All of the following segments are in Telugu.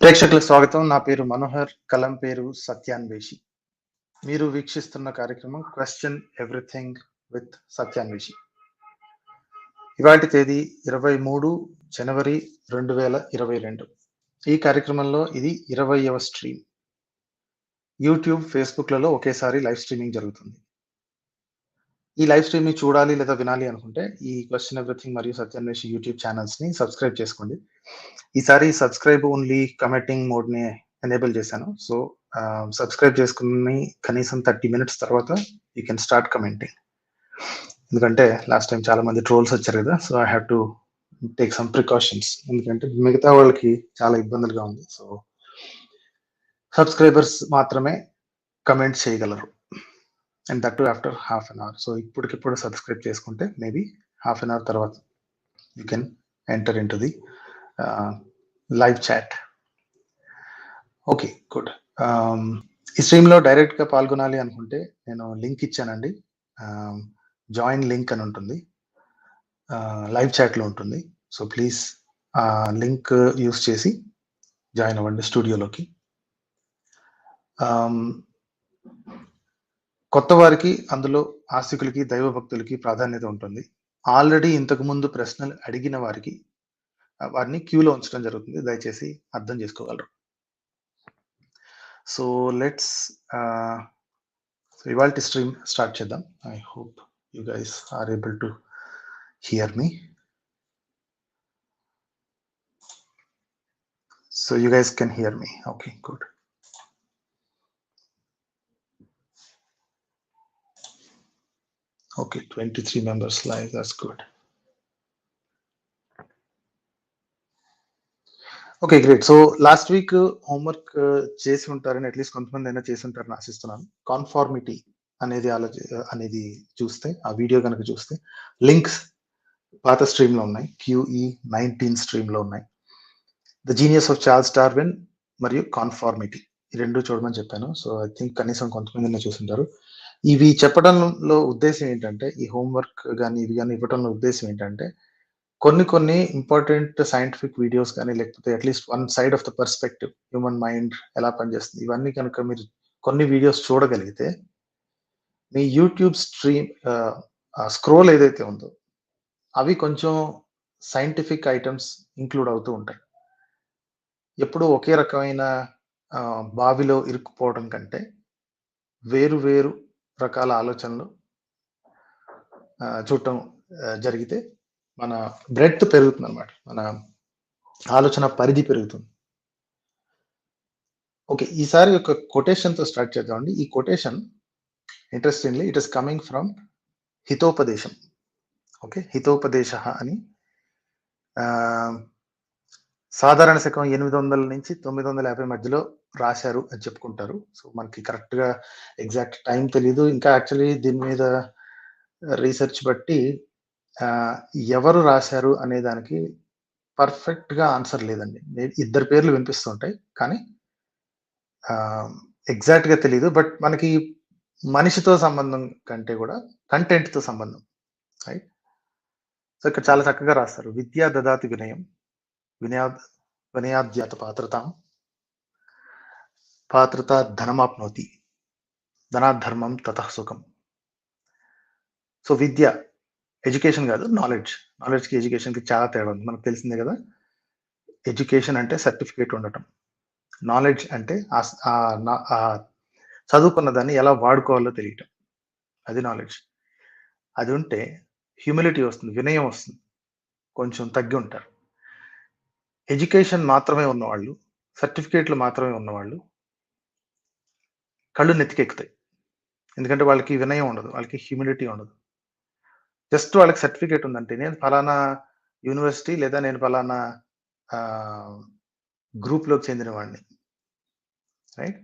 ప్రేక్షకులకు స్వాగతం. నా పేరు మనోహర్. కలం పేరు సత్య అన్వేషి. మీరు వీక్షిస్తున్న కార్యక్రమం క్వశ్చన్ ఎవ్రీథింగ్ విత్ సత్య అన్వేషి. ఇవాటి తేదీ 23 జనవరి 2022. ఈ కార్యక్రమంలో ఇది 20వ స్ట్రీమ్. యూట్యూబ్, ఫేస్బుక్లలో ఒకేసారి లైవ్ స్ట్రీమింగ్ జరుగుతుంది. ఈ లైవ్ స్ట్రీమ్ ని చూడాలి లేదా వినాలి అనుకుంటే ఈ క్వశ్చన్ ఎవ్రీథింగ్ మరియు సత్య అన్వేషి యూట్యూబ్ ఛానల్స్ ని సబ్స్క్రైబ్ చేసుకోండి. ఈసారి సబ్స్క్రైబ్ ఓన్లీ కమెంటింగ్ మోడ్ ని ఎనేబుల్ చేశాను. సో సబ్స్క్రైబ్ చేసుకుని కనీసం 30 minutes తర్వాత యూ కెన్ స్టార్ట్ కమెంటింగ్. ఎందుకంటే లాస్ట్ టైం చాలా మంది ట్రోల్స్ వచ్చారు కదా, so I have to take some precautions. ఎందుకంటే మిగతా వాళ్ళకి చాలా ఇబ్బందులుగా ఉంది. సో సబ్స్క్రైబర్స్ మాత్రమే కమెంట్ చేయగలరు, and that too after half an hour. So ఇప్పటికిప్పుడు సబ్స్క్రైబ్ చేసుకుంటే మేబీ హాఫ్ అన్ అవర్ తర్వాత you can enter into the live chat. Okay, good. ఈ స్ట్రీమ్లో డైరెక్ట్గా పాల్గొనాలి అనుకుంటే నేను లింక్ ఇచ్చానండి. జాయిన్ లింక్ అని ఉంటుంది, లైవ్ చాట్లో ఉంటుంది. సో ప్లీజ్ ఆ లింక్ యూస్ చేసి జాయిన్ అవ్వండి స్టూడియోలోకి. కొత్త వారికి, అందులో ఆస్తికులకి, దైవభక్తులకి ప్రాధాన్యత ఉంటుంది. ఆల్రెడీ ఇంతకు ముందు ప్రశ్నలు అడిగిన వారికి వారిని క్యూలో ఉంచడం జరుగుతుంది. దయచేసి అర్థం చేసుకోగలరు. సో లెట్స్ ఇవాళ స్ట్రీమ్ స్టార్ట్ చేద్దాం. I hope you guys are able to hear me. So you guys can hear me. Okay, good. Okay, 23 members live. That's good. Okay, great. So last week homework చేసి ఉంటారని, అట్లీస్ట్ కొంతమంది అయినా చేసి ఉంటారని ఆశిస్తున్నాను. కాన్ఫార్మిటీ అనేది చూస్తే, ఆ వీడియో కనుక చూస్తే లింక్స్ పాత స్ట్రీమ్లో ఉన్నాయి. QE19 స్ట్రీమ్లో ఉన్నాయి. The genius of Charles Darwin మరియు కాన్ఫార్మిటీ, ఈ రెండు చూడమని చెప్పాను. సో ఐ థింక్ కనీసం కొంతమంది చూసుంటారు. ఇవి చెప్పడంలో ఉద్దేశం ఏంటంటే, ఈ హోంవర్క్ కానీ ఇవి కానీ ఇవ్వడంలో ఉద్దేశం ఏంటంటే, కొన్ని ఇంపార్టెంట్ సైంటిఫిక్ వీడియోస్ కానీ, లేకపోతే at least one side of the perspective, human mind ఎలా పనిచేస్తుంది, ఇవన్నీ కనుక మీరు కొన్ని వీడియోస్ చూడగలిగితే మీ యూట్యూబ్ స్ట్రీమ్ స్క్రోల్ ఏదైతే ఉందో అవి కొంచెం సైంటిఫిక్ ఐటమ్స్ ఇంక్లూడ్ అవుతూ ఉంటాయి. ఎప్పుడు ఒకే రకమైన బావిలో ఇరుక్కుపోవడం కంటే వేరు వేరు రకాల ఆలోచనలు చూడటం జరిగితే మన బ్రెడ్త్ పెరుగుతుంది అనమాట, మన ఆలోచన పరిధి పెరుగుతుంది. ఓకే, ఈసారి ఒక కొటేషన్తో స్టార్ట్ చేద్దామండి. ఈ quotation interestingly it is coming from Hitopadesha. Okay, Hitopadesha అని సాధారణ శకం 800 నుంచి 950 మధ్యలో రాశారు అని చెప్పుకుంటారు. సో మనకి కరెక్ట్గా ఎగ్జాక్ట్ టైం తెలీదు. ఇంకా యాక్చువల్లీ దీని మీద రీసెర్చ్ బట్టి ఎవరు రాశారు అనే దానికి పర్ఫెక్ట్గా ఆన్సర్ లేదండి. ఇద్దరు పేర్లు వినిపిస్తుంటాయి, కానీ ఎగ్జాక్ట్గా తెలీదు. బట్ మనకి మనిషితో సంబంధం కంటే కూడా కంటెంట్తో సంబంధం, రైట్? సో ఇక్కడ చాలా చక్కగా రాస్తారు. విద్యా దదాతి వినయం, వినయాద్యాత పాత్రతాం, పాత్రత ధనమాప్నోతి, ధనాధర్మం తతః సుఖం. సో విద్య, ఎడ్యుకేషన్ కాదు, నాలెడ్జ్కి ఎడ్యుకేషన్కి చాలా తేడా ఉంది. మనకు తెలిసిందే కదా. ఎడ్యుకేషన్ అంటే సర్టిఫికేట్ ఉండటం, నాలెడ్జ్ అంటే చదువుకున్న దాన్ని ఎలా వాడుకోవాలో తెలియటం, అది నాలెడ్జ్. అది ఉంటే హ్యూమిలిటీ వస్తుంది, వినయం వస్తుంది, కొంచెం తగ్గి ఉంటారు. ఎడ్యుకేషన్ మాత్రమే ఉన్నవాళ్ళు, సర్టిఫికేట్లు మాత్రమే ఉన్నవాళ్ళు కళ్ళు నెత్తికెక్కుతాయి. ఎందుకంటే వాళ్ళకి వినయం ఉండదు, వాళ్ళకి హ్యూమిలిటీ ఉండదు. జస్ట్ వాళ్ళకి సర్టిఫికేట్ ఉందంటే, నేను ఫలానా యూనివర్సిటీ లేదా నేను ఫలానా గ్రూప్లోకి చెందిన వాడిని, రైట్?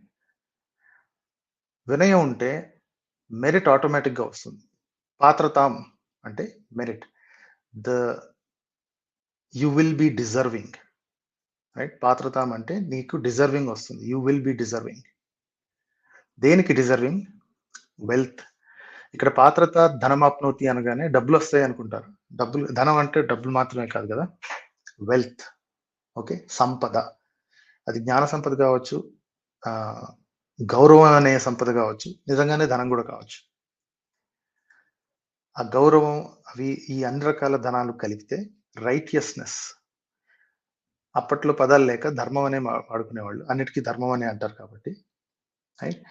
వినయం ఉంటే మెరిట్ ఆటోమేటిక్గా వస్తుంది. పాత్రతాం అంటే merit, you will be deserving, right? పాత్రతాం అంటే నీకు డిజర్వింగ్ వస్తుంది, యూ విల్ బి డిజర్వింగ్. దేనికి డిజర్వింగ్? వెల్త్. ఇక్కడ పాత్రత ధనమాప్నోతి అనగానే డబ్బులు వస్తాయి అనుకుంటారు. ధనం అంటే డబ్బులు మాత్రమే కాదు కదా, వెల్త్. ఓకే, సంపద. అది జ్ఞాన సంపద కావచ్చు, గౌరవం అనే సంపద కావచ్చు, నిజంగానే ధనం కూడా కావచ్చు. ఆ గౌరవం అవి ఈ అన్ని రకాల ధనాలు కలిపితే రైటియస్నెస్. అప్పట్లో పదాలు లేక ధర్మం అనే వాడుకునేవాళ్ళు, అన్నిటికీ ధర్మం అని అంటారు కాబట్టి రైట్.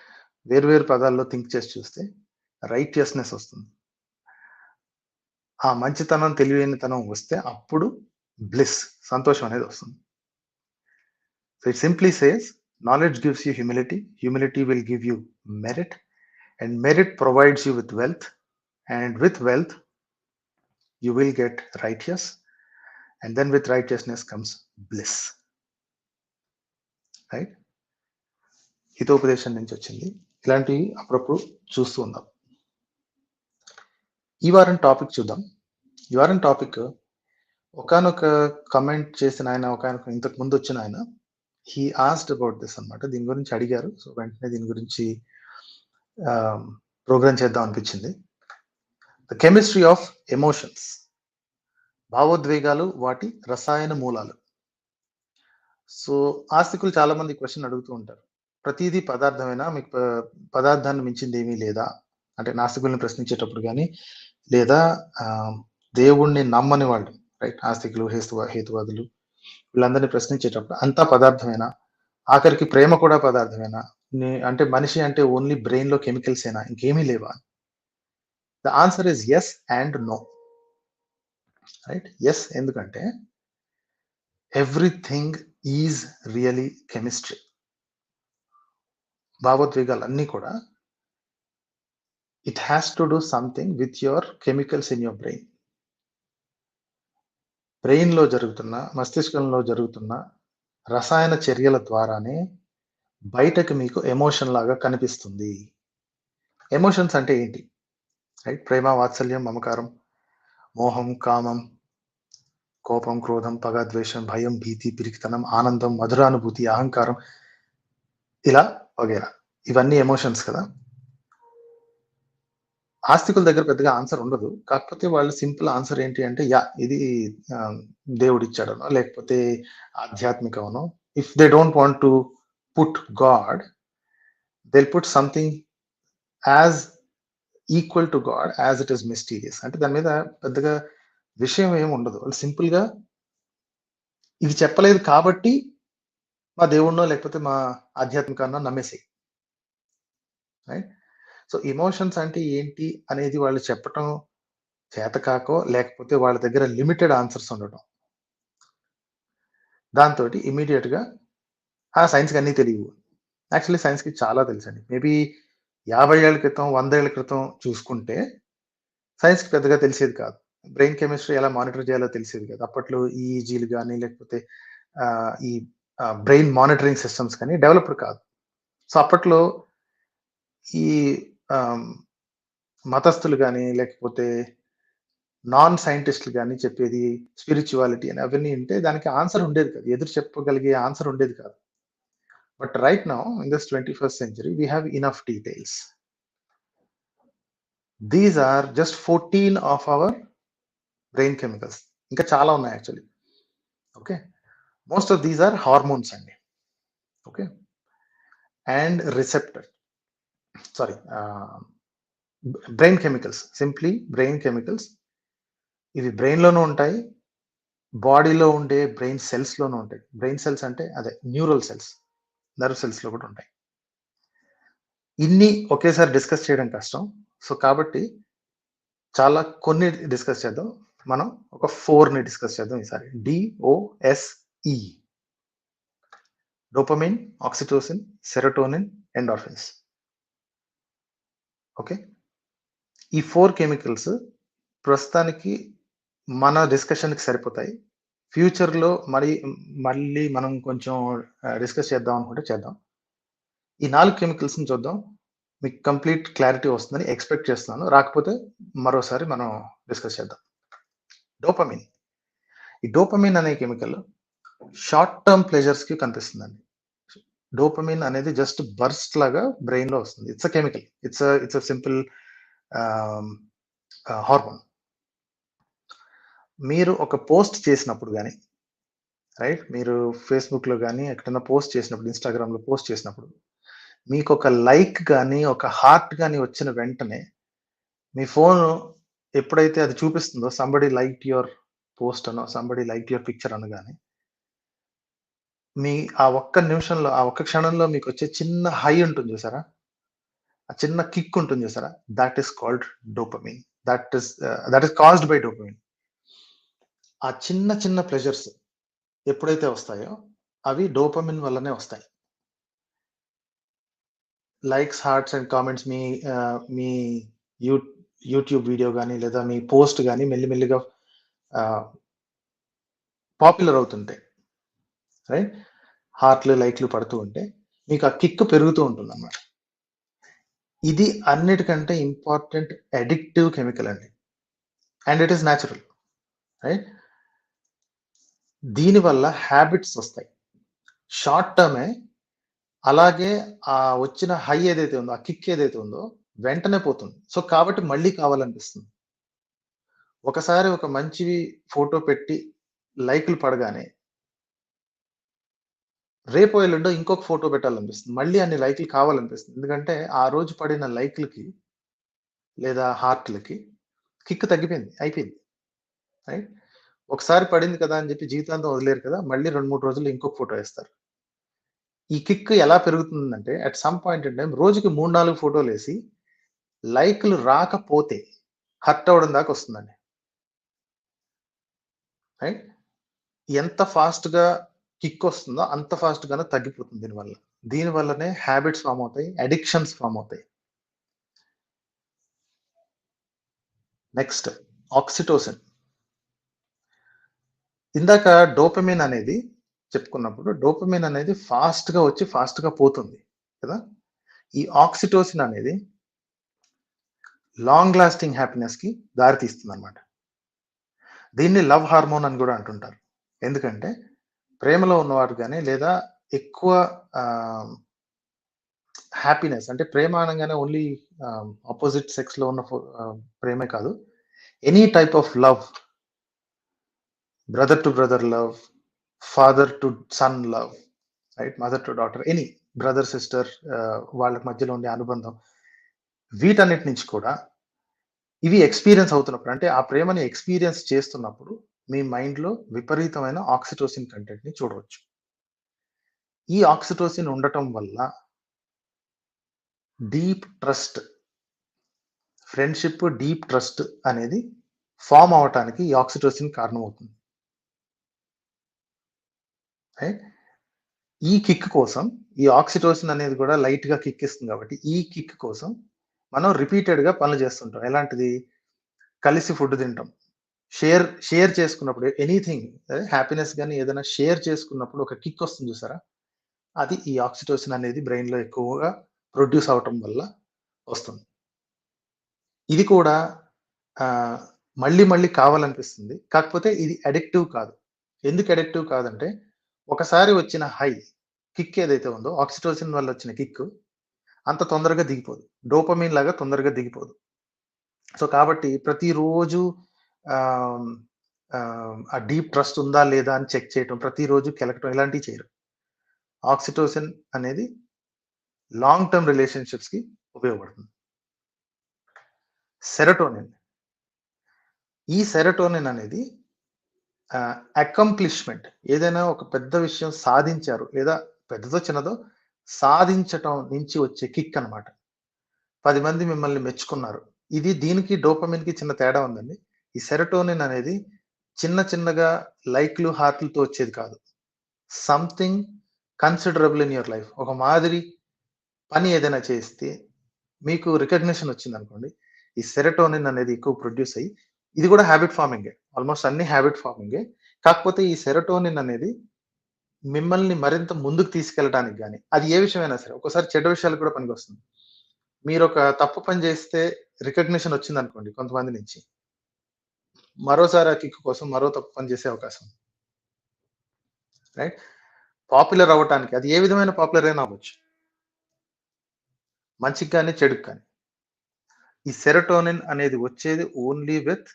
వేరు పదాల్లో థింక్ చేసి చూస్తే రైటియస్నెస్ వస్తుంది. ఆ మంచితనం, తెలివైనతనం వస్తే అప్పుడు బ్లిస్, సంతోషం అనేది వస్తుంది. So it simply says knowledge gives you humility, humility will give you merit, and merit provides you with wealth, and with wealth you will get righteous, and then with righteousness comes bliss, right? హితోపదేశం నుంచి వచ్చింది. ఇలాంటివి అప్పుడప్పుడు చూస్తూ ఉందాం. ఈ వారం టాపిక్ చూద్దాం. ఈ వారం టాపిక్ ఒకనొక కమెంట్ చేసిన ఆయన, ఒకనొక ఇంతకు ముందు వచ్చిన ఆయన, హీ ఆస్క్డ్ అబౌట్ దిస్ అన్నమాట. దీని గురించి అడిగారు. సో వెంటనే దీని గురించి ప్రోగ్రామ్ చేద్దాం అనిపించింది. ద కెమిస్ట్రీ ఆఫ్ ఎమోషన్స్, భావోద్వేగాలు, వాటి రసాయన మూలాలు. సో ఆస్తికులు చాలా మంది క్వశ్చన్ అడుగుతూ ఉంటారు, ప్రతిదీ పదార్థమేనా, మీకు పదార్థాన్ని మించింది ఏమీ లేదా అంటే నాస్తికుల్ని ప్రశ్నించేటప్పుడు కానీ, లేదా దేవుణ్ణి నమ్మని వాళ్ళు రైట్, ఆస్తికులు, హేతువాదులు, వీళ్ళందరినీ ప్రశ్నించేటప్పుడు అంతా పదార్థమేనా, ఆఖరికి ప్రేమ కూడా పదార్థమేనా, అంటే మనిషి అంటే ఓన్లీ బ్రెయిన్ లో కెమికల్స్ ఏనా, ఇంకేమీ లేవా? The answer is yes and no, right. Yes ఎందుకంటే ఎవ్రీథింగ్ ఈజ్ రియలీ కెమిస్ట్రీ. భావోద్వేగాలు అన్నీ కూడా it has to do something with your chemicals in your brain. బ్రెయిన్లో జరుగుతున్న, మస్తిష్కంలో జరుగుతున్న రసాయన చర్యల ద్వారానే బయటకు మీకు ఎమోషన్ లాగా కనిపిస్తుంది. ఎమోషన్స్ అంటే ఏంటి? రైట్, ప్రేమ, వాత్సల్యం, మమకారం, మోహం, కామం, కోపం, క్రోధం, పగ, ద్వేషం, భయం, భీతి, పిరికితనం, ఆనందం, మధురానుభూతి, అహంకారం, ఇలా వగేరా, ఇవన్నీ ఎమోషన్స్ కదా. ఆస్తికుల దగ్గర పెద్దగా ఆన్సర్ ఉండదు. కాకపోతే వాళ్ళు సింపుల్ ఆన్సర్ ఏంటి అంటే, యా ఇది దేవుడు ఇచ్చాడనో, లేకపోతే ఆధ్యాత్మికమనో. If they don't want to put God, they'll put something as equal to God as it is mysterious. అంటే దాని మీద పెద్దగా విషయం ఏమి ఉండదు. వాళ్ళు సింపుల్ గా ఇది చెప్పలేదు కాబట్టి మా దేవుణ్ణో లేకపోతే మా ఆధ్యాత్మికాన్నో నమ్మేసి, రైట్. సో ఎమోషన్స్ అంటే ఏంటి అనేది వాళ్ళు చెప్పటం చేతకాకో, లేకపోతే వాళ్ళ దగ్గర లిమిటెడ్ ఆన్సర్స్ ఉండటం, దాంతో ఇమీడియట్ గా సైన్స్కి అన్నీ తెలియవు. యాక్చువల్లీ సైన్స్కి చాలా తెలుసండి. మేబీ 50 ఏళ్ల క్రితం, 100 ఏళ్ల క్రితం చూసుకుంటే సైన్స్కి పెద్దగా తెలిసేది కాదు. బ్రెయిన్ కెమిస్ట్రీ ఎలా మానిటర్ చేయాలో తెలిసేది కాదు. అప్పట్లో ఈఈజీలు కానీ, లేకపోతే ఈ బ్రెయిన్ మానిటరింగ్ సిస్టమ్స్ కానీ డెవలప్డ్ కాదు. సో అప్పట్లో ఈ మతస్థులు కానీ, లేకపోతే నాన్ సైంటిస్టులు కానీ చెప్పేది స్పిరిచువాలిటీ అని అవన్నీ ఉంటే దానికి ఆన్సర్ ఉండేది కాదు, ఎదురు చెప్పగలిగే ఆన్సర్ ఉండేది కాదు. But right now in this 21st century we have enough details. These are just 14 of our brain chemicals. ఇంకా చాలా ఉన్నాయి actually. Okay, most of these are hormones అండి. Okay, and receptor, sorry, brain chemicals, simply brain chemicals. ఇవి బ్రెయిన్లోనూ ఉంటాయి, బాడీలో ఉండే బ్రెయిన్ సెల్స్లోనూ ఉంటాయి. బ్రెయిన్ సెల్స్ అంటే అదే న్యూరల్ సెల్స్, నర్వ్ సెల్స్లో కూడా ఉంటాయి. ఇన్ని ఒకేసారి డిస్కస్ చేయడం కష్టం. సో కాబట్టి చాలా కొన్ని డిస్కస్ చేద్దాం. మనం ఒక 4ని డిస్కస్ చేద్దాం ఈసారి. DOSE, dopamine, oxytocin, serotonin, endorphins. Okay, ఈ 4 కెమికల్స్ ప్రస్తుతానికి మన డిస్కషన్కి సరిపోతాయి. ఫ్యూచర్లో మళ్ళీ మనం కొంచెం డిస్కస్ చేద్దాం అనుకుంటే చేద్దాం. ఈ 4 కెమికల్స్ని చూద్దాం, మీకు కంప్లీట్ క్లారిటీ వస్తుందని ఎక్స్పెక్ట్ చేస్తున్నాను. రాకపోతే మరోసారి మనం డిస్కస్ చేద్దాం. డోపమిన్, ఈ డోపమిన్ అనే కెమికల్ షార్ట్ టర్మ్ ప్లెజర్స్కి కనిపిస్తుందండి. డోపమిన్ అనేది జస్ట్ బర్స్ట్ లాగా బ్రెయిన్ లో వస్తుంది. It's a chemical, it's a simple hormone. మీరు ఒక పోస్ట్ చేసినప్పుడు కానీ, రైట్? మీరు ఫేస్‌బుక్‌లో గాని, ఎక్కడైనా పోస్ట్ చేసినప్పుడు, ఇన్‌స్టాగ్రామ్‌లో పోస్ట్ చేసినప్పుడు, మీకొక లైక్ గాని, ఒక హార్ట్ గాని వచ్చిన వెంటనే, మీ ఫోను ఎప్పుడైతే అది చూపిస్తుందో సంబడీ లైక్డ్ యువర్ పోస్ట్ అనో, సంబడీ లైక్డ్ యువర్ పిక్చర్ అనగానే, మీ ఆ ఒక్క నిమిషంలో, ఆ ఒక్క క్షణంలో మీకొచ్చే చిన్న హై ఉంటుంది చూసారా? ఆ చిన్న కిక్ ఉంటుంది చూసారా? That is called dopamine. That is caused by dopamine. ఆ చిన్న చిన్న ప్లెజర్స్ ఎప్పుడైతే వస్తాయో, అవి డోపమైన్ వల్లనే వస్తాయి. Likes, hearts and comments me you YouTube video గాని, లేదా మీ పోస్ట్ గాని మెల్లిమెల్లిగా ఆహ్, పాపులర్ అవుతుంటాయి. రైట్? హార్ట్‌లు, లైక్‌లు పడుతూ ఉంటే, మీకు ఆ కిక్ పెరుగుతూ ఉంటుందన్నమాట. ఇది అన్నిటికంటే ఇంపార్టెంట్ అడిక్టివ్ కెమికల్ అండి. And it is natural. Right? దీనివల్ల హ్యాబిట్స్ వస్తాయి. షార్ట్ టర్మే అలాగే వచ్చిన హై ఏదైతే ఉందో, ఆ కిక్ ఏదైతే ఉందో వెంటనే పోతుంది. సో, కాబట్టి మళ్ళీ కావాలనిపిస్తుంది. ఒకసారి ఒక మంచి ఫోటో పెట్టి లైకులు పడగానే, రేపో ఎల్లుండో ఇంకొక ఫోటో పెట్టాలనిపిస్తుంది. మళ్ళీ అన్ని లైకులు కావాలనిపిస్తుంది. ఎందుకంటే, ఆ రోజు పడిన లైకులకి లేదా హార్ట్‌లకి కిక్ తగ్గిపోయింది. అయిపోయింది. రైట్? ఒకసారి పడింది కదా అని చెప్పి జీవితాంతం వదిలేయరు కదా! మళ్ళీ 2, 3 రోజుల్లో ఇంకొక ఫోటో ఏస్తారు. ఈ కిక్ ఎలా పెరుగుతుందంటే, at some point in time రోజుకి 3, 4 ఫోటోలేసి లైకులు రాకపోతే హర్ట్ అవ్వడం దాకా వస్తుందండి. రైట్? ఎంత ఫాస్ట్‌గా కిక్ వస్తుందో అంత ఫాస్ట్‌గానే తగ్గిపోతుంది దీనివల్ల. దీని వల్లనే హాబిట్స్ ఫార్మ్ అవుతాయి. అడిక్షన్స్ ఫార్మ్ అవుతాయి. Next oxytocin. ఇందాక డోపమైన్ అనేది చెప్పుకున్నప్పుడు, డోపమైన్ అనేది ఫాస్ట్‌గా వచ్చి ఫాస్ట్‌గా పోతుంది కదా! ఈ ఆక్సిటోసిన్ అనేది లాంగ్ లాస్టింగ్ హ్యాపీనెస్‌కి దారి తీస్తుందన్నమాట. దీన్ని లవ్ హార్మోన్ అని గూడా అంటుంటారు. ఎందుకంటే ప్రేమలో ఉన్నవారు గాని, లేదా ఎక్కువ ఆహ్, హ్యాపీనెస్ అంటే ప్రేమ అనంగానే ఓన్లీ అపోజిట్ సెక్స్‌లో ఉన్న ప్రేమే కాదు. Any type of love, brother to brother love, father to son love, right? Mother to daughter, any brother, sister వాళ్ళ మధ్యలో ఉండే అనుబంధం. వీటన్నిటి నుంచి కూడా ఇవి ఎక్స్‌పీరియన్స్ అవుతున్నప్పుడు అంటే ఆ ప్రేమని ఎక్స్‌పీరియన్స్ చేస్తున్నప్పుడు మీ మైండ్‌లో విపరీతమైన ఆక్సిటోసిన్ కంటెంట్‌ని చూడవచ్చు. ఈ ఆక్సిటోసిన్ ఉండటం వల్ల deep trust, friendship, deep trust అనేది ఫార్మ్ అవ్వటానికి ఈ ఆక్సిటోసిన్ కారణమవుతుంది. రైట్? ఈ కిక్ కోసం ఈ ఆక్సిటోసిన్ అనేది కూడా లైట్‌గా కిక్ ఇస్తుంది కాబట్టి, ఈ కిక్ కోసం మనం రిపీటెడ్‌గా పనులు చేస్తుంటాం. ఎలాంటిది? కలిసి ఫుడ్ తింటాం. షేర్ చేసుకున్నప్పుడు ఎనీథింగ్ హ్యాపీనెస్ గాని ఏదైనా షేర్ చేసుకున్నప్పుడు ఒక కిక్ వస్తుంది చూసారా? అది ఈ ఆక్సిటోసిన్ అనేది బ్రెయిన్‌లో ఎక్కువగా ప్రొడ్యూస్ అవ్వటం వల్ల వస్తుంది. ఇది కూడా ఆహ్, మళ్ళీ మళ్ళీ కావాలనిపిస్తుంది. కాకపోతే ఇది అడిక్టివ్ కాదు. ఎందుకు అడిక్టివ్ కాదంటే, ఒకసారి వచ్చిన హై, కిక్ ఏదైతే ఉందో ఆక్సిటోసిన్ వల్ల వచ్చిన కిక్ అంత తొందరగా దిగిపోదు. డోపమైన్ లాగా తొందరగా దిగిపోదు. సో, కాబట్టి ప్రతిరోజు ఆహ్, ఆ డీప్ ట్రస్ట్ ఉందా లేదా అని చెక్ చేయటం, ప్రతిరోజు కెలకటం ఇలాంటివి చేయరు. ఆక్సిటోసిన్ అనేది లాంగ్ టర్మ్ రిలేషన్‌షిప్స్‌కి ఉపయోగపడుతుంది. సెరటోనిన్. ఈ సెరటోనిన్ అనేది అకంప్లిష్‌మెంట్, ఏదైనా ఒక పెద్ద విషయం సాధించారు లేదా పెద్దదో, చిన్నదో సాధించటం నుంచి వచ్చే కిక్ అన్నమాట. 10 మంది మిమ్మల్ని మెచ్చుకున్నారు. దీనికి డోపమైన్‌కి చిన్న తేడా ఉందండి. ఈ సెరటోనిన్ అనేది చిన్న చిన్నగా లైక్‌లు, హార్ట్‌లతో వచ్చేది కాదు. Something considerable in your life. ఒక మాదిరి పని ఏదైనా చేస్తే మీకు రికగ్నిషన్ వచ్చిందనుకోండి. ఈ సెరటోనిన్ అనేది ఎక్కువ ప్రొడ్యూస్ అయ్యి, ఇది కూడా హాబిట్ ఫార్మింగే. ఆల్‌మోస్ట్ అన్ని హాబిట్ ఫార్మింగే. కాకపోతే ఈ సెరటోనిన్ అనేది మిమ్మల్ని మరింత ముందుకు తీసుకెళ్ళడానికి గాని, అది ఏ విషయమైనా సరే, ఒక్కోసారి చెడ్డ విషయాలకు కూడా పనికొస్తుంది. మీరొక తప్పు పని చేస్తే రికగ్నిషన్ వచ్చిందనుకోండి కొంతమంది నుంచి, మరోసారి ఆ కిక్ కోసం మరో తప్పు పని చేసే అవకాశం ఉంది. రైట్? పాపులర్ అవ్వటానికి అది ఏ విధమైన పాపులర్ అయినా అవ్వచ్చు. మంచికి గాని, చెడుకి గాని. ఈ సెరటోనిన్ అనేది వచ్చేది only with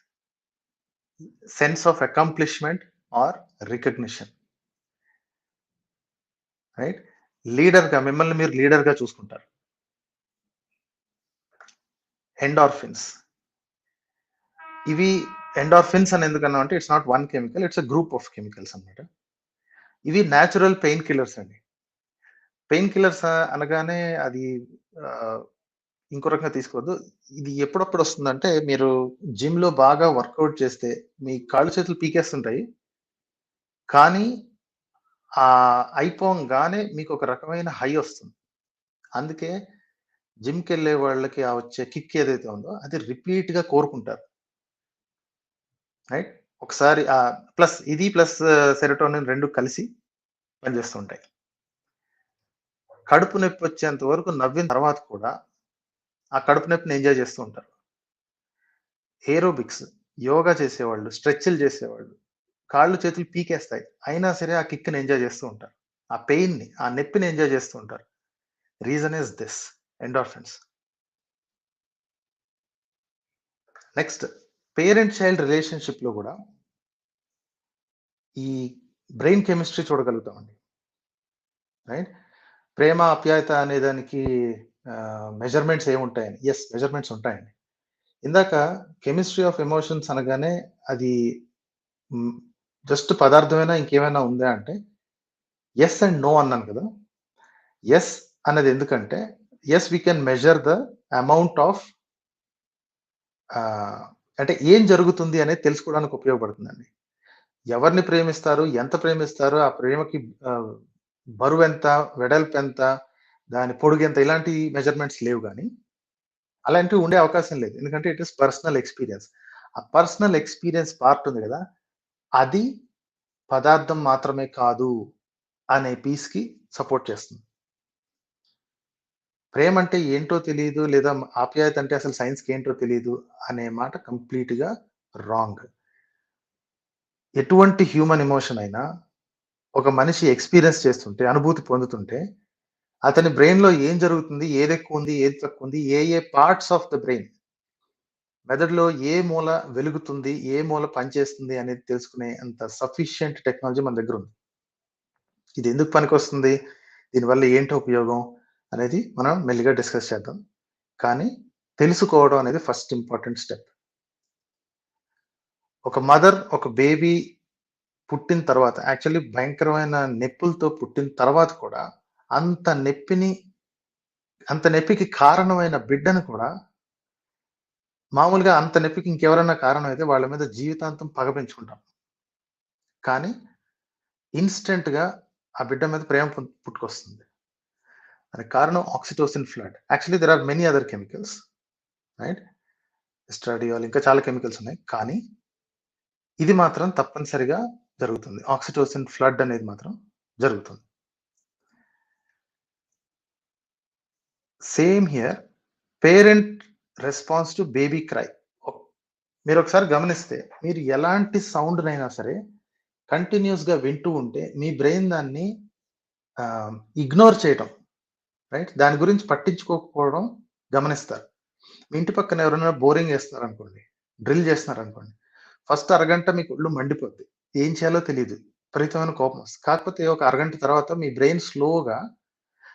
sense of accomplishment or recognition. Right? లీడర్‌గా మిమ్మల్ని మీరు లీడర్‌గా చూసుకుంటారు. ఎండార్ఫిన్స్. ఇవి ఎండార్ఫిన్స్ అని ఎందుకన్నాం అంటే it's not one chemical, it's a group of chemicals అన్నమాట. ఇవి న్యాచురల్ పెయిన్ కిల్లర్స్ అండి. పెయిన్ కిల్లర్స్ అనగానే అది ఇంకో రకంగా తీసుకోవద్దు. ఇది ఎప్పుడప్పుడు వస్తుందంటే మీరు జిమ్‌లో బాగా వర్కౌట్ చేస్తే మీ కాళ్ళు చేతులు పీకేస్తుంటాయి. కానీ అయిపోంగానే మీకు ఒక రకమైన హై వస్తుంది. అందుకే జిమ్‌కెళ్ళే వాళ్ళకి వచ్చే కిక్ ఏదైతే ఉందో అది రిపీట్‌గా కోరుకుంటారు. రైట్? ఒకసారి ప్లస్ సెరోటోనిన్ 2 కలిసి పనిచేస్తూ ఉంటాయి. కడుపు నొప్పి వచ్చేంత వరకు నవ్విన తర్వాత కూడా ఆ కడుపు నొప్పిని ఎంజాయ్ చేస్తూ ఉంటారు. ఏరోబిక్స్, యోగా చేసేవాళ్ళు, స్ట్రెచ్‌లు చేసేవాళ్ళు కాళ్ళు చేతులు పీకేస్తాయి. అయినా సరే ఆ కిక్‌ని ఎంజాయ్ చేస్తూ ఉంటారు. ఆ పెయిన్‌ని, ఆ నొప్పిని ఎంజాయ్ చేస్తూ ఉంటారు. Reason is this endorphins. Next parent child రిలేషన్‌షిప్‌లో గూడా ఈ బ్రెయిన్ కెమిస్ట్రీ చూడగలుగుతామండి. రైట్? ప్రేమ, ఆప్యాయత అనే దానికి మెజర్‌మెంట్స్ ఏముంటాయని? యెస్, మెజర్‌మెంట్స్ ఉంటాయండి. ఇందాక కెమిస్ట్రీ ఆఫ్ ఎమోషన్స్ అనగానే అది హ్మ్, జస్ట్ పదార్థమేనా ఇంకేమైనా ఉందా అంటే యెస్ అండ్ నో అన్నాను కదా! యెస్ అన్నది ఎందుకంటే yes we can measure the amount of అంటే ఏం జరుగుతుంది అనేది తెలుసుకోవడానికి ఉపయోగపడుతుందండి. ఎవరిని ప్రేమిస్తారు? ఎంత ప్రేమిస్తారు? ఆ ప్రేమకి ఆహ్, బరువెంత? వెడల్పెంత? దాని పొడుగెంత? ఇలాంటి మెజర్‌మెంట్స్ లేవు గానీ, అలాంటివి ఉండే అవకాశం లేదు. ఎందుకంటే ఇట్ ఈస్ పర్సనల్ ఎక్స్‌పీరియన్స్. ఆ పర్సనల్ ఎక్స్‌పీరియన్స్ పార్ట్ ఉంది గదా! అది పదార్థం మాత్రమే కాదు అనే పీస్‌కి సపోర్ట్ చేస్తుంది. ప్రేమంటే ఏంటో తెలీదు, లేదా ఆప్యాయత అంటే అసలు సైన్స్‌కేంటో తెలీదు అనే మాట కంప్లీట్‌గా రాంగ్. ఎటువంటి హ్యూమన్ ఎమోషన్ అయినా ఒక మనిషి ఎక్స్‌పీరియన్స్ చేస్తుంటే, అనుభూతి పొందుతుంటే, అతని బ్రెయిన్‌లో ఏం జరుగుతుంది? ఏదెక్కువుంది? ఏది తక్కువుంది? ఏ పార్ట్స్ ఆఫ్ ద బ్రెయిన్ మెదడులో ఏ మూల వెలుగుతుంది? ఏ మూల పనిచేస్తుంది? అనేది తెలుసుకునే అంత సఫిషియంట్ టెక్నాలజీ మన దగ్గరుంది. ఇది ఎందుకు పనికొస్తుంది? దీనివల్ల ఏంటి ఉపయోగం? అనేది మనం మెల్లిగా డిస్కస్ చేద్దాం. కానీ తెలుసుకోవడం అనేది ఫస్ట్ ఇంపార్టెంట్ స్టెప్. ఒక మదర్, ఒక బేబీ పుట్టిన తర్వాత యాక్చువల్లీ భయంకరమైన నొప్పులతో పుట్టిన తర్వాత కూడా అంత నొప్పిని అంత నొప్పికి కారణమైన బిడ్డను కూడా మామూలుగా అంత నొప్పికి ఇంకెవరైనా కారణమైతే వాళ్ళ మీద జీవితాంతం పగ పెంచుకుంటాం. కానీ ఇన్‌స్టంట్‌గా ఆ బిడ్డ మీద ప్రేమ పుట్టుకొస్తుంది. దానికి కారణం oxytocin flood. Actually there are many other chemicals. Right? Estradiol ఇంకా చాలా కెమికల్స్ ఉన్నాయి. కానీ ఇది మాత్రం తప్పనిసరిగా జరుగుతుంది. ఆక్సిటోసిన్ ఫ్లడ్ అనేది మాత్రం జరుగుతుంది. Same here parent response to baby cry. మీరొకసారి గమనిస్తే మీరు ఎలాంటి సౌండ్‌నైనా సరే కంటిన్యూయస్‌గా వింటూ ఉంటే మీ బ్రెయిన్ దాన్ని ఇగ్నోర్ చేయటం, రైట్? దాని గురించి పట్టించుకోకపోవడం గమనిస్తారు. మీ ఇంటి పక్కన ఎవరైనా బోరింగ్ ఏస్తున్నారనుకోండి, డ్రిల్ చేస్తున్నారనుకోండి. ఫస్ట్ అరగంట మీకు ఒళ్ళు మండిపోద్ది. ఏం చేయాలో తెలీదు. విపరీతమైన కోపమొస్తది. కాకపోతే ఒక అరగంట తర్వాత మీ బ్రెయిన్ స్లోగా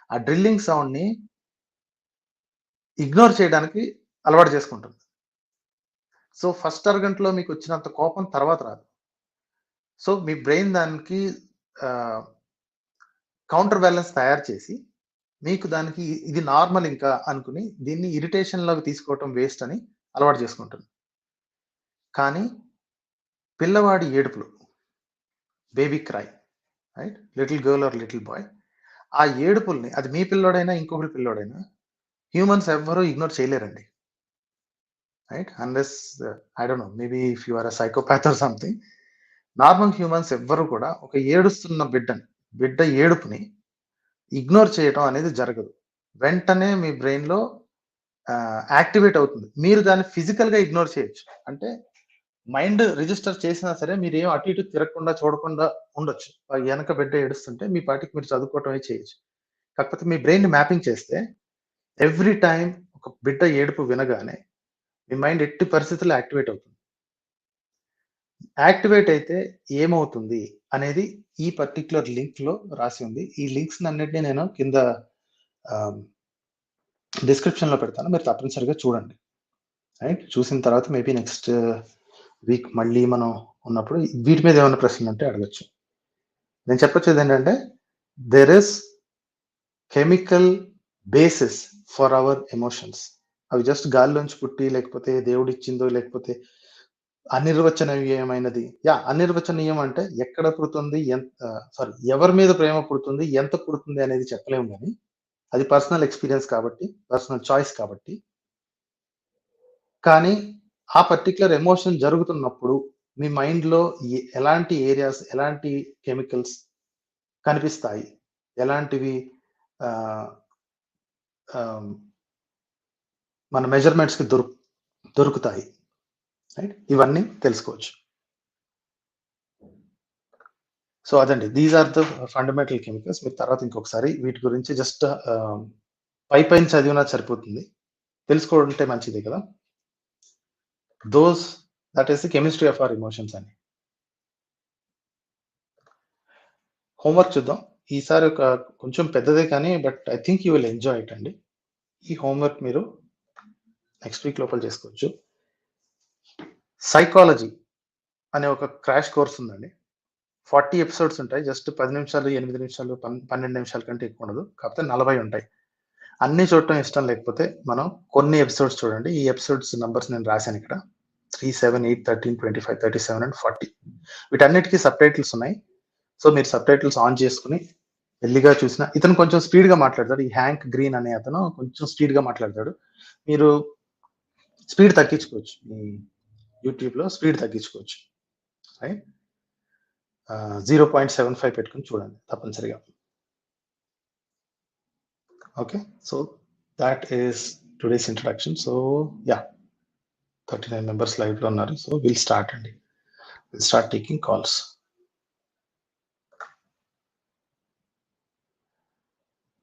ఆ డ్రిల్లింగ్ సౌండ్‌ని ఇగ్నోర్ చేయడానికి అలవాటు చేసుకుంటుంది. సో, ఫస్ట్ అరగంటలో మీకొచ్చినంత కోపం తర్వాత రాదు. సో, మీ బ్రెయిన్ దానికి ఆహ్, కౌంటర్ బ్యాలెన్స్ తయారు చేసి, మీకు దానికి ఇది నార్మల్ ఇంకా అనుకుని, దీన్ని ఇరిటేషన్‌లోకి తీసుకోవటం వేస్ట్ అని అలవాటు చేసుకుంటుంది. కానీ పిల్లవాడి ఏడుపులు, baby cry, right? Little girl or little boy. ఆ ఏడుపుల్ని అది మీ పిల్లోడైనా, ఇంకొకరి పిల్లోడైనా హ్యూమన్స్ ఎవ్వరు ఇగ్నోర్ చేయలేరండి. Right? Unless I don't know maybe if you are a psychopath or something. Normal humans ఎవ్వరు కూడా ఒక ఏడుస్తున్న బిడ్డ ఏడుపుని ఇగ్నోర్ చేయటం అనేది జరగదు. వెంటనే మీ బ్రెయిన్‌లో యాక్టివేట్ అవుతుంది. మీరు దాన్ని ఫిజికల్‌గా ఇగ్నోర్ చేయొచ్చు. అంటే మైండ్ రిజిస్టర్ చేసినా సరే మీరేం అటు ఇటు తిరగకుండా, చూడకుండా ఉండొచ్చు. ఎనక బిడ్డ ఏడుస్తుంటే మీ పాటికి మీరు చదువుకోవటమే చేయొచ్చు. కాకపోతే మీ బ్రెయిన్‌ని మ్యాపింగ్ చేస్తే ఎవ్రీ టైమ్ ఒక బిడ్డ ఏడుపు వినగానే మీ మైండ్ ఎట్టి పరిస్థితుల్లో యాక్టివేట్ అవుతుంది. యాక్టివేట్ అయితే ఏమవుతుంది అనేది ఈ పర్టిక్యులర్ లింక్ లో రాసి ఉంది. ఈ లింక్స్ అన్నిటిని నేను కింద డిస్క్రిప్షన్ లో పెడతాను, మీరు తప్పనిసరిగా చూడండి. రైట్, చూసిన తర్వాత మేబీ నెక్స్ట్ వీక్ మళ్ళీ మనం ఉన్నప్పుడు వీటి మీద ఏమైనా ప్రశ్నలు ఉంటే అడగచ్చు. నేను చెప్పొచ్చేది ఏంటంటే there is chemical basis for hour emotions. అవి జస్ట్ గాల్లోంచి పుట్టి, లేకపోతే దేవుడు ఇచ్చిందో, లేకపోతే అనిర్వచనీయమైనది. అనిర్వచనీయం అంటే ఎక్కడ పుడుతుంది, ఎవరి మీద ప్రేమ పుడుతుంది, ఎంత పుడుతుంది అనేది చెప్పలేము, కానీ అది పర్సనల్ ఎక్స్పీరియన్స్ కాబట్టి, పర్సనల్ చాయిస్ కాబట్టి. కానీ ఆ పర్టికులర్ ఎమోషన్ జరుగుతున్నప్పుడు మీ మైండ్లో ఎలాంటి ఏరియాస్, ఎలాంటి కెమికల్స్ కనిపిస్తాయి, ఎలాంటివి మన మెజర్మెంట్స్కి దొరుకుతాయి, రైట్, ఇవన్నీ తెలుసుకోవచ్చు. సో అదండి, these are the fundamental chemicals. మీరు తర్వాత ఇంకొకసారి వీటి గురించి జస్ట్ పైన చదివినా సరిపోతుంది, తెలుసుకోవడంటే మంచిదే కదా. That is the chemistry of our emotions అని. హోంవర్క్ చూద్దాం. ఈసారి ఒక కొంచెం పెద్దదే కానీ, but I think you will enjoy it అండి. ఈ హోంవర్క్ మీరు నెక్స్ట్ వీక్ లోపల చేసుకోవచ్చు. సైకాలజీ అనే ఒక క్రాష్ కోర్స్ ఉందండి. 40 ఎపిసోడ్స్ ఉంటాయి. జస్ట్ 10 నిమిషాలు, 8 నిమిషాలు, 12 నిమిషాల కంటే ఎక్కువ ఉండదు. కాకపోతే 40 ఉంటాయి. అన్ని చూడటం ఇష్టం లేకపోతే మనం కొన్ని ఎపిసోడ్స్ చూడండి. ఈ ఎపిసోడ్స్ నంబర్స్ నేను రాశాను ఇక్కడ, 3, 7, 8, 13, 25, 37 అండ్ 40. వీటన్నిటికీ సబ్ టైటిల్స్ ఉన్నాయి. సో మీరు సబ్ టైటిల్స్ ఆన్ చేసుకుని ఎల్లిగా చూసిన, ఇతను కొంచెం స్పీడ్ గా మాట్లాడతాడు. ఈ హ్యాంక్ గ్రీన్ అనే అతను కొంచెం స్పీడ్ గా మాట్లాడతాడు. మీరు స్పీడ్ తగ్గించుకోవచ్చు, మీ యూట్యూబ్ లో స్పీడ్ తగ్గించుకోవచ్చు. రైట్, 0.75 పెట్టుకుని చూడండి తప్పనిసరిగా. Okay, so that is today's introduction. So 39 members live లో ఉన్నారు. సో విల్ స్టార్ట్ అండి, will start taking calls.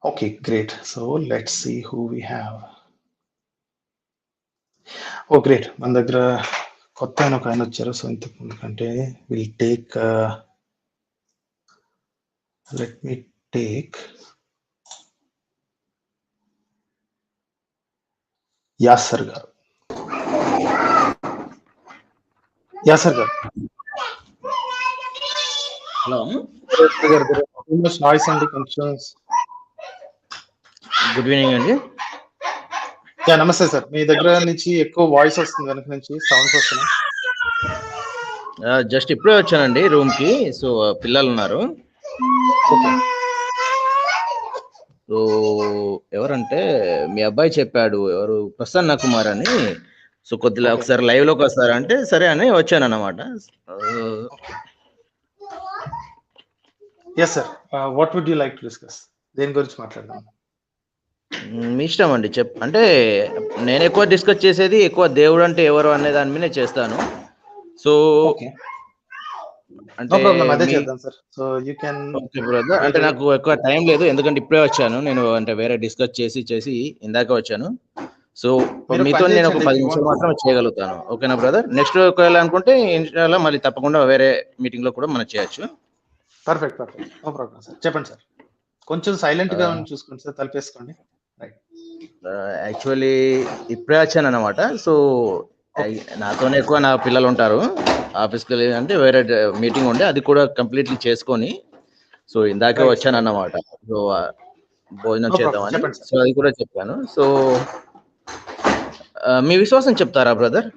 Okay, great. So let's see who we have. Oh, great. మన దగ్గర కొత్త ఒక ఆయన వచ్చారు. సో ఇంతకంటే will take, let me take Acer గారు. యాసర్ గారు, హలో నాయిస్ అండి కొంచెం. గుడ్ ఈవినింగ్ అండి. నమస్తే సార్, మీ దగ్గర నుంచి ఎక్కువ వాయిస్ వస్తుంది, వెనక నుంచి సౌండ్స్ వస్తున్నాయి. జస్ట్ ఇప్పుడే వచ్చానండి రూమ్ కి. సో పిల్లలు ఉన్నారు. సో ఎవరంటే మీ అబ్బాయి చెప్పాడు, ఎవరు ప్రసన్న కుమార్ అని. సో కొద్దిగా ఒకసారి లైవ్ లోకి వస్తారంటే సరే అని వచ్చాను అన్నమాట. Yes sir, what would you like to discuss? దేని గురించి మాట్లాడదాం? మీ ఇష్టం అండి. అంటే నేను ఎక్కువ డిస్కస్ చేసేది ఎక్కువ దేవుడు అంటే ఎవరు అనే దాని మీద చేస్తాను. సో అంటే అంటే నాకు ఎక్కువ టైం లేదు, ఎందుకంటే ఇప్పుడే వచ్చాను నేను. అంటే వేరే డిస్కస్ చేసి ఇందాక వచ్చాను. సో మీతో నేను ఒక 10 నిమిషాలు మాత్రం చేయగలుగుతాను. ఓకేనా బ్రదర్? నెక్స్ట్ ఒకవేళ అనుకుంటే ఇన్షాల్లా మళ్ళీ తప్పకుండా వేరే మీటింగ్ లో కూడా మనం చేయొచ్చు. Perfect, no problem sir. చెప్పండి సార్. కొంచెం సైలెంట్ గా చూసుకోండి సార్, తలపేసుకోండి. యాక్చువల్లీ ఇప్పుడే వచ్చాను అనమాట. సో నాతోనే ఎక్కువ నా పిల్లలు ఉంటారు. ఆఫీస్కి అంటే వేరే మీటింగ్ ఉండే, అది కూడా కంప్లీట్లీ చేసుకొని సో ఇందాకే వచ్చాను అన్నమాట. సో భోజనం చేద్దామని, సో అది కూడా చెప్పాను. సో మీ విశ్వాసం చెప్తారా బ్రదర్?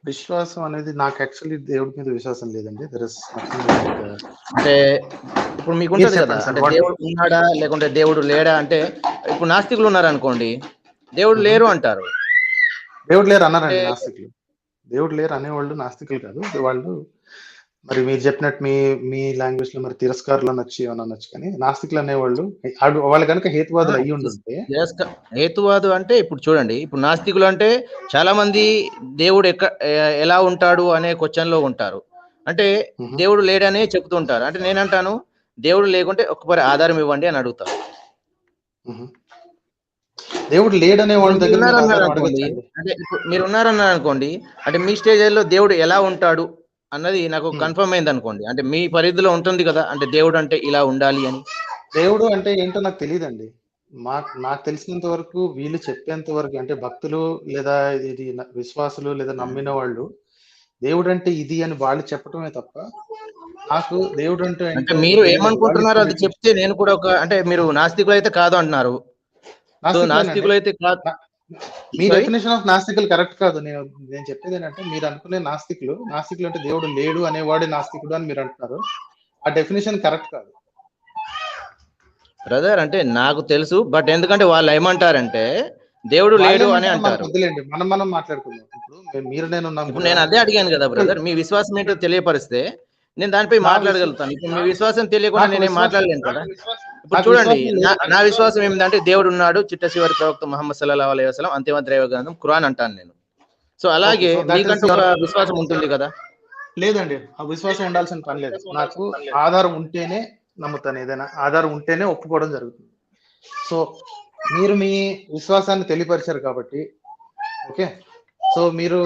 విశ్వాసం అనేది నాకు యాక్చువల్లీ దేవుడి మీద విశ్వాసం లేదండి. అంటే ఇప్పుడు మీకు ఉంటుంది కదా, అంటే దేవుడు ఉన్నాడా లేకుంటే దేవుడు లేడా అంటే, ఇప్పుడు నాస్తికులు ఉన్నారనుకోండి, దేవుడు లేరు అంటారు. దేవుడు లేరు అన్నారండి నాస్తికులు. దేవుడు లేరు అనేవాళ్ళు నాస్తికులు కాదు. వాళ్ళు మరి మీరు చెప్పినట్టు మీ లాంగ్వేజ్ లో మరి తిరస్కారులు అనొచ్చు, ఏమన్నా అనొచ్చు, కానీ నాస్తికులు అనేవాళ్ళు వాళ్ళు కనుక హేతువాదులు అయ్యి ఉండుంటే. హేతువాదు అంటే ఇప్పుడు చూడండి, ఇప్పుడు నాస్తికులు అంటే చాలా మంది దేవుడు ఎలా ఉంటాడు అనే క్వశ్చన్ లో ఉంటారు. అంటే దేవుడు లేడనే చెప్తుంటారు. అంటే నేనంటాను, దేవుడు లేకుంటే ఒక్కసారి ఆధారం ఇవ్వండి అని అడుగుతాను. దేవుడు లేడనే వాళ్ళ దగ్గర అంటే ఇప్పుడు మీరు ఉన్నారన్నారు అనుకోండి, అంటే మీ స్టేజ్లో దేవుడు ఎలా ఉంటాడు అన్నది నాకు కన్ఫర్మ్ అయింది అనుకోండి, అంటే మీ పరిధిలో ఉంటుంది కదా, అంటే దేవుడు అంటే ఇలా ఉండాలి అని. దేవుడు అంటే ఏంటో నాకు తెలియదండి. నాకు తెలిసినంత వరకు వీళ్ళు చెప్పేంత వరకు అంటే భక్తులు లేదా ఇది విశ్వాసులు లేదా నమ్మిన వాళ్ళు దేవుడు అంటే ఇది అని వాళ్ళు చెప్పటమే తప్ప నాకు దేవుడు అంటే అంటే ఏంటో మీరు తెలియదు. ఏమనుకుంటున్నారు అది చెప్తే నేను కూడా ఒక, అంటే మీరు నాస్తికులు అయితే కాదు అంటున్నారు. సో నాస్తికులు అయితే కాదు. మీ డెఫినేషన్ ఆఫ్ నాస్తికులు కరెక్ట్ కాదు. నేను చెప్పేది ఏంటంటే మీరు అనుకునే నాస్తికులు అంటే దేవుడు లేడు అనేవాడే నాస్తికుడు అని మీరు అంటున్నారు. ఆ డెఫినేషన్ కరెక్ట్ కాదు బ్రదర్. అంటే నాకు తెలుసు, బట్ ఎందుకంటే వాళ్ళు ఏమంటారంటే దేవుడు లేడు అని అంటారు. వద్దులేండి, మనం మాట్లాడుకుందాం. ఇప్పుడు మీరు నేను అదే అడిగాను కదా బ్రదర్, మీ విశ్వాసం ఏంటో తెలియపరిస్తే నేను దానిపై మాట్లాడగలుగుతాను. ఇప్పుడు మీ విశ్వాసం తెలియకుండా నేనేం మాట్లాడలేను కదా. ఇప్పుడు చూడండి, నా విశ్వాసం ఏమిటంటే దేవుడు ఉన్నాడు, చిట్ట చివరి ప్రవక్త ముహమ్మద్ సల్లల్లాహు అలైహి వసల్లం అంతిమ దైవ గ్రంథం ఖురాన్ అంటాను నేను. సో అలాగే మీకంటూ ఒక విశ్వాసం ఉంటుంది కదా. లేదండి, ఆ విశ్వాసం ఉండాల్సిన పని లేదు. నాకు ఆధారం ఉంటేనే నమ్ముతాను, ఏదైనా ఆధారం ఉంటేనే ఒప్పుకోవడం జరుగుతుంది. సో మీరు మీ విశ్వాసాన్ని తెలియపరిచారు కాబట్టి ఓకే. సో మీరు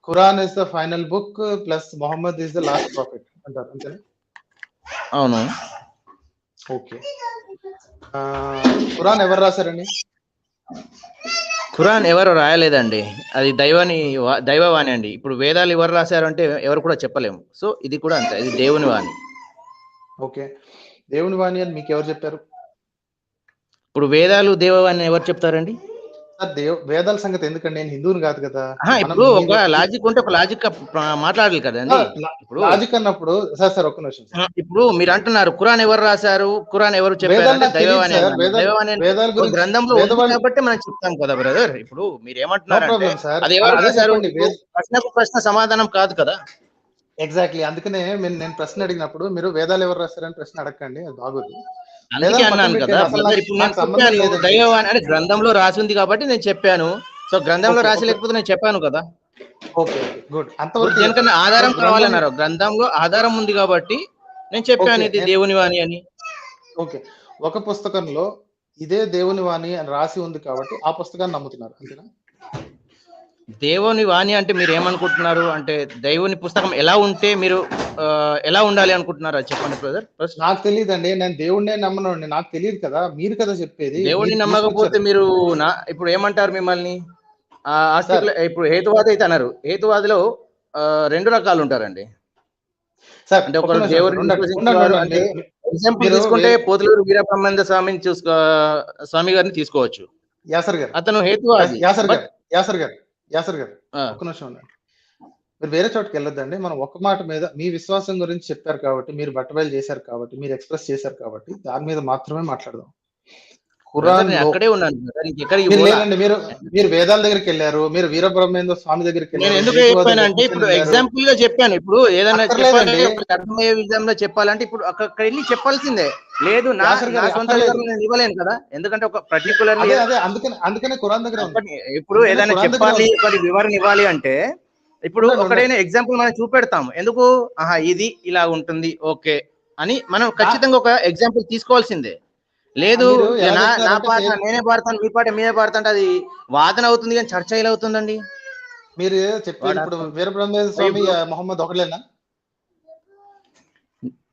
Quran is the final book plus Muhammad is the last prophet అంటారు, అంతేనా? అవును. ఓకే. ఖురాన్ ఎవరు రాశారండి? ఖురాన్ ఎవరు రాయలేదండి, అది దైవవాణి అండి. ఇప్పుడు వేదాలు ఎవరు రాశారు అంటే ఎవరు కూడా చెప్పలేము. సో ఇది కూడా అంతే, ఇది దేవుని వాణి. ఓకే, దేవుని వాణి అని మీకు ఎవరు చెప్పారు? ఇప్పుడు వేదాలు దేవవాణి ఎవరు చెప్తారండి? వేదాల సంగతి ఎందుకండి, నేను హిందువుని కాదు కదా. ఇప్పుడు ఒక లాజిక్ ఉంటే ఒక లాజిక్ మాట్లాడాలి కదండి. ఇప్పుడు లాజిక్ అన్నప్పుడు సార్ ఒక్క నిమిషం. ఇప్పుడు మీరు అంటున్నారు ఖురాన్ ఎవరు రాశారు, ఖురాన్ ఎవరు చెప్పారు, దైవవాణి గ్రంథంలో కాబట్టి మనం చెప్తాం కదా బ్రదర్. ఇప్పుడు మీరు ఏమంటున్నారు, అది ఎవరు రాశారు, ప్రశ్నకు ప్రశ్న సమాధానం కాదు కదా. ఎగ్జాక్ట్లీ, అందుకనే నేను ప్రశ్న అడిగినప్పుడు మీరు వేదాలు ఎవరు రాశారని ప్రశ్న అడగండి, అది బాగోదు. అందుకే అన్నాను కదా బ్రదర్, ఇప్పుడు నేను చెప్పాను దైవవాణి అని గ్రంథంలో రాసి ఉంది కాబట్టి నేను చెప్పాను. సో గ్రంథంలో రాసి లేకపోతే నేను చెప్పాను కదా. ఓకే గుడ్, అంతవరకు దేనికన్నా ఆధారం కావాలన్నారు, గ్రంథంలో ఆధారం ఉంది కాబట్టి నేను చెప్పాను ఇది దేవుని వాణి అని. ఓకే, ఒక పుస్తకంలో ఇదే దేవుని వాణి అని రాసి ఉంది కాబట్టి ఆ పుస్తకాన్ని నమ్ముతున్నారు, అంతేనా? దేవుని వాణి అంటే మీరు ఏమనుకుంటున్నారు, అంటే దేవుని పుస్తకం ఎలా ఉంటే మీరు ఎలా ఉండాలి అనుకుంటున్నారు, అది చెప్పండి బ్రదర్. నాకు తెలియదండి, నేను దేవుడినే నమ్మనండి, నాకు తెలియదు కదా, మీరు కదా చెప్పేది. దేవుడిని నమ్మకపోతే మీరు ఇప్పుడు ఏమంటారు మిమ్మల్ని? ఇప్పుడు హేతువాది అయితే అన్నారు, హేతువాదిలో 2 రకాలు ఉంటారండి. అంటే ఒకరు దేవుడిని ఎగ్జాంపుల్ తీసుకుంటే పోతులూరు వీరబ్రహ్మానంద స్వామి గారిని తీసుకోవచ్చు. అతను హేతువాది. యాసర్ గారు ఒక్క నిమిషం ఉండండి, మీరు వేరే చోటుకి వెళ్ళొద్దండి. మనం ఒక్క మాట మీద మీ విశ్వాసం గురించి చెప్పారు కాబట్టి, మీరు బట్టబయలు చేశారు కాబట్టి, మీరు ఎక్స్ప్రెస్ చేశారు కాబట్టి దాని మీద మాత్రమే మాట్లాడదాం. ఖురాన్ అక్కడే ఉన్నాను, మీరు వేదాల దగ్గరికి వెళ్ళారు, మీరు వీరబ్రహ్మేంద్ర స్వామి దగ్గరికి వెళ్ళారు. ఎందుకు చెప్పానంటే ఇప్పుడు ఎగ్జాంపుల్ గా చెప్పాను. ఇప్పుడు ఏదైనా అర్థమయ్యే విధంగా చెప్పాలంటే ఇప్పుడు అక్కడ వెళ్ళి చెప్పాల్సిందే. లేదు నా సొంత నేను ఇవ్వలేను కదా, ఎందుకంటే ఒక పర్టికులర్ అందుకనే ఖురాన్ దగ్గర ఇప్పుడు ఏదైనా చెప్పాలి, వివరణ ఇవ్వాలి అంటే ఇప్పుడు ఒకటైనా ఎగ్జాంపుల్ మనం చూపెడతాం. ఎందుకు ఇది ఇలా ఉంటుంది ఓకే అని మనం ఖచ్చితంగా ఒక ఎగ్జాంపుల్ తీసుకోవాల్సిందే. లేదు నా పాట నేనే పాడతాను, మీ పాట మీరే పాడతాంటే అది వాదన అవుతుంది కానీ చర్చ ఎలా అవుతుందండి? మీరు చెప్పారు ఇప్పుడు వీరబ్రహ్మేంద్ర స్వామి మొహమ్మద్ ఒకలేనా?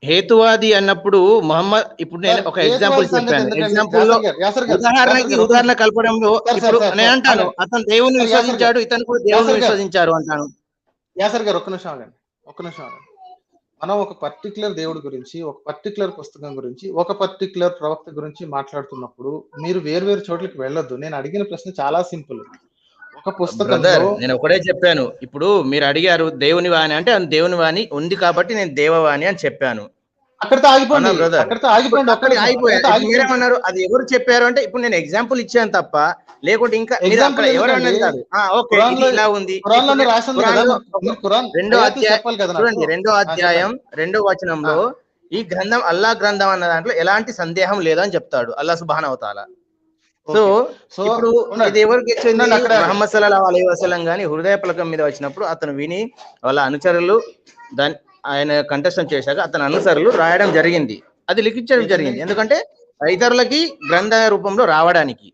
హేతువాది అన్నప్పుడు మొహమ్మద్, ఇప్పుడు నేను ఒక ఎగ్జాంపుల్ చెప్పాను. ఎగ్జాంపుల్ లో ఉదాహరణ కలపడంలో ఇప్పుడు నేను అంటాను అతను దేవుని విశ్వసించాడు, ఇతను కూడా దేవుని విశ్వసించారు అంటాను. యాసర్ గారు ఒక్క నిమిషం ఆగండి. మనం ఒక పర్టికులర్ దేవుడి గురించి, ఒక పర్టికులర్ పుస్తకం గురించి, ఒక పర్టికులర్ ప్రవక్త గురించి మాట్లాడుతున్నప్పుడు మీరు వేరు చోట్లకి వెళ్ళొద్దు. నేను అడిగిన ప్రశ్న చాలా సింపుల్. ఒక పుస్తకంలో నేను ఒకటే చెప్పాను. ఇప్పుడు మీరు అడిగారు దేవుని వాణి అంటే దేవుని వాణి ఉంది కాబట్టి నేను దేవవాణి అని చెప్పాను. అక్కడితో ఆగిపోయింది. మీరేమన్నారు, అది ఎవరు చెప్పారు అంటే ఇప్పుడు నేను ఎగ్జాంపుల్ ఇచ్చాను తప్ప, లేకుంటే ఇంకా ఎవరు అన్నది కాదు. ఇలా ఉంది. చూడండి 2వ అధ్యాయం 2వ వచనంలో ఈ గ్రంథం అల్లా గ్రంథం అన్న దాంట్లో ఎలాంటి సందేహం లేదని చెప్తాడు అల్లా సుబ్హానహు వ తఆలా. సో ఇప్పుడు ఇది ఎవరికి వచ్చింది? ముహమ్మద్ సల్లల్లాహు అలైహి వసల్లం గాని హృదయ పలకం మీద వచ్చినప్పుడు అతను విని వాళ్ళ అనుచరులు దాని ఆయన కంఠస్థం చేశాక అతని అనుసరులు రాయడం జరిగింది, అది లిఖించడం జరిగింది. ఎందుకంటే ఇతరులకి గ్రంథ రూపంలో రావడానికి.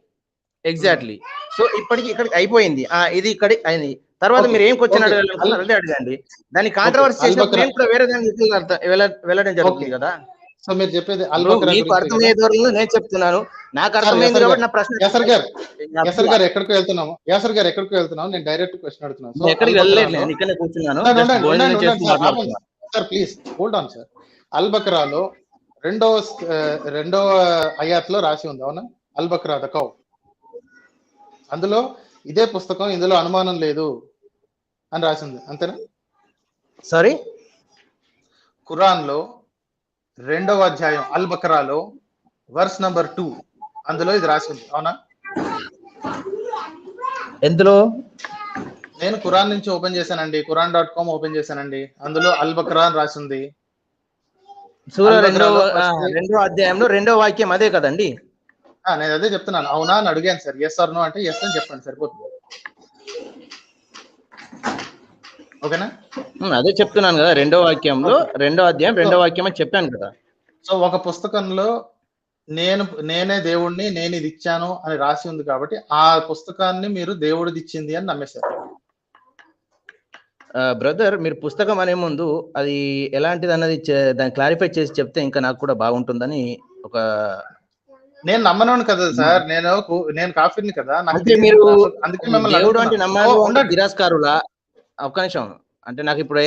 ఎగ్జాక్ట్లీ. సో ఇప్పటికి ఇక్కడికి అయిపోయింది, ఇది ఇక్కడికి అయింది. తర్వాత మీరు ఏం క్వశ్చన్ అడగాలనుకున్నారు అదే అడగండి. దాన్ని కాంట్రవర్సీ చేసినప్పుడు నేను కూడా వేరే దాన్ని వెళ్ళడం జరుగుతుంది కదా. సో మీరు చెప్పేది మీకు అర్థమయ్యే ధోరణిలో నేను చెప్తున్నాను, నాకు అర్థమైంది కాబట్టి నా ప్రశ్న. యాసర్ గారు ఎక్కడికి వెళ్తున్నాము నేను డైరెక్ట్ క్వశ్చన్ అడుగుతున్నాను. ఎక్కడికి వెళ్ళలేదు, నేను ఇక్కడే కూర్చున్నాను. Sir please hold on sir. అల్ బకరాలో రెండో అయాత్లో రాసి ఉంది, అవునా? అల్ బకరా ద కౌ, అందులో ఇదే పుస్తకం, ఇందులో అనుమానం లేదు అని రాసింది, అంతేనా? సారీ, ఖురాన్ లో 2వ అధ్యాయం అల్ బకరాలో వర్స్ నంబర్ 2 అందులో ఇది రాసింది, అవునా? ఎందులో? నేను ఖురాన్ నుంచి ఓపెన్ చేశానండి, quran.com ఓపెన్ చేశానండి, అందులో అల్ బకరా అని రాసింది. సూరా 2వ అధ్యాయంలో 2వ వాక్యం అదే కదండి. నేను అదే చెప్తున్నాను, అవునా అని అడిగాను సార్. ఎస్ ఆర్ నో అంటే ఎస్ అని చెప్పండి, సరిపోతుంది. ఓకేనా? అదే చెప్తున్నాను కదా, 2వ వాక్యంలో 2వ అధ్యాయం 2వ వాక్యం అని చెప్పాను కదా. సో ఒక పుస్తకంలో నేనే దేవుణ్ణి, నేను ఇది ఇచ్చాను అని రాసి ఉంది కాబట్టి ఆ పుస్తకాన్ని మీరు దేవుడిది ఇచ్చింది అని నమ్మేశారు. బ్రదర్, మీరు పుస్తకం అనే ముందు అది ఎలాంటిది అన్నది దాన్ని క్లారిఫై చేసి చెప్తే ఇంకా నాకు కూడా బాగుంటుందని. ఒక నేను నమ్మను కదా సార్, నేను కాఫీని కదా, అంటే మీరు దేవుడు అంటే నమ్మాలి తిరస్కారులా? ఒక్క నిమిషం, అంటే నాకు ఇప్పుడు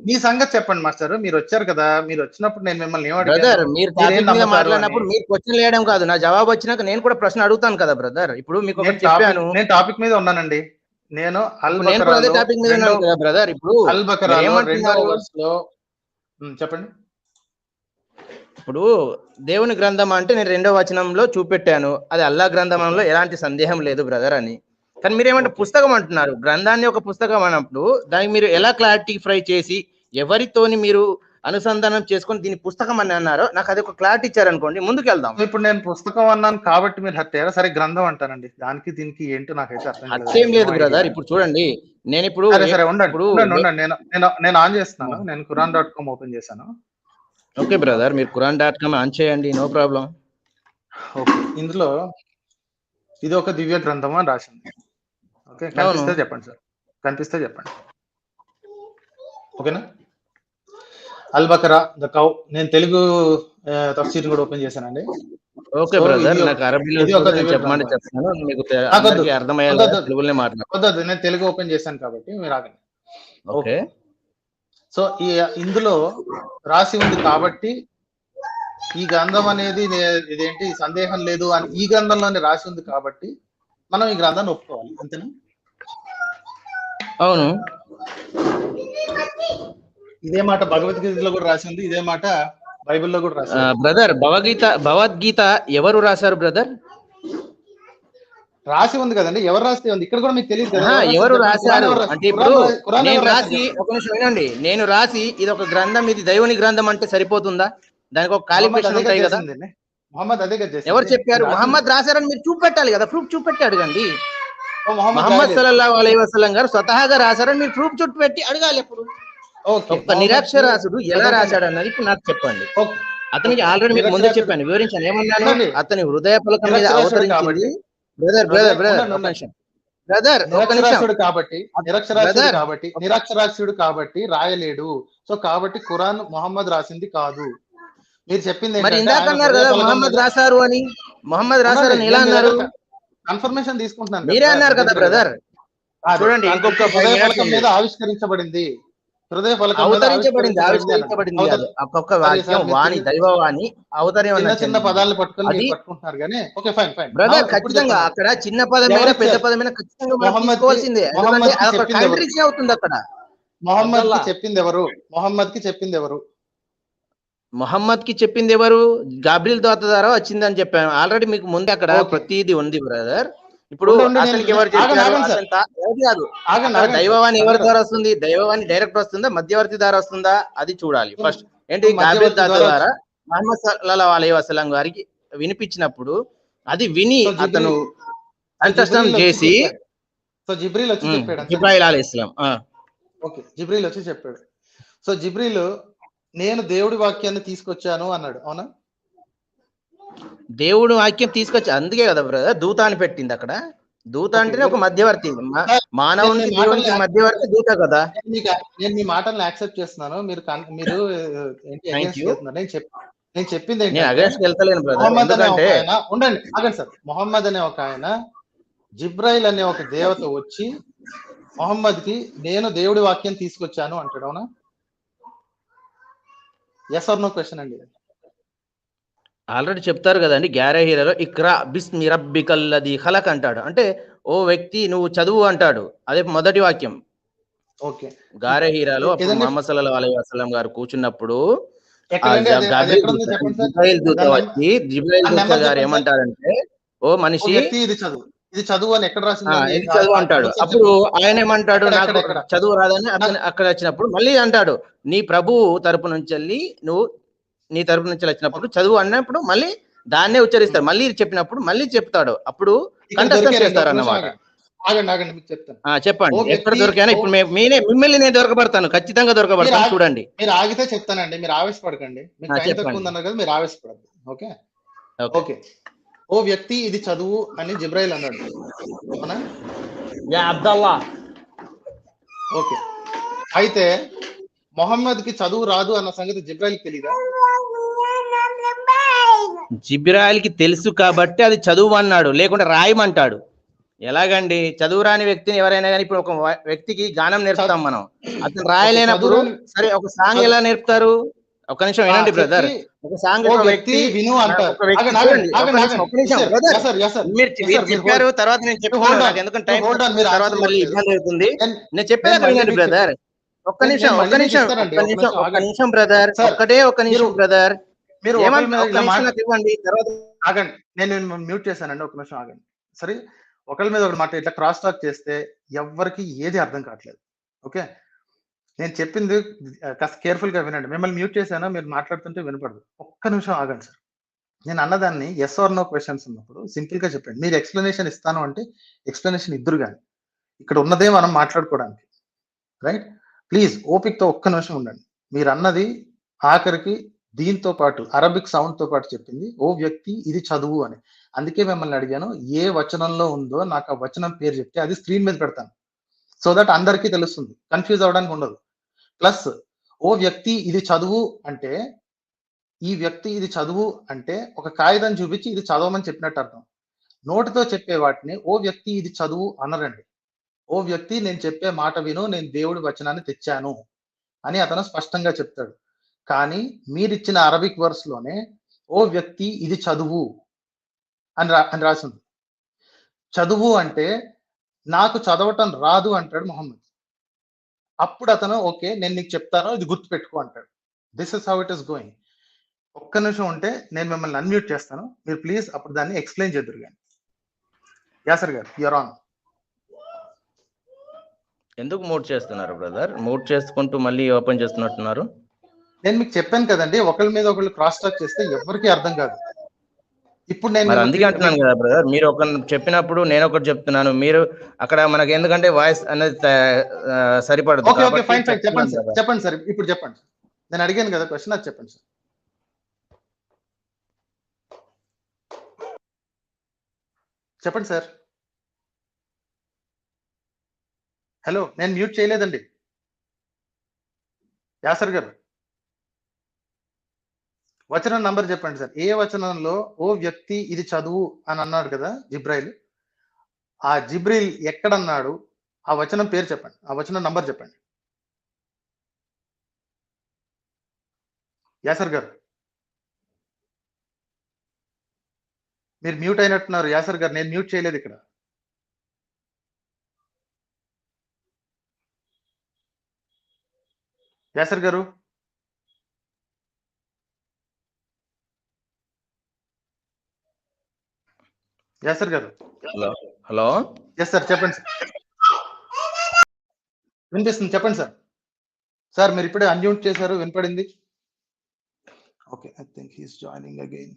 మీ సంగతి చెప్పండి మాస్టర్. మీరు వచ్చారు కదా, మీరు వచ్చినప్పుడు నేను మిమ్మల్ని బ్రదర్ మీరు టాపిక్ మీద మాట్లాడినప్పుడు మీరు క్వశ్చన్ వేయడం కాదు, నా జవాబు వచ్చినాక నేను కూడా ప్రశ్న అడుగుతాను కదా బ్రదర్. ఇప్పుడు మీకు చెప్పాను, నేను టాపిక్ మీద ఉన్నానండి. నేను అదే టాపిక్ మీద ఉన్నాను కదా బ్రదర్. ఇప్పుడు అల్ బకరా 2వ వర్స్లో చెప్పండి. ఇప్పుడు దేవుని గ్రంథం అంటే నేను 2వ వచనంలో చూపెట్టాను, అది అల్లా గ్రంథంలో ఎలాంటి సందేహం లేదు బ్రదర్ అని. కానీ మీరేమంటే పుస్తకం అంటున్నారు. గ్రంథాన్ని ఒక పుస్తకం అన్నప్పుడు దానికి మీరు ఎలా క్లారిఫై చేసి ఎవరితోని మీరు అనుసంధానం చేసుకొని దీని పుస్తకం అని అన్నారో నాకు అది ఒక క్లారిటీ ఇచ్చారనుకోండి, ముందుకు వెళ్దాం. ఇప్పుడు నేను పుస్తకం అన్నాను కాబట్టి మీరు హత్యారా? సరే గ్రంథం అంటానండి, దానికి దీనికి ఏంటో నాకైతే అర్థం లేదు బ్రదర్. ఇప్పుడు చూడండి, నేను ఇప్పుడు సరే ఉండండి, నేను ఆన్ చేస్తున్నాను. నేను quran.com ఓపెన్ చేశాను. ఓకే బ్రదర్, మీరు quran.com ఆన్ చేయండి, నో ప్రాబ్లం. ఓకే, ఇందులో ఇది ఒక దివ్య గ్రంథం అని రాసింది. ఓకే, కనిపిస్తే చెప్పండి సార్, కనిపిస్తే చెప్పండి. ఓకేనా? అల్ బకరా ద కౌ, నేను తెలుగు తఫ్సీర్ కూడా ఓపెన్ చేశానండి. ఓకే బ్రదర్, నాకు అరబీలో చెప్పమని చెప్తాను, మీకు అర్థమయ్యేలా తెలుగులోనే మాట్లాడతాను. నేను తెలుగు ఓపెన్ చేశాను కాబట్టి మీరు ఆగండి. ఓకే, సో ఇందులో రాసి ఉంది కాబట్టి ఈ గ్రంథం అనేది ఇదేంటి సందేహం లేదు అని ఈ గ్రంథంలోనే రాసి ఉంది కాబట్టి మనం ఈ గ్రంథాన్ని ఒప్పుకోవాలి, అంతేనా? అవును, ఇదే మాట భగవద్గీతలో కూడా రాసి ఉంది, ఇదే మాట బైబిల్లో కూడా రాసి ఉంది. బ్రదర్ భగవద్గీత ఎవరు రాశారు బ్రదర్? రాసి ఉంది కదండి, ఎవరు రాస్తే ఉంది ఇక్కడ కూడా మీకు తెలియదు కదా ఎవరు రాశారు అంటే. ఇప్పుడు నేను రాసి, ఒక నిమిషం వినండి, నేను రాసి ఇది ఒక గ్రంథం, ఇది దైవుని గ్రంథం అంటే సరిపోతుందా? దానికి ఒక క్వాలిఫికేషన్ ఉంటాయి కదా. మొహమ్మద్ అదే కదా. ఎవరు చెప్పారు? మొహమ్మద్ రాశారని మీరు చూపెట్టాలి కదా, ప్రూఫ్ చూపెట్టి అడగండి. మొహమ్మద్ సల్లల్లాహు అలైహి వసల్లం గారు స్వతహాగా రాశారని మీరు ప్రూఫ్ చూపెట్టి అడగాలి. ఎప్పుడు ఒక నిరక్షరాసుడు ఎలా రాశాడు అన్నది ఇప్పుడు నాకు చెప్పండి. అతనికి ఆల్రెడీ మీకు ముందే చెప్పాను, వివరించాను. ఏమన్నాను? అతని హృదయ పలకం మీద అవతరించింది. నిరక్షరాస్యుడు కాబట్టి రాయలేడు. సో కాబట్టి ఖురాన్ మొహమ్మద్ రాసింది కాదు. మీరు చెప్పింది మరి ఇందాక అన్నారు కదా మొహమ్మద్ రాశారు అని. మొహమ్మద్ రాశారని ఎలా అన్నారు? కన్ఫర్మేషన్ తీసుకుంటున్నాను. మీరే అన్నారు కదా బ్రదర్. చూడండి, ఇంకొక హృదయ ఫలకం మీద ఆవిష్కరించబడింది. హృదయ ఫలకం ఆవిష్కరించబడింది కాదు. ఒక్కొక్క వాక్యం వాణి, దైవవాణి అవతరం చిన్న పదాలను పట్టుకుంటున్నారు కానీ ఓకే ఫైన్ బ్రదర్. ఖచ్చితంగా అక్కడ చిన్న పదమైన పెద్ద పదమైన ఖచ్చితంగా తీసుకోవాల్సిందే. కంట్రీస్ అవుతుంది అక్కడ. మొహమ్మద్ కి చెప్పింది ఎవరు? మొహమ్మద్ కి చెప్పింది ఎవరు? గాబ్రియల్ దూత ద్వారా వచ్చిందని చెప్పాను ఆల్రెడీ మీకు ముందు. అక్కడ ప్రతిదీ ఉంది బ్రదర్. ఇప్పుడు అతనికి ఎవరు చెప్పారు? దైవవాణి ఎవరి ద్వారా వస్తుంది? దైవవాణి డైరెక్ట్ వస్తుందా, మధ్యవర్తి ద్వారా వస్తుందా? అది చూడాలి ఫస్ట్. ఏంటి? గాబ్రియల్ దూత ద్వారా ముహమ్మద్ సల్లల్లాహు అలైహి వసల్లం గారికి వినిపించినప్పుడు అది విని అతను కంఠస్థం చేసి జిబ్రీల్ వచ్చి చెప్పాడు. జిబ్రాయిల్ అలైహిస్సలాం. ఓకే, జిబ్రీల్ వచ్చి చెప్పాడు. సో జిబ్రీల్ నేను దేవుడి వాక్యాన్ని తీసుకొచ్చాను అన్నాడు, అవునా? దేవుడు వాక్యం తీసుకొచ్చి, అందుకే కదా బ్రదర్ దూత అని పెట్టింది అక్కడ. దూత అంటేనే ఒక మధ్యవర్తి, మానవునికి దేవునికి మధ్యవర్తి దూత కదా. నేను మీ మాటలను యాక్సెప్ట్ చేస్తున్నాను, మీరు ఏంటి అగేన్స్ట్ వెళ్తున్నారు. నేను చెప్పింది ఏంటంటే మొహమ్మద్ అనే ఒక ఆయన ఉండండి, ఆగండి సార్. మొహమ్మద్ అనే ఒక ఆయన జిబ్రాయిల్ అనే ఒక దేవత వచ్చి మొహమ్మద్ కి నేను దేవుడి వాక్యం తీసుకొచ్చాను అంటాడు, అవునా? ఎస్ ఆర్ నో క్వశ్చన్ అండి. ఆల్రెడీ చెప్తారు కదండి గ్యారే హీరాలో, ఇక్రా బిస్మి రబ్బికల్లది ఖలక్ అంటాడు. అంటే ఓ వ్యక్తి నువ్వు చదువు అంటాడు, అదే మొదటి వాక్యం. ఓకే, గారే హీరాలో అప్పుడు ముహమ్మద్ సల్లల్లాహు అలైహి వసల్లం గారు కూర్చున్నప్పుడు జిబ్రాయిల్ దూత వచ్చి జిబ్రాయిల్ దూత గారు ఏమంటారంటే, ఓ మనిషి ఇది చదువు అని ఎక్కడ రాసింది, ఇది చదువు అంటాడు. అప్పుడు ఆయన ఏమంటాడు, నాకు చదువు రాదని అక్కడ వచ్చినప్పుడు మళ్ళీ అంటాడు, నీ ప్రభువు తరపు నుంచి వెళ్ళి నువ్వు నీ తరపు నుంచి వచ్చినప్పుడు చదువు అన్నప్పుడు మళ్ళీ దాన్నే ఉచ్చరిస్తాడు. మళ్ళీ చెప్పినప్పుడు మళ్ళీ చెప్తాడు, అప్పుడు కంఠస్థం చేస్తారు అన్నమాట. చెప్పండి ఎక్కడ దొరికాను. ఇప్పుడు మిమ్మల్ని నేను దొరకబడతాను, ఖచ్చితంగా దొరకబడతాను, చూడండి. మీరు ఆగితే చెప్తానండి, మీరు ఆవేశపడకండి, మీరు ఆవేశపడద్దు. Okay okay. ఓ వ్యక్తి ఇది చదువు అని జిబ్రాయిల్ అన్నాడు, అవునా? అబ్దుల్లా. ఓకే, అయితే మొహమ్మద్ కి చదువు రాదు అన్న సంగతి జిబ్రాయిల్ తెలీదా? జిబ్రాయిల్ కి తెలుసు కాబట్టి అది చదువు అన్నాడు, లేకుంటే రాయమంటాడు. ఎలాగండి? చదువు రాని వ్యక్తిని ఎవరైనా కానీ, ఇప్పుడు ఒక వ్యక్తికి గానం నేర్పుతాం మనం, అతను రాయలేనప్పుడు సరే ఒక సాంగ్ ఎలా నేర్పుతారు? ఒక నిమిషం వినండి బ్రదర్. ఒక సాంగ్ ఒక వ్యక్తి విను అంటారు. మీరు చెప్పారు, తర్వాత నేను చెప్తాను, ఎందుకంటే టైం తర్వాత మళ్ళీ ఇబ్బంది అవుతుంది. నేను చెప్పేదాకా వినండి బ్రదర్. ఒక్క నిమిషం బ్రదర్, ఒక్క నిమిషం బ్రదర్. మీరు ఇవ్వండి, తర్వాత ఆగండి. నేను మ్యూట్ చేశానండి, ఒక నిమిషం ఆగండి. సరే, ఒకరి మీద ఒకటి మాట ఇట్లా క్రాస్ టాక్ చేస్తే ఎవ్వరికి ఏది అర్థం కావట్లేదు. ఓకే, నేను చెప్పింది కాస్త కేర్ఫుల్ గా వినండి. మిమ్మల్ని మ్యూట్ చేశాను, మీరు మాట్లాడుతుంటే వినపడదు. ఒక్క నిమిషం ఆగండి సార్. నేను అన్నదాన్ని ఎస్ ఆర్ నో క్వశ్చన్స్ ఉన్నప్పుడు సింపుల్ గా చెప్పండి. మీరు ఎక్స్ప్లెనేషన్ ఇస్తాను అంటే ఎక్స్ప్లెనేషన్ ఇద్దరు కానీ, ఇక్కడ ఉన్నదే మనం మాట్లాడుకోవడానికి, రైట్? ప్లీజ్ ఓపికతో ఒక్క నిమిషం ఉండండి. మీరు అన్నది ఆఖరికి దీంతో పాటు అరబిక్ సౌండ్ తో పాటు చెప్పింది ఓ వ్యక్తి ఇది చదువు అని. అందుకే మిమ్మల్ని అడిగాను, ఏ వచనంలో ఉందో నాకు ఆ వచనం పేరు చెప్తే అది స్క్రీన్ మీద పెడతాను, సో దట్ అందరికీ తెలుస్తుంది, కన్ఫ్యూజ్ అవడానికి ఉండదు. ప్లస్ ఓ వ్యక్తి ఇది చదువు అంటే, ఈ వ్యక్తి ఇది చదువు అంటే ఒక కాగితం చూపించి ఇది చదవమని చెప్పినట్టు అర్థం. నోటితో చెప్పే వాటిని ఓ వ్యక్తి ఇది చదువు అనరండి. ఓ వ్యక్తి నేను చెప్పే మాట విను, నేను దేవుడి వచనాన్ని తెచ్చాను అని అతను స్పష్టంగా చెప్తాడు. కానీ మీరిచ్చిన అరబిక్ వర్స్ లోనే ఓ వ్యక్తి ఇది చదువు అని రాసింది. చదువు అంటే నాకు చదవటం రాదు అంటాడు మొహమ్మద్. అప్పుడు అతను ఓకే నేను నీకు చెప్తాను, ఇది గుర్తు పెట్టుకో అంటాడు. This is how it is going. ఒక్క నిమిషం ఉంటే నేను మిమ్మల్ని అన్మ్యూట్ చేస్తాను, మీరు ప్లీజ్ అప్పుడు దాన్ని ఎక్స్ప్లెయిన్ చేద్దరు కానీ. యాసర్ గారు, యూర్ ఆన్. ఎందుకు మూడ్ చేస్తున్నారు బ్రదర్? మూడ్ చేసుకుంటూ మళ్ళీ ఓపెన్ చేస్తున్నట్టున్నారు. నేను మీకు చెప్పాను కదండి, ఒకరి మీద ఒకళ్ళు క్రాస్ టాక్ చేస్తే ఎవరికి అర్థం కాదు. ఇప్పుడు నేను అందుకే అంటున్నాను కదా బ్రదర్, మీరు ఒక చెప్పినప్పుడు నేను ఒకటి చెప్తున్నాను, మీరు అక్కడ మనకి ఎందుకంటే వాయిస్ అనేది సరిపడదు. చెప్పండి సార్, ఇప్పుడు చెప్పండి. నేను అడిగాను కదా క్వశ్చన్, అది చెప్పండి సార్. చెప్పండి సార్. హలో, నేను మ్యూట్ చేయలేదండి యాసర్ గారు. వచనం నంబర్ చెప్పండి సార్. ఏ వచనంలో ఓ వ్యక్తి ఇది చదువు అని అన్నాడు కదా జిబ్రాయిల్, ఆ జిబ్రీల్ ఎక్కడన్నాడు? ఆ వచనం పేరు చెప్పండి, ఆ వచనం నంబర్ చెప్పండి. యాసర్ గారు, మీరు మ్యూట్ అయినట్టున్నారు. యాసర్ గారు, నేను మ్యూట్ చేయలేదు ఇక్కడ. యాసర్ గారు, యాసర్ గారు. హలో, ఎస్ సార్, చెప్పండి సార్. వినిపిస్తుంది, చెప్పండి సార్. సార్ మీరు ఇప్పుడే అన్మ్యూట్ చేశారు, వినపడింది. Okay, I think he's joining again.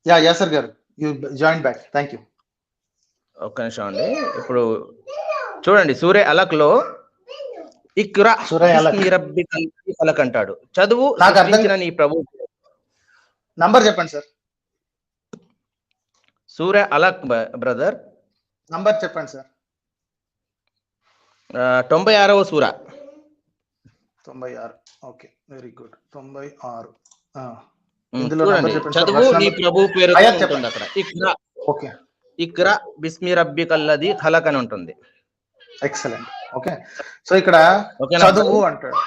Ya Yasir గారు, you join back, thank you. ఒక్క నిమిషం అండి. ఇప్పుడు చూడండి, సూర్య అలక్ లో ఇక్రా అలక్ అంటాడు, చదువు నీ ప్రభు. నంబర్ చెప్పండి సార్. సూర్య అలక్ బ్రదర్ నంబర్ చెప్పండి సార్. 96వ సూర. 96. Okay, very good. 96. ఇందులో నంబర్ చెప్పండి. చదువు నీ ప్రభు పేరుతో ఉంటుంది అక్కడ. ఇక్రా. ఓకే, ఇక్రా బిస్మి రబ్బికల్లది ఖలక్ అని ఉంటుంది. ఎక్సలెంట్. ఓకే, సో ఇక్కడ చదువు అంటాడు,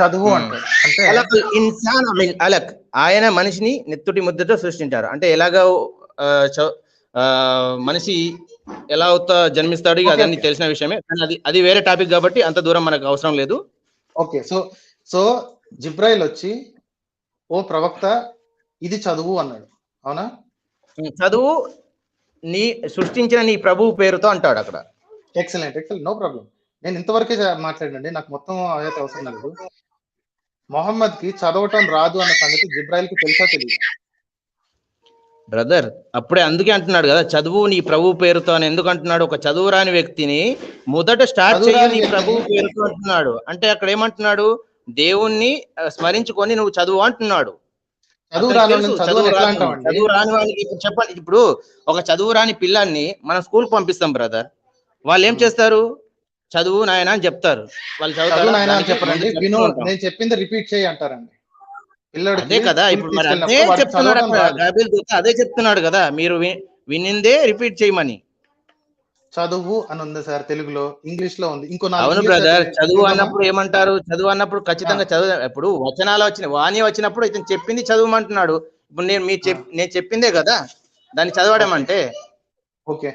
చదువు అంటాడు అంటే ఇన్సాన్ అలక్, ఆయన మనిషిని నెత్తుటి ముద్దతో సృష్టించారు. అంటే ఎలాగో మనిషి ఎలా జన్మిస్తాడు అదన్నీ తెలిసిన విషయమే, కానీ అది వేరే టాపిక్ కాబట్టి అంత దూరం మనకు అవసరం లేదు. ఓకే, సో జిబ్రాయిల్ వచ్చి ఓ ప్రవక్త ఇది చదువు అన్నాడు, అవునా? చదువు నీ సృష్టించిన నీ ప్రభువు పేరుతో అంటాడు అక్కడ. Excellent, no problem. నేను ఇంతవరకే మాట్లాడండి, నాకు మొత్తం అయితే అవసరం లేదు. మొహమ్మద్ కి చదవటం రాదు అన్న సంగతి జిబ్రాయిల్ కి తెలుసా తెలియదు? బ్రదర్ అప్పుడే అందుకే అంటున్నాడు కదా, చదువు నీ ప్రభు పేరుతో అని. ఎందుకు అంటున్నాడు? ఒక చదువు రాని వ్యక్తిని మొదట స్టార్ట్ చేయి నీ ప్రభు పేరుతో అంటున్నాడు. అంటే అక్కడ ఏమంటున్నాడు? దేవుణ్ణి స్మరించుకొని నువ్వు చదువు అంటున్నాడు. చదువు రాని వాళ్ళకి చెప్పండి. ఇప్పుడు ఒక చదువు రాని పిల్లాన్ని మనం స్కూల్ పంపిస్తాం బ్రదర్, వాళ్ళు ఏం చేస్తారు? చదువు నాయన అని చెప్తారు. వాళ్ళు చదువుతారు చెప్పండి, నేను చెప్పింది రిపీట్ చేయి అంటారండి. అదే కదా ఇప్పుడు మరి అదే చెప్తున్నాడు అదే చెప్తున్నాడు కదా, మీరు వినిందే రిపీట్ చేయమని. చదువు అని ఉంది సార్ తెలుగులో, ఇంగ్లీష్ లో ఉంది. ఇంకో అవును బ్రదర్, చదువు అన్నప్పుడు ఏమంటారు? చదువు అన్నప్పుడు ఖచ్చితంగా చదువు. ఇప్పుడు వచనాలు వాణి వచ్చినప్పుడు ఇతను చెప్పింది చదువుమంటున్నాడు. ఇప్పుడు నేను చెప్పిందే కదా దాన్ని చదవడం అంటే. ఓకే,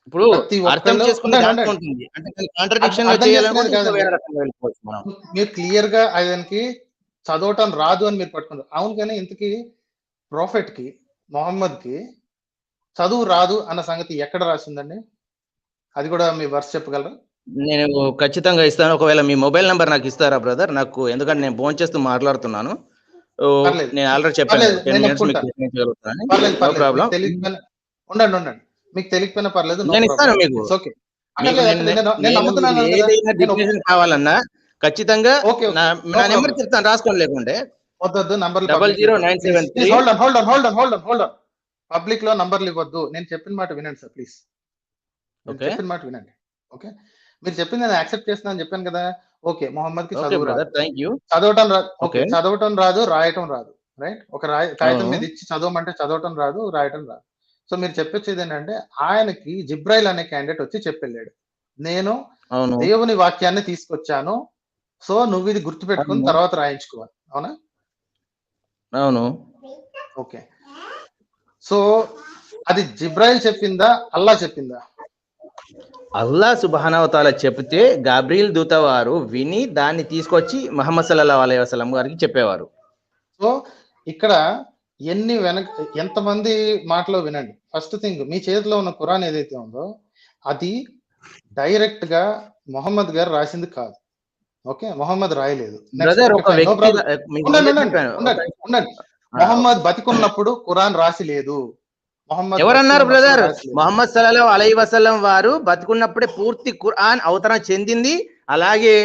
ఇప్పుడు అర్థం చేసుకునే ఉంటుంది అంటే కాంట్రడిక్షన్ మీరు క్లియర్ గా ఆయనకి చదవటం రాదు అని మీరు పట్టుకున్నారు. అవును, కానీ ఇంతకీ ప్రాఫెట్ కి మొహమ్మద్ కి చదువు రాదు అన్న సంగతి ఎక్కడ రాసిందండి? అది కూడా మీ వర్స్ చెప్పగలరా? నేను ఖచ్చితంగా ఇస్తాను. ఒకవేళ మీ మొబైల్ నంబర్ నాకు ఇస్తారా బ్రదర్? నాకు ఎందుకంటే నేను ఫోన్ చేస్తూ మాట్లాడుతున్నాను. నేను ఆల్రెడీ చెప్పాను. ఉండండి, మీకు తెలియకపోయినా పర్లేదు, నేను ఇస్తాను మీకు. కావాలన్నా ఖచ్చితంగా నా నెంబర్ చెప్తాను, రాసుకోండి. లేకుంటే వద్దు, నంబర్ 00973. Hold on. పబ్లిక్ లో నంబర్లు ఇవ్వద్దు. నేను చెప్పిన మాట వినండి సార్ ప్లీజ్. చెప్పిన మాట వినండి. ఓకే, మీరు చెప్పింది నేను యాక్సెప్ట్ చేస్తున్నాను చెప్పాను కదా. ఓకే, మొహమ్మద్ కి చదవటం రాదు. ఓకే, చదవటం రాదు, రాయటం రాదు. రైట్, ఒక కాగితం మీద ఇచ్చి చదవమంటే చదవటం రాదు, రాయటం రాదు. సో మీరు చెప్పొచ్చేది ఏంటంటే ఆయనకి జిబ్రాయిల్ అనే క్యాండిడేట్ వచ్చి చెప్పెళ్ళాడు, నేను దేవుని వాక్యాన్ని తీసుకొచ్చాను, సో నువ్వు ఇది గుర్తు పెట్టుకుని తర్వాత రాయించుకోవాలి. అవునా? అవును. ఓకే, సో అది జిబ్రాయిల్ చెప్పిందా, అల్లా చెప్పిందా? అల్లా సుబ్హానహు వ తఆలా చెప్తే గాబ్రియల్ దూత వారు విని దాన్ని తీసుకొచ్చి ముహమ్మద్ సల్లల్లాహు అలైహి వసల్లం గారికి చెప్పేవారు. సో ఇక్కడ ఎంతమంది మాటలో వినండి. ఫస్ట్ థింగ్, మీ చేతిలో ఉన్న ఖురాన్ ఏదైతే ఉందో అది డైరెక్ట్ గా మొహమ్మద్ గారు రాసింది కాదు. ఓకే, మొహమ్మద్ రాయలేదు. మొహమ్మద్ బతికున్నప్పుడు ఖురాన్ రాసి లేదు. ఎవరన్నారు బ్రదర్? ముహమ్మద్ సల్లల్లాహు అలైహి వసల్లం వారు బతికున్నప్పుడే పూర్తి ఖురాన్ అవతరణ చెందింది. అలాగే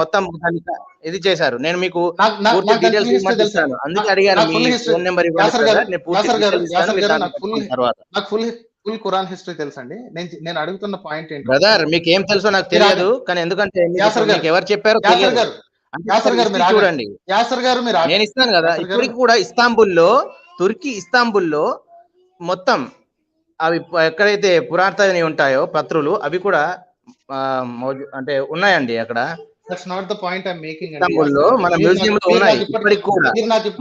మొత్తం ఇది చేశారు. నేను మీకు డీటెయిల్స్ ఇస్తాను, అందుకే అడిగాను మీ ఫోన్ నెంబర్ ఇవ్వండి. ఫుల్ ఖురాన్ హిస్టరీ తెలుసండి. నేను అడుగుతున్న పాయింట్ ఏంటి బ్రదర్, మీకు ఏం తెలుసో నాకు తెలియదు, కానీ ఎందుకంటే ఎవరు చెప్పారో చూడండి. నేను ఇస్తాను కదా. ఇప్పటికి కూడా తుర్కీ ఇస్తాంబుల్లో మొత్తం అవి ఎక్కడైతే పురాతనవి ఉంటాయో పత్రులు అవి కూడా అంటే ఉన్నాయండి అక్కడ. మన మ్యూజియం లో ఉన్నాయి ఇప్పటికి కూడా.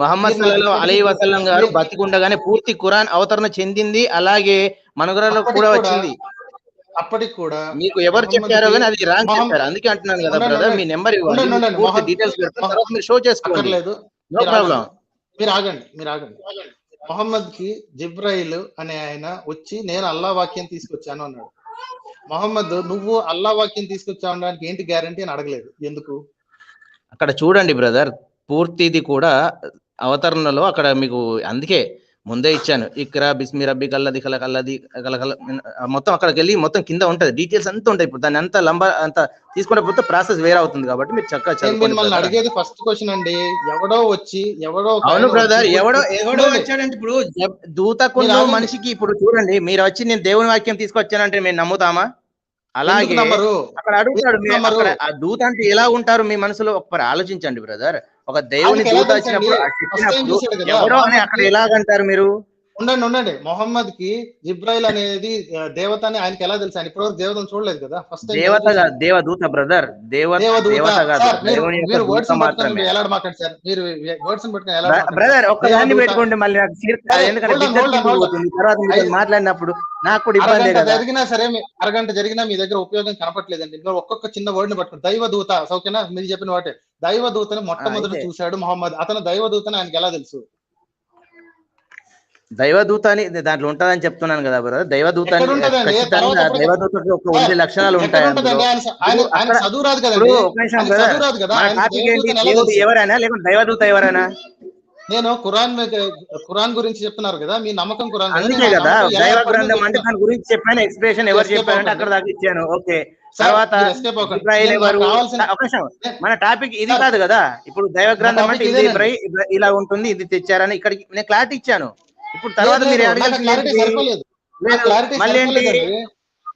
ముహమ్మద్ సల్లల్లాహు అలైహి వసల్లం గారు బతికుండగానే పూర్తి ఖురాన్ అవతరణ చెందింది, అలాగే మనగరలో కూడా వచ్చింది. అప్పటికి కూడా మీకు ఎవరు చెప్పారో కానీ అది రాంగ్ చెప్పారు. అందుకే అంటున్నాను కదా బ్రదర్, మీ నెంబర్ ఇవ్వండి, పూర్తి డీటెయిల్స్ పెడతాను, మీరు షో చేసుకోండి. No problem. మీరు ఆగండి. మొహమ్మద్ కి జిబ్రాయిల్ అనే ఆయన వచ్చి నేను అల్లా వాక్యం తీసుకొచ్చాను అన్నాడు. మొహమ్మద్ నువ్వు అల్లా వాక్యం తీసుకొచ్చావడానికి ఏంటి గ్యారంటీ అని అడగలేదు. ఎందుకు? అక్కడ చూడండి బ్రదర్, పూర్తిది కూడా అవతరణలో అక్కడ మీకు. అందుకే ముందే ఇచ్చాను. ఇక్రా బిస్మి రబ్బి కల్లది కలకల్లది కలకల మొత్తం అక్కడికి వెళ్ళి మొత్తం కింద ఉంటది, డీటెయిల్స్ అంతా ఉంటాయి. ఇప్పుడు దాన్ని అంతా అంత తీసుకుంటే పోతే ప్రాసెస్ వేరే అవుతుంది కాబట్టి మీరు చక్కగా చదువుకోండి. మిమ్మల్ని అడిగేది ఫస్ట్ క్వశ్చన్ అండి, ఎవడో అవును బ్రదర్, ఎవడో వచ్చాడంటే ఇప్పుడు దూతకున్న మనిషికి ఇప్పుడు చూడండి, మీరు వచ్చి నేను దేవుని వాక్యం తీసుకొచ్చానంటే మేము నమ్ముతామా? అలాగే అక్కడ అడుగుతాడు, అక్కడ ఆ దూత అంటే ఎలా ఉంటారు మీ మనసులో ఒకసారి ఆలోచించండి బ్రదర్. ఒక దేవుని దూత వచ్చినప్పుడు ఎవరో అని అక్కడ ఎలాగంటారు మీరు? ఉండండి, మొహమ్మద్ కి జిబ్రాయిల్ అనేది దేవత అని ఆయనకి ఎలా తెలుసు? ఆయన ఇప్పటివరకు దేవతను చూడలేదు కదా. ఫస్ట్ దేవత కాదు, దేవదూత బ్రదర్. దేవత కాదు, దేవుని యొక్క దూత మాత్రమే. బ్రదర్ ఒక్కదాన్ని పెట్టుకోండి, మళ్ళీ తర్వాత మాట్లాడినప్పుడు నాకు కూడా ఇబ్బంది కదా. జరిగినా సరే అరగంట జరిగినా మీ దగ్గర ఉపయోగం కనపట్లేదండి. ఒక్కొక్క చిన్న వర్డ్ ని పట్టుకుని దైవదూత, ఓకేనా? మీరు చెప్పిన వాటే దైవదూతని మొట్టమొదటి చూశాడు మొహమ్మద్. అతను దైవదూతని ఆయనకి ఎలా తెలుసు? దైవదూత అని దాంట్లో ఉంటదని చెప్తున్నాను కదా బ్రదర్. దైవదూత దైవదూతకి ఒక 10 లక్షణాలు ఉంటాయి. దేవుడు ఎవరైనా లేకుంటే దైవదూత ఎవరైనా? నేను ఖురాన్ గురించి చెప్తున్నారు కదా, మీ నమ్మకం ఖురాన్ అందుకే కదా దైవ గ్రంథం అంటే దాని గురించి చెప్పాను. ఎక్స్ప్రెషన్ ఎవరు చెప్పారంటే అక్కడ దాకా ఇచ్చాను. ఓకే, తర్వాత మన టాపిక్ ఇది కాదు కదా. ఇప్పుడు దైవ గ్రంథం అంటే ఇది ఇలా ఉంటుంది, ఇది తెచ్చారని ఇక్కడికి నేను క్లారిటీ ఇచ్చాను. ఇప్పుడు తర్వాత మీరు మళ్ళీ ఏంటి?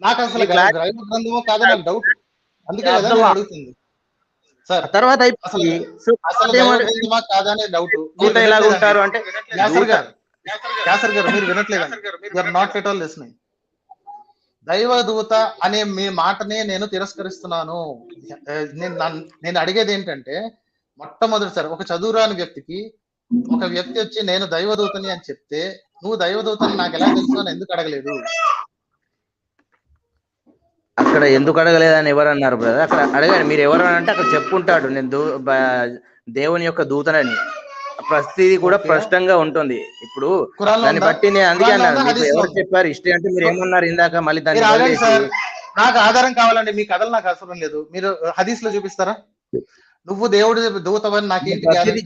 నాకు అసలు గ్రంథమో కాదో నాకు డౌట్, అందుకే కదా అడుగుతుంది సార్. తర్వాత ఎలా ఉంటారు అంటే యాసర్ గారు మీరు వినట్లేదు, నాట్ ఎట్ ఆల్ లిసనింగ్. దైవదూత అనే మీ మాటనే నేను తిరస్కరిస్తున్నాను. నేను అడిగేది ఏంటంటే, మొట్టమొదటిసారి ఒక చదువురాని వ్యక్తికి ఒక వ్యక్తి వచ్చి నేను దైవదూతని అని చెప్తే, నువ్వు దైవదూతని నాకు ఎలా తెలుసు అని ఎందుకు అడగలేదు? అక్కడ ఎందుకు అడగలేదని ఎవరు అన్నారు బ్రదర్? అక్కడ అడగాలి, మీరు ఎవరు అంటే అక్కడ చెప్పుంటాడు నేను దేవుని యొక్క దూతనని. ప్రతిదీ కూడా స్పష్టంగా ఉంటుంది. ఇప్పుడు దాన్ని బట్టి నేను అందుకే అన్నాను, మీకు ఎవరు చెప్పారు హిస్టరీ అంటే మీరు ఏమన్నారు ఇందాక? మళ్ళీ దాన్ని నాకు ఆధారం కావాలండి, మీ కథలు నాకు అవసరం లేదు. మీరు హదీస్ లో చూపిస్తారా? నువ్వు దేవుడి దూతవని నాకు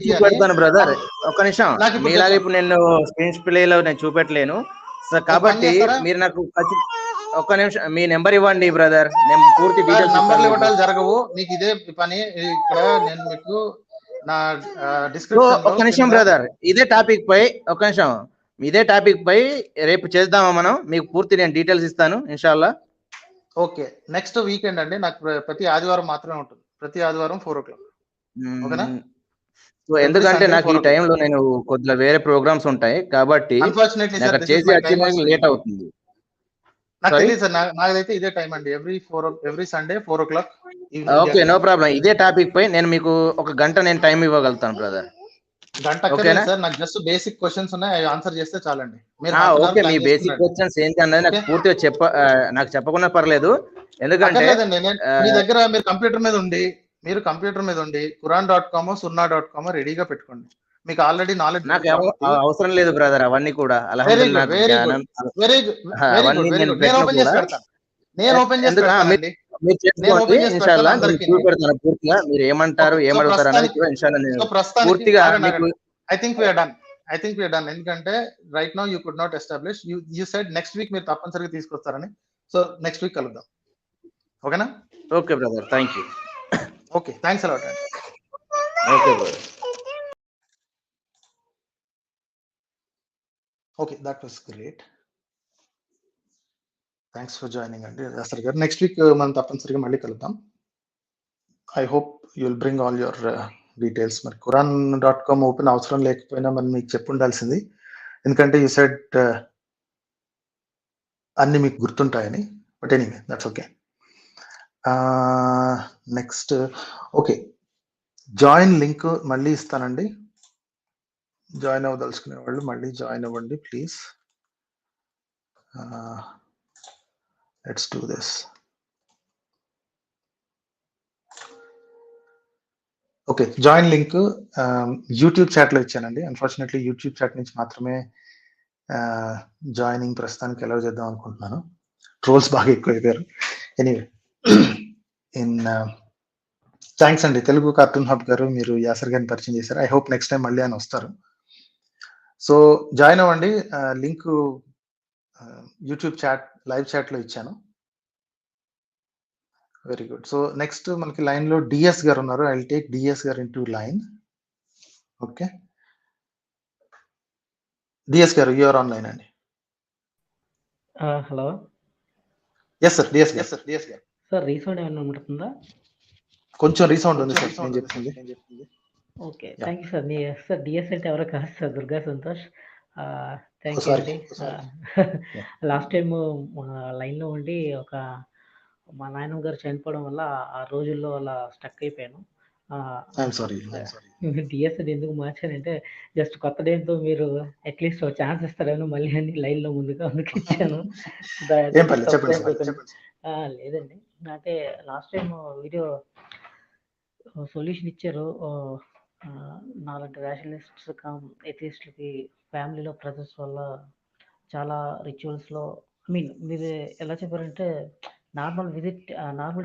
చూపెడతాను బ్రదర్. ఒక్క నిమిషం, మీలాగా ఇప్పుడు నేను స్క్రీన్ ప్లేలో నేను చూపెట్టలేను కాబట్టి మీరు నాకు ఒక్క నిమిషం మీ నెంబర్ ఇవ్వండి బ్రదర్, నేను పూర్తి డీటెయిల్స్. నంబర్లు ఇవ్వడాలు జరగవు, మీకు ఇదే పని. ఇక్కడ నేను మీకు నా డిస్క్రిప్షన్. ఒక్క నిమిషం బ్రదర్, ఇదే టాపిక్ పై ఒక్క నిమిషం, ఇదే టాపిక్ పై రేపు చేద్దామా మనం? మీకు పూర్తి నేను డీటెయిల్స్ ఇస్తాను ఇన్షాల్లా. ఓకే, నెక్స్ట్ వీకెండ్ అండి. నాకు ప్రతి ఆదివారం మాత్రమే ఉంటుంది, ప్రతి ఆదివారం 4 o'clock. ఓకేనా? ఎందుకంటే నాకు ఈ టైంలో నేను కొద్దిగా వేరే ప్రోగ్రామ్స్ ఉంటాయి కాబట్టి లేట్ అవుతుంది. నాకు తెలియదు సార్, నాకైతే ఇదే టైం అండి, every Sunday 4 o'clock. Okay, no problem. ఇదే టాపిక్ పై నేను మీకు ఒక గంట నేను టైం ఇవ్వగలుగుతాను బ్రదర్. గంట సార్, నాకు జస్ట్ బేసిక్ క్వశ్చన్స్ ఉన్నాయి, అవి ఆన్సర్ చేస్తే చాలండి. ఓకే, మీ బేసిక్ క్వశ్చన్స్ ఏంటి అన్నది నాకు పూర్తిగా నాకు చెప్పకుండా పర్లేదు. ఎందుకంటే మీ దగ్గర మీరు కంప్యూటర్ మీద ఉండి quran.com sunnah.com రెడీగా పెట్టుకోండి. మీకు ఆల్రెడీ నాలెడ్జ్. నాకు అవసరం లేదు బ్రదర్ అవన్నీ కూడా. పూర్తిగా మీరు ఏమంటారు ఏమడుగుతారు పూర్తిగా. I think we're done. ఎందుకంటే right now you could not establish. You said next week మీరు తప్పనిసరిగా తీసుకొస్తారని. సో నెక్స్ట్ వీక్ కలుద్దాం, ఓకేనా? Okay brother, thank you. Okay, thanks a lot అండి. Okay brother. Okay, that was great. Thanks for joining అండి యాసర్ గారు. నెక్స్ట్ వీక్ మనం తప్పనిసరిగా మళ్ళీ కలుద్దాం. I hope you will bring all your details. మరి quran.com ఓపెన్ అవసరం లేకపోయినా మనం మీకు చెప్పు ఉండాల్సింది, ఎందుకంటే యూ సెడ్ అన్ని మీకు గుర్తుంటాయని. But anyway, that's okay. Next okay, join link మళ్ళీ ఇస్తానండి. జాయిన్ అవ్వదలుచుకునే వాళ్ళు మళ్ళీ జాయిన్ అవ్వండి please. Let's do this. Okay, join link YouTube chat లో ఇచ్చానండి. అన్ఫార్చునేట్లీ యూట్యూబ్ చాట్ నుంచి మాత్రమే జాయినింగ్ ప్రస్తుతానికి ఎలా చేద్దాం అనుకుంటున్నాను. ట్రోల్స్ బాగా ఎక్కువైపోయారు. ఎనీవే, థ్యాంక్స్ అండి తెలుగు కార్టూన్ హబ్ గారు, మీరు యాసర్ గారిని పరిచయం చేశారు. ఐ హోప్ నెక్స్ట్ టైం మళ్ళీ ఆయన వస్తారు. సో జాయిన్ అవ్వండి. లింక్ యూట్యూబ్ లైవ్ చాట్ లో ఇచ్చాను. Very good. సో నెక్స్ట్ మనకి లైన్ లో డిఎస్ గారు ఉన్నారు. ఐ విల్ టేక్ డిఎస్ గారు ఇంటూ లైన్. ఓకే, డిఎస్ గారు యూఆర్ ఆన్లైన్ అండి. హలో ఎస్ సార్, డిఎస్ గారు. సార్, రీసౌండ్ ఏమైనా ఉంటుందా? కొంచెం రీసౌండ్ ఉంది సార్ నేను చెప్తుంది. Okay, thank you sir. Sir DS అంటే ఎవరో కాదు సార్, Durga Santosh. Thank you sorry. అండి. లాస్ట్ టైం లైన్లో ఉండి మా నాయనమ్మ గారు చనిపోవడం వల్ల ఆ రోజుల్లో అలా స్టక్ అయిపోయాను. సారీ. డిఎస్ అని ఎందుకు మార్చానంటే జస్ట్ కొత్త నేమ్తో మీరు అట్లీస్ట్ ఒక ఛాన్స్ ఇస్తారేమో మళ్ళీ అని లైన్లో ముందుగా అందుకు ఇచ్చాను. ఏం పర్లేదు, చెప్పండి. లేదండి, అంటే లాస్ట్ టైం వీడియో సొల్యూషన్ ఇచ్చారు. నాలాంటి రేషనలిస్ట్స్ ఎథిస్ట్లకి ఫ్యామిలీలో ప్రెజర్స్ వల్ల చాలా రిచువల్స్లో మీరు ఎలా చెప్పారంటే నార్మల్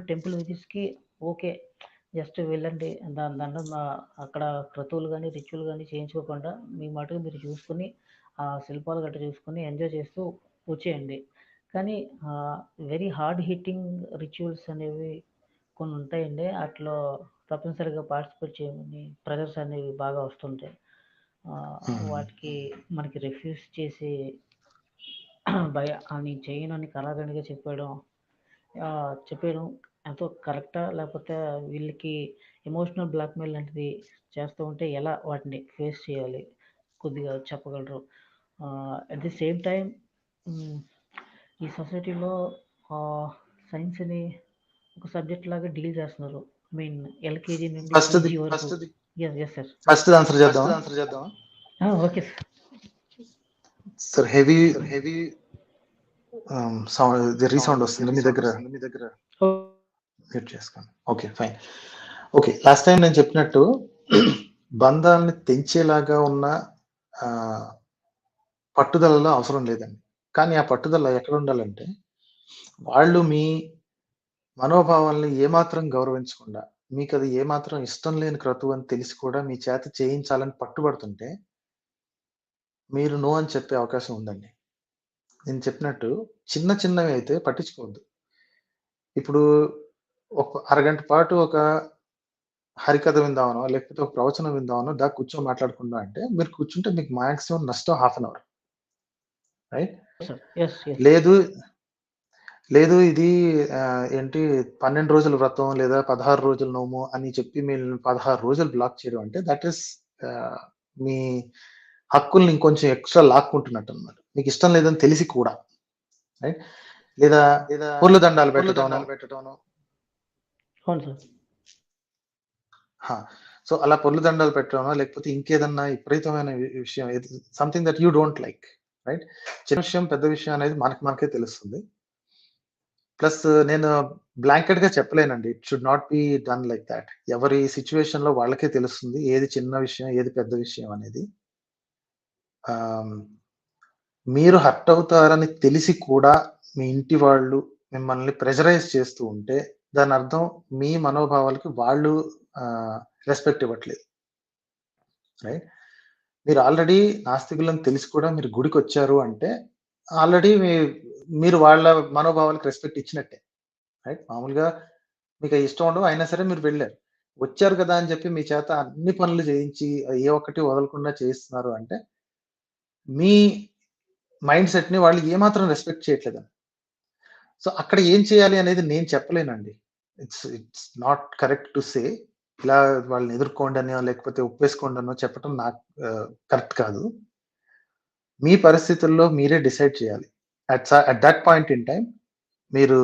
టెంపుల్ విజిట్స్కి ఓకే, జస్ట్ వెళ్ళండి, దాంట్లో అక్కడ క్రతువులు కానీ రిచువల్ కానీ చేయించుకోకుండా మీ మటుకు మీరు చూసుకుని ఆ శిల్పాలు గట్రా చూసుకుని ఎంజాయ్ చేస్తూ వచ్చేయండి. కానీ వెరీ హార్డ్ హిట్టింగ్ రిచువల్స్ అనేవి కొన్ని ఉంటాయండి. అట్లా తప్పనిసరిగా పార్టిసిపేట్ చేయమని ప్రెజర్స్ అనేవి బాగా వస్తుంటాయి. వాటికి మనకి రిఫ్యూజ్ చేసి నేను చేయను అని కరాఖండిగా చెప్పేయడం ఎంతో కరెక్టా, లేకపోతే వీళ్ళకి ఎమోషనల్ బ్లాక్మెయిల్ లాంటిది చేస్తూ ఉంటే ఎలా వాటిని ఫేస్ చేయాలి కొద్దిగా చెప్పగలరు? అట్ ది సేమ్ టైం ఈ సొసైటీలో సైన్స్ని ఒక సబ్జెక్ట్ లాగా డీల్ చేస్తున్నారు. ఎల్కేజీ నుండి పీజీ వరకు. Yes sir. ఫస్ట్ ఆన్సర్ చేద్దాం. Okay sir. Heavy sound, resound వస్తుంది మీ దగ్గర. మ్యూట్ చేసుకోండి. Okay, fine. Okay, last time నేను చెప్పినట్టు బంధాలని తెంచేలాగా ఉన్న పట్టుదలలో అవసరం లేదండి. కానీ ఆ పట్టుదల ఎక్కడ ఉండాలంటే వాళ్ళు మీ మనోభావాల్ని ఏమాత్రం గౌరవించకుండా, మీకు అది ఏమాత్రం ఇష్టం లేని క్రతువు అని తెలిసి కూడా మీ చేత చేయించాలని పట్టుబడుతుంటే మీరు నో అని చెప్పే అవకాశం ఉందండి. నేను చెప్పినట్టు చిన్నవి అయితే పట్టించుకోవద్దు. ఇప్పుడు ఒక అరగంట పాటు ఒక హరికథ విందామనో, లేకపోతే ఒక ప్రవచనం విందామనో కూర్చొని మాట్లాడకుండా అంటే మీరు కూర్చుంటే మీకు మాక్సిమం నష్టం హాఫ్ అన్ అవర్, రైట్? లేదు ఇది ఏంటి 12 రోజుల వ్రతం లేదా 16 రోజుల నోము అని చెప్పి మీరు 16 రోజులు బ్లాక్ చేయడం అంటే దట్ ఈస్ మీ హక్కుల్ని ఇంకొంచెం ఎక్స్ట్రా లాక్కుంటున్నట్టు అనమాట, మీకు ఇష్టం లేదని తెలిసి కూడా, రైట్? లేదా పూర్ల దండాలు పెట్టడం. సో అలా పొర్లు దండాలు పెట్టడం, లేకపోతే ఇంకేదన్నా విపరీతమైన విషయం, something that you don't like, right? చిన్న విషయం పెద్ద విషయం అనేది మనకే తెలుస్తుంది. ప్లస్ నేను బ్లాంకెట్ గా చెప్పలేనండి. It should not be done like that. ఎవరి సిచ్యువేషన్ లో వాళ్ళకే తెలుస్తుంది ఏది చిన్న విషయం ఏది పెద్ద విషయం అనేది. మీరు హర్ట్ అవుతారని తెలిసి కూడా మీ ఇంటి వాళ్ళు మిమ్మల్ని ప్రెజరైజ్ చేస్తూ ఉంటే దాని అర్థం మీ మనోభావాలకి వాళ్ళు రెస్పెక్ట్ ఇవ్వట్లేదు, రైట్? మీరు ఆల్రెడీ నాస్తికులను తెలిసి కూడా మీరు గుడికి వచ్చారు అంటే ఆల్రెడీ మీరు వాళ్ళ మనోభావాలకు రెస్పెక్ట్ ఇచ్చినట్టే, రైట్? మామూలుగా మీకు ఇష్టం ఉండవు, అయినా సరే మీరు వెళ్ళారు, వచ్చారు కదా అని చెప్పి మీ చేత అన్ని పనులు చేయించి ఏ ఒక్కటి వదలకుండా చేయిస్తున్నారు అంటే మీ మైండ్ సెట్ ని వాళ్ళు ఏమాత్రం రెస్పెక్ట్ చేయట్లేదు. సో అక్కడ ఏం చేయాలి అనేది నేను చెప్పలేనండి. It's not correct to say ఇలా వాళ్ళని ఎదుర్కోండి అనో లేకపోతే ఒప్పేసుకోండి అనో చెప్పడం నాకు కరెక్ట్ కాదు. మీ పరిస్థితుల్లో మీరే డిసైడ్ చేయాలి. At that point in time మీరు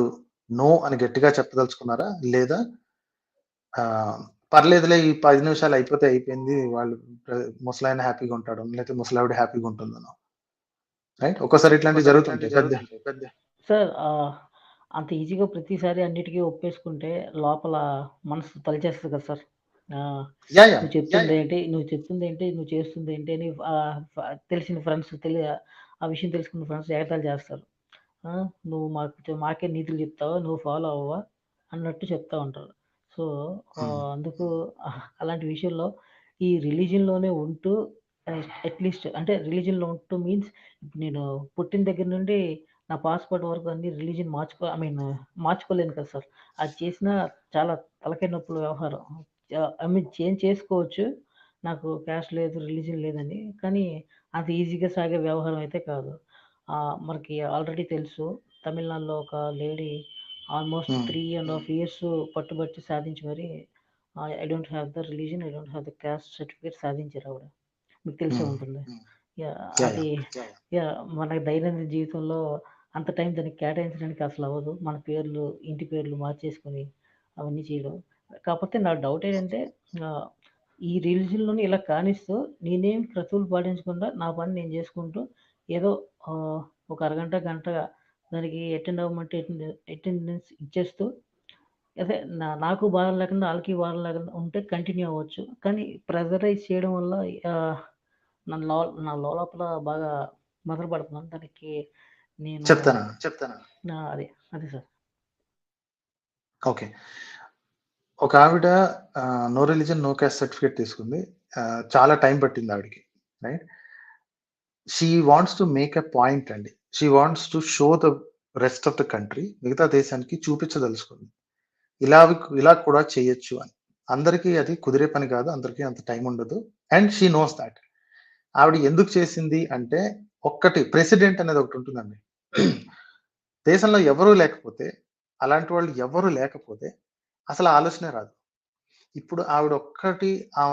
నో అని గట్టిగా చెప్పదలుచుకున్నారా, లేదా పర్లేదులే ఈ 10 నిమిషాలు అయిపోతే అయిపోయింది, వాళ్ళు ముసలాయన హ్యాపీగా ఉంటాడు లేకపోతే ముసలావిడ హ్యాపీగా ఉంటుందనో, రైట్? ఒక్కోసారి ఇట్లాంటివి జరుగుతుంటాయి పెద్ద. సార్, అంత ఈజీగా ప్రతిసారి అన్నిటికీ ఒప్పేసుకుంటే లోపల మనసు తలిచేస్తుంది కదా సార్. నువ్వు చెప్తుంది ఏంటి, నువ్వు చేస్తుంది ఏంటి అని తెలిసిన ఫ్రెండ్స్ ఆ విషయం తెలుసుకున్న ఫ్రెండ్స్ ఎగతాళి చేస్తారు. నువ్వు మాకే నీతులు చెప్తావా, నువ్వు ఫాలో అవ్వవా అన్నట్టు చెప్తా ఉంటారు. సో అందుకు అలాంటి విషయంలో ఈ రిలీజియన్లోనే ఉంటూ అట్లీస్ట్ అంటే రిలీజియన్లో ఉంటూ మీన్స్ నేను పుట్టిన దగ్గర నుండి నా పాస్పోర్ట్ వరకు అన్ని రిలీజియన్ మార్చుకోలేను కదా సార్. అది చేసినా చాలా తలకాయ నొప్పుల వ్యవహారం. చేంజ్ చేసుకోవచ్చు, నాకు క్యాస్ట్ లేదు రిలీజియన్ లేదని, కానీ అంత ఈజీగా సాగే వ్యవహారం అయితే కాదు. మనకి ఆల్రెడీ తెలుసు, తమిళనాడులో ఒక లేడీ ఆల్మోస్ట్ 3.5 years పట్టుబట్టి సాధించి మరి I don't have the religion, I don't have the cast certificate సాధించారు ఆవిడ. మీకు తెలిసే ఉంటుంది. అది మన దైనందిన జీవితంలో అంత టైం దానికి కేటాయించడానికి అసలు అవ్వదు. మన పేర్లు, ఇంటి పేర్లు మార్చేసుకొని అవన్నీ చేయడం. కాకపోతే నా డౌట్ ఏంటంటే, ఈ రిలీజియన్లోనే ఇలా కానిస్తూ నేనేం క్రతువులు పాటించకుండా నా పని నేను చేసుకుంటూ ఏదో ఒక అరగంట గంట దానికి అటెండ్ అవ్వమంటే అటెండెన్స్ ఇచ్చేస్తూ, అదే నాకు బాధ లేకుండా వాళ్ళకి బాధ లేకుండా ఉంటే కంటిన్యూ అవ్వచ్చు. కానీ ప్రెజరైజ్ చేయడం వల్ల నా లోపల బాగా మొదలు పడుతున్నాను. దానికి నేను చెప్తాను అదే సార్. ఓకే, ఒక ఆవిడ no religion no caste certificate తీసుకుంది. చాలా టైం పట్టింది ఆవిడకి, right? She wants to make a point అండి. She wants to show the rest of the country, మిగతా దేశానికి చూపించదలుచుకుంది ఇలా కూడా చేయొచ్చు అని. అందరికీ అది కుదిరే పని కాదు, అందరికీ అంత టైం ఉండదు, అండ్ షీ నోస్ దాట్. ఆవిడ ఎందుకు చేసింది అంటే, ఒక్కటి ప్రెసిడెంట్ అనేది ఒకటి ఉంటుందండి. దేశంలో ఎవరూ లేకపోతే, అలాంటి వాళ్ళు ఎవరు లేకపోతే అసలు ఆలోచనే రాదు. ఇప్పుడు ఆవిడ ఒక్కటి ఆ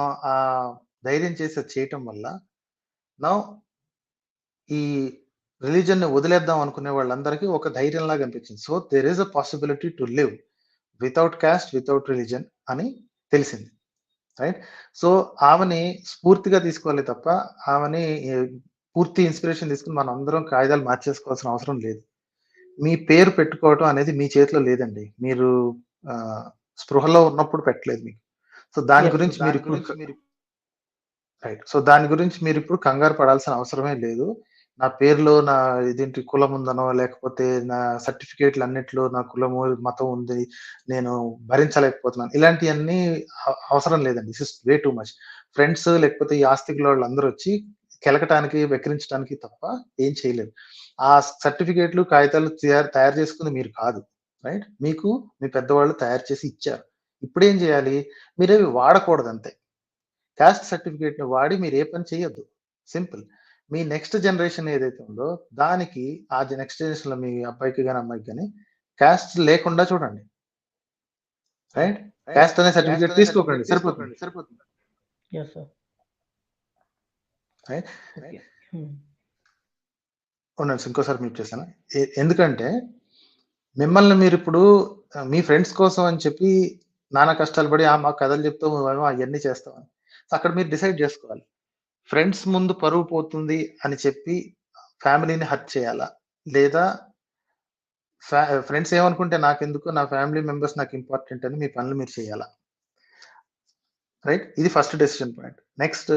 ధైర్యం చేసి చేయటం వల్ల నా ఈ రిలీజన్ ని వదిలేద్దాం అనుకునే వాళ్ళందరికీ ఒక ధైర్యంలాగా అనిపించింది. So there is a possibility to live without caste, without religion అని తెలిసింది, రైట్? సో ఆమెని స్ఫూర్తిగా తీసుకోవాలి తప్ప, ఆమెని పూర్తి ఇన్స్పిరేషన్ తీసుకుని మనం అందరం కాయిదాలు మార్చేసుకోవాల్సిన అవసరం లేదు. మీ పేరు పెట్టుకోవటం అనేది మీ చేతిలో లేదండి. మీరు స్పృహలో ఉన్నప్పుడు పెట్టలేదు మీకు. సో దాని గురించి మీరు ఇప్పుడు కంగారు పడాల్సిన అవసరమే లేదు. నా పేరులో నా ఇదేంటి కులం ఉందనో, లేకపోతే నా సర్టిఫికేట్లు అన్నిట్లో నా కులము మతం ఉంది, నేను భరించలేకపోతున్నాను, ఇలాంటివన్నీ అవసరం లేదండి. This is way too much. Friends లేకపోతే ఈ ఆస్తికుల వాళ్ళందరూ వచ్చి కెలకటానికి, వెక్కిరించడానికి తప్ప ఏం చేయలేదు. ఆ సర్టిఫికేట్లు, కాగితాలు తయారు చేసుకుంది మీరు కాదు, రైట్? మీకు మీ పెద్దవాళ్ళు తయారు చేసి ఇచ్చారు. ఇప్పుడు ఏం చేయాలి? మీరేవి వాడకూడదు అంతే. క్యాస్ట్ సర్టిఫికేట్ ని వాడి మీరు ఏ పని చేయొద్దు. సింపుల్. మీ నెక్స్ట్ జనరేషన్ ఏదైతే ఉందో దానికి, ఆ నెక్స్ట్ జనరేషన్ లో మీ అబ్బాయికి కానీ అమ్మాయికి కానీ క్యాస్ట్ లేకుండా చూడండి, రైట్? క్యాస్ట్ అనే సర్టిఫికేట్ తీసుకోకండి, సరిపోతుంది. రైట్? ఉండండి, ఇంకోసారి మ్యూట్ చేశాను. ఎందుకంటే మిమ్మల్ని మీరు ఇప్పుడు మీ ఫ్రెండ్స్ కోసం అని చెప్పి నానా కష్టాలు పడి మా కథలు చెప్తూ అవన్నీ చేస్తామని అక్కడ మీరు డిసైడ్ చేసుకోవాలి. ఫ్రెండ్స్ ముందు పరువు పోతుంది అని చెప్పి ఫ్యామిలీని హర్ట్ చేయాలా, లేదా ఫ్రెండ్స్ ఏమనుకుంటే నాకెందుకు, నా ఫ్యామిలీ మెంబర్స్ నాకు ఇంపార్టెంట్ అని మీ పనులు మీరు చేయాలా, రైట్? ఇది ఫస్ట్ డెసిషన్ పాయింట్. నెక్స్ట్,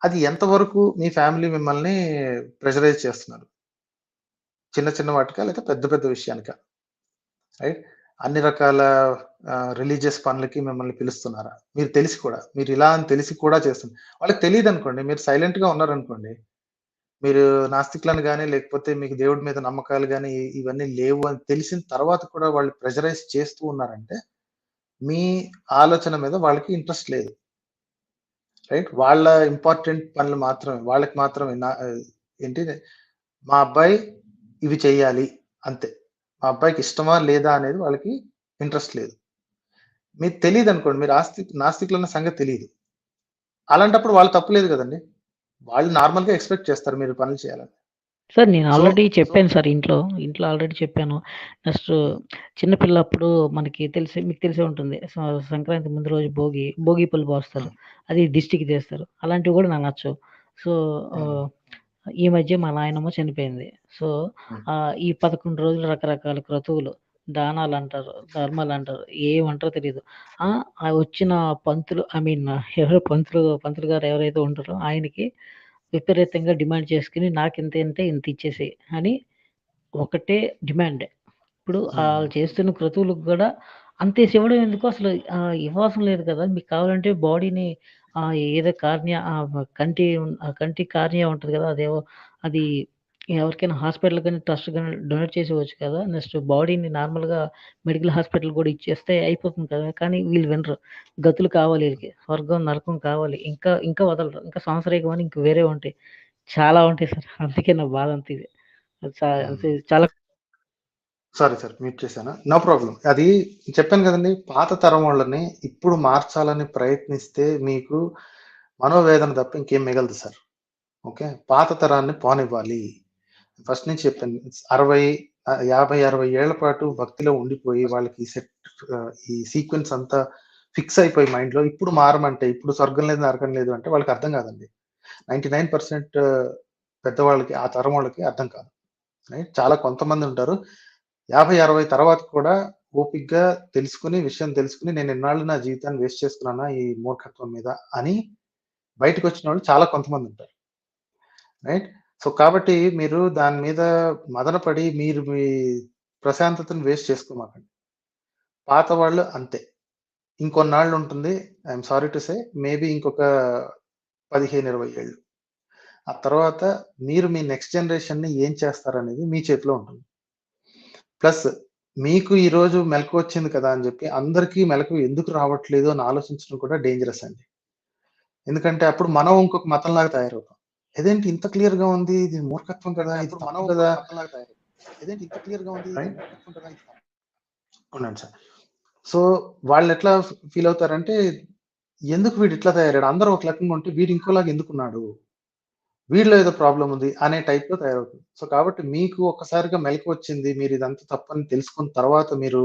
అది ఎంతవరకు మీ ఫ్యామిలీ మిమ్మల్ని ప్రెషరైజ్ చేస్తున్నారు, చిన్న చిన్న వాటికా లేదా పెద్ద పెద్ద విషయానికా, రైట్? అన్ని రకాల రిలీజియస్ పనులకి మిమ్మల్ని పిలుస్తున్నారా? మీరు తెలిసి కూడా, మీరు ఇలా అని తెలిసి కూడా చేస్తున్నారు. వాళ్ళకి తెలియదు అనుకోండి, మీరు సైలెంట్ గా ఉన్నారనుకోండి, మీరు నాస్తికులను కానీ లేకపోతే మీకు దేవుడి మీద నమ్మకాలు కానీ ఇవన్నీ లేవు అని తెలిసిన తర్వాత కూడా వాళ్ళు ప్రెషరైజ్ చేస్తూ ఉన్నారంటే మీ ఆలోచన మీద వాళ్ళకి ఇంట్రెస్ట్ లేదు, రైట్? వాళ్ళ ఇంపార్టెంట్ పనులు మాత్రమే, వాళ్ళకి మాత్రమే ఏంటి, మా అబ్బాయి ఇవి చెయ్యాలి అంతే. మా అబ్బాయికి ఇష్టమా లేదా అనేది వాళ్ళకి ఇంట్రెస్ట్ లేదు. మీకు తెలియదు అనుకోండి, మీరు నాస్తికులు అన్న సంగతి తెలియదు, అలాంటప్పుడు వాళ్ళు తప్పులేదు కదండి. వాళ్ళు నార్మల్ గా ఎక్స్పెక్ట్ చేస్తారు మీరు పనులు చేయాలని. సార్ నేను ఆల్రెడీ చెప్పాను సార్, ఇంట్లో ఆల్రెడీ చెప్పాను. నెక్స్ట్ చిన్నపిల్లప్పుడు మీకు తెలిసే ఉంటుంది, సంక్రాంతి ముందు రోజు భోగి పళ్ళు పోస్తారు, అది దిష్టికి చేస్తారు. అలాంటివి కూడా నాకు నచ్చవు. సో ఈ మధ్య మా నాయనమ్మ చనిపోయింది. సో ఈ 11 రోజులు రకరకాల క్రతువులు, దానాలు అంటారు, ధర్మాలు అంటారు, ఏమంటారో తెలియదు. వచ్చిన పంతులు, ఎవరో పంతులు గారు ఎవరైతే ఉంటారో ఆయనకి విపరీతంగా డిమాండ్ చేసుకుని నాకు ఇంత ఇచ్చేసి అని ఒకటే డిమాండ్. ఇప్పుడు వాళ్ళు చేస్తున్న క్రతువులకు కూడా అంతే ఇవ్వడం ఎందుకు? అసలు ఇవ్వాల్సిన లేదు కదా. మీకు కావాలంటే బాడీని ఏదో కార్నియా కంటి కార్నియా ఉంటుంది కదా, అదేవో అది ఎవరికైనా హాస్పిటల్ కానీ ట్రస్ట్ కానీ డొనేట్ చేసేవచ్చు కదా. నెక్స్ట్ బాడీని నార్మల్గా మెడికల్ హాస్పిటల్ కూడా ఇచ్చేస్తే అయిపోతుంది కదా. కానీ వీళ్ళు వినరు. గతులు కావాలి వీళ్ళకి, స్వర్గం నరకం కావాలి, ఇంకా ఇంకా వదలరు, ఇంకా సంవత్సరం అని ఇంక వేరే ఉంటాయి, చాలా ఉంటాయి సార్. అందుకే నా బాధ అంత ఇది. చాలా సారీ సార్, మ్యూట్ చేశాను. No problem. అది చెప్పాను కదండి, పాత తరం వాళ్ళని ఇప్పుడు మార్చాలని ప్రయత్నిస్తే మీకు మనోవేదన తప్ప ఇంకేం మిగలదు సార్. ఓకే, పాత తరాన్ని పోనివ్వాలి. ఫస్ట్ నుంచి చెప్పాను, 50-60 ఏళ్ల పాటు భక్తిలో ఉండిపోయి వాళ్ళకి ఈ సీక్వెన్స్ అంతా ఫిక్స్ అయిపోయి మైండ్లో ఇప్పుడు మారమంటే, ఇప్పుడు స్వర్గం లేదు నరకం లేదు అంటే వాళ్ళకి అర్థం కాదండి. 99% పెద్దవాళ్ళకి, ఆ తరం వాళ్ళకి అర్థం కాదు. రైట్, చాలా కొంతమంది ఉంటారు 50-60 తర్వాత కూడా ఓపిక్గా విషయం తెలుసుకుని నేను ఎన్నాళ్ళు నా జీవితాన్ని వేస్ట్ చేసుకున్నానా ఈ మూర్ఖత్వం మీద అని బయటకు వచ్చిన వాళ్ళు చాలా కొంతమంది ఉంటారు. రైట్, సో కాబట్టి మీరు దాని మీద మదనపడి మీరు మీ ప్రశాంతతను వేస్ట్ చేసుకోమాకండి. పాత వాళ్ళు అంతే, ఇంకొన్నాళ్ళు ఉంటుంది. I'm sorry to say, maybe ఇంకొక 15-20 ఏళ్ళు. ఆ తర్వాత మీరు మీ నెక్స్ట్ జనరేషన్ని ఏం చేస్తారనేది మీ చేతిలో ఉంటుంది. ప్లస్ మీకు ఈరోజు మెలకు వచ్చింది కదా అని చెప్పి అందరికీ మెలకు ఎందుకు రావట్లేదు అని ఆలోచించడం కూడా డేంజరస్ అండి. ఎందుకంటే అప్పుడు మనం ఇంకొక మతంలాగా తయారవుతాం. ఏదేంటి ఇంత క్లియర్ గా ఉంది, ఇది మూర్ఖత్వం కదా, ఇది మనం కదా, ఏదేంటి ఇంత క్లియర్ గా ఉంది, ఉండండి సార్. సో వాళ్ళు ఎట్లా ఫీల్ అవుతారంటే, ఎందుకు వీడు ఇట్లా తయారాడు, అందరూ ఒక రకంగా ఉంటే వీడు ఇంకోలాగా ఎందుకున్నాడు, వీడిలో ఏదో ప్రాబ్లం ఉంది అనే టైప్ లో తయారవుతుంది. సో కాబట్టి మీకు ఒక్కసారిగా మెలకు వచ్చింది, మీరు ఇదంతా తప్పని తెలుసుకున్న తర్వాత మీరు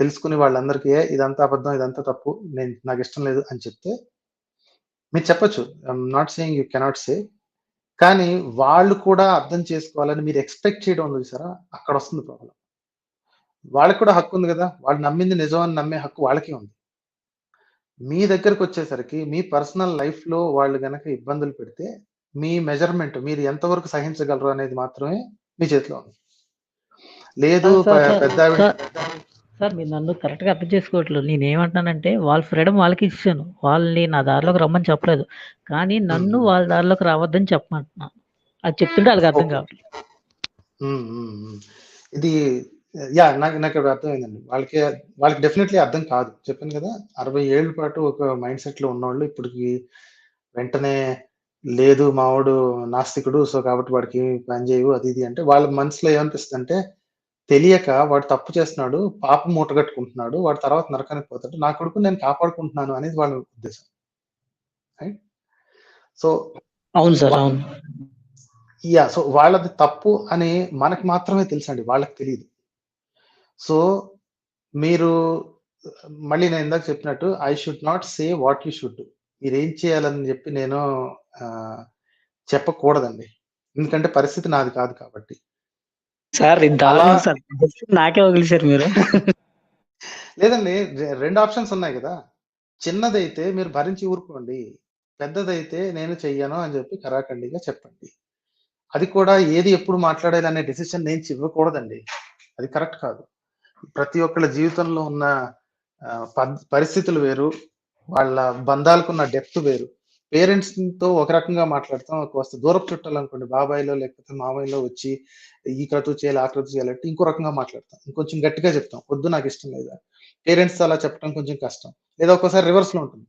తెలుసుకుని వాళ్ళందరికీ ఇదంతా అబద్ధం, ఇదంతా తప్పు, నాకు ఇష్టం లేదు అని చెప్తే మీరు చెప్పొచ్చు. I'm not saying you cannot say, కానీ వాళ్ళు కూడా అర్థం చేసుకోవాలని మీరు ఎక్స్పెక్ట్ చేయడం ఉంది చూసారా, అక్కడ వస్తుంది ప్రాబ్లం. వాళ్ళకి కూడా హక్కు ఉంది కదా, వాళ్ళు నమ్మింది నిజం అని నమ్మే హక్కు వాళ్ళకే ఉంది. మీ దగ్గరకు వచ్చేసరికి మీ పర్సనల్ లైఫ్ లో వాళ్ళు గనక ఇబ్బందులు పెడితే మీ మెజర్మెంట్, మీరు ఎంతవరకు సహించగలరు అనేది మాత్రమే మీ చేతిలో ఉంది. లేదు పెద్ద సార్, మీరు నన్ను కరెక్ట్గా అర్థం చేసుకోవట్లేదు. నేనేమంటున్నానంటే వాళ్ళ ఫ్రీడమ్ వాళ్ళకి ఇచ్చాను, వాళ్ళని నా దారిలోకి రమ్మని చెప్పలేదు, కానీ నన్ను వాళ్ళ దారిలోకి రావద్దని చెప్పమంటున్నా. అది చెప్తుంటే వాళ్ళకి అర్థం కావట్లేదు. ఇది నాకు అర్థమైందండి. వాళ్ళకి డెఫినెట్లీ అర్థం కాదు. చెప్పాను కదా, 60 ఏళ్ల పాటు ఒక మైండ్ సెట్ లో ఉన్నవాళ్ళు ఇప్పటికి వెంటనే లేదు మావాడు నాస్తికుడు, సో కాబట్టి వాడికి పని చేయవు అది ఇది అంటే వాళ్ళ మనసులో ఏమనిపిస్తుంది అంటే, తెలియక వాడు తప్పు చేస్తున్నాడు, పాపం మూటగట్టుకుంటున్నాడు, వాడు తర్వాత నరకానికి పోతాడు, నా కొడుకు నేను కాపాడుకుంటున్నాను అనేది వాళ్ళ ఉద్దేశం. రైట్, సో అవును సార్, అవును. సో వాళ్ళది తప్పు అని మనకు మాత్రమే తెలుసండి, వాళ్ళకి తెలియదు. సో మీరు మళ్ళీ నేను ఇందాక చెప్పినట్టు, I should not say what you should, మీరు ఏం చేయాలని చెప్పి నేను చెప్పకూడదండి, ఎందుకంటే పరిస్థితి నాది కాదు కాబట్టి. సార్ నాకే వదిలేశారు మీరు. లేదండి, 2 ఆప్షన్స్ ఉన్నాయి కదా. చిన్నదైతే మీరు భరించి ఊరుకోండి, పెద్దదైతే నేను చెయ్యను అని చెప్పి కరాఖండిగా చెప్పండి. అది కూడా ఏది ఎప్పుడు మాట్లాడాలి అనే డిసిషన్ నేను ఇవ్వకూడదండి, అది కరెక్ట్ కాదు. ప్రతి ఒక్కళ్ళ జీవితంలో ఉన్న పరిస్థితులు వేరు, వాళ్ళ బంధాలకున్న డెప్త్ వేరు. పేరెంట్స్ తో ఒక రకంగా మాట్లాడతాం, కాస్త దూరపు చుట్టాలు అనుకోండి, బాబాయ్లో లేకపోతే మామయ్యలో వచ్చి ఈ క్రతువు చేయాలి ఆ క్రతువు చేయాలంటే ఇంకో రకంగా మాట్లాడతాం, ఇంకొంచెం గట్టిగా చెప్తాం, వద్దు నాకు ఇష్టం లేదా. పేరెంట్స్ అలా చెప్పడం కొంచెం కష్టం, లేదా ఒక్కోసారి రివర్స్ లో ఉంటుంది.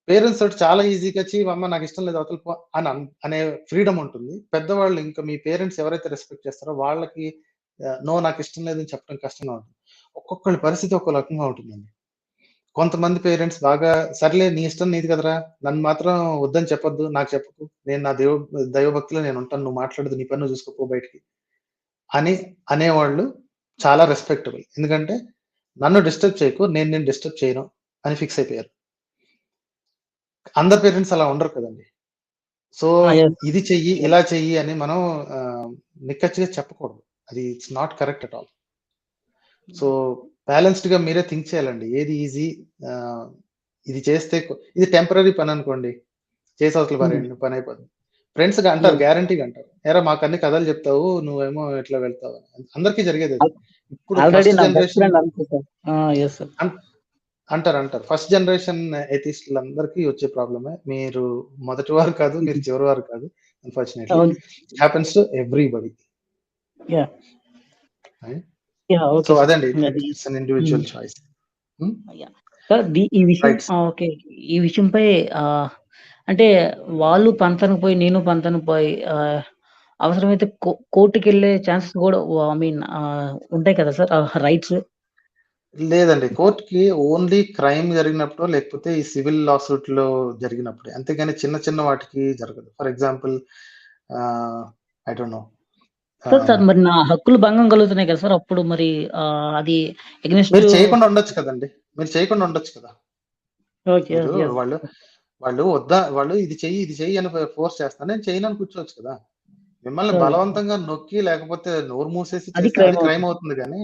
పేరెంట్స్ తోటి చాలా ఈజీగా వచ్చి అమ్మ నాకు ఇష్టం లేదు అవతల పో అని అనే ఫ్రీడమ్ ఉంటుంది. పెద్దవాళ్ళు, ఇంకా మీ పేరెంట్స్ ఎవరైతే రెస్పెక్ట్ చేస్తారో వాళ్ళకి నో నాకు ఇష్టం లేదని చెప్పడం కష్టంగా ఉంటుంది. ఒక్కొక్కళ్ళ పరిస్థితి ఒక్కో రకంగా ఉంటుందండి. కొంతమంది పేరెంట్స్ బాగా సర్లే నీ ఇష్టం నీది కదరా, నన్ను మాత్రం వద్దని చెప్పొద్దు, నాకు చెప్పకు, నేను నా దైవభక్తిలో నేను ఉంటాను, నువ్వు మాట్లాడదు, నీ పని నువ్వు చూసుకోపో బయటికి అని అనేవాళ్ళు చాలా రెస్పెక్టబుల్. ఎందుకంటే నన్ను డిస్టర్బ్ చేయకు, నేను డిస్టర్బ్ చేయను అని ఫిక్స్ అయిపోయారు. అందరు పేరెంట్స్ అలా ఉండరు కదండి. సో ఇది చెయ్యి ఇలా చెయ్యి అని మనం నిక్కచ్చిగా చెప్పకూడదు, అది it's not correct at all. So balanced గా మీరే థింక్ చేయాలండి, ఏది ఈజీ, ఇది చేస్తే ఇది టెంపరీ పని అనుకోండి, చేసి అవతల పని అయిపోతుంది. ఫ్రెండ్స్ గా అంటారు, గ్యారంటీగా అంటారు, ఎరా మాకు అన్ని కథలు చెప్తావు, నువ్వేమో ఎట్లా వెళ్తావు, అందరికీ జరిగేది. ఇప్పుడు అంటారు ఫస్ట్ జనరేషన్ ఎథిస్టులందరికీ వచ్చే ప్రాబ్లమే. మీరు మొదటి వారు కాదు, మీరు చివరి వారు కాదు. అన్ఫార్చునేట్లీ అవును. It happens to everybody. Yeah so okay sir. అదండి, అది it's an individual choice. Sir ఈ విషయం రైట్. ఓకే. ఈ విషయంపై అంటే వాళ్ళు పంతానికి పోయి, నేను పంతానికి పోయి అవసరమైతే కోర్టుకెళ్ళే ఛాన్సెస్ కూడా ఐ మీన్ ఉంటాయి కదా సార్ రైట్స్? లేదండి, కోర్టుకి ఓన్లీ క్రైమ్ జరిగినప్పుడు, లేకపోతే ఈ సివిల్ లాసూట్ లో జరిగినప్పుడే, అంతేగాని చిన్న చిన్న వాటికి జరగదు. For example I don't no, sir మరి నా హక్కులు భంగం కలుగుతున్నాయి కదా సార్, అప్పుడు మరి అది ఎగ్నెస్ట్. మీరు చేయకుండా ఉండొచ్చు కదండి, మీరు చేయకుండా ఉండొచ్చు కదా. ఓకే. మీరు yes. వాళ్ళు వాళ్ళు ఇది చెయ్యి అని ఫోర్స్ చేస్తాను, నేను చేయను అని కూర్చోవచ్చు కదా. మిమ్మల్ని Sorry. బలవంతంగా నొక్కి, లేకపోతే నోరు మూసేసి అది చేస్తే అది crime క్రైమ్ అవుతుంది. కానీ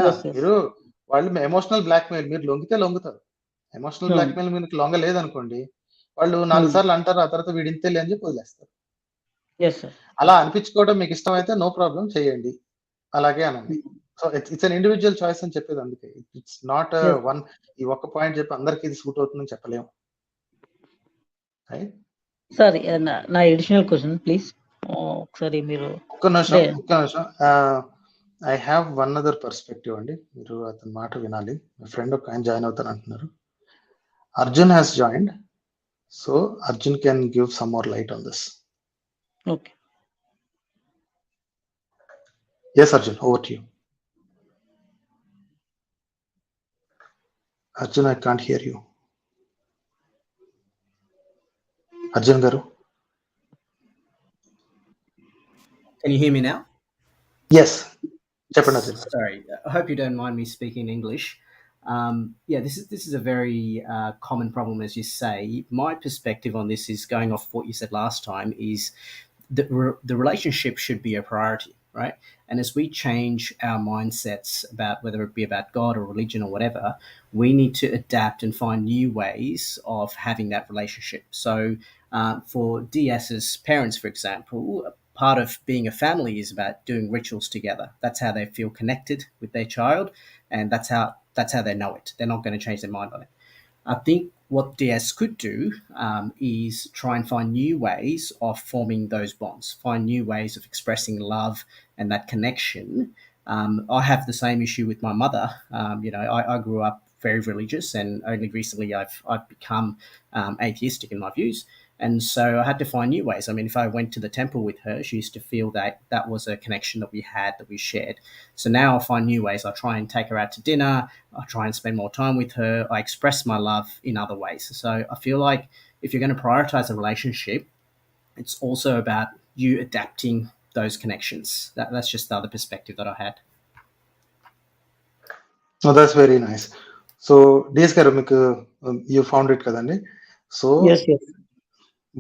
Yes, yes. మీరు వాళ్ళు ఎమోషనల్ బ్లాక్మెయిల్, మీరు లొంగితే లొంగుతారు. ఎమోషనల్ అవును. బ్లాక్మెయిల్ మీకు లొంగలేదనుకోండి, వాళ్ళు 4 సార్లు అంటారు, ఆ తర్వాత వీడింతేలే అని చెప్పి వదిలేస్తారు. Yes, sir. అలా అనిపించుకోవడం మీకు ఇష్టమైతే నో ప్రాబ్లం, చేయండి, అలాగే అనండి. So it's an individual choice అని చెప్పేది అందుకే. It's not Yes. వన్, ఈ ఒక్క పాయింట్ చెప్పి అందరికి ఇది సూట్ అవుతుందని చెప్పలేము. రైట్. సార్ నా అడిషనల్ క్వశ్చన్ ప్లీజ్, ఒకసారి మీరు ఒక్క నిమిషం. I have one other perspective అండి, మీరు అతని మాట వినాలి. మీ ఫ్రెండ్ ఒక ఆయన జాయిన్ అవుతాను అంటున్నారు. Arjun has joined, so Arjun can give some more light on this. Okay. Yes, Arjun, over to you. Arjun, I can't hear you. Arjun garu. Can you hear me now? Yes. Cheppandi Arjun. Sorry, I hope you don't mind me speaking English. This is a very common problem, as you say. My perspective on this is, going off what you said last time, is that the relationship should be a priority, right? And as we change our mindsets about whether it be about God or religion or whatever, we need to adapt and find new ways of having that relationship. So for DS's parents, for example, part of being a family is about doing rituals together. That's how they feel connected with their child, and that's how they know it. They're not going to change their mind on it. I think what DS could do is try and find new ways of forming those bonds, find new ways of expressing love and that connection. I have the same issue with my mother. I grew up very religious, and only recently I've become atheistic in my views. And so I had to find new ways. I mean, if I went to the temple with her, she used to feel that that was a connection that we had, that we shared. So now I find new ways. I try and take her out to dinner. I try and spend more time with her. I express my love in other ways. So I feel like if you're going to prioritize a relationship, it's also about you adapting those connections. That's just the other perspective that I had. Oh, that's very nice. So, DS garu, మీకు you found it కదండి. So Yes, yes.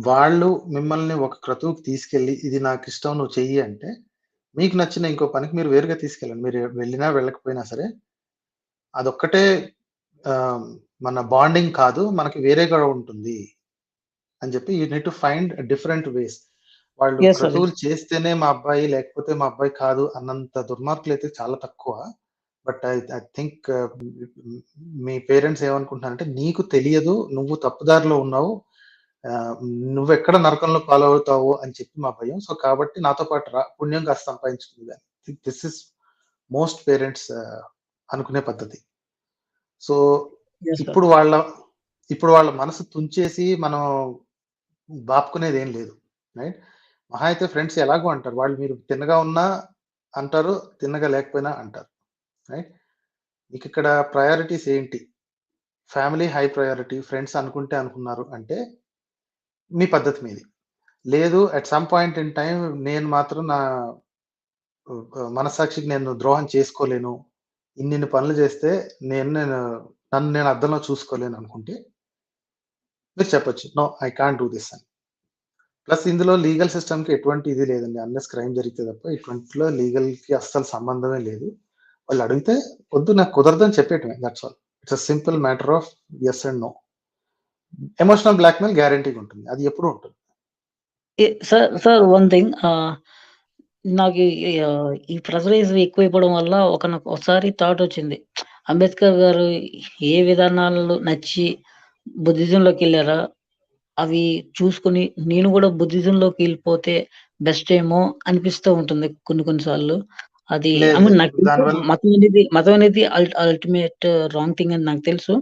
వాళ్ళు మిమ్మల్ని ఒక క్రతువుకి తీసుకెళ్ళి, ఇది నాకు ఇష్టం నువ్వు చెయ్యి అంటే, మీకు నచ్చిన ఇంకో పనికి మీరు వేరుగా తీసుకెళ్ళండి. మీరు వెళ్ళినా వెళ్ళకపోయినా సరే, అదొక్కటే మన బాండింగ్ కాదు, మనకి వేరేగా ఉంటుంది అని చెప్పి you need to find different ways. వాళ్ళు Yes, sir. క్రతువులు చేస్తేనే మా అబ్బాయి, లేకపోతే మా అబ్బాయి కాదు అన్నంత దుర్మార్గులు అయితే చాలా తక్కువ. But I think me parents ఏమనుకుంటున్నారంటే, నీకు తెలియదు, నువ్వు తప్పుదారిలో ఉన్నావు, నువ్వు ఎక్కడ నరకంలో పాలవుతావు అని చెప్పి మా భయం. సో కాబట్టి నాతో పాటు రా, పుణ్యం కాస్త సంపాదించుకుంది. దిస్ ఇస్ మోస్ట్ పేరెంట్స్ అనుకునే పద్ధతి. So Yes, sir. ఇప్పుడు వాళ్ళ మనసు తుంచేసి మనం బాపుకునేది ఏం లేదు, రైట్? మహా అయితే ఫ్రెండ్స్ ఎలాగో అంటారు, వాళ్ళు మీరు తిన్నగా ఉన్నా అంటారు, తిన్నగా లేకపోయినా అంటారు, రైట్? మీకు ఇక్కడ ప్రయారిటీస్ ఏంటి? ఫ్యామిలీ హై ప్రయారిటీ, ఫ్రెండ్స్ అనుకుంటే అనుకున్నారు అంటే మీ పద్ధతి మీది. లేదు, at some point in time నేను మాత్రం నా మనస్సాక్షికి నేను ద్రోహం చేసుకోలేను, ఇన్ని పనులు చేస్తే నన్ను నేను అద్దంలో చూసుకోలేను అనుకుంటే మీరు చెప్పొచ్చు, no I can't do this అని. ప్లస్ ఇందులో లీగల్ సిస్టమ్కి ఎటువంటి ఇది లేదండి, అన్లెస్ క్రైమ్ జరిగితే తప్ప ఇటువంటిలో లీగల్కి అస్సలు సంబంధమే లేదు. వాళ్ళు అడిగితే వద్దు నాకు కుదరదని చెప్పేయటమే, that's all. It's a simple matter of yes and no. Emotional blackmail గ్యారంటీగా ఉంటుంది, అది ఎప్పుడు ఉంటుంది. సార్ వన్ థింగ్, నాకు ఈ ప్రెషరైజ్ ఎక్కువైపోవడం వల్ల నాకు ఒకసారి థాట్ వచ్చింది, అంబేద్కర్ గారు ఏ విధానాలు నచ్చి బుద్ధిజంలోకి వెళ్ళారా అవి చూసుకుని నేను కూడా బుద్ధిజంలోకి వెళ్ళిపోతే బెస్ట్ ఏమో అనిపిస్తూ ఉంటుంది కొన్నిసార్లు. అది ఐ మీన్ నాకు తెలుసు దానివల్ల మతం అనేది అల్టిమేట్ రాంగ్ థింగ్ అని నాకు తెలుసు.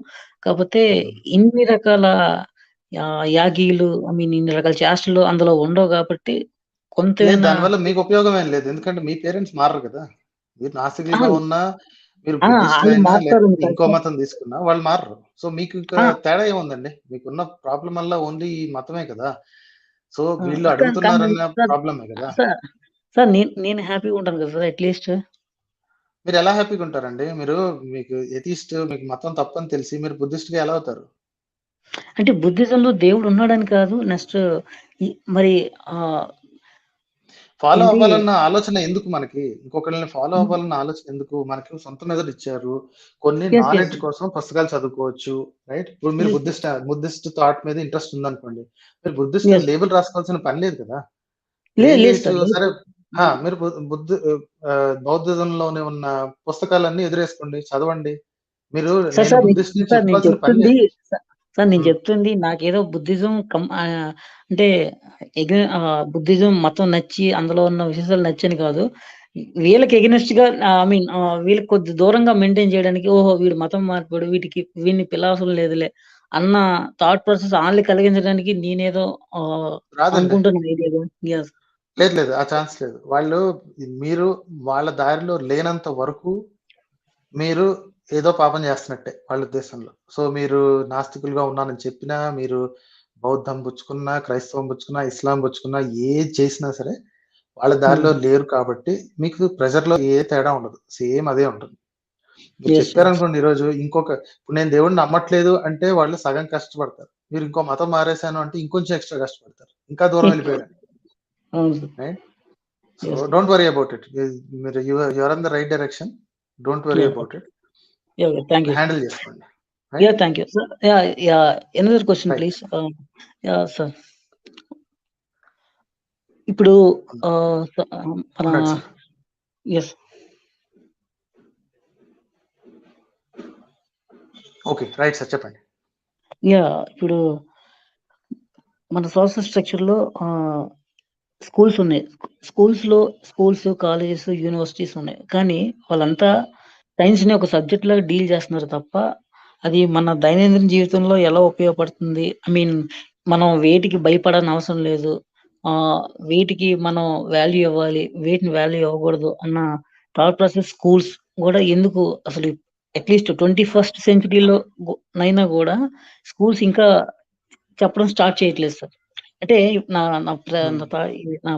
కాకపోతే ఉమ్. ఇన్ని రకాల యాగీలు ఐ మీన్ ఇన్ని రకాల చేష్టలు అందులో ఉండవు కాబట్టి లేదు, కొంతైనా దానివల్ల మీకు ఉపయోగం ఏం లేదు. ఎందుకంటే మీ పేరెంట్స్ మారరు కదా. మీరు నాస్తికులుగా ఉన్నా, మీరు బుద్ధిస్టులు వాళ్ళు అయినా, మారుతారు లేకపోతే ఇంకో కరెక్ట్. మతం తీసుకున్నా వాళ్ళు మారరు. సో మీకు ఇంకా తేడా ఏముందండి? మీకున్న ప్రాబ్లం వల్ల ఓన్లీ ఈ మతమే కదా. సో వీళ్ళు కానీ అడుగుతున్నారన్న సార్ ప్రాబ్లమే కదా. సార్ సార్ నేను హ్యాపీగా ఉంటాను కదా సార్ అట్లీస్ట్. మీరు ఎలా హ్యాపీగా ఉంటారండి? మీకు ఎథిస్ట్, మీకు మతం తప్పని తెలిసి మీరు బుద్ధిస్ట్‌గా ఎలా అవుతారు? అంటే బుద్ధిజంలో దేవుడు ఉన్నాడని కాదు. నెక్స్ట్ మరి ఫాలో ఏంటి అవ్వాలన్న ఆలోచన ఎందుకు మనకి? ఇంకొకళ్ళని ఫాలో అవ్వాలన్న ఆలోచన ఎందుకు? మనకి సొంత మెదడు ఇచ్చారు. కొన్ని ఎస్ ఎస్ నాలెడ్జ్ కోసం పుస్తకాలు చదువుకోవచ్చు. రైట్? ఇప్పుడు మీరు బుద్ధిస్ట్ థాట్ మీద ఇంట్రెస్ట్ ఉందనుకోండి. మీరు బుద్ధిస్ట్ ఎస్ లేబుల్ రాసుకోవాల్సిన పని లేదు కదా. లేదు డైలీ లేదు సార్ లేదు. సరే మీరు బౌద్ధిజంలోనే ఉన్న పుస్తకాలన్నీ ఎదురేసుకోండి, చదవండి. మీరు సార్ నేను సార్ బుద్ధిస్ట్ అని సార్ నేను చెప్పుకోవాల్సిన పని చెప్తుంది లేదు. సార్ నేను హ్మ్. చెప్తుంది నాకేదో బుద్ధిజం అంటే బుద్ధిజం మతం నచ్చి అందులో ఉన్న విశేషాలు నచ్చని కాదు. వీళ్ళకి ఎగనెస్ట్ గా ఐ మీన్ వీళ్ళకి కొద్ది దూరంగా మెయింటైన్ చేయడానికి ఓహో వీడు మతం మార్పాడు వీడిని పిలవసరం లేదులే అన్న థాట్ ప్రాసెస్ ఆన్లీ కలిగించడానికి నేనేదో రాదండి. అనుకుంటున్నాను ఐడియాగా. Yes. లేదు. ఆ ఛాన్స్ లేదు. మీరు వాళ్ళ దారిలో లేనంత వరకు మీరు ఏదో పాపం చేస్తున్నట్టే వాళ్ళ ఉద్దేశంలో. సో మీరు నాస్తికులుగా ఉన్నానని చెప్పినా, మీరు బౌద్ధం పుచ్చుకున్నా, క్రైస్తవం పుచ్చుకున్నా, ఇస్లాం పుచ్చుకున్నా, ఏది చేసినా సరే వాళ్ళ దారిలో లేరు కాబట్టి మీకు ప్రెషర్‌లో ఏ తేడా ఉండదు. సేమ్ అదే ఉంటుంది. మీరు Yes, yes. చెప్పారనుకోండి ఈరోజు ఇప్పుడు నేను దేవుడిని నమ్మట్లేదు అంటే వాళ్ళు సగం కష్టపడతారు. మీరు ఇంకో మతం మారేసాను అంటే ఇంకొంచెం ఎక్స్‌ట్రా కష్టపడతారు. ఇంకా దూరం వెళ్ళిపోయారని. అవును sir. Right? So Yes. Don't worry about it. You are on the right direction. Don't worry Yeah. About it. Yeah. Thank you. Handle చేసుకోండి. Yeah, right? thank you. Sir, yeah. Another question, right. please. Yeah, sir. ఇప్పుడు మన ఉండండి sir. Yes okay. Right sir, చెప్పండి. యా ఇప్పుడు మన సోషల్ స్ట్రక్చర్ లో స్కూల్స్ ఉన్నాయి. స్కూల్స్, కాలేజెస్, యూనివర్సిటీస్ ఉన్నాయి. కానీ వాళ్ళంతా సైన్స్ ని ఒక సబ్జెక్ట్ లాగా డీల్ చేస్తున్నారు తప్ప అది మన దైనందిన జీవితంలో ఎలా ఉపయోగపడుతుంది, ఐ మీన్ మనం వేటికి భయపడని అవసరం లేదు, వీటికి మనం వాల్యూ ఇవ్వాలి, వీటిని వాల్యూ ఇవ్వకూడదు అన్న థాట్ ప్రాసెస్ స్కూల్స్ కూడా ఎందుకు అసలు అట్లీస్ట్ 21st సెంచరీలో నైనా కూడా స్కూల్స్ ఇంకా చెప్పడం స్టార్ట్ చేయట్లేదు సార్. అంటే నా నా ప్ర- నా తా- ఇది నా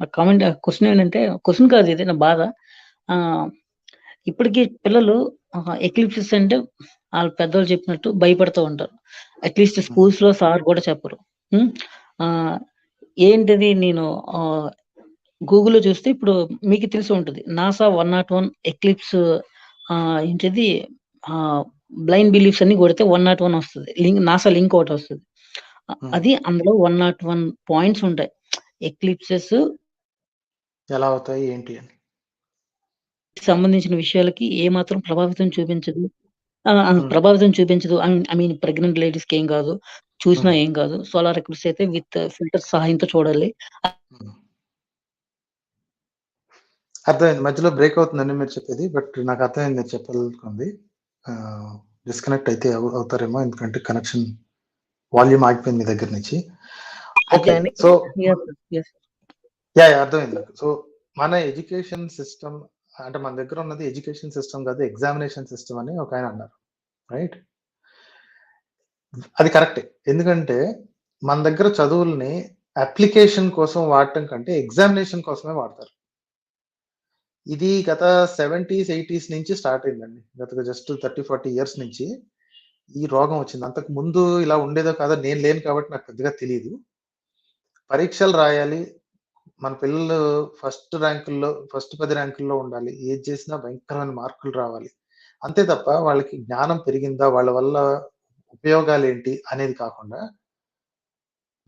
నా కామెంట్ క్వశ్చన్ ఏంటంటే క్వశ్చన్ కాదు ఇది నా బాధ. ఆ ఇప్పటికీ పిల్లలు ఎక్లిప్సెస్ అంటే వాళ్ళ పెద్దవాళ్ళు చెప్పినట్టు భయపడుతూ ఉంటారు. అట్లీస్ట్ స్కూల్స్ లో సార్ కూడా చెప్పరు. ఉమ్, ఆ ఏంటిది నేను గూగుల్లో చూస్తే ఇప్పుడు మీకు తెలిసి ఉంటుంది నాసా 101 ఎక్లిప్స్ ఏంటిది బ్లైండ్ బిలీఫ్స్ అన్ని కొడితే 101 వస్తుంది. నాసా లింక్ ఒకటి వస్తుంది. అది అందులో 101 పాయింట్స్ ఉంటాయి. ఎక్లిప్సెస్ ఎలా అవుతాయి ఏంటి అని సంబంధించిన విషయాలకి ఏ మాత్రం ప్రభావితం చూపించదు. ఐ మీన్ ప్రెగ్నెంట్ లేడీస్ కి ఏం కాదు, చూసినా ఏం కాదు. సోలార్ ఎక్లిప్స్ అయితే విత్ ఫిల్టర్ సహాయంతో చూడాలి. అర్థమైంది. మధ్యలో బ్రేక్ అవుతుందండి మీరు చెప్పేది. బట్ నాకు అర్థమైంది మీరు చెప్పాలనుకుంది. డిస్కనెక్ట్ అయితే అవుతారేమో, ఎందుకంటే కనెక్షన్ వాల్యూమ్ ఆగిపోయింది మీ దగ్గర నుంచి. ఓకే. సో అర్థమైంది నాకు. సో మన ఎడ్యుకేషన్ సిస్టమ్ అంటే మన దగ్గర ఉన్నది ఎడ్యుకేషన్ సిస్టమ్ కాదు, ఎగ్జామినేషన్ సిస్టమ్ అని ఒక ఆయన అన్నారు. రైట్? అది కరెక్టే. ఎందుకంటే మన దగ్గర చదువుల్ని అప్లికేషన్ కోసం వాడటం కంటే ఎగ్జామినేషన్ కోసమే వాడతారు. ఇది గత 70s, 80s నుంచి స్టార్ట్ అయిందండి. గత జస్ట్ 30-40 ఇయర్స్ నుంచి ఈ రోగం వచ్చింది. అంతకు ముందు ఇలా ఉండేదో కాదో నేను లేను కాబట్టి నాకు పెద్దగా తెలీదు. పరీక్షలు రాయాలి, మన పిల్లలు ఫస్ట్ 10 ర్యాంకుల్లో ఉండాలి, ఏది చేసినా భయంకరమైన మార్కులు రావాలి, అంతే తప్ప వాళ్ళకి జ్ఞానం పెరిగిందా, వాళ్ళ వల్ల ఉపయోగాలు ఏంటి అనేది కాకుండా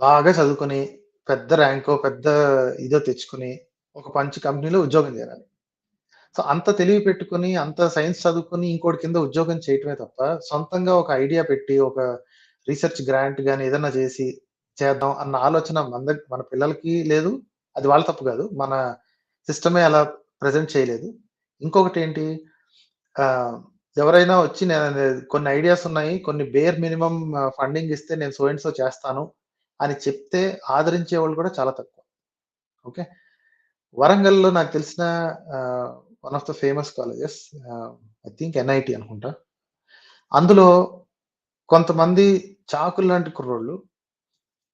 బాగా చదువుకొని పెద్ద ర్యాంకో పెద్ద ఇదో తెచ్చుకుని ఒక మంచి కంపెనీలో ఉద్యోగం చేయాలి. సో అంత తెలివి పెట్టుకొని, అంత సైన్స్ చదువుకొని ఇంకోటి కింద ఉద్యోగం చేయటమే తప్ప, సొంతంగా ఒక ఐడియా పెట్టి, ఒక రీసెర్చ్ గ్రాంట్ గాని ఏదన్నా చేసి చేద్దాం అన్న ఆలోచన మన పిల్లలకి లేదు. అది వాళ్ళ తప్పు కాదు. మన సిస్టమే అలా ప్రెజెంట్ చేయలేదు. ఇంకొకటేంటి, ఎవరైనా వచ్చి కొన్ని ఐడియాస్ ఉన్నాయి, కొన్ని బేర్ మినిమమ్ ఫండింగ్ ఇస్తే నేను సో అండ్ సో చేస్తాను అని చెప్తే ఆదరించేవాళ్ళు కూడా చాలా తక్కువ. ఓకే. వరంగల్‌లో నాకు తెలిసిన one of the famous colleges, I think NIT అనుకుంటా. అందులో కొంతమంది చాకులు లాంటి కుర్రోళ్ళు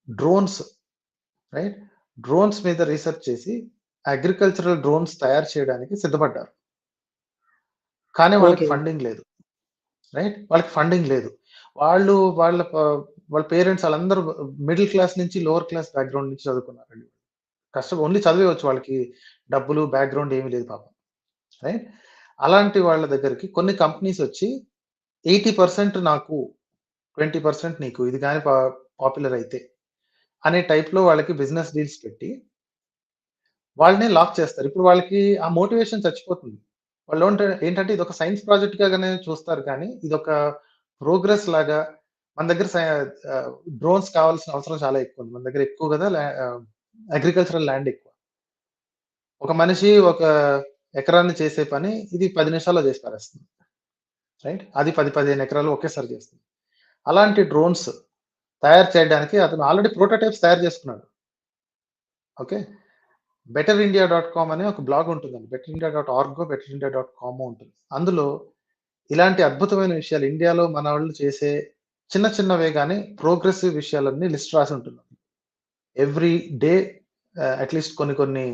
డ్రోన్స్, రైట్, డ్రోన్స్ మీద రీసెర్చ్ చేసి అగ్రికల్చరల్ డ్రోన్స్ తయారు చేయడానికి సిద్ధపడ్డారు. కానీ వాళ్ళకి ఓకే. ఫండింగ్ లేదు, రైట్. వాళ్ళకి ఫండింగ్ లేదు. వాళ్ళు వాళ్ళ పేరెంట్స్ వాళ్ళందరూ మిడిల్ క్లాస్ నుంచి లోవర్ క్లాస్ బ్యాక్‌గ్రౌండ్ నుంచి చదువుకున్నారండి. ఓన్లీ చదివే వచ్చు. వాళ్ళకి డబ్బులు, బ్యాక్‌గ్రౌండ్ ఏమీ లేదు పాపం, రైట్. అలాంటి వాళ్ళ దగ్గరికి కొన్ని కంపెనీస్ వచ్చి 80% నాకు, 20% నీకు, ఇది గాని పాపులర్ అయితే అనే టైప్‌లో వాళ్ళకి బిజినెస్ డీల్స్ పెట్టి వాళ్ళనే లాక్ చేస్తారు. ఇప్పుడు వాళ్ళకి ఆ మోటివేషన్ చచ్చిపోతుంది. వాళ్ళు ఏంటంటే ఇదొక సైన్స్ ప్రాజెక్ట్ గానే చూస్తారు కానీ, ఇదొక ప్రోగ్రెస్ లాగా మన దగ్గర డ్రోన్స్ కావాల్సిన అవసరం చాలా ఎక్కువ ఉంది. మన దగ్గర ఎక్కువ కదా అగ్రికల్చరల్ ల్యాండ్ ఎక్కువ. ఒక మనిషి ఒక ఎకరాన్ని చేసే పని ఇది 10 నిమిషాల్లో చేసి పారేస్తుంది, రైట్. అది 10-15 ఎకరాలు ఒకేసారి చేస్తుంది. అలాంటి డ్రోన్స్ తయారు చేయడానికి అతను ఆల్రెడీ ప్రోటోటైప్స్ తయారు చేసుకున్నాడు. ఓకే. beterindia.com అనే ఒక బ్లాగ్ ఉంటుందండి. beterindia.org, beterindia.com ఉంటుంది. అందులో ఇలాంటి అద్భుతమైన విషయాలు ఇండియాలో మన వాళ్ళు చేసే చిన్న చిన్నవే గాని ప్రోగ్రెసివ్ విషయాలన్నీ లిస్ట్ రాసి ఉంటుంది. ఎవ్రీ డే అట్లీస్ట్ కొన్ని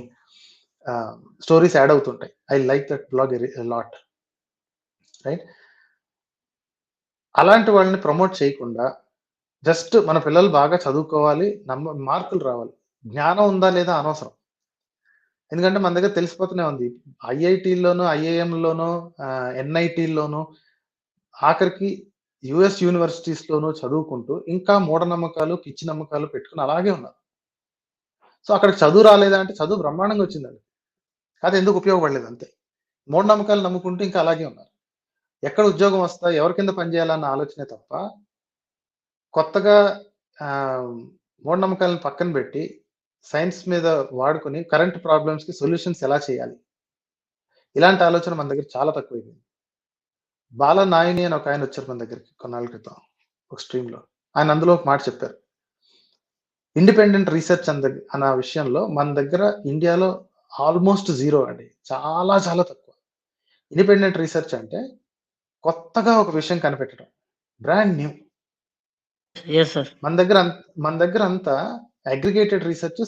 స్టోరీస్ యాడ్ అవుతుంటాయి. I like that blog lot, right. అలాంటి వాళ్ళని ప్రమోట్ చేయకుండా జస్ట్ మన పిల్లలు బాగా చదువుకోవాలి, మార్కులు రావాలి, జ్ఞానం ఉందా లేదా అనవసరం. ఎందుకంటే మన దగ్గర తెలిసిపోతూనే ఉంది. ఐఐటీల్లోనూ, ఐఐఎంలోనూ, ఎన్ఐటీల్లోనూ, ఆఖరికి యుఎస్ యూనివర్సిటీస్‌లోనూ చదువుకుంటూ ఇంకా మూఢనమ్మకాలు, పిచ్చి నమ్మకాలు పెట్టుకొని అలాగే ఉన్నారు. సో అక్కడికి చదువు రాలేదా అంటే చదువు బ్రహ్మాండంగా వచ్చిందండి. కాతే ఎందుకు ఉపయోగపడలేదు అంతే. మూఢనమ్మకాలు నమ్ముకుంటూ ఇంకా అలాగే ఉన్నారు. ఎక్కడ ఉద్యోగం వస్తా, ఎవరి కింద పనిచేయాలన్న ఆలోచనే తప్ప, కొత్తగా మూఢనమ్మకాలను పక్కన పెట్టి సైన్స్ మీద వాడుకొని కరెంట్ ప్రాబ్లమ్స్‌కి సొల్యూషన్స్ ఎలా చేయాలి? ఇలాంటి ఆలోచన మన దగ్గర చాలా తక్కువైపోయింది. బాల నాయిని అని ఒక ఆయన వచ్చారు మన దగ్గరికి కొన్నాళ్ళ క్రితం ఒక స్ట్రీమ్‌లో. ఆయన అందులో ఒక మాట చెప్పారు. ఇండిపెండెంట్ రీసెర్చ్ అన్న విషయంలో మన దగ్గర ఇండియాలో ఆల్మోస్ట్ జీరో అండి. చాలా చాలా తక్కువ. ఇండిపెండెంట్ రీసెర్చ్ అంటే కొత్తగా ఒక విషయం కనిపెట్టడం, బ్రాండ్ న్యూ. Yes sir. మన దగ్గర అంతా అగ్రిగేటెడ్ రీసెర్చ్,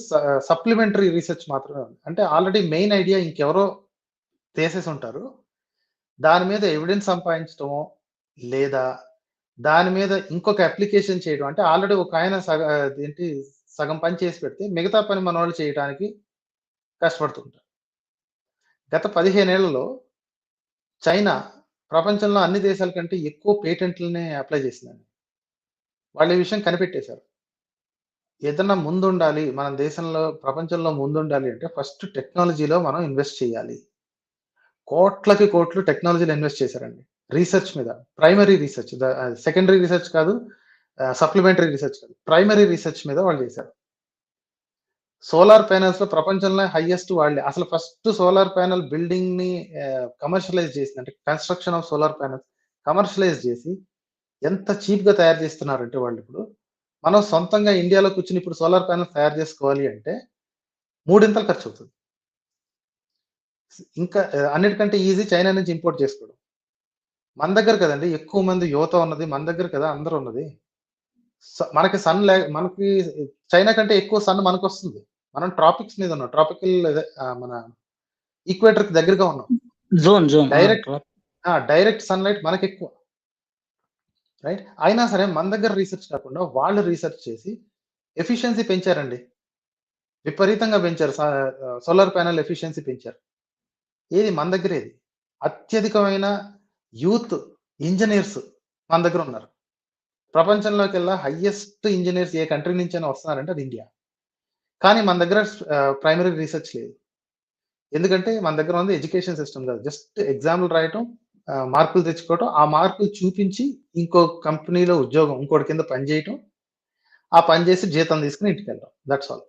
సప్లిమెంటరీ రీసెర్చ్ మాత్రమే ఉంది. అంటే ఆల్రెడీ మెయిన్ ఐడియా ఇంకెవరో తీసేసి ఉంటారు. దాని మీద ఎవిడెన్స్ సంపాదించడమో, లేదా దాని మీద ఇంకొక అప్లికేషన్ చేయడం. అంటే ఆల్రెడీ ఒక ఆయన సగం పని చేసి పెడితే మిగతా పని మనోళ్ళు చేయడానికి కష్టపడుతుంటారు. గత 15 ఏళ్లలో చైనా ప్రపంచంలో అన్ని దేశాల కంటే ఎక్కువ పేటెంట్‌లని అప్లై చేసిందండి. వాళ్ళు ఈ విషయం కనిపెట్టేశారు. ఏదన్నా ముందుండాలి, మన దేశంలో, ప్రపంచంలో ముందుండాలి అంటే ఫస్ట్ టెక్నాలజీలో మనం ఇన్వెస్ట్ చేయాలి. కోట్లకి కోట్లు టెక్నాలజీలో ఇన్వెస్ట్ చేశారండి. రీసెర్చ్ మీద. ప్రైమరీ రీసెర్చ్, సెకండరీ రీసెర్చ్ కాదు, సప్లిమెంటరీ రీసెర్చ్ కాదు. ప్రైమరీ రీసెర్చ్ మీద వాళ్ళు చేశారు. సోలార్ ప్యానెల్స్‌లో ప్రపంచంలో హైయెస్ట్ వాళ్ళే. అసలు ఫస్ట్ సోలార్ ప్యానెల్ బిల్డింగ్‌ని కమర్షియలైజ్ చేసింది. అంటే construction of solar panels commercialize చేసి ఎంత చీప్‌గా తయారు చేస్తున్నారంటే వాళ్ళిప్పుడు. మనం సొంతంగా ఇండియాలో కూర్చొని ఇప్పుడు సోలార్ ప్యానెల్స్ తయారు చేసుకోవాలి అంటే 3 ఇంతలు ఖర్చవుతుంది. ఇంకా అన్నిటికంటే ఈజీ చైనా నుంచి ఇంపోర్ట్ చేసుకోవడం. మన దగ్గర కదండీ ఎక్కువ మంది యువత ఉన్నది. మన దగ్గర కదా అందరూ ఉన్నది. మనకి మనకి చైనా కంటే ఎక్కువ సన్ మనకొస్తుంది. మనం ట్రాపిక్స్ మీద ఉన్నాం. ట్రాపికల్ మన ఈక్వేటర్‌కి దగ్గరగా ఉన్నాం. జోన్. డైరెక్ట్ సన్‌లైట్ మనకెక్కువ, రైట్. అయినా సరే మన దగ్గర రీసెర్చ్ కాకుండా వాళ్ళు రీసెర్చ్ చేసి ఎఫిషియన్సీ పెంచారండి. విపరీతంగా పెంచారు. సోలార్ ప్యానెల్ ఎఫిషియన్సీ పెంచారు. ఏది మన దగ్గరేది. అత్యధికమైన యూత్ ఇంజినీర్స్ మన దగ్గర ఉన్నారు. ప్రపంచంలోకెల్లా హైయెస్ట్ ఇంజినీర్స్ ఏ కంట్రీ నుంచైనా వస్తున్నారంటే అది ఇండియా. కానీ మన దగ్గర ప్రైమరీ రీసెర్చ్ లేదు. ఎందుకంటే మన దగ్గర ఉంది ఎడ్యుకేషన్ సిస్టమ్ కాదు, జస్ట్ ఎగ్జామ్లు రాయటం, మార్కులు తెచ్చుకోవటం, ఆ మార్కులు చూపించి ఇంకో కంపెనీలో ఉద్యోగం ఇంకోటి కింద పని చేయటం, ఆ పని చేసి జీతం తీసుకుని ఇంటికి వెళ్ళడం, that's all.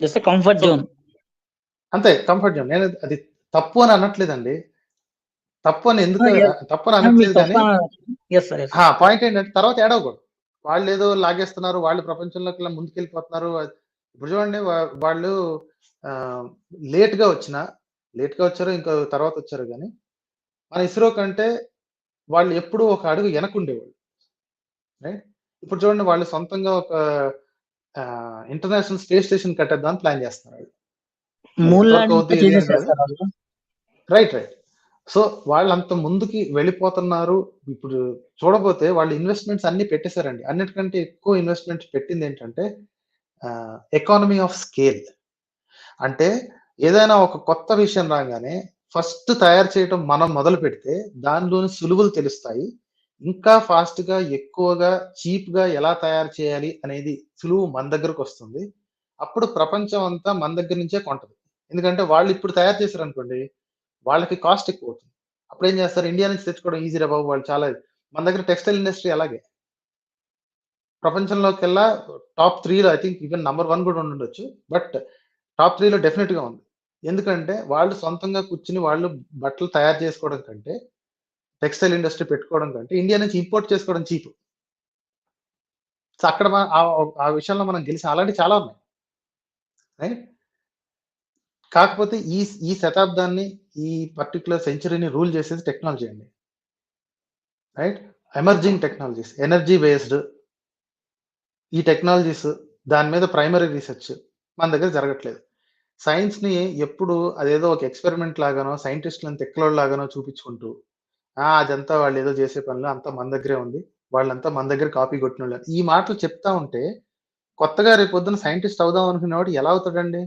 Just comfort zone. అంతే, కంఫర్ట్ జోన్. నేను అది తప్పు అని అనట్లేదండి, తప్పు అని ఎందుకు తప్పు అని అనట్లేదు, కానీ పాయింట్ ఏంటంటే తర్వాత ఏడవకూడదు. వాళ్ళు ఏదో లాగేస్తున్నారు, వాళ్ళు ప్రపంచంలోకి ఇలా ముందుకెళ్ళిపోతున్నారు. ఇప్పుడు చూడండి, వాళ్ళు లేట్గా వచ్చారు, ఇంకా తర్వాత వచ్చారు, కానీ మన ఇస్రో కంటే వాళ్ళు ఎప్పుడూ ఒక అడుగు వెనకుండేవాళ్ళు, రైట్? ఇప్పుడు చూడండి, వాళ్ళు సొంతంగా ఒక ఇంటర్నేషనల్ స్పేస్ స్టేషన్ కట్టేద్దామని ప్లాన్ చేస్తున్నారు. రైట్. సో వాళ్ళు అంత ముందుకి వెళ్ళిపోతున్నారు. ఇప్పుడు చూడబోతే వాళ్ళు ఇన్వెస్ట్మెంట్స్ అన్ని పెట్టేశారండి. అన్నిటికంటే ఎక్కువ ఇన్వెస్ట్మెంట్ పెట్టింది ఏంటంటే ఎకానమీ ఆఫ్ స్కేల్. అంటే ఏదైనా ఒక కొత్త విషయం రాగానే ఫస్ట్ తయారు చేయటం మనం మొదలు పెడితే దానిలోని సులువులు తెలుస్తాయి. ఇంకా ఫాస్ట్ గా, ఎక్కువగా, చీప్ గా ఎలా తయారు చేయాలి అనేది సులువు మన దగ్గరకు వస్తుంది. అప్పుడు ప్రపంచం అంతా మన దగ్గర నుంచే కొంటది. ఎందుకంటే వాళ్ళు ఇప్పుడు తయారు చేశారు అనుకోండి, వాళ్ళకి కాస్ట్ ఎక్కువ అవుతుంది. అప్పుడు ఏం చేస్తారు, ఇండియా నుంచి తెచ్చుకోవడం ఈజీ రా బాబు, వాళ్ళు చాలా. మన దగ్గర టెక్స్టైల్ ఇండస్ట్రీ అలాగే ప్రపంచంలోకెల్లా టాప్ 3లో, ఐ థింక్ ఈవెన్ నంబర్ 1 కూడా ఉండొచ్చు, బట్ టాప్ 3లో డెఫినెట్ గా ఉంది. ఎందుకంటే వాళ్ళు సొంతంగా కూర్చుని వాళ్ళు బట్టలు తయారు చేసుకోవడం కంటే, టెక్స్టైల్ ఇండస్ట్రీ పెట్టుకోవడం కంటే ఇండియా నుంచి ఇంపోర్ట్ చేసుకోవడం చీప్. సో అక్కడ ఆ విషయంలో మనం గెలిచి అలాంటి చాలా ఉన్నాయి, రైట్? కాకపోతే ఈ శతాబ్దాన్ని, ఈ పర్టికులర్ సెంచరీని రూల్ చేసేది టెక్నాలజీ అండి, right? Emerging technologies, energy based ఈ టెక్నాలజీస్, దాని మీద ప్రైమరీ రీసెర్చ్ మన దగ్గర జరగట్లేదు. సైన్స్ ని ఎప్పుడు అదేదో ఒక ఎక్స్పెరిమెంట్ లాగానో, సైంటిస్టులను తెక్కలోళ్ళ లాగానో చూపించుకుంటూ, అదంతా వాళ్ళు ఏదో చేసే పనులు అంతా మన దగ్గరే ఉంది, వాళ్ళంతా మన దగ్గర కాపీ కొట్టిన వాళ్ళు, ఈ మాటలు చెప్తా ఉంటే కొత్తగా రేపు పొద్దున సైంటిస్ట్ అవుదాం అనుకునేవాడు ఎలా అవుతాడండి?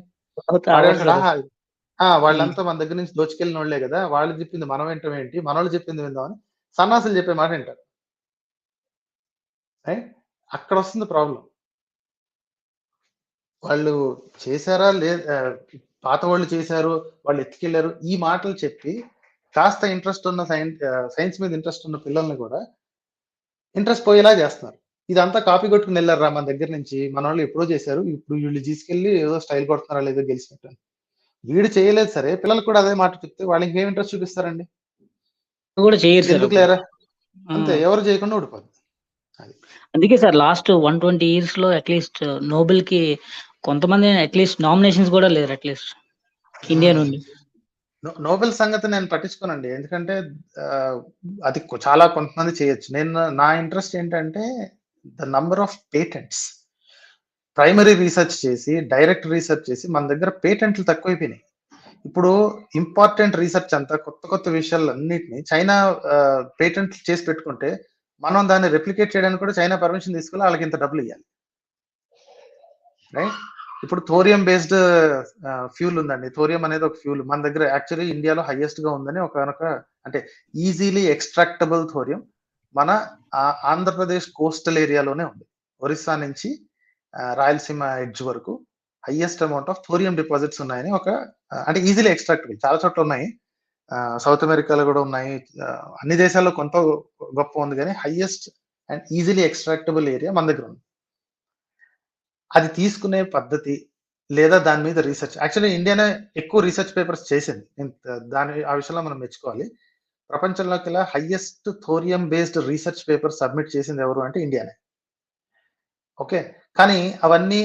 వాళ్ళంతా మన దగ్గర నుంచి దోచుకెళ్ళిన వాళ్ళే కదా, వాళ్ళు చెప్పింది మనం వింటాం ఏంటి, మనోళ్ళు చెప్పింది విందామని సన్నాసులు చెప్పే మాట వింటారు, అక్కడ వస్తుంది ప్రాబ్లం. వాళ్ళు చేశారా పాత వాళ్ళు చేశారు, వాళ్ళు ఎత్తుకెళ్లారు, ఈ మాటలు చెప్పి కాస్త ఇంట్రెస్ట్ ఉన్న సైన్స్ మీద ఇంట్రెస్ట్ ఉన్న పిల్లల్ని కూడా ఇంట్రెస్ట్ పోయేలా చేస్తున్నారు. ఇదంతా కాపీ కొట్టుకుని వెళ్ళారా మన దగ్గర నుంచి, మన వాళ్ళు ఎప్పుడో చేశారు, ఇప్పుడు వీళ్ళు తీసుకెళ్లి ఏదో స్టైల్ కొడుతున్నారా లేదో గెలిచినట్టు. వీడు చేయలేదు సరే, పిల్లలకు కూడా అదే మాట చెప్తే వాళ్ళు ఇంకేం ఇంట్రెస్ట్ చూపిస్తారండి? ఎందుకు లేరా, అంతే, ఎవరు చేయకుండా ఓడిపోద్ది. అందుకే సార్ లాస్ట్ 120 years లో అట్లీస్ట్ నోబెల్ కి కొంతమంది అట్లీస్ట్ నామినేషన్స్ కూడా లేరు, అట్లీస్ట్ ఇండియా నుండి. నోబెల్ సంగతి నేను పట్టించుకోనండి, ఎందుకంటే అది చాలా కొంతమంది చేయొచ్చు. నా ఇంట్రెస్ట్ ఏంటంటే the number of patents. Primary research చేసి, డైరెక్ట్ రీసెర్చ్ చేసి మన దగ్గర పేటెంట్లు తక్కువైపోయినాయి. ఇప్పుడు ఇంపార్టెంట్ రీసెర్చ్ అంతా, కొత్త కొత్త విషయాలన్నిటిని చైనా పేటెంట్లు చేసి పెట్టుకుంటే మనం దాన్ని రెప్లికేట్ చేయడానికి కూడా చైనా పర్మిషన్ తీసుకుని వాళ్ళకి ఇంత డబ్బులు ఇవ్వాలి, రైట్? ఇప్పుడు థోరియం బేస్డ్ ఫ్యూల్ ఉందండి. థోరియం అనేది ఒక ఫ్యూల్ మన దగ్గర యాక్చువల్లీ ఇండియాలో హైయెస్ట్ గా ఉందని ఒక అంటే ఈజీలీ ఎక్స్ట్రాక్టబుల్ థోరియం మన ఆంధ్రప్రదేశ్ కోస్టల్ ఏరియాలోనే ఉంది. ఒరిస్సా నుంచి రాయలసీమ ఎడ్జ్ వరకు highest amount of thorium deposits ఉన్నాయని అంటే ఈజీలీ ఎక్స్ట్రాక్టబుల్ చాలా చోట్ల ఉన్నాయి, సౌత్ అమెరికాలో కూడా ఉన్నాయి, అన్ని దేశాల్లో కొంత గొప్ప ఉంది, కానీ హైయెస్ట్ అండ్ ఈజీలీ ఎక్స్ట్రాక్టబుల్ ఏరియా మన దగ్గర ఉంది. అది తీసుకునే పద్ధతి లేదా దాని మీద రీసెర్చ్, యాక్చువల్లీ ఇండియానే ఎక్కువ రీసెర్చ్ పేపర్స్ చేసింది, ఆ విషయంలో మనం మెచ్చుకోవాలి. ప్రపంచంలోకి ఇలా highest thorium based research paper submit చేసింది ఎవరు అంటే ఇండియానే. ఓకే, కానీ అవన్నీ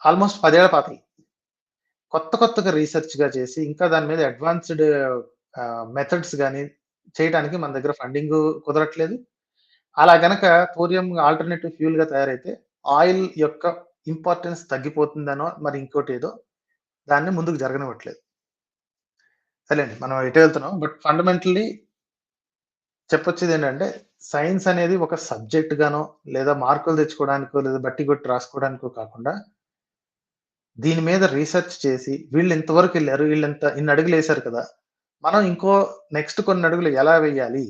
ఆల్మోస్ట్ 10 ఏళ్ల పాతవి. కొత్తగా రీసెర్చ్ గా చేసి ఇంకా దాని మీద అడ్వాన్స్డ్ మెథడ్స్ కానీ చేయడానికి మన దగ్గర ఫండింగ్ కుదరట్లేదు. అలా గనక థోరియం ఆల్టర్నేటివ్ ఫ్యూల్ గా తయారైతే ఆయిల్ యొక్క ఇంపార్టెన్స్ తగ్గిపోతుందనో మరి ఇంకోటి ఏదో దాన్ని ముందుకు జరగనివ్వట్లేదు. సరేండి, మనం ఎటు వెళ్తున్నాం, బట్ ఫండమెంటల్లీ చెప్పొచ్చేది ఏంటంటే సైన్స్ అనేది ఒక సబ్జెక్ట్ గానో లేదా మార్కులు తెచ్చుకోవడానికో లేదా బట్టి కొట్టి రాసుకోవడానికో కాకుండా దీని మీద రీసెర్చ్ చేసి వీళ్ళు ఇంతవరకు వెళ్ళారు, ఇన్ని అడుగులు వేశారు కదా, మనం ఇంకో నెక్స్ట్ కొన్ని అడుగులు ఎలా వేయాలి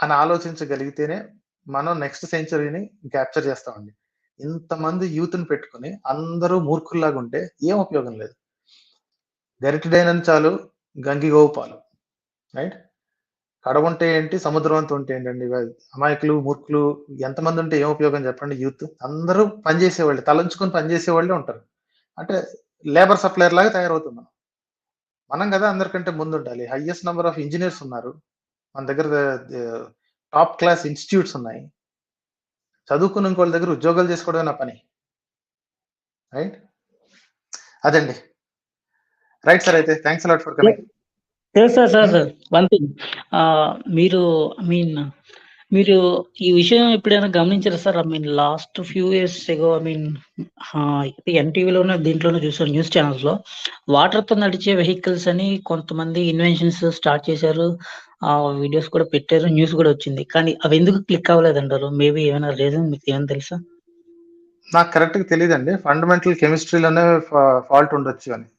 అని ఆలోచించగలిగితేనే మనం నెక్స్ట్ సెంచరీని క్యాప్చర్ చేస్తామండి. ఇంతమంది యూత్ని పెట్టుకుని అందరూ మూర్ఖుల్లాగా ఉంటే ఏం ఉపయోగం లేదు. గరిటెడైన చాలు గంగిగోవు పాలు, రైట్? కడవుంటే ఏంటి, సముద్రం అంతా ఉంటే ఏంటండి? అమాయకులు, మూర్ఖులు ఎంతమంది ఉంటే ఏం ఉపయోగం చెప్పండి? యూత్ అందరూ పనిచేసేవాళ్ళు, తలంచుకొని పనిచేసేవాళ్ళే ఉంటారు. అంటే లేబర్ సప్లయర్ లాగా తయారవుతున్నాం మనం కదా. అందరికంటే ముందు ఉండాలి. హైయెస్ట్ నెంబర్ ఆఫ్ ఇంజనీర్స్ ఉన్నారు మన దగ్గర, టాప్ క్లాస్ ఇన్స్టిట్యూట్స్ ఉన్నాయి. చదువుకున్న ఇంకోళ్ళ దగ్గర ఉద్యోగాలు చేసుకోవడమే నా పని, రైట్? అదండి. రైట్ సార్, అయితే thanks a lot for coming. Sir one thing, మీరు మీరు ఈ విషయం ఎప్పుడైనా గమనించారా sir? Last few years ago ఎన్టీవీలోనే దీంట్లోనే చూసాను, న్యూస్ ఛానల్స్ లో వాటర్ తో నడిచే వెహికల్స్ అని కొంతమంది ఇన్వెన్షన్స్ స్టార్ట్ చేశారు, ఆ వీడియోస్ కూడా పెట్టారు, న్యూస్ కూడా వచ్చింది. కానీ అవి ఎందుకు క్లిక్ అవ్వలేదంటారు? మేబీ ఏమైనా రీజన్ మీకు ఏమైనా తెలుసా? నాకు కరెక్ట్ గా తెలియదండి. ఫండమెంటల్ కెమిస్ట్రీలోనే ఫాల్ట్ ఉండొచ్చు అని,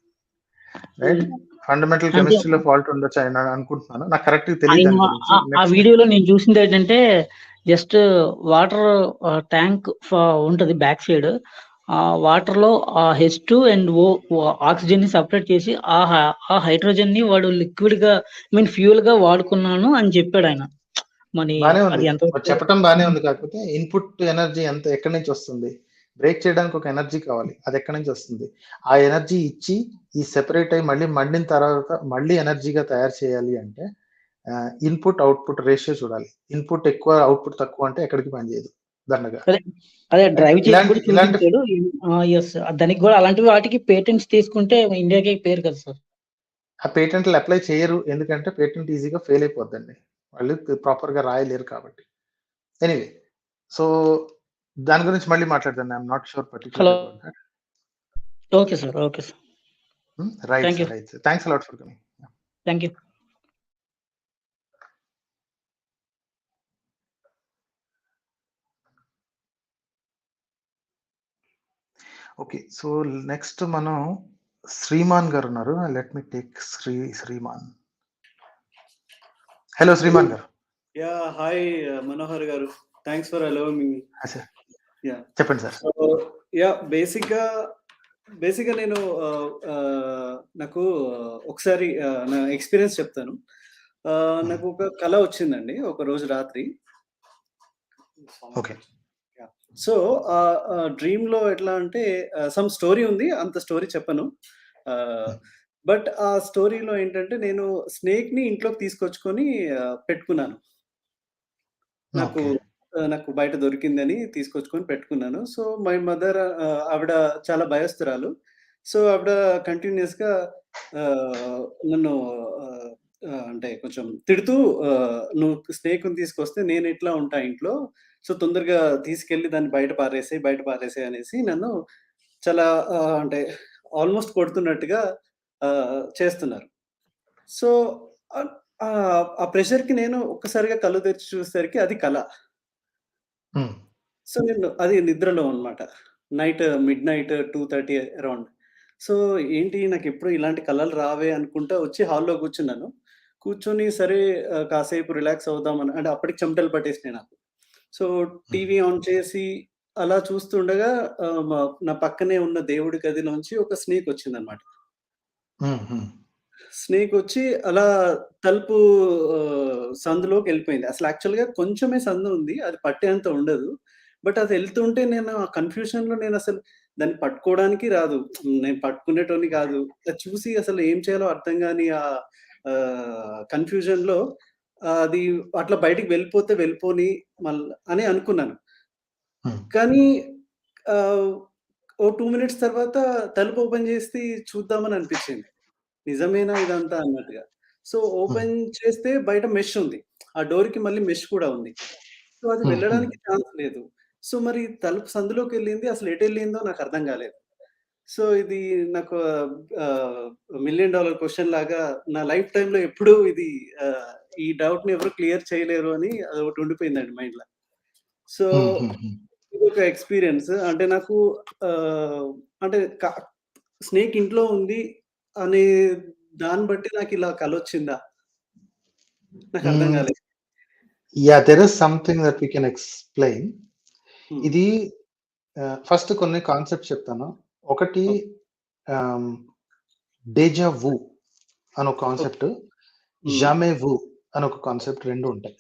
రైట్? ఫండమెంటల్ కెమిస్ట్రీలో ఫాల్ట్ ఉండొచ్చు అని అనుకుంటున్నాను. నాకు కరెక్ట్ గా తెలియదు దాని గురించి. ఆ వీడియోలో నేను చూసింది ఏంటంటే, జస్ట్ వాటర్ ట్యాంక్ ఉంటది బ్యాక్ సైడ్, ఆ వాటర్ లో H2 అండ్ ఆక్సిజన్ ని సపరేట్ చేసి ఆ హైడ్రోజన్ ని వాడు లిక్విడ్ గా ఫ్యూయల్ గా వాడుకున్నాను అని చెప్పాడు ఆయన. మరి బానే ఉంది, అది ఎంత చెప్పడం బానే ఉంది. కాకపోతే ఇన్పుట్ ఎనర్జీ ఎంత, ఎక్కడి నుంచి వస్తుంది? బ్రేక్ చేయడానికి ఒక ఎనర్జీ కావాలి, అది ఎక్కడి నుంచి వస్తుంది? ఆ ఎనర్జీ ఇచ్చి ఈ సెపరేట్ అయ్యి మళ్ళీ మండిన తర్వాత మళ్ళీ ఎనర్జీగా తయారు చేయాలి అంటే ఇన్పుట్ అవుట్పుట్ రేషియో చూడాలి. ఇన్పుట్ ఎక్కువ అవుట్పుట్ తక్కువ అంటే ఎక్కడికి పనిచేయదు దండగా. అదే డ్రైవ్ చేసి కూడా చూపించాడు. దానికి కూడా అలాంటి వాటికి పేటెంట్స్ తీసుకుంటే ఇండియాకి పేరు కదా సార్. ఆ పేటెంట్లు అప్లై చేయరు, ఎందుకంటే పేటెంట్ ఈజీగా ఫెయిల్ అయిపోద్దండి, వాళ్ళు ప్రాపర్ గా రాయలేరు కాబట్టి. ఎనీవే, సో దాని గురించి మళ్ళీ మాట్లాడదాం. I'm not sure particular about that. Okay sir, okay sir, right sir, right sir, thanks a lot for coming. Thank you. Okay, so next మనం శ్రీమాన్ గారు ఉన్నారు. Let me take Shriman. Hello Shriman గారు. యా, హాయ్ మనోహర్ గారు, thanks for allowing me. Yeah, చెప్పండి సార్. యా, బేసిక్గా నేను నాకు ఒకసారి నా ఎక్స్పీరియన్స్ చెప్తాను. నాకు ఒక కళ వచ్చిందండి ఒక రోజు రాత్రి. ఓకే. సో డ్రీమ్ లో ఎట్లా అంటే సమ్ స్టోరీ ఉంది, అంత స్టోరీ చెప్పను. బట్ ఆ స్టోరీలో ఏంటంటే నేను స్నేక్ ని ఇంట్లోకి తీసుకొచ్చుకొని పెట్టుకున్నాను. నాకు బయట దొరికిందని తీసుకొచ్చుకొని పెట్టుకున్నాను. సో మై మదర్, ఆవిడ చాలా భయస్తురాలు. సో ఆవిడ కంటిన్యూస్ గా నన్ను అంటే కొంచెం తిడుతూ, నువ్వు స్నేక్ ని తీసుకొస్తే నేను ఎట్లా ఉంటా ఇంట్లో, సో తొందరగా తీసుకెళ్లి దాన్ని బయట పారేసే అనేసి నన్ను చాలా అంటే ఆల్మోస్ట్ కొడుతున్నట్టుగా చేస్తున్నారు. సో ఆ ప్రెషర్ కి నేను ఒక్కసారిగా కళ్ళు తెరిచి చూసేసరికి అది కళ. సో నేను అది నిద్రలో అన్నమాట. Mid night 2:30 around. సో ఏంటి, నాకు ఎప్పుడు ఇలాంటి కళలు రావే అనుకుంటా వచ్చి హాల్లో కూర్చున్నాను. కూర్చొని సరే కాసేపు రిలాక్స్ అవుదామని, అంటే అప్పటికి చెమటలు పట్టేసినాయి నాకు. సో టీవీ ఆన్ చేసి అలా చూస్తుండగా నా పక్కనే ఉన్న దేవుడి గదిలోంచి ఒక స్నేక్ వచ్చిందన్నమాట. స్నేక్ వచ్చి అలా తలుపు సందులోకి వెళ్ళిపోయింది. అసలు యాక్చువల్‌గా కొంచెమే సందు ఉంది, అది పట్టేంత ఉండదు. బట్ అది వెళ్తుంటే నేను ఆ కన్‌ఫ్యూషన్‌లో నేను అసలు దాన్ని పట్టుకోవడానికి రాదు, నేను పట్టుకునేటోడిని కాదు. అది చూసి అసలు ఏం చేయాలో అర్థం కాని కన్‌ఫ్యూజన్‌లో అది అట్లా బయటికి వెళ్ళిపోతే వెళ్ళిపోని అని అనుకున్నాను. కానీ ఓ 2 మినిట్స్ తర్వాత తలుపు ఓపెన్ చేసి చూద్దామని అనిపించింది. నిజమేనా ఇదంతా అన్నట్టుగా. సో ఓపెన్ చేస్తే బయట మెష్ ఉంది. ఆ డోర్‌కి మళ్ళీ మెష్ కూడా ఉంది. సో అది వెళ్ళడానికి ఛాన్స్ లేదు. సో మరి తలుపు సందులోకెళ్ళింది, అసలు ఎటెళ్ళిందో నాకు అర్థం కాలేదు. సో ఇది నాకు $1 మిలియన్ క్వెషన్ లాగా నా లైఫ్ టైమ్‌లో ఎప్పుడూ ఇది ఈ డౌట్‌ని ఎవరు క్లియర్ చేయలేరు అని అదొకటి ఉండిపోయిందండి మైండ్‌లో. సో ఇదొక ఎక్స్‌పీరియన్స్. అంటే నాకు అంటే స్నేక్ ఇంట్లో ఉంది అనే దాన్ని బట్టి నాకు ఇలా కలొచ్చిందా? నాకు అర్థం కాలేదు. Yeah, there is something that we can explain. ఇది ఫస్ట్ కొన్ని కాన్సెప్ట్స్ చెప్తాను. ఒకటి, డేజా వూ అని ఒక కాన్సెప్ట్, జామే వూ అని ఒక కాన్సెప్ట్, రెండు ఉంటాయి.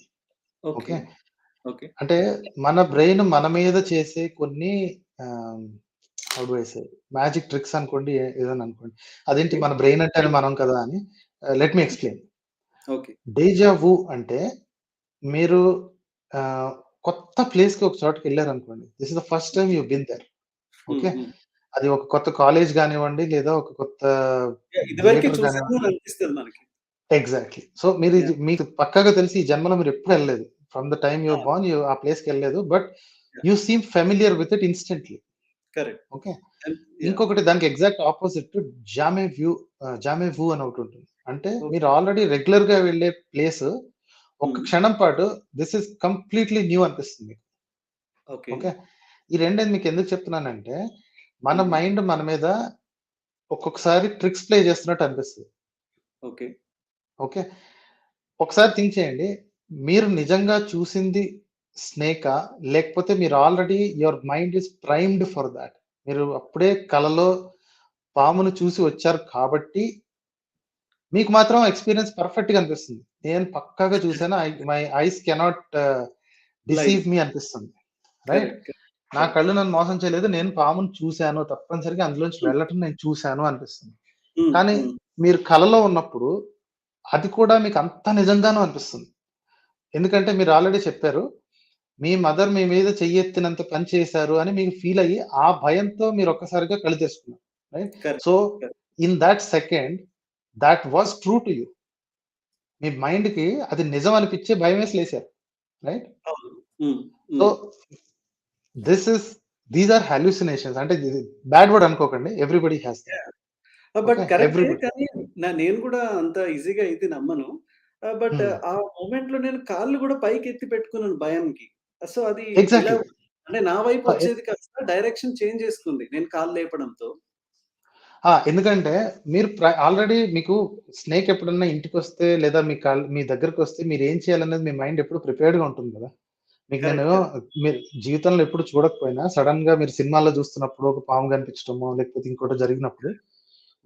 ఓకే, అంటే మన బ్రెయిన్ మన మీద చేసే కొన్ని మ్యాజిక్ ట్రిక్స్ అనుకోండి, ఏదైనా అనుకోండి. అదేంటి మన బ్రెయిన్ అంటే మనం కదా అని. Let me explain. డేజా వూ అంటే మీరు కొత్త ప్లేస్ కి ఒక చోటకి వెళ్ళారు అనుకోండి. This is the first time you been there. Okay, అది ఒక కొత్త కాలేజ్ కానివ్వండి, లేదా ఒక కొత్త ఎగ్జాక్ట్లీ. సో మీరు మీకు పక్కాగా తెలిసి ఈ జన్మలో మీరు ఎప్పుడు వెళ్ళలేదు. From the time you're born you ఆ ప్లేస్ కి వెళ్ళలేదు, but you seem familiar with it instantly. Okay, ఇంకొకటి దానికి ఎగ్జాక్ట్ ఆపోజిట్ జామే వూ అని ఒకటి ఉంటుంది. అంటే మీరు ఆల్రెడీ రెగ్యులర్ గా వెళ్ళే ప్లేస్ ఒక్క క్షణం పాటు దిస్ ఇస్ కంప్లీట్లీ న్యూ అనిపిస్తుంది. ఓకే, ఈ రెండేది మీకు ఎందుకు చెప్తున్నానంటే మన మైండ్ మన మీద ఒక్కొక్కసారి ట్రిక్స్ ప్లే చేస్తున్నట్టు అనిపిస్తుంది. ఓకే, ఒకసారి థింక్ చేయండి, మీరు నిజంగా చూసింది స్నేకా, లేకపోతే మీరు already your mind is primed for that. మీరు అప్పుడే కలలో పామును చూసి వచ్చారు కాబట్టి మీకు మాత్రం ఎక్స్పీరియన్స్ పర్ఫెక్ట్ గా అనిపిస్తుంది. నేను పక్కాగా చూసాను, మై ఐస్ కెనాట్ డిసీవ్ మీ అనిపిస్తుంది. రైట్, నా కళ్ళు నన్ను మోసం చేయలేదు, నేను పామును చూశాను, తప్పనిసరిగా అందులోంచి వెళ్ళటం నేను చూశాను అనిపిస్తుంది. కానీ మీరు కలలో ఉన్నప్పుడు అది కూడా మీకు అంత నిజంగానూ అనిపిస్తుంది. ఎందుకంటే మీరు ఆల్రెడీ చెప్పారు, మీ మదర్ మీ మీద చెయ్యెత్తినంత పని చేశారు అని మీకు ఫీల్ అయ్యి ఆ భయంతో మీరు ఒక్కసారిగా కళ్ళు తెచ్చుకున్నారు. Right, so in that second that was true to you. మీ మైండ్ కి అది నిజం అనిపించే భయం వేసి లేశారు. Right, so these are hallucinations. అంటే బ్యాడ్ వర్డ్ అనుకోకండి, everybody has that. But correct, కానీ నేను కూడా అంత ఈజీగా ఇది నమ్మను. బట్ ఆ మూమెంట్ లో నేను కాళ్ళు కూడా పైకి ఎత్తి పెట్టుకున్నాను భయంకి. సో అది అంటే నా వైపు వచ్చేది కాస్త డైరెక్షన్ చేంజ్ చేసుకుంది నేను కాళ్ళు లేపడంతో. ఎందుకంటే మీరు ఆల్రెడీ మీకు స్నేక్ ఎప్పుడన్నా ఇంటికి వస్తే లేదా మీ దగ్గరకు వస్తే మీరు ఏం చేయాలనేది మీ మైండ్ ఎప్పుడు ప్రిపేర్డ్ గా ఉంటుంది కదా. మీకు నేను మీరు జీవితంలో ఎప్పుడు చూడకపోయినా సడన్ గా మీరు సినిమాలో చూస్తున్నప్పుడు ఒక పాము కనిపించడమో లేకపోతే ఇంకోటి జరిగినప్పుడు,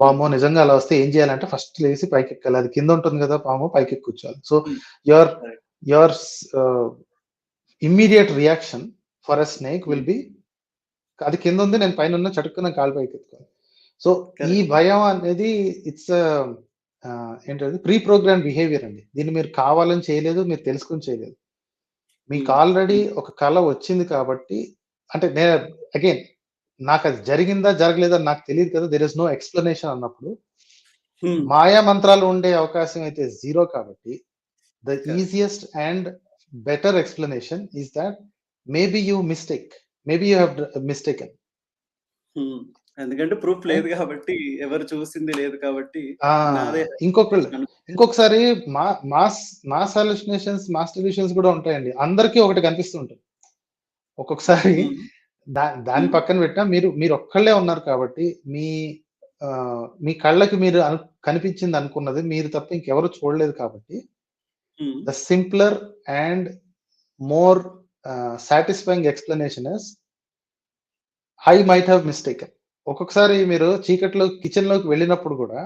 పాము నిజంగా అలా వస్తే ఏం చేయాలంటే ఫస్ట్ లేసి పైకి ఎక్కాలి. అది కింద ఉంటుంది కదా పాము, పైకి కూర్చోవాలి. So your immediate reaction for a snake will be, అది కింద ఉంది, నేను పైన ఉన్న చటుక్కున కాలు పైకి ఎత్తుకోవాలి. సో ఈ భయం అనేది ఇట్స్ ఏంటది ప్రీ ప్రోగ్రామ్ బిహేవియర్ అండి. దీన్ని మీరు కావాలని చేయలేదు, మీరు తెలుసుకుని చేయలేదు. మీకు ఆల్రెడీ ఒక కళ వచ్చింది కాబట్టి, అంటే నేను అగైన్ నాకు అది జరిగిందా జరగలేదా నాకు తెలియదు కదా, దెర్ ఇస్ నో ఎక్స్ప్లెనేషన్ అన్నప్పుడు మాయా మంత్రాలు ఉండే అవకాశం అయితే జీరో. కాబట్టి the easiest and better explanation is that maybe you have mistaken. ఎందుకంటే ప్రూఫ్ లేదు కాబట్టి, ఎవరు చూసింది లేదు కాబట్టి. ఇంకొకసారి మాస్ హాలుసినేషన్స్, మాస్ డెల్యూషన్స్ కూడా ఉంటాయండి. అందరికీ ఒకటి కనిపిస్తుంటుంది. ఒక్కొక్కసారి దాని పక్కన పెట్టినా మీరు ఒక్కళ్ళే ఉన్నారు కాబట్టి మీ కళ్ళకి మీరు కనిపించింది అనుకున్నది మీరు తప్ప ఇంకెవరు చూడలేదు కాబట్టి the simpler and more satisfying explanation is I might have mistaken. ఒక్కొక్కసారి మీరు చీకట్లో కిచెన్ లోకి వెళ్ళినప్పుడు కూడా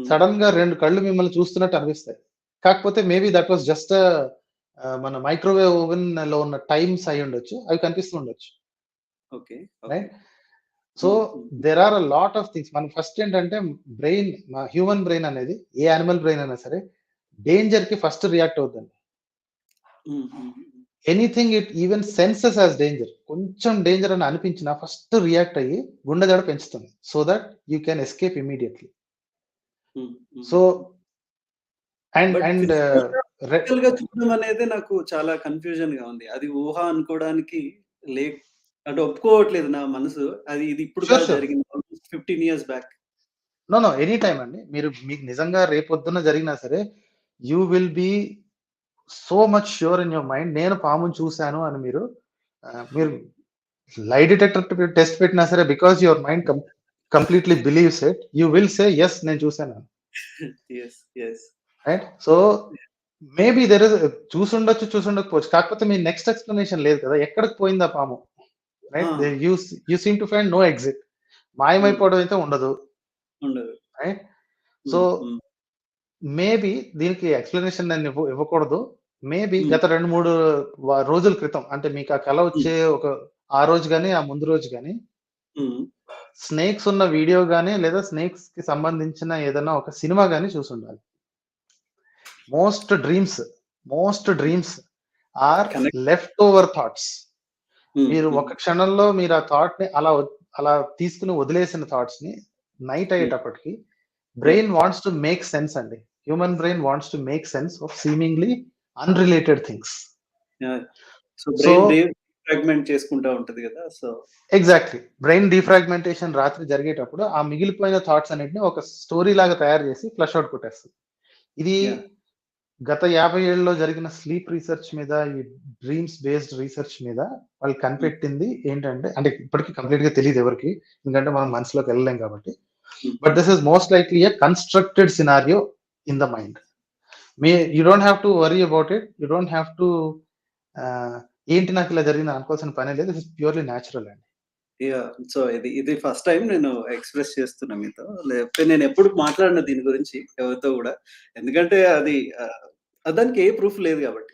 సడన్ గా రెండు కళ్ళు మిమ్మల్ని చూస్తున్నట్టు అనిపిస్తాయి. కాకపోతే మేబీ దట్ వాస్ జస్ట్ మన మైక్రోవేవ్ ఓవెన్ లో ఉన్న టైమ్స్ అయి ఉండొచ్చు, అవి కనిపిస్తుండొచ్చు. Right, so there are a lot of things. మనం ఫస్ట్ ఏంటంటే బ్రెయిన్, హ్యూమన్ బ్రెయిన్ అనేది ఏ యానిమల్ బ్రెయిన్ అయినా సరే డేంజర్ కి ఫస్ట్ రియాక్ట్ అవుతుంది. Anything it even senses as danger. కొంచెం డేంజర్ అని అనిపించినా ఫస్ట్ రియాక్ట్ అయ్యి గుండె దడ పెంచుతుంది, so that you can escape immediately. So and చూడడం అనేది నాకు చాలా కన్ఫ్యూజన్ గా ఉంది. అది ఊహ అనుకోవడానికి అంటే ఒప్పుకోవట్లేదు నా మనసు. అది ఇది ఇప్పుడు జరిగింది 15 years back. No any time అండి. మీకు నిజంగా రేపొద్దున జరిగినా సరే you will be so much sure in your mind, నేను పాముని చూశాను అని. మీరు లై డిటెక్టర్ టెస్ట్ పెట్టినా సరే, because your mind completely believes it, you will say yes నేను చూశాను. Right, so maybe there is చూసుండకపోవచ్చు, కాకపోతే మీ నెక్స్ట్ ఎక్స్ప్లెనేషన్ లేదు కదా, ఎక్కడికి పోయింది ఆ పాము. Right, you seem to find no exit. మాయమైపోవడం అయితే ఉండదు. రైట్. సో మేబీ దీనికి ఎక్స్ప్లెనేషన్ నేను ఇవ్వకూడదు. మేబీ గత 2-3 రోజుల క్రితం, అంటే మీకు ఆ కళ వచ్చే ఆ రోజు కానీ ఆ ముందు రోజు కానీ స్నేక్స్ ఉన్న వీడియో కానీ లేదా స్నేక్స్ కి సంబంధించిన ఏదైనా ఒక సినిమా కానీ చూసి ఉండాలి. Most dreams are left over thoughts. మీరు ఒక క్షణంలో మీరు ఆ థాట్ ని అలా తీసుకుని వదిలేసిన థాట్స్ ని నైట్ అయ్యేటప్పటికి brain wants to make sense అండి. Human brain wants to make sense of seemingly unrelated things. So fragment చేసుకుంటా ఉంటది కదా. సో ఎగ్జాక్ట్లీ, బ్రెయిన్ డీఫ్రాగ్మెంటేషన్ రాత్రి జరిగేటప్పుడు ఆ మిగిలిపోయిన థాట్స్ అన్నిటిని ఒక స్టోరీ లాగా తయారు చేసి ఫ్లష్ అవుట్ కొట్టేస్తుంది. ఇది గత 50 ఏళ్ళలో జరిగిన స్లీప్ రీసెర్చ్ మీద, ఈ డ్రీమ్స్ బేస్డ్ రీసెర్చ్ మీద వాళ్ళు కనిపెట్టింది ఏంటంటే, అంటే ఇప్పటికీ కంప్లీట్ గా తెలియదు ఎవరికి, ఎందుకంటే మనం మనసులోకి వెళ్ళలేం కాబట్టి. But this is most likely A constructed scenario in the mind. You don't have to worry about it. You don't have to ఏంటి నాకు ఇలా జరిగింది అనుకోవాల్సిన పని లేదు. దిస్ ఇస్ ప్యూర్లీ న్యాచురల్ అండి. సో ఇది ఫస్ట్ టైం నేను ఎక్స్ప్రెస్ చేస్తున్నా మీతో. లేకపోతే నేను ఎప్పుడు మాట్లాడిన దీని గురించి ఎవరితో కూడా, ఎందుకంటే అది దానికి ఏ ప్రూఫ్ లేదు కాబట్టి.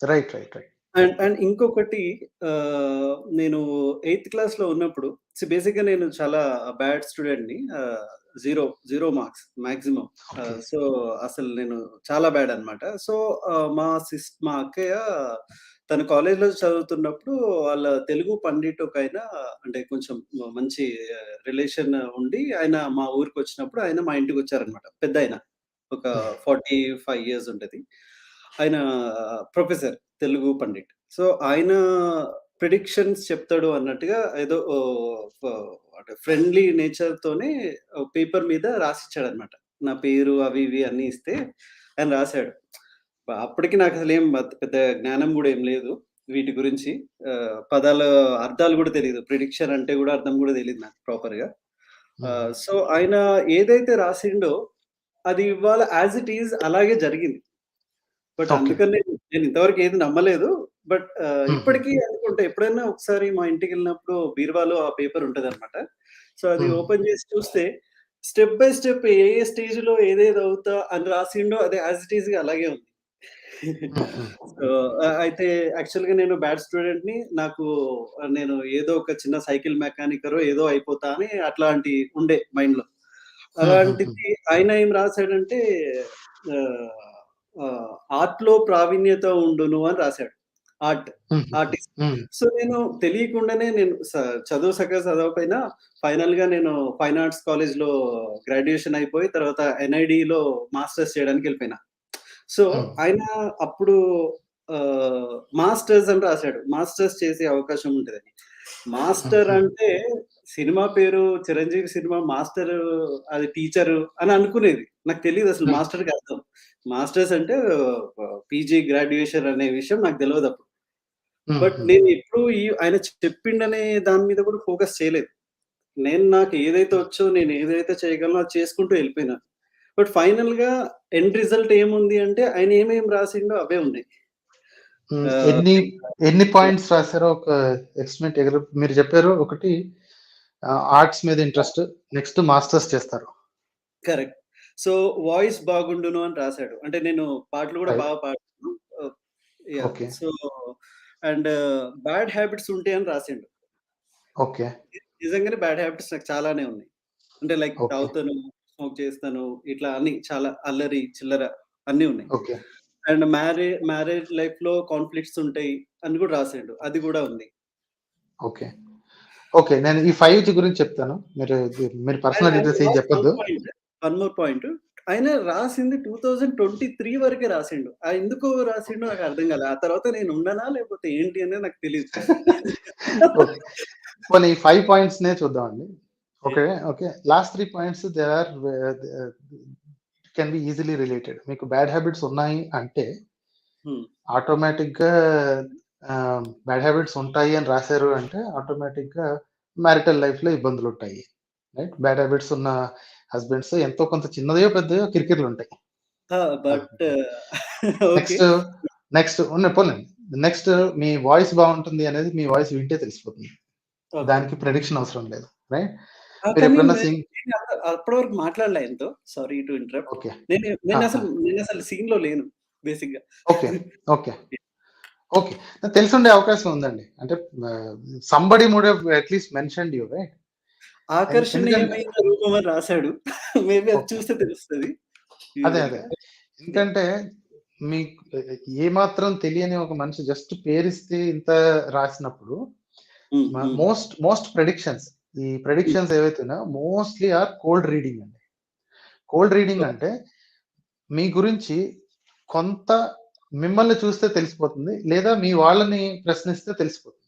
రైట్. అండ్ ఇంకొకటి, నేను 8th క్లాస్ లో ఉన్నప్పుడు బేసిక్ గా నేను చాలా బ్యాడ్ స్టూడెంట్ ని, జీరో మార్క్స్ మాక్సిమం. సో అసలు నేను చాలా బ్యాడ్ అన్నమాట. సో మా అక్కయ్య తన కాలేజ్ లో చదువుతున్నప్పుడు వాళ్ళ తెలుగు పండిట్ ఒక ఆయన, అంటే కొంచెం మంచి రిలేషన్ ఉండి, ఆయన మా ఊరికి వచ్చినప్పుడు ఆయన మా ఇంటికి వచ్చారనమాట. పెద్ద ఆయన, ఒక 45 years ఉంటది. ఆయన ప్రొఫెసర్, తెలుగు పండిట్. సో ఆయన ప్రిడిక్షన్స్ చెప్తాడు అన్నట్టుగా ఏదో ఫ్రెండ్లీ నేచర్ తోనే పేపర్ మీద రాసిచ్చాడు అనమాట. నా పేరు అవి ఇవి అన్ని ఇస్తే ఆయన రాశాడు. అప్పటికి నాకు అసలు ఏం పెద్ద జ్ఞానం కూడా ఏం లేదు వీటి గురించి. పదాల అర్థాలు కూడా తెలియదు, ప్రిడిక్షన్ అంటే కూడా అర్థం కూడా తెలియదు నాకు ప్రాపర్ గా. సో ఆయన ఏదైతే రాసిండో అది ఇవాళ యాజ్ ఇట్ ఈజ్ అలాగే జరిగింది. బట్ అందుకని నేను ఇంతవరకు ఏది నమ్మలేదు. బట్ ఇప్పటికీ అనుకుంటే, ఎప్పుడైనా ఒకసారి మా ఇంటికి వెళ్ళినప్పుడు బీరువాలో ఆ పేపర్ ఉంటది అనమాట. సో అది ఓపెన్ చేసి చూస్తే step by step A stage లో ఏదేది అవుతా అని రాసిండో అది యాజ్ ఇట్ ఈజ్ గా అలాగే ఉంది. సో అయితే యాక్చువల్ గా నేను బ్యాడ్ స్టూడెంట్ ని, నేను ఏదో ఒక చిన్న సైకిల్ మెకానికరో ఏదో అయిపోతా అని అట్లాంటి ఉండే మైండ్ లో. అలాంటిది ఆయన ఏం రాశాడంటే, ఆర్ట్ లో ప్రావీణ్యత ఉండును అని రాశాడు. ఆర్టిస్ట్. సో నేను తెలియకుండానే, నేను చదువు సగం చదవకపోయినా ఫైనల్ గా నేను ఫైన్ ఆర్ట్స్ కాలేజ్ లో గ్రాడ్యుయేషన్ అయిపోయి తర్వాత NID లో మాస్టర్స్ చేయడానికి వెళ్ళిపోయినా. సో ఆయన అప్పుడు మాస్టర్స్ అని రాశాడు. మాస్టర్స్ చేసే అవకాశం ఉంటుందని. మాస్టర్ అంటే సినిమా పేరు చిరంజీవి సినిమా మాస్టర్, అది టీచర్ అని అనుకునేది. నాకు తెలియదు అసలు మాస్టర్ కి అర్థం. మాస్టర్స్ అంటే PG గ్రాడ్యుయేషన్ అనే విషయం నాకు తెలియదు అప్పుడు. బట్ నేను ఎప్పుడు ఆయన చెప్పిండనే దాని మీద కూడా ఫోకస్ చేయలేదు. నాకు ఏదైతే వచ్చో, నేను ఏదైతే చేయగలనో అది చేసుకుంటూ వెళ్ళిపోయినా. బట్ ఫైనల్ గా ఎండ్ రిజల్ట్ ఏముంది అంటే, ఆయన ఏమేం రాసిండో అవే ఉన్నాయి. ఎన్ని పాయింట్స్ రాశారో ఒక ఎస్టిమేట్ మీరు చెప్పారు. ఒకటి ఆర్ట్స్ మీద ఇంట్రెస్ట్, నెక్స్ట్ మాస్టర్స్ చేస్తారు. కరెక్ట్. సో వాయిస్ బాగుండును అని రాశాడు. అంటే నేను పాటలు కూడా బాగా పాడుతాను. సో అండ్ బ్యాడ్ హ్యాబిట్స్ ఉంటాయి అని రాసిండు. ఓకే. నిజంగానే బ్యాడ్ హ్యాబిట్స్ నాకు చాలానే ఉన్నాయి. అంటే లైక్ తాగుతాను, స్మోక్ చేస్తాను, ఇట్లా అన్ని చాలా అల్లరి చిల్లర అన్ని ఉన్నాయి. అండ్ మ్యారేజ్ లైఫ్ లో కాన్ఫ్లిక్ట్స్ ఉంటాయి అని కూడా రాసిండు. అది కూడా ఉంది. ఓకే, నేను ఈ 5 గురించి చెప్తాను. మీరు పర్సనల్ డీటెయిల్స్ ఏం చెప్పొద్దు. వన్ మోర్ పాయింట్, ఆయన రాసింది 2023 వరకే రాసిండు. ఎందుకో రాసిండు నాకు అర్థం కాలే. ఆ తర్వాత నేను ఉండనా లేకపోతే ఏంటి అనేది నాకు తెలియదు. ఈ 5 పాయింట్స్ నే చూద్దామండి. Okay. Last 3 points they are can be easily related. మీకు బ్యాడ్ హ్యాబిట్స్ ఉన్నాయి అంటే ఆటోమేటిక్ గా బ్యాడ్ హ్యాబిట్స్ ఉంటాయి అని రాశారు అంటే ఆటోమేటిక్ గా మ్యారిటల్ లైఫ్ లో ఇబ్బందులు ఉంటాయి. రైట్. బ్యాడ్ హ్యాబిట్స్ ఉన్న హస్బెండ్స్ ఎంతో కొంత చిన్నదో పెద్దదో కిరికిర్లు ఉంటాయి. నెక్స్ట్ మీ వాయిస్ బాగుంటుంది అనేది మీ వాయిస్ వింటే తెలిసిపోతుంది. దానికి ప్రెడిక్షన్ అవసరం లేదు. రైట్. మీరు ఎప్పుడన్నా అప్పటి వరకు మాట్లాడలే ఎంతో. Sorry to interrupt. ఓకే. నేను అసలు సీన్‌లో లేను బేసిక్‌గా. ఓకే. ఓకే. ఓకే. తెలిసుండే అవకాశం ఉందండి. అంటే somebody would have at least mentioned you right? ఆకర్షణీయమైన రూపం అని రాసాడు. మేబీ అది ఓకే. చూస్తే తెలుస్తది. అదే. ఎందుకంటే మీకు ఏమాత్రం తెలియని ఒక మనిషి జస్ట్ పేరిస్తే ఇంత రాసినప్పుడు మోస్ట్ ప్రెడిక్షన్స్, ఈ ప్రెడిక్షన్స్ ఏవైతే ఉన్నాయో మోస్ట్లీ ఆర్ కోల్డ్ రీడింగ్ అండి. కోల్డ్ రీడింగ్ అంటే మీ గురించి కొంత మిమ్మల్ని చూస్తే తెలిసిపోతుంది, లేదా మీ వాళ్ళని ప్రశ్నిస్తే తెలిసిపోతుంది.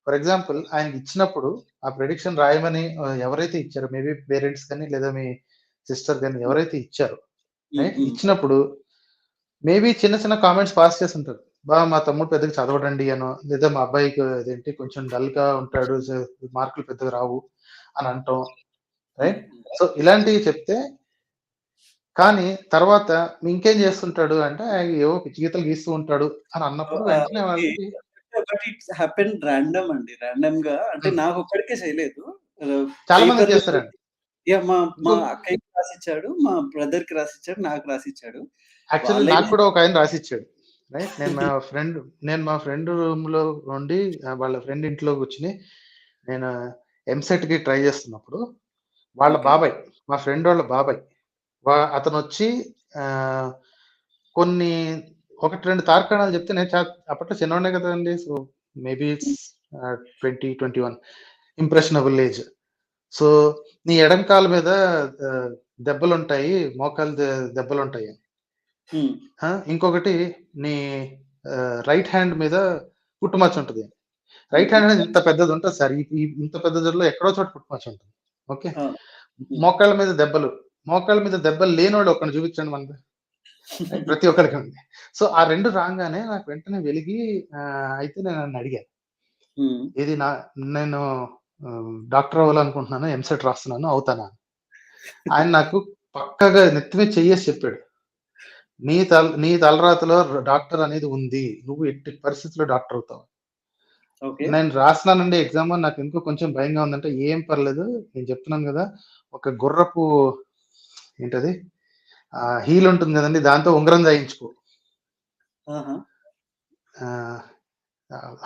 ఫర్ ఎగ్జాంపుల్ ఆయనకి ఇచ్చినప్పుడు ఆ ప్రెడిక్షన్ రాయమని ఎవరైతే ఇచ్చారో, మేబీ పేరెంట్స్ కానీ లేదా మీ సిస్టర్ కానీ ఎవరైతే ఇచ్చారో, రైట్, ఇచ్చినప్పుడు మేబీ చిన్న కామెంట్స్ పాస్ చేసి ఉంటారు. మా తమ్ముడు పెద్దగా చదవడండి అనో, లేదా మా అబ్బాయికి అదేంటి కొంచెం డల్ గా ఉంటాడు, మార్కులు పెద్దగా రావు అని అంటాం, రైట్. సో ఇలాంటివి చెప్తే, కానీ తర్వాత ఇంకేం చేస్తుంటాడు అంటే ఏవో పిచ్చి గీతలు గీస్తూ ఉంటాడు అని అన్నప్పుడు వెంటనే వాళ్ళకి బట్ ఇట్స్ హ్యాపెన్ ర్యాండమ్ అండి. ర్యాండమ్‌గా అంటే నాకు ఒక్కడికే చేయలేదు. చాలా మంది చేస్తారండి. మా అక్కయ్యకి రాసిచ్చాడు, మా బ్రదర్‌కి రాసిచ్చాడు, నాకు రాసిచ్చాడు. యాక్చువల్లీ నాకు కూడా ఒక ఆయన రాసిచ్చాడు, రైట్. నేను మా ఫ్రెండ్ రూమ్ లో ఉండి వాళ్ళ ఫ్రెండ్ ఇంట్లో కూర్చుని నేను ఎంసెట్ కి ట్రై చేస్తున్నప్పుడు వాళ్ళ బాబాయ్, మా ఫ్రెండ్ వాళ్ళ బాబాయ్, అతను వచ్చి కొన్ని 1-2 తార్కాణాలు చెప్తే నేను అప్పట్లో చిన్నవాడే కదండి. So maybe it's 20-21 impressionable age. So నీ ఎడం కాలు మీద దెబ్బలు ఉంటాయి, మోకాలు దెబ్బలు ఉంటాయి. ఇంకొకటి నీ రైట్ హ్యాండ్ మీద పుట్టుమచ్చ ఉంటుంది. రైట్ హ్యాండ్ అనేది ఇంత పెద్దది ఉంటుంది సార్, ఇంత పెద్ద జడ్లో ఎక్కడో చోట పుట్టుమచ్చ ఉంటుంది. ఓకే. మోకాళ్ళ మీద దెబ్బలు లేని వాళ్ళు ఒకరిని చూపించండి మనకు, ప్రతి ఒక్కరికి ఉంది. సో ఆ రెండు రాగానే నాకు వెంటనే వెలిగి అయితే నేను నన్ను అడిగాను, ఇది నేను డాక్టర్ అవ్వాలనుకుంటున్నాను, ఎంసెట్ రాస్తున్నాను, అవుతానా? ఆయన నాకు పక్కగా నెత్తిమే చెయ్యేసి చెప్పాడు, నీ తలరాతలో డాక్టర్ అనేది ఉంది, నువ్వు ఎట్టి పరిస్థితుల్లో డాక్టర్ అవుతావు. నేను రాస్తున్నానండి ఎగ్జామ్, నాకు ఎందుకో కొంచెం భయంగా ఉందంటే, ఏం పర్లేదు, నేను చెప్తున్నాను కదా, ఒక గుర్రపు ఏంటది హీల్ ఉంటుంది కదండి, దాంతో ఉంగరం చేయించుకో,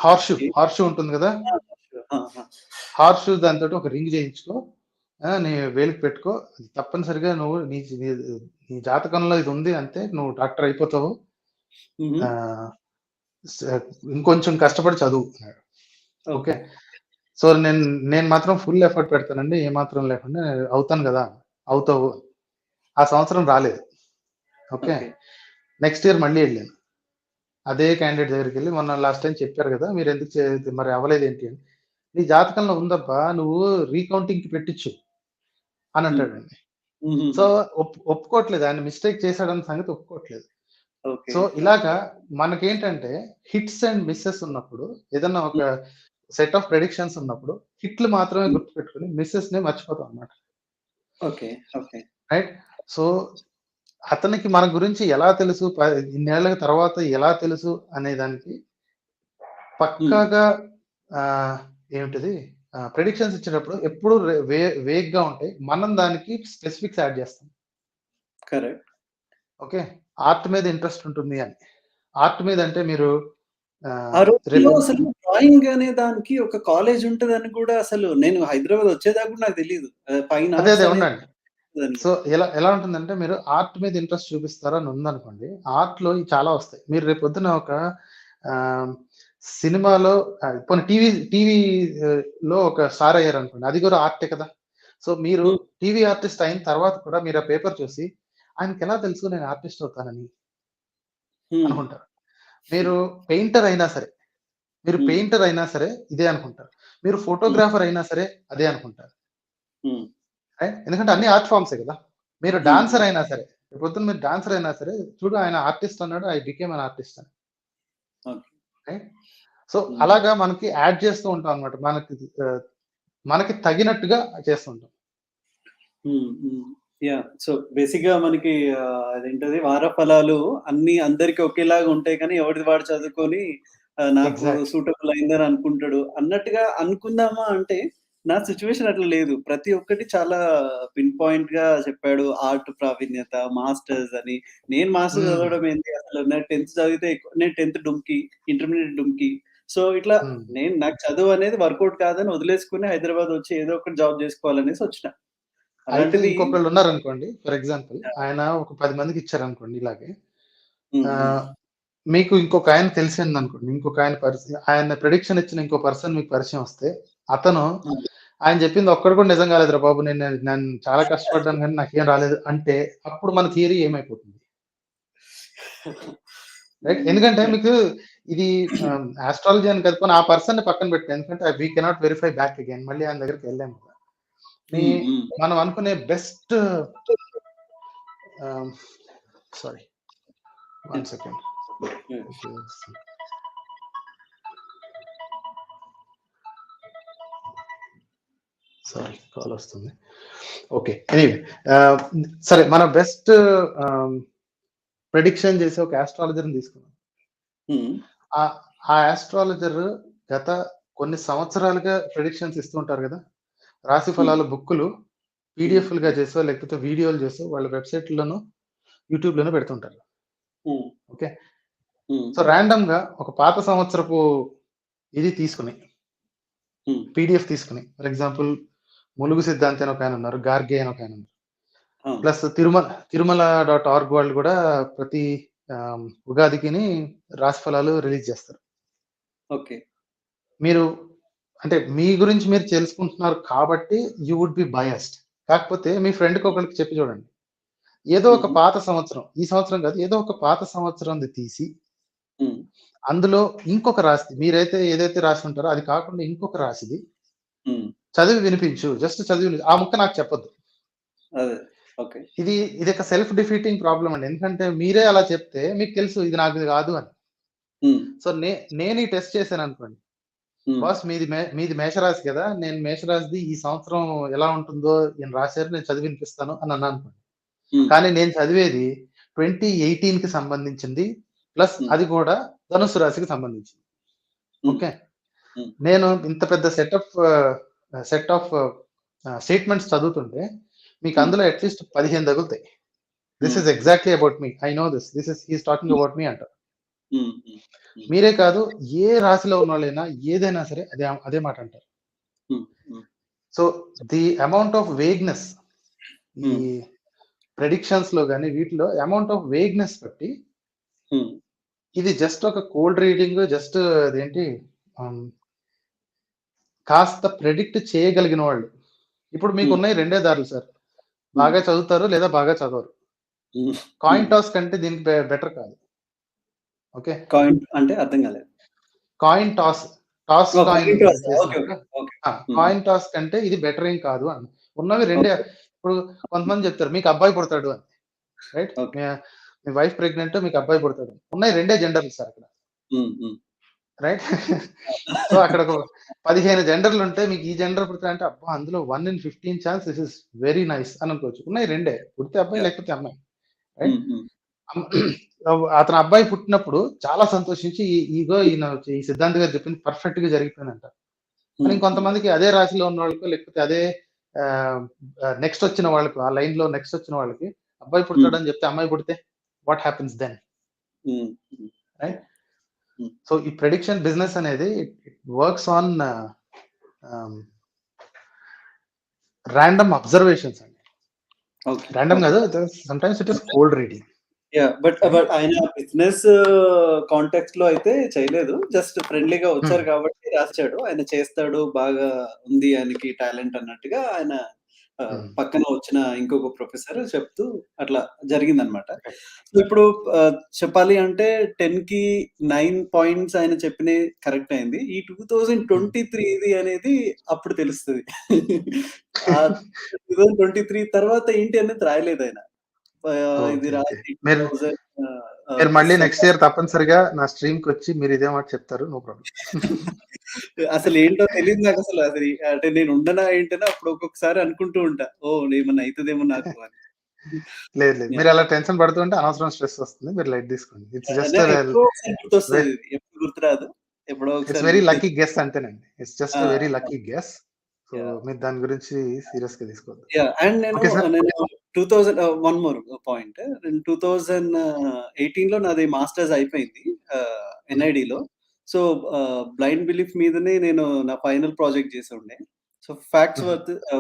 హార్షూ ఉంటుంది కదా, హార్షూ దాంతో ఒక రింగ్ చేయించుకో, నీ వేలికి పెట్టుకో, తప్పనిసరిగా నువ్వు నీ జాతకంలో ఇది ఉంది అంతే, నువ్వు డాక్టర్ అయిపోతావు, ఇంకొంచెం కష్టపడి చదువు. ఓకే. సో నేను మాత్రం ఫుల్ ఎఫర్ట్ పెడతానండి, ఏమాత్రం లేకుండా అవుతాను కదా. అవుతావు. ఆ సంవత్సరం రాలేదు. ఓకే. నెక్స్ట్ ఇయర్ మళ్ళీ వెళ్ళాను, అదే క్యాండిడేట్ దగ్గరికి వెళ్ళి, మొన్న లాస్ట్ టైం చెప్పారు కదా మీరు ఎందుకు మరి అవ్వలేదు ఏంటి అని, నీ జాతకంలో ఉందబ్బా, నువ్వు రీకౌంటింగ్ కి పెట్టించు అని అంటాడండి. సో ఒప్పుకోవట్లేదు, ఆయన మిస్టేక్ చేశాడన్న సంగతి ఒప్పుకోవట్లేదు. సో ఇలాగా మనకేంటంటే హిట్స్ అండ్ మిస్సెస్ ఉన్నప్పుడు, ఏదన్నా ఒక సెట్ ఆఫ్ ప్రెడిక్షన్స్ ఉన్నప్పుడు హిట్లు మాత్రమే గుర్తుపెట్టుకుని మిస్సెస్ ని మర్చిపోతాం అన్నమాట. రైట్. సో అతనికి మన గురించి ఎలా తెలుసు, ఇన్నేళ్ల తర్వాత ఎలా తెలుసు అనే దానికి పక్కాగా ఏమిటది ప్రెడిక్షన్స్ ఇచ్చేటప్పుడు ఎప్పుడు వేగ్ గా ఉంటాయి, మనం దానికి స్పెసిఫిక్స్ యాడ్ చేస్తాం. కరెక్ట్. ఓకే. ఆర్ట్ మీద ఇంట్రెస్ట్ ఉంటుంది అని, ఆర్ట్ మీద అంటే మీరు అసలు డ్రాయింగ్ అనే దానికి ఒక కాలేజ్ ఉంటదని కూడా అసలు నేను హైదరాబాద్ వచ్చేదాకా కూడా నాకు తెలియదు. అదే ఉండండి. సో ఎలా ఉంటుందంటే, మీరు ఆర్ట్ మీద ఇంట్రెస్ట్ చూపిస్తారా అని ఉందనుకోండి, ఆర్ట్ లో చాలా వస్తాయి. మీరు రేపు పొద్దున ఒక సినిమాలో టీవీలో ఒక స్టార్ అయ్యారు అనుకోండి, అది కూడా ఆర్టే కదా. సో మీరు టీవీ ఆర్టిస్ట్ అయిన తర్వాత కూడా మీరు ఆ పేపర్ చూసి ఆయనకి ఎలా తెలుసు నేను ఆర్టిస్ట్ అవుతానని అనుకుంటారు. మీరు పెయింటర్ అయినా సరే ఇదే అనుకుంటారు. మీరు ఫోటోగ్రాఫర్ అయినా సరే అదే అనుకుంటారు. ఎందుకంటే అన్ని ఆర్ట్ ఫామ్సే కదా. మీరు డాన్సర్ అయినా సరే, పొద్దున్న మీరు డాన్సర్ అయినా సరే, చూడు ఆయన ఆర్టిస్ట్ అన్నాడు, ఐ బికేమ్ అన్ ఆర్టిస్ట్ అని. సో అలాగా మనకి యాడ్ చేస్తూ ఉంటాం అనమాట, మనకి తగినట్టుగా చేస్తుంటాం. సో బేసిక్ గా మనకి అదేంటది వార ఫలాలు అన్ని అందరికి ఒకేలాగా ఉంటాయి, కానీ ఎవరిది వాడు చదువుకొని నాకు సూటబుల్ అయిందని అనుకుంటాడు అన్నట్టుగా అనుకుందామా అంటే, నా సిచ్యువేషన్ అట్లా లేదు. ప్రతి ఒక్కటి చాలా పిన్ పాయింట్ గా చెప్పాడు. ఆర్ట్ ప్రావీణ్యత, మాస్టర్స్ అని. నేను మాస్టర్స్ చదవడం ఏంటి అసలు, నేను 10th చదివితే నేను 10th డుమ్కి, ఇంటర్మీడియట్ డుమ్కి. సో ఇట్లా నాకు చదువు అనేది వర్కౌట్ కాదని వదిలేసుకుని హైదరాబాద్ వచ్చి ఏదో ఒకటి జాబ్ చేసుకోవాలనేసి వచ్చిన. అయితే అలాంటిది ఇంకొకళ్ళు ఉన్నారనుకోండి, ఫర్ ఎగ్జాంపుల్ ఆయన ఒక 10 మందికి ఇచ్చారనుకోండి ఇలాగే, మీకు ఇంకొక ఆయన తెలిసింది అనుకోండి, ఇంకొక ఆయన ప్రెడిక్షన్ ఇచ్చిన ఇంకో పర్సన్ మీకు పరిచయం వస్తే, అతను ఆయన చెప్పింది ఒక్కడు కూడా నిజం కాలేదురా బాబు, నేను చాలా కష్టపడ్డాను కానీ నాకేం రాలేదు అంటే, అప్పుడు మన థియరీ ఏమైపోతుంది, రైట్? ఎందుకంటే మీకు ఇది ఆస్ట్రాలజీ అని కలుపుకొని ఆ పర్సన్ పక్కన పెట్టి, ఎందుకంటే we cannot verify back again, మళ్ళీ ఆయన దగ్గరికి వెళ్ళాము కదా. మనం అనుకునే best, sorry 1 second, sorry call వస్తుంది. ఓకే, ఎనీవే, సరే, మన బెస్ట్ ప్రెడిక్షన్ చేసే ఒక ఆస్ట్రాలజర్ని తీసుకున్నాం. ఆ ఆస్ట్రాలజర్ గత కొన్ని సంవత్సరాలుగా ప్రెడిక్షన్స్ ఇస్తూ ఉంటారు కదా, రాశి ఫలాల బుక్కులు పీడిఎఫ్లుగా చేసో లేకపోతే వీడియోలు చేసో వాళ్ళ వెబ్సైట్లోనూ యూట్యూబ్లోనూ పెడుతుంటారు. ఓకే, సో ర్యాండమ్ గా ఒక పాత సంవత్సరపు ఇది తీసుకుని, పీడిఎఫ్ తీసుకుని, ఫర్ ఎగ్జాంపుల్ ములుగు సిద్ధాంతి అని ఒక ఆయన ఉన్నారు, గార్గే అని ఒక ఆయన ఉన్నారు, ప్లస్ తిరుమల.org వాళ్ళు కూడా ప్రతి ఉగాదికి రాశి ఫలాలు రిలీజ్ చేస్తారు. ఓకే, మీరు అంటే మీ గురించి మీరు తెలుసుకుంటున్నారు కాబట్టి యూ వుడ్ బి బయాస్డ్. కాకపోతే మీ ఫ్రెండ్కి ఒకరికి చెప్పి చూడండి, ఏదో ఒక పాత సంవత్సరం, ఈ సంవత్సరం కాదు, ఏదో ఒక పాత సంవత్సరం తీసి అందులో ఇంకొక రాశి, మీరైతే ఏదైతే రాసి ఉంటారో అది కాకుండా ఇంకొక రాశిది చదివి వినిపించు, జస్ట్ చదివి, ఆ ముక్క నాకు చెప్పొద్దు. ఇది ఒక సెల్ఫ్ డిఫీటింగ్ ప్రాబ్లం అండి. ఎందుకంటే మీరే అలా చెప్తే మీకు తెలుసు ఇది నాకు కాదు అని. సో నేను ఈ టెస్ట్ చేశాను అనుకోండి, బాస్ మీది మేషరాశి కదా, నేను మేషరాశిది ఈ సంవత్సరం ఎలా ఉంటుందో ఈయన రాశారు, నేను చదివి వినిపిస్తాను అని అన్నా అనుకోండి. కానీ నేను చదివేది 2018 కి సంబంధించింది, ప్లస్ అది కూడా ధనుసు రాశికి సంబంధించింది. ఓకే, నేను ఇంత పెద్ద సెట్ ఆఫ్ స్టేట్మెంట్స్ చదువుతుంటే మీకు అందులో అట్లీస్ట్ 15 తగులుతాయి. This is exactly about me, I know this is he's talking about me అంటారు. మీరే కాదు, ఏ రాశిలో ఉన్న వాళ్ళైనా ఏదైనా సరే అదే మాట అంటారు. సో ది అమౌంట్ ఆఫ్ వేగ్నెస్ ఈ ప్రెడిక్షన్స్ లో కానీ వీటిలో అమౌంట్ ఆఫ్ వేగ్నెస్ బట్టి ఇది జస్ట్ ఒక కోల్డ్ రీడింగ్, జస్ట్ అదేంటి కాస్త ప్రెడిక్ట్ చేయగలిగిన వాళ్ళు. ఇప్పుడు మీకు ఉన్నాయి రెండే దారులు సార్, బాగా చదువుతారు లేదా బాగా చదవరు. కాయిన్ టాస్ కంటే దీనికి బెటర్ కాదు. ఓకే, కాయిన్ అంటే అర్థం కాలేదు. కాయిన్ టాస్ కాయిన్ టాస్ కంటే ఇది బెటర్ ఏం కాదు అని. ఉన్నవి రెండే. ఇప్పుడు కొంతమంది చెప్తారు మీకు అబ్బాయి పుడతాడు అని, రైట్? మీ వైఫ్ ప్రెగ్నెంట్, మీకు అబ్బాయి పుడతాడు. ఉన్నాయి రెండే జెండర్లు సార్ అక్కడ, రైట్? సో అక్కడ ఒక 15 జెండర్లు ఉంటే మీకు ఈ జెండర్ పుడతాడంటే అబ్బా అందులో 1 in 15 chance, this is very nice అని అనుకోవచ్చు. ఉన్నాయి రెండే, పుడితే అబ్బాయి లేకపోతే అమ్మాయి, రైట్? అతను అబ్బాయి పుట్టినప్పుడు చాలా సంతోషించి ఈగో ఈ సిద్ధాంతి గారు చెప్పింది పర్ఫెక్ట్ గా జరిగిపోయిందంట. కానీ ఇంకొంతమందికి అదే రాశిలో ఉన్న వాళ్ళకి, లేకపోతే అదే నెక్స్ట్ వచ్చిన వాళ్ళకి, ఆ లైన్ లో నెక్స్ట్ వచ్చిన వాళ్ళకి అబ్బాయి పుడతాడని చెప్తే అమ్మాయి పుడితే what happens then, right? So ఈ ప్రెడిక్షన్ బిజినెస్ అనేది it works on random observations అండి. ర్యాండమ్ కాదు, sometimes it is cold reading. But ఆయన బిజినెస్ కాంటెక్స్ట్ లో అయితే చేయలేదు, జస్ట్ ఫ్రెండ్లీగా వచ్చారు కాబట్టి రాశాడు. ఆయన చేస్తాడు, బాగా ఉంది ఆయనకి టాలెంట్ అన్నట్టుగా ఆయన పక్కన వచ్చిన ఇంకొక ప్రొఫెసర్ చెప్తూ అట్లా జరిగిందనమాట. ఇప్పుడు చెప్పాలి అంటే 10 కి 9 పాయింట్స్ ఆయన చెప్పిన కరెక్ట్ అయింది. ఈ 2023 అనేది అప్పుడు తెలుస్తుంది. 2023 తర్వాత ఏంటి అనేది రాయలేదు ఆయన. ఇది మీరు మళ్ళీ నెక్స్ట్ ఇయర్ తప్పనిసరిగా నా స్ట్రీమ్ కి వచ్చి మీరు ఇదే మాట చెప్తారు, నో ప్రాబ్లం. అసలు ఏంటో తెలియదు నాకు అసలు. అది అంటే నేను ఉండనా ఏంటనే అప్పుడు ఒక్కొక్కసారి అనుకుంటూ ఉంటా, ఓ ఏమన్నా అవుతుందేమో నాకు అని. లేదు మీరు అలా టెన్షన్ పడుతుంటే అనవసరం స్ట్రెస్ వస్తుంది, మీరు లైట్ తీసుకోండి. ఇట్స్ జస్ట్ ఎప్పుడు గుర్తురాదు, ఎప్పుడో ఇట్స్ వెరీ లక్కీ గెస్ అంతేనండి. It's just very lucky guess. So so మీరు దాని గురించి సీరియస్ గా తీసుకోవద్దు. అండ్ నేను okay sir. 2000 one more point. 2018లో నాది మాస్టర్స్ అయిపోయింది ఎన్ఐడిలో. సో బ్లైండ్ బిలీఫ్ మీదనే నేను నా ఫైనల్ ప్రాజెక్ట్ చేసి ఉండే. సో ఫ్యాక్ట్స్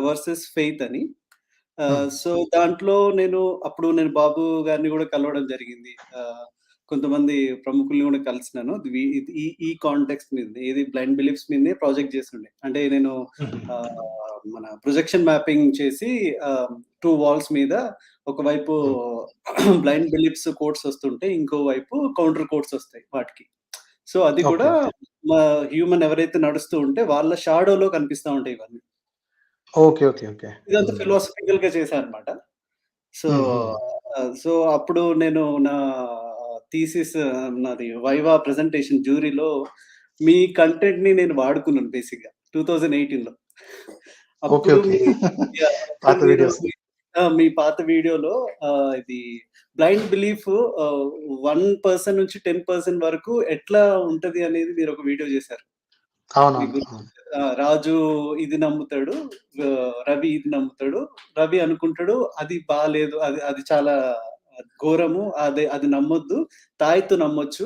వర్సెస్ ఫెయిత్ అని. సో దాంట్లో అప్పుడు నేను బాబు గారిని కూడా కలవడం జరిగింది. కొంతమంది ప్రముఖుల్ని కూడా కలిసినాను. ఈ కాంటెక్స్ట్ మీద ఏది బ్లైండ్ బిలీఫ్స్ మీదనే ప్రాజెక్ట్ చేస్తుండే. అంటే నేను మన ప్రొజెక్షన్ మ్యాపింగ్ చేసి 2 వాల్స్ మీద ఒకవైపు బ్లైండ్ బిలీఫ్స్ కోట్స్ వస్తుంటే ఇంకో వైపు కౌంటర్ కోట్స్ వస్తాయి వాటికి. సో అది కూడా హ్యూమన్ ఎవరైతే నడుస్తూ ఉంటే వాళ్ళ షాడోలో కనిపిస్తా ఉంటాయి ఇవన్నీ. ఓకే. ఇదంతా ఫిలాసఫికల్ గా చేశాను అనమాట. సో అప్పుడు నేను నా థీసిస్ నాది వైవా ప్రెజెంటేషన్ జ్యూరీలో మీ కంటెంట్ ని నేను వాడుకున్నాను బేసిక్ గా 2018లో. అప్పుడు మీ పాత వీడియోలో ఇది బ్లైండ్ బిలీఫ్ 1% నుంచి 10% వరకు ఎట్లా ఉంటది అనేది మీరు ఒక వీడియో చేశారు. రాజు ఇది నమ్ముతాడు, రవి ఇది నమ్ముతాడు. రవి అనుకుంటాడు అది బాలేదు, అది చాలా ఘోరము, అది నమ్మొద్దు, తాయితో నమ్మొచ్చు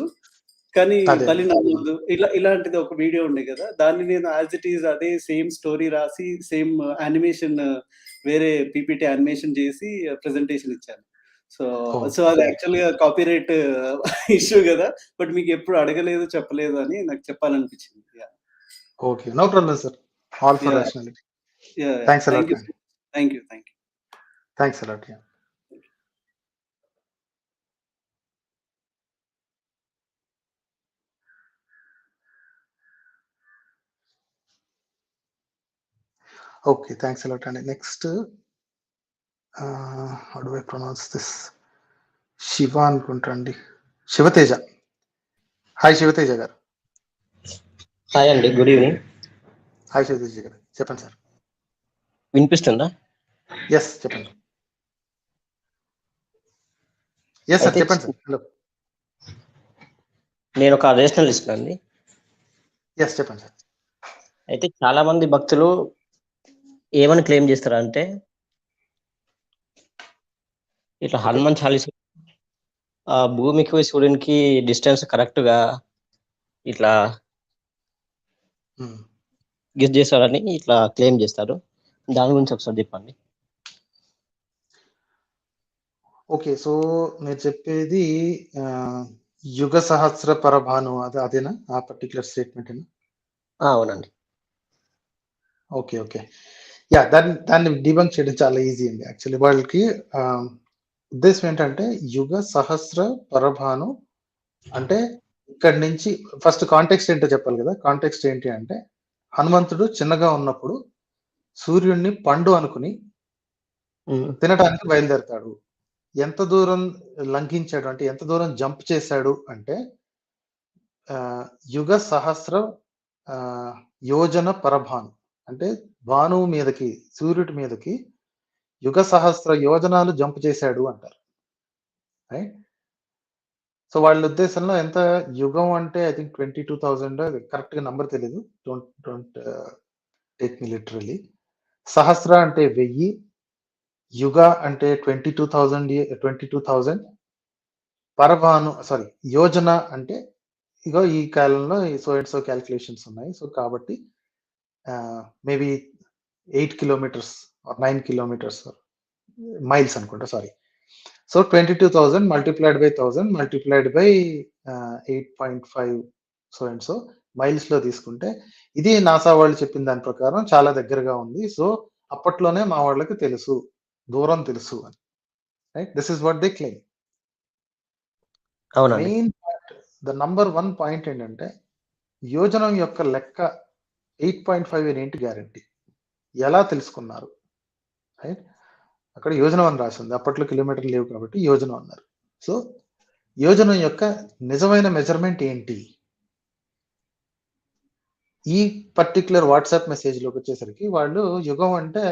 కానీ బలి నమ్మొద్దు. ఇలాంటిది ఒక వీడియో ఉండే కదా. దాన్ని నేను యాజ్ ఇట్ ఈజ్ అదే సేమ్ స్టోరీ రాసి సేమ్ యానిమేషన్ వేరే పీపీటీ యానిమేషన్ చేసి ప్రెజెంటేషన్ ఇచ్చాను. సో అది యాక్చువల్గా కాపీరైట్ ఇష్యూ కదా. బట్ మీకు ఎప్పుడు అడగలేదు, చెప్పలేదు అని నాకు చెప్పాలనిపించింది. Okay, no problem sir. All for rationality. Thanks a lot. Thank you. Thanks a lot. Okay, thanks a lot. And next, how do I pronounce this? Shiva అనుకుంటండి. శివతేజ. హాయ్ శివతేజ గారు. హాయ్ అండి, గుడ్ ఈవినింగ్. హాయ్ శివతేజ గారు, చెప్పండి సార్. వినిపిస్తుందా? ఎస్, చెప్పండి. ఎస్ సార్, చెప్పండి సార్. హలో, నేను ఒక రేషనలిస్ట్ అండి. ఎస్, చెప్పండి సార్. అయితే చాలా మంది భక్తులు ఏమని క్లెయిమ్ చేస్తారంటే ఇట్లా హనుమాన్ చాలీస భూమికి సూర్యునికి డిస్టెన్స్ కరెక్ట్ గా ఇట్లా గెస్ చేస్తారని ఇట్లా క్లెయిమ్ చేస్తారు. దాని గురించి ఒకసారి చెప్పండి. ఓకే, సో మీరు చెప్పేది యుగ సహస్ర పరభాను అదేనా? ఆ పర్టికులర్ స్టేట్మెంట్ ఏనా? అవునండి. ఓకే. యా, దాన్ని డిబంక్ చేయడం చాలా ఈజీ అండి. యాక్చువల్లీ వాళ్ళకి ఉద్దేశం ఏంటంటే యుగ సహస్ర పరభాను అంటే ఇక్కడి నుంచి ఫస్ట్ కాంటెక్స్ట్ ఏంటో చెప్పాలి కదా. కాంటెక్స్ట్ ఏంటి అంటే హనుమంతుడు చిన్నగా ఉన్నప్పుడు సూర్యుడిని పండు అనుకుని తినడానికి బయలుదేరతాడు. ఎంత దూరం లంఘించాడు అంటే ఎంత దూరం జంప్ చేశాడు అంటే యుగ సహస్ర యోజన పరభాను అంటే భానువు మీదకి, సూర్యుడి మీదకి యుగ సహస్ర యోజనాలు జంప్ చేశాడు అంటారు. రైట్. సో వాళ్ళ ఉద్దేశంలో ఎంత యుగం అంటే ఐ థింక్ 22,000, కరెక్ట్ గా నంబర్ తెలీదు, డోంట్ టేక్ మీ లిటరలీ. సహస్ర అంటే 1000, యుగ అంటే 22,000, పరభాను యోజన అంటే ఇగో ఈ కాలంలో సో అండ్ సో క్యాల్కులేషన్స్ ఉన్నాయి. సో కాబట్టి maybe 8 kilometers or 9 kilometers miles అనుకుంటా, sorry. So 22,000 multiplied by 1000 multiplied by 8.5 so and so miles లో తీసుకుంటే ఇది నాసా వాళ్ళు చెప్పిన దాని ప్రకారం చాలా దగ్గరగా ఉంది. సో అప్పట్లోనే మా వాళ్ళకి తెలుసు, దూరం తెలుసు అని. Right, this is what they claim. Main point, the number 1 point ఏంటంటే యోజనం యొక్క లెక్క 8.5 ఏంటి గ్యారంటీ, ఎలా తెలుసుకున్నారు? రైట్, అక్కడ యోజనం అని రాసింది, అప్పట్లో కిలోమీటర్లు లేవు కాబట్టి యోజనం అన్నారు. సో యోజనం యొక్క నిజమైన మెజర్మెంట్ ఏంటి? ఈ పర్టికులర్ వాట్సాప్ మెసేజ్ లోకి వచ్చేసరికి వాళ్ళు యుగం అంటే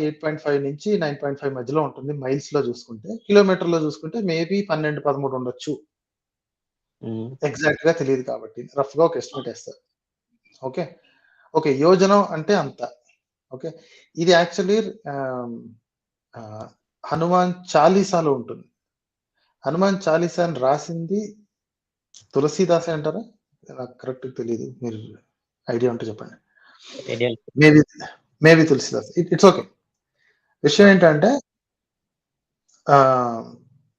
8.5 నుంచి 9.5 మధ్యలో ఉంటుంది మైల్స్ లో చూసుకుంటే. కిలోమీటర్ లో చూసుకుంటే మేబీ 12-13 ఉండొచ్చు, ఎగ్జాక్ట్ గా తెలియదు కాబట్టి రఫ్ గా ఒక ఎస్టిమేట్ వేస్తారు. ఓకే, యోజనం అంటే అంత. ఓకే, ఇది యాక్చువల్లీ హనుమాన్ చాలీసాలో ఉంటుంది. హనుమాన్ చాలీసాని రాసింది తులసీదాస్ అంటారా? నాకు కరెక్ట్ తెలియదు, మీరు ఐడియా ఉంటే చెప్పండి. మేబీ తులసీదాస్. It's okay. విషయం ఏంటంటే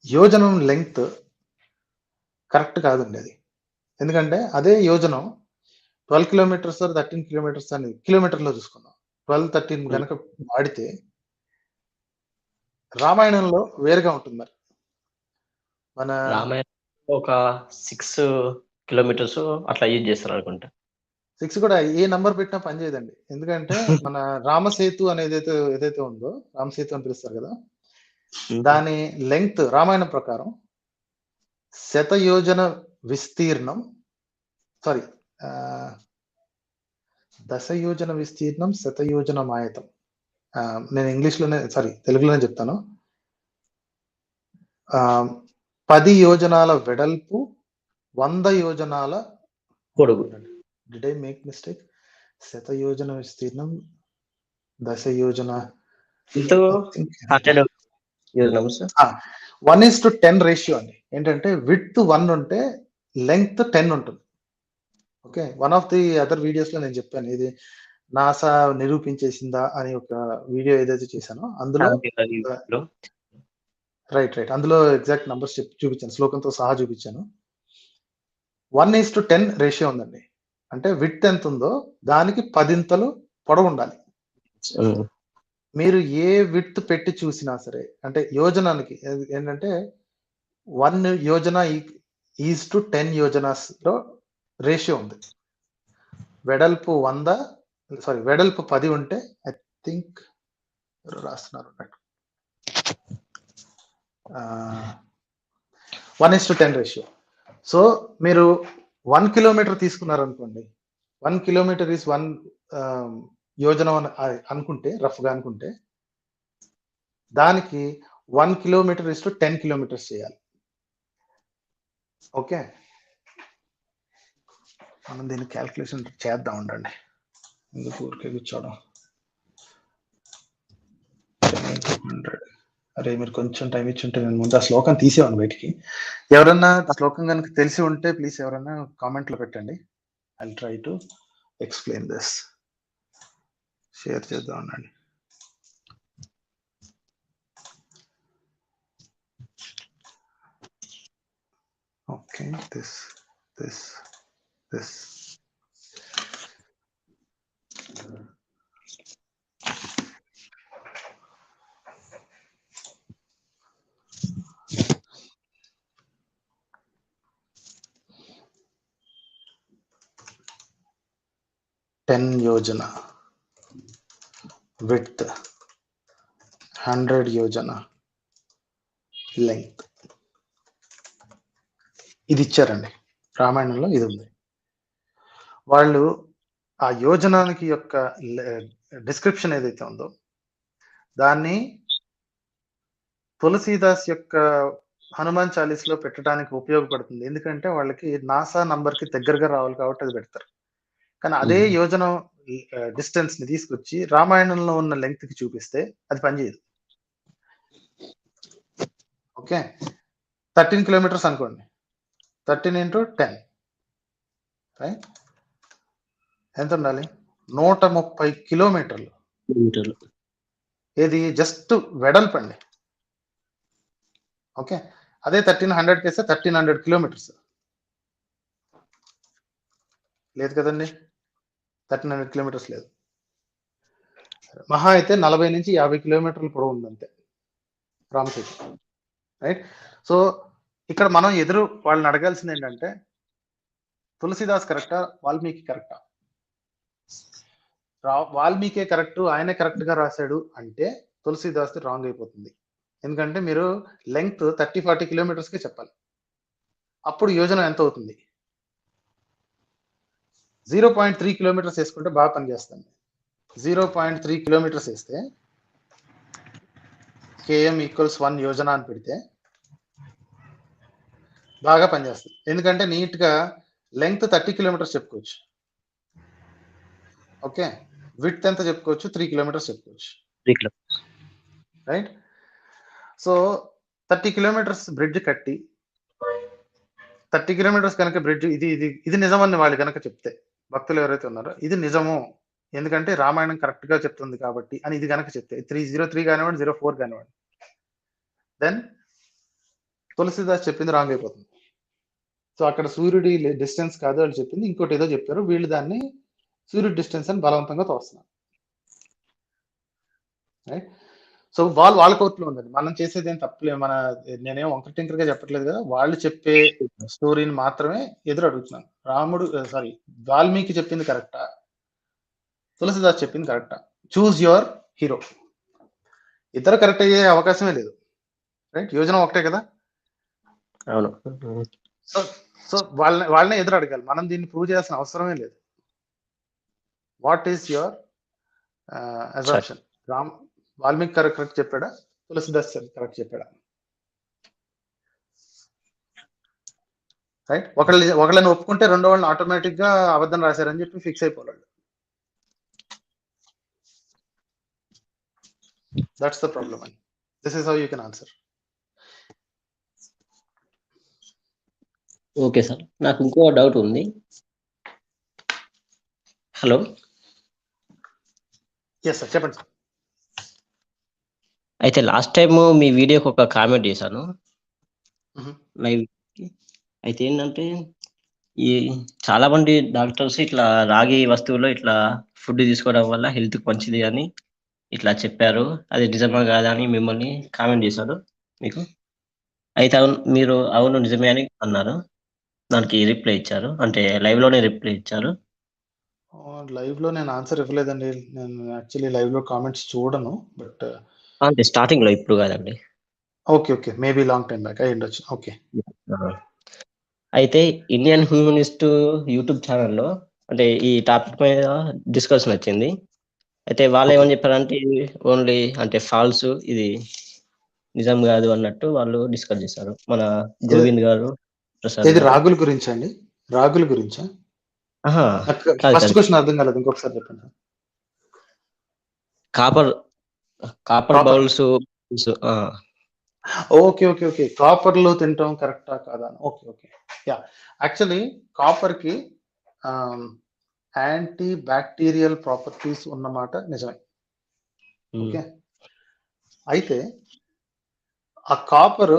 యోజనం లెంగ్త్ కరెక్ట్ కాదండి అది. ఎందుకంటే అదే యోజనం 12 కిలోమీటర్స్ 13 కిలోమీటర్స్ అని కిలోమీటర్లో చూసుకుందాం. 12, 13 కనుక వాడితే రామాయణంలో వేరుగా ఉంటుంది. మరి మన రామాయణం ఒక 6 కిలోమీటర్స్ అట్లా యూజ్ చేస్తారు అనుకుంటా. 6 కూడా ఏ నంబర్ పెట్టినా పనిచేయదండి. ఎందుకంటే మన రామసేతు అనేది ఏదైతే ఉందో, రామసేతు అని పిలుస్తారు కదా, దాని లెంగ్త్ రామాయణం ప్రకారం శతయోజన విస్తీర్ణం, సారీ దశయోజన విస్తీర్ణం శతయోజన మాయతం. నేను ఇంగ్లీష్లోనే తెలుగులోనే చెప్తాను. 10 యోజనాల వెడల్పు, 100 యోజనాల పొడుగు. Did I make mistake? శతయోజన విస్తీర్ణం దశయోజన 100 యోజనమ్స్. 1:10 రేషియో అండి. ఏంటంటే విడ్త్ 1 ఉంటే లెంగ్త్ 10 ఉంటుంది. Okay, one of the other videos లో నేను చెప్పాను, ఇది నాసా నిరూపించేసిందా అని ఒక వీడియో ఏదైతే చేశానో అందులో రైట్ అందులో ఎగ్జాక్ట్ నంబర్స్ చూపించాను, శ్లోకంతో సహా చూపించాను. 1:10 రేషియో ఉందండి. అంటే విడ్త్ ఎంత ఉందో దానికి 10 పొడవు ఉండాలి. మీరు ఏ విడ్త్ పెట్టి చూసినా సరే, అంటే యోజనానికి ఏంటంటే 1 యోజన ఈజ్ టు 10 యోజనాస్ లో రేషియో ఉంది. వెడల్పు 10 ఉంటే ఐ థింక్ రాస్తున్నారు అన్నట్టు 1:10 రేషియో. సో మీరు 1 కిలోమీటర్ తీసుకున్నారు అనుకోండి, 1 కిలోమీటర్ ఈస్ 1 యోజనం అనుకుంటే, రఫ్గా అనుకుంటే, దానికి 1 కిలోమీటర్ ఈస్ టు 10 కిలోమీటర్స్ చేయాలి. ఓకే, మనం దీన్ని క్యాల్కులేషన్ చేద్దాం ఉండండి, ఎందుకు ఊరికే కూర్చోవడం. 100. అరే మీరు కొంచెం టైం ఇచ్చి ఉంటే నేను ముందు ఆ శ్లోకం తీసేవాను బయటికి. ఎవరన్నా శ్లోకం కనుక తెలిసి ఉంటే ప్లీజ్ ఎవరన్నా కామెంట్లో పెట్టండి. I try to explain this. Share చేద్దాం ఉండండి. Okay, this 10 Yojana width, 100 Yojana length, ఇది ఇచ్చారండి. రామాయణంలో ఇది ఉంది. వాళ్ళు ఆ యోజనానికి యొక్క డిస్క్రిప్షన్ ఏదైతే ఉందో దాన్ని తులసీదాస్ యొక్క హనుమాన్ చాలీస్లో పెట్టడానికి ఉపయోగపడుతుంది. ఎందుకంటే వాళ్ళకి నాసా నంబర్కి దగ్గరగా రావాలి కాబట్టి అది పెడతారు. కానీ అదే యోజనం డిస్టెన్స్ ని తీసుకొచ్చి రామాయణంలో ఉన్న లెంగ్త్ కి చూపిస్తే అది పనిచేయదు. ఓకే, 13 కిలోమీటర్స్ అనుకోండి, 13 × 10 రైట్, ఎంత ఉండాలి? 130 కిలోమీటర్లు. ఏది జస్ట్ వెడల్పండి. ఓకే, అదే 1300 చేస్తే 1300 కిలోమీటర్స్ లేదు కదండి, 1300 కిలోమీటర్స్ లేదు. మహా అయితే 40 నుంచి 50 కిలోమీటర్లు పొడవు ఉందంతే రామసేతు. రైట్, సో ఇక్కడ మనం వాళ్ళని అడగాల్సింది ఏంటంటే తులసీదాస్ కరెక్టా, వాల్మీకి కరెక్టా? వాల్మీకే కరెక్ట్, ఆయనే కరెక్ట్ గా రాశాడు అంటే తులసీదాస్ రాంగ్ అయిపోతుంది. ఎందుకంటే మీరు లెంగ్త్ 30-40 కిలోమీటర్స్కే చెప్పాలి. అప్పుడు యోజన ఎంత అవుతుంది? 0.3 కిలోమీటర్స్ వేసుకుంటే బాగా పనిచేస్తుంది. 0.3 కిలోమీటర్స్ వేస్తే KM = 1 యోజన అని పెడితే బాగా పనిచేస్తుంది. ఎందుకంటే నీట్ గా లెంగ్త్ 30 కిలోమీటర్స్ చెప్పుకోవచ్చు. ఓకే, విడ్త్ ఎంత చెప్పుకోవచ్చు, 3 కిలోమీటర్స్ చెప్పుకోవచ్చు, 3 kilometers. Right. So 30 kilometres bridge కట్టి 30 కిలోమీటర్స్ కనుక బ్రిడ్జ్ ఇది నిజమని వాళ్ళు కనుక చెప్తే, భక్తులు ఎవరైతే ఉన్నారో ఇది నిజము ఎందుకంటే రామాయణం కరెక్ట్ గా చెప్తుంది కాబట్టి అని ఇది కనుక చెప్తే, 303 కానివ్వండి 04 కానివ్వండి, దెన్ తులసిదాస్ చెప్పింది రాంగ్ అయిపోతుంది. సో అక్కడ సూర్యుడి డిస్టెన్స్ కాదు వాళ్ళు చెప్పింది, ఇంకోటి ఏదో చెప్పారు, వీళ్ళు దాన్ని సూర్యుడి డిస్టెన్స్ అని బలవంతంగా తోస్తున్నారు, రైట్. సో వాళ్ళ కోర్టులో ఉందండి, మనం చేసేది ఏం తప్పలేదు, నేనేం వంకటింకరగా చెప్పట్లేదు కదా, వాళ్ళు చెప్పే స్టోరీని మాత్రమే ఎదురు అడుగుతున్నాను. వాల్మీకి చెప్పింది కరెక్టా, తులసిదాస్ చెప్పింది కరెక్టా, చూజ్ యువర్ హీరో. ఇద్దరు కరెక్ట్ అయ్యే అవకాశమే లేదు, రైట్. యోజన ఒకటే కదా. అవును. సో వాళ్ళనే ఎదురు అడగాలి, మనం దీన్ని ప్రూవ్ చేయాల్సిన అవసరమే లేదు. What is your assumption? Valmiki correct చెప్పాడా, తులసిదాస్ కరెక్ట్ చెప్పాడా, రైట్. ఒకళ్ళని ఒప్పుకుంటే రెండో వాళ్ళని ఆటోమేటిక్ గా అబద్ధం రాశారని చెప్పి ఫిక్స్ అయిపోవాలి. That's the problem and this is how you can answer. Okay sir, నాకు ఇంకో డౌట్ ఉంది. హలో. ఎస్ సార్, చెప్పండి సార్. అయితే లాస్ట్ టైం మీ వీడియోకి ఒక కామెంట్ చేశాను లైవ్. అయితే ఏంటంటే ఈ చాలా మంది డాక్టర్స్ ఇట్లా రాగి వస్తువులో ఇట్లా ఫుడ్ తీసుకోవడం వల్ల హెల్త్ కి మంచిది అని ఇట్లా చెప్పారు, అది నిజమా కాదా అని మిమ్మల్ని కామెంట్ చేశారు మీకు. అయితే మీరు అవును నిజమే అని అన్నారు, దానికి రిప్లై ఇచ్చారు, అంటే లైవ్ లోనే రిప్లై ఇచ్చారు. లైవ్ లో నేను ఆన్సర్ ఇవ్వలేదండి, నేను యాక్చువల్లీ లైవ్ లో కామెంట్స్ చూడను, బట్ అంటే స్టార్టింగ్ లో, ఇప్పుడు కాదండి. Okay maybe long time back అయి ఉండొచ్చు. ఓకే. అయితే ఇండియన్ హ్యూమనిస్ట్ యూట్యూబ్ ఛానల్లో అంటే ఈ టాపిక్ మీద డిస్కషన్ వచ్చింది. అయితే వాళ్ళు ఏమని చెప్పారంటే ఓన్లీ అంటే ఫాల్స్, ఇది నిజం కాదు అన్నట్టు వాళ్ళు డిస్కస్ చేశారు. మన గోవింద్ గారు, ప్రసాద్ ఇది గారు. రాగుల గురించా అండి? రాగుల గురించా? ఫస్ట్ క్వశ్చన్ అర్థం కాలేదు, ఇంకొకసారి చెప్పండి. Copper bowls. ఓకే కాపర్ లో తింటాం కరెక్టా కాదా? ఓకే యా, యాక్చువల్లీ కాపర్ కి యాంటీ బ్యాక్టీరియల్ ప్రాపర్టీస్ ఉన్నమాట నిజమే. ఓకే, అయితే ఆ కాపర్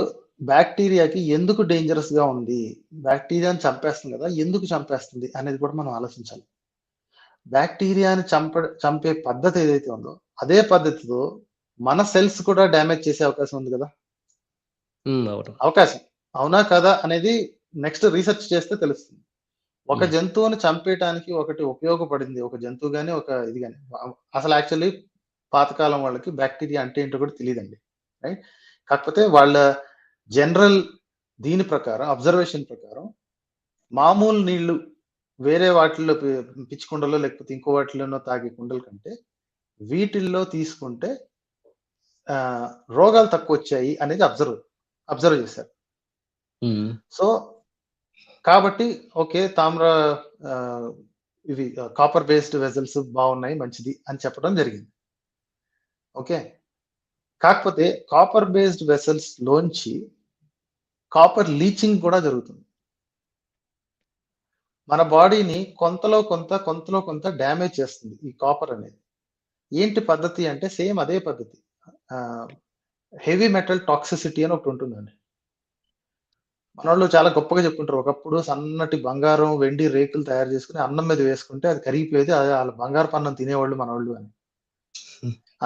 బ్యాక్టీరియాకి ఎందుకు డేంజరస్ గా ఉంది, బ్యాక్టీరియాని చంపేస్తుంది కదా, ఎందుకు చంపేస్తుంది అనేది కూడా మనం ఆలోచించాలి. బ్యాక్టీరియాని చంపే పద్ధతి ఏదైతే ఉందో అదే పద్ధతితో మన సెల్స్ కూడా డ్యామేజ్ చేసే అవకాశం ఉంది కదా. అవకాశం అవునా కదా అనేది నెక్స్ట్ రీసెర్చ్ చేస్తే తెలుస్తుంది. ఒక జంతువుని చంపేయటానికి ఒకటి ఉపయోగపడింది, ఒక జంతువు గానీ ఒక ఇది కానీ. అసలు యాక్చువల్లీ పాతకాలం వాళ్ళకి బ్యాక్టీరియా అంటే ఏంటో కూడా తెలియదండి, రైట్. కాకపోతే వాళ్ళ జనరల్ దీని ప్రకారం, అబ్జర్వేషన్ ప్రకారం, మామూలు నీళ్లు వేరే వాటిల్లో పిచ్చి కుండలో లేకపోతే ఇంకో వాటిలోనో తాగే కుండల కంటే వీటిల్లో తీసుకుంటే రోగాలు తక్కువ వచ్చాయి అనేది అబ్జర్వ్ చేశారు. సో కాబట్టి ఓకే, తామ్ర ఇవి కాపర్ బేస్డ్ వెజల్స్ బాగున్నాయి, మంచిది అని చెప్పడం జరిగింది. ఓకే, కాకపోతే కాపర్ బేస్డ్ వెసల్స్ లోంచి కాపర్ లీచింగ్ కూడా జరుగుతుంది. మన బాడీని కొంతలో కొంత డ్యామేజ్ చేస్తుంది ఈ కాపర్ అనేది. ఏంటి పద్ధతి అంటే సేమ్ అదే పద్ధతి, హెవీ మెటల్ టాక్సిసిటీ అని ఒకటి ఉంటుందండి. మన వాళ్ళు చాలా గొప్పగా చెప్పుకుంటారు, ఒకప్పుడు సన్నటి బంగారం వెండి రేకులు తయారు చేసుకుని అన్నం మీద వేసుకుంటే అది కరిగిపోయేది, వాళ్ళ బంగారు పన్నం తినేవాళ్ళు మనవాళ్ళు అని.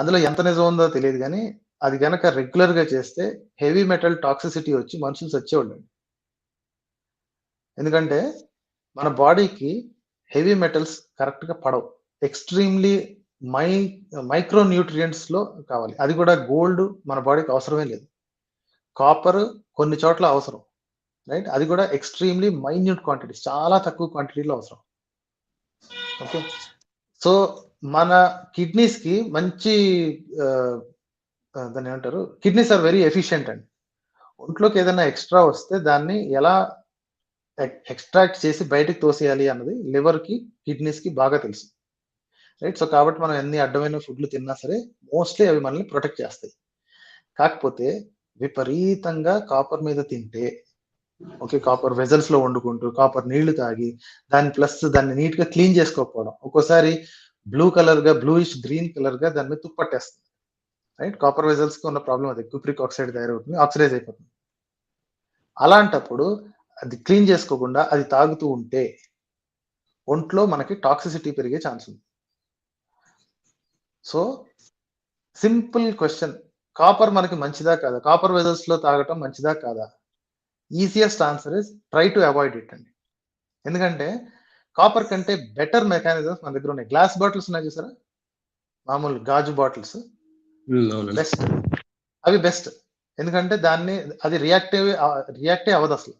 అందులో ఎంత నిజం ఉందో తెలియదు, కానీ అది కనుక రెగ్యులర్ గా చేస్తే హెవీ మెటల్ టాక్సిసిటీ వచ్చి మనుషులు చచ్చేవాళ్ళు. ఎందుకంటే మన బాడీకి హెవీ మెటల్స్ కరెక్ట్ గా పడవు, ఎక్స్ట్రీమ్లీ మైక్రో న్యూట్రియంట్స్ లో కావాలి. అది కూడా గోల్డ్ మన బాడీకి అవసరమే లేదు, కాపర్ కొన్ని చోట్ల అవసరం, రైట్. అది కూడా ఎక్స్ట్రీమ్లీ మైన్యూట్ క్వాంటిటీస్, చాలా తక్కువ క్వాంటిటీలో అవసరం. ఓకే, సో మన కిడ్నీస్ కి మంచి దాన్ని ఏమంటారు, కిడ్నీస్ ఆర్ వెరీ ఎఫిషియంట్ అండి. ఒంట్లోకి ఏదైనా ఎక్స్ట్రా వస్తే దాన్ని ఎలా ఎక్స్ట్రాక్ట్ చేసి బయటకు తోసేయాలి అన్నది లివర్ కి కిడ్నీస్ కి బాగా తెలుసు. రైట్. సో కాబట్టి మనం ఎన్ని అడ్డమైన ఫుడ్లు తిన్నా సరే మోస్ట్లీ అవి మనల్ని ప్రొటెక్ట్ చేస్తాయి. కాకపోతే విపరీతంగా కాపర్ మీద తింటే, ఓకే, కాపర్ వెజల్స్ లో వండుకుంటూ కాపర్ నీళ్లు తాగి దాన్ని నీట్ గా క్లీన్ చేసుకోకపోవడం, ఒక్కోసారి బ్లూ కలర్ గా బ్లూయిష్ గ్రీన్ కలర్ గా దాని మీద తుప్పట్టేస్తుంది. రైట్. కాపర్ వెజల్స్ కి ఉన్న ప్రాబ్లం అదే, క్యూప్రిక్ ఆక్సైడ్ తయారవుతుంది, ఆక్సిడైజ్ అయిపోతుంది. అలాంటప్పుడు అది క్లీన్ చేసుకోకుండా అది తాగుతూ ఉంటే ఒంట్లో మనకి టాక్సిసిటీ పెరిగే ఛాన్స్ ఉంది. సో సింపుల్ క్వశ్చన్, కాపర్ మనకి మంచిదా కాదా, కాపర్ వెజల్స్ లో తాగటం మంచిదా కాదా? Easiest answer is try to avoid it అండి. ఎందుకంటే కాపర్ కంటే బెటర్ మెకానిజమ్స్ మన దగ్గర ఉన్నాయి. గ్లాస్ బాటిల్స్ ఉన్నాయి చూసారా, మామూలు గాజు బాటిల్స్, బెస్ట్. అవి బెస్ట్. ఎందుకంటే అది రియాక్టే అవ్వదు అసలు,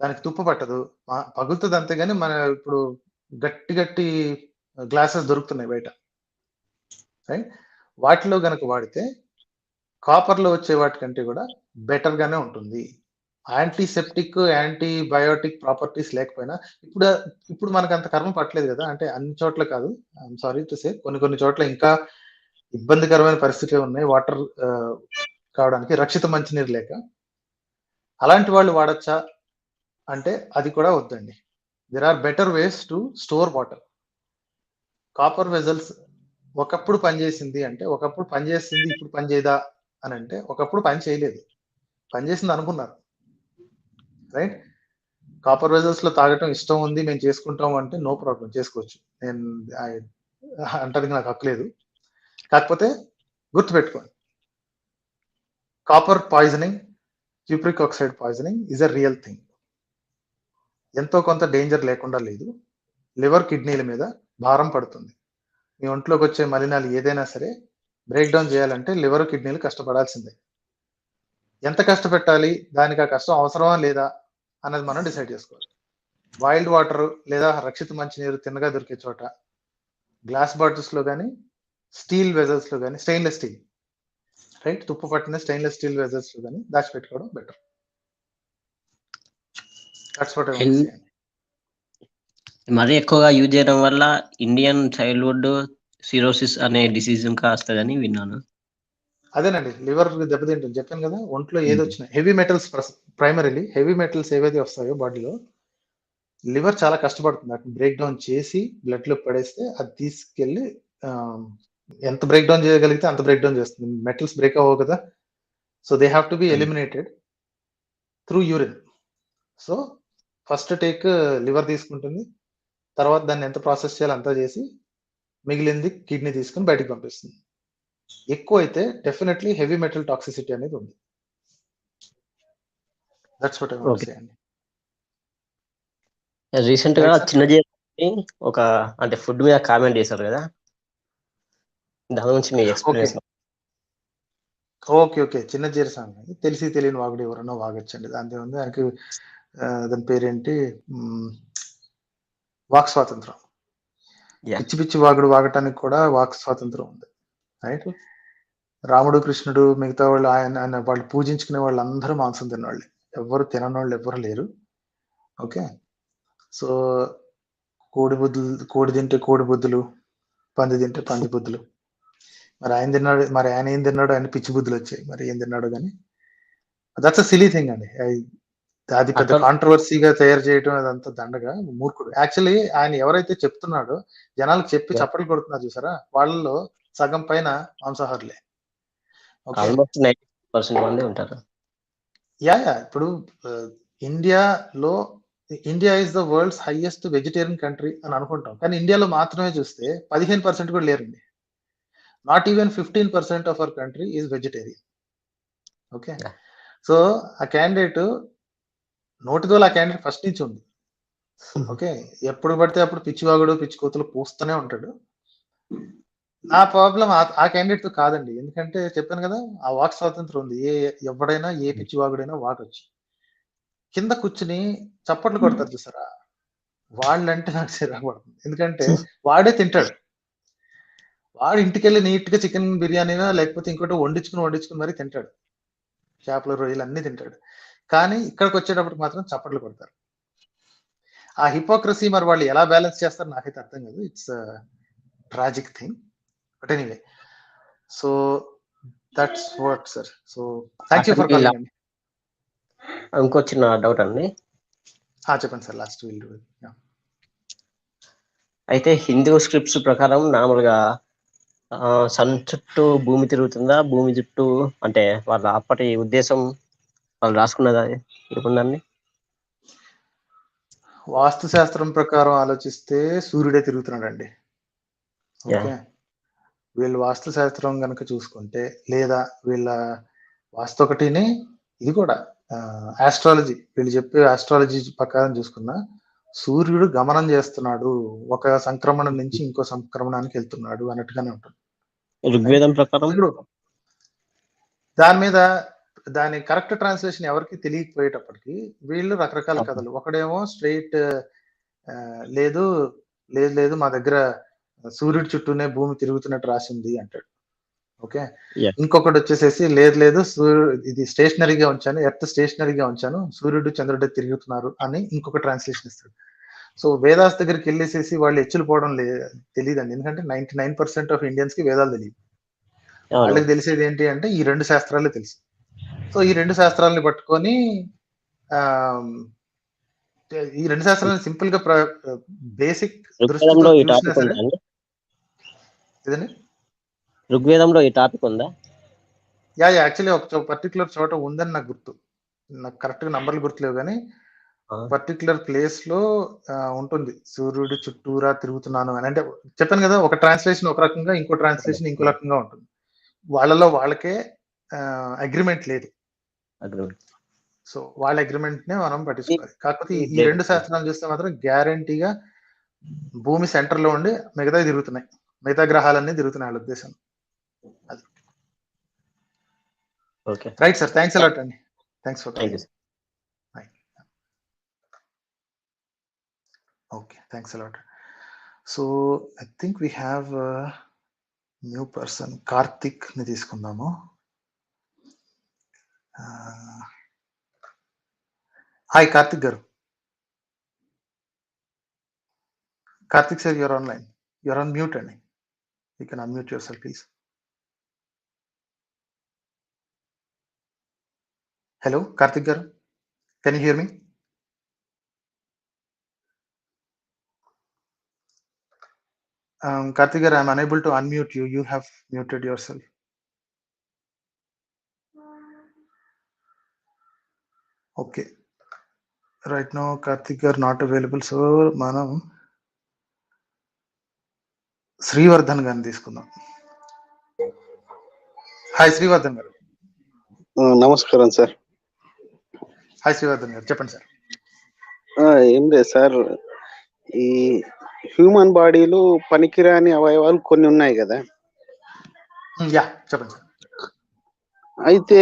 దానికి తుప్పు పట్టదు, పగులుతుంది అంతేగాని మన ఇప్పుడు గట్టి గ్లాసెస్ దొరుకుతున్నాయి బయట, రైట్. వాటిలో గనక వాడితే కాపర్ లో వచ్చే వాటికంటే కూడా బెటర్ గానే ఉంటుంది. యాంటీసెప్టిక్ యాంటీబయోటిక్ ప్రాపర్టీస్ లేకపోయినా ఇప్పుడు మనకు అంత కర్మ పట్టలేదు కదా, అంటే అన్ని చోట్ల కాదు, ఐఎమ్ సారీ టు సే, కొన్ని చోట్ల ఇంకా ఇబ్బందికరమైన పరిస్థితులు ఉన్నాయి వాటర్ కావడానికి, రక్షిత మంచినీరు లేక. అలాంటి వాళ్ళు వాడచ్చా అంటే అది కూడా వద్దండి. There are better ways to store water. Copper vessels ఒకప్పుడు పనిచేసింది అంటే ఒకప్పుడు పనిచేసింది, ఇప్పుడు పనిచేయదా అని అంటే ఒకప్పుడు పని చేయలేదు, పనిచేసింది అనుకున్నారు, రైట్. కాపర్ వెజల్స్ లో తాగటం ఇష్టం ఉంది, మేము చేసుకుంటాం అంటే నో ప్రాబ్లం, చేసుకోవచ్చు. నేను అంటానికి నాకు హక్కు లేదు. కాకపోతే గుర్తుపెట్టుకోండి, copper poisoning, cupric oxide poisoning is a real thing. ఎంతో కొంత డేంజర్ లేకుండా లేదు. లివర్ కిడ్నీల మీద భారం పడుతుంది. మీ ఒంట్లోకి వచ్చే మలినాలు ఏదైనా సరే బ్రేక్ డౌన్ చేయాలంటే లివర్ కిడ్నీలు కష్టపడాల్సిందే. ఎంత కష్టపెట్టాలి, దానికి ఆ కష్టం అవసరమా లేదా అన్నది మనం డిసైడ్ చేసుకోవాలి. వైల్డ్ వాటర్ లేదా రక్షిత మంచినీరు తిన్నగా దొరికే చోట గ్లాస్ బాటిల్స్ లో కానీ స్టీల్ వెజల్స్ లో కానీ, స్టెయిన్లెస్ స్టీల్, రైట్, తుప్పు పట్టిన స్టెయిన్లెస్ స్టీల్ వెజల్స్ లో కానీ దాచిపెట్టుకోవడం బెటర్. మరీ ఎక్కువగా యూజ్ చేయడం వల్ల ఇండియన్ చైల్డ్హుడ్ సిరోసిస్ అనే డిసీజ్ ఇంకా వస్తుందని విన్నాను. అదేనండి, లివర్ దెబ్బతింటుంది, చెప్పాను కదా. ఒంట్లో ఏది వచ్చినా heavy metals, primarily heavy metals ఏవైతే వస్తాయో బాడీలో, లివర్ చాలా కష్టపడుతుంది అటు బ్రేక్ డౌన్ చేసి బ్లడ్ లో పడేస్తే అది తీసుకెళ్లి ఎంత బ్రేక్ డౌన్ చేయగలిగితే అంత బ్రేక్ డౌన్ చేస్తుంది. మెటల్స్ బ్రేక్ అవ్వవు కదా, so they have to be eliminated through urine. So first take liver తీసుకుంటుంది, తర్వాత దాన్ని ఎంత ప్రాసెస్ చేయాలో అంతా చేసి మిగిలింది కిడ్నీ తీసుకుని బయటకు పంపిస్తుంది. ఎక్కువ అయితే డెఫినెట్లీ హెవీ మెటల్ టాక్సిసిటీ అనేది ఉంది. That's what I want to say అండి. రీసెంట్ గా చిన్న ఒక అంటే ఫుడ్ మీద కామెంట్ చేశారు కదా, దాని నుంచి మీ ఎక్స్పీరియన్స్. ఓకే, చిన్న జీరసాంగ్ తెలిసి తెలియని వాగుడు ఎవరన్నా వాగచ్చండి, దాని ఉంది. దాని పేరేంటి, వాక్ స్వాతంత్రం. పిచ్చి వాగుడు వాగటానికి కూడా వాక్ స్వాతంత్రం ఉంది, రైట్. రాముడు, కృష్ణుడు, మిగతా వాళ్ళు ఆయన వాళ్ళు పూజించుకునే వాళ్ళు అందరూ మాంసం తిన్నవాళ్ళు, ఎవరు తినని వాళ్ళు ఎవరు లేరు. ఓకే, సో కోడి తింటే కోడి బుద్ధులు, పంది తింటే పంది బుద్ధులు. మరి ఆయన ఏం తిన్నాడు, ఆయన పిచ్చి బుద్ధులు వచ్చాయి, మరి ఏం తిన్నాడు కానీ దట్స్ అ సిలీ థింగ్ అండి. అది పెద్ద కాంట్రవర్సీగా తయారు చేయడం అదంతా దండగా, మూర్ఖుడు. యాక్చువల్లీ ఆయన ఎవరైతే చెప్తున్నాడో జనాలకు చెప్పి చప్పట్లు కొడుతున్నారు చూసారా, వాళ్ళలో సగం పైన మాంసాహారులే. ఇప్పుడు India is the world's highest vegetarian country అని అనుకుంటాం, కానీ ఇండియాలో మాత్రమే చూస్తే 15% కూడా లేరండి. Not even 15% of our country is vegetarian. Okay, so ఆ క్యాండిడేట్ నోటిదోలు, ఆ క్యాండిడేట్ ఫస్ట్ నుంచి ఉంది. ఓకే, ఎప్పుడు పడితే అప్పుడు పిచ్చివాగుడు పిచ్చి కోతులు పూస్తూనే ఉంటాడు. నా ప్రాబ్లం ఆ క్యాండిడేట్ తో కాదండి, ఎందుకంటే చెప్పాను కదా, ఆ వాక్ స్వాతంత్రం ఉంది. ఎవడైనా ఏ పిచ్చివాగుడైనా వాగొచ్చు. కింద కూర్చుని చప్పట్లు కొడతారు చూసారా, వాళ్ళంటే నాకు చిరాకు పడుతుంది. ఎందుకంటే వాడే తింటాడు, వాడు ఇంటికెళ్ళి నీట్ గా చికెన్ బిర్యానీనా లేకపోతే ఇంకోటి వండించుకుని మరీ తింటాడు, చేపలు రొయ్యలు అన్ని తింటాడు. కానీ ఇక్కడికి వచ్చేటప్పుడు మాత్రం చప్పట్లు కొడతారు. ఆ హిపోక్రసీ మరి వాళ్ళు ఎలా బ్యాలెన్స్ చేస్తారు నాకైతే అర్థం కాదు. It's tragic thing. But anyway, so that's what, sir. So thank you for calling me. ఇంకో చిన్న డౌట్ అండి. చెప్పండి sir. Last will do it. అయితే హిందూ స్క్రిప్ట్స్ ప్రకారం నార్మల్గా సన్ చుట్టూ భూమి తిరుగుతుందా, భూమి చుట్టూ అంటే వాళ్ళ అప్పటి ఉద్దేశం వాళ్ళు రాసుకున్నదా ఏముందండి? వాస్తు శాస్త్రం ప్రకారం ఆలోచిస్తే సూర్యుడే తిరుగుతున్నాడండి. ఓకే, వీళ్ళు వాస్తు శాస్త్రం కనుక చూసుకుంటే, లేదా వీళ్ళ వాస్తు ఒకటిని, ఇది కూడా ఆస్ట్రాలజీ, వీళ్ళు చెప్పే ఆస్ట్రాలజీ ప్రకారం చూసుకున్నా సూర్యుడు గమనం చేస్తున్నాడు, ఒక సంక్రమణం నుంచి ఇంకో సంక్రమణానికి వెళ్తున్నాడు అన్నట్టుగానే ఉంటుంది ఋగ్వేదం ప్రకారం. దాని మీద దాని కరెక్ట్ ట్రాన్స్లేషన్ ఎవరికి తెలియకపోయేటప్పటికి వీళ్ళు రకరకాల కథలు. ఒకడేమో స్ట్రైట్ లేదు లేదు లేదు మా దగ్గర సూర్యుడి చుట్టూనే భూమి తిరుగుతున్నట్టు రాసింది అంటాడు. ఓకే, ఇంకొకటి వచ్చేసేసి లేదు లేదు ఇది స్టేషనరీగా ఉంచాను, ఎర్త్ స్టేషనరీగా ఉంచాను, సూర్యుడు చంద్రుడు తిరుగుతున్నారు అని ఇంకొక ట్రాన్స్లేషన్ ఇస్తాడు. సో వేదాస్ దగ్గరికి వెళ్ళేసేసి వాళ్ళు ఎచ్చులు పోవడం తెలియదండి. ఎందుకంటే 99% ఆఫ్ ఇండియన్స్ కి వేదాలు తెలియదు. వాళ్ళకి తెలిసేది ఏంటి అంటే ఈ రెండు శాస్త్రాలే తెలుసు. సో ఈ రెండు శాస్త్రాలని పట్టుకొని ఈ రెండు శాస్త్రాలను సింపుల్ గా బేసిక్ దృష్టితో చూసినా సరే. ఋగ్వేదంలో ఈ టాపిక్ ఉందా? యాక్చువల్లీ ఒక పర్టికులర్ చోట ఉందని నాకు గుర్తు, నాకు కరెక్ట్ గా నంబర్లు గుర్తులేవు, కానీ పర్టికులర్ ప్లేస్ లో ఉంటుంది సూర్యుడి చుట్టూరా తిరుగుతున్నాను అని. అంటే చెప్పాను కదా, ఒక ట్రాన్స్లేషన్ ఒక రకంగా, ఇంకో ట్రాన్స్లేషన్ ఇంకో రకంగా ఉంటుంది. వాళ్ళలో వాళ్ళకే అగ్రిమెంట్ లేదు. సో వాళ్ళ అగ్రిమెంట్ నే మనం పట్టించుకోవాలి. కాకపోతే ఈ రెండు శాస్త్రాలు చూస్తే మాత్రం గ్యారంటీగా భూమి సెంటర్ లో ఉండి మిగతా తిరుగుతున్నాయి, మిగతా గ్రహాలన్నీ తిరుగుతున్నాయి వాళ్ళ ఉద్దేశం. అది రైట్ సార్. థ్యాంక్స్ అలాట్ అండి. Thanks for calling. Okay, thanks a lot. So I think we have new person, Karthik ని తీసుకుందాము. Hi Karthik garu. Karthik sir, you're online, you're on mute అండి. You can unmute yourself please. Hello Karthik garu, can you hear me? Karthik garu, I am unable to unmute you. You have muted yourself. Okay. Right now, Karthik garu not available. So, manam Srivardhan garu తీసుకుందాం. హాయ్ శ్రీవర్ధన్ గారు. నమస్కారం సార్. హాయ్ శ్రీవర్ధన్ గారు, చెప్పండి సార్. ఏం లేదు సార్, ఈ హ్యూమన్ బాడీలో పనికిరాని అవయవాలు కొన్ని ఉన్నాయి కదా. చెప్పండి సార్. అయితే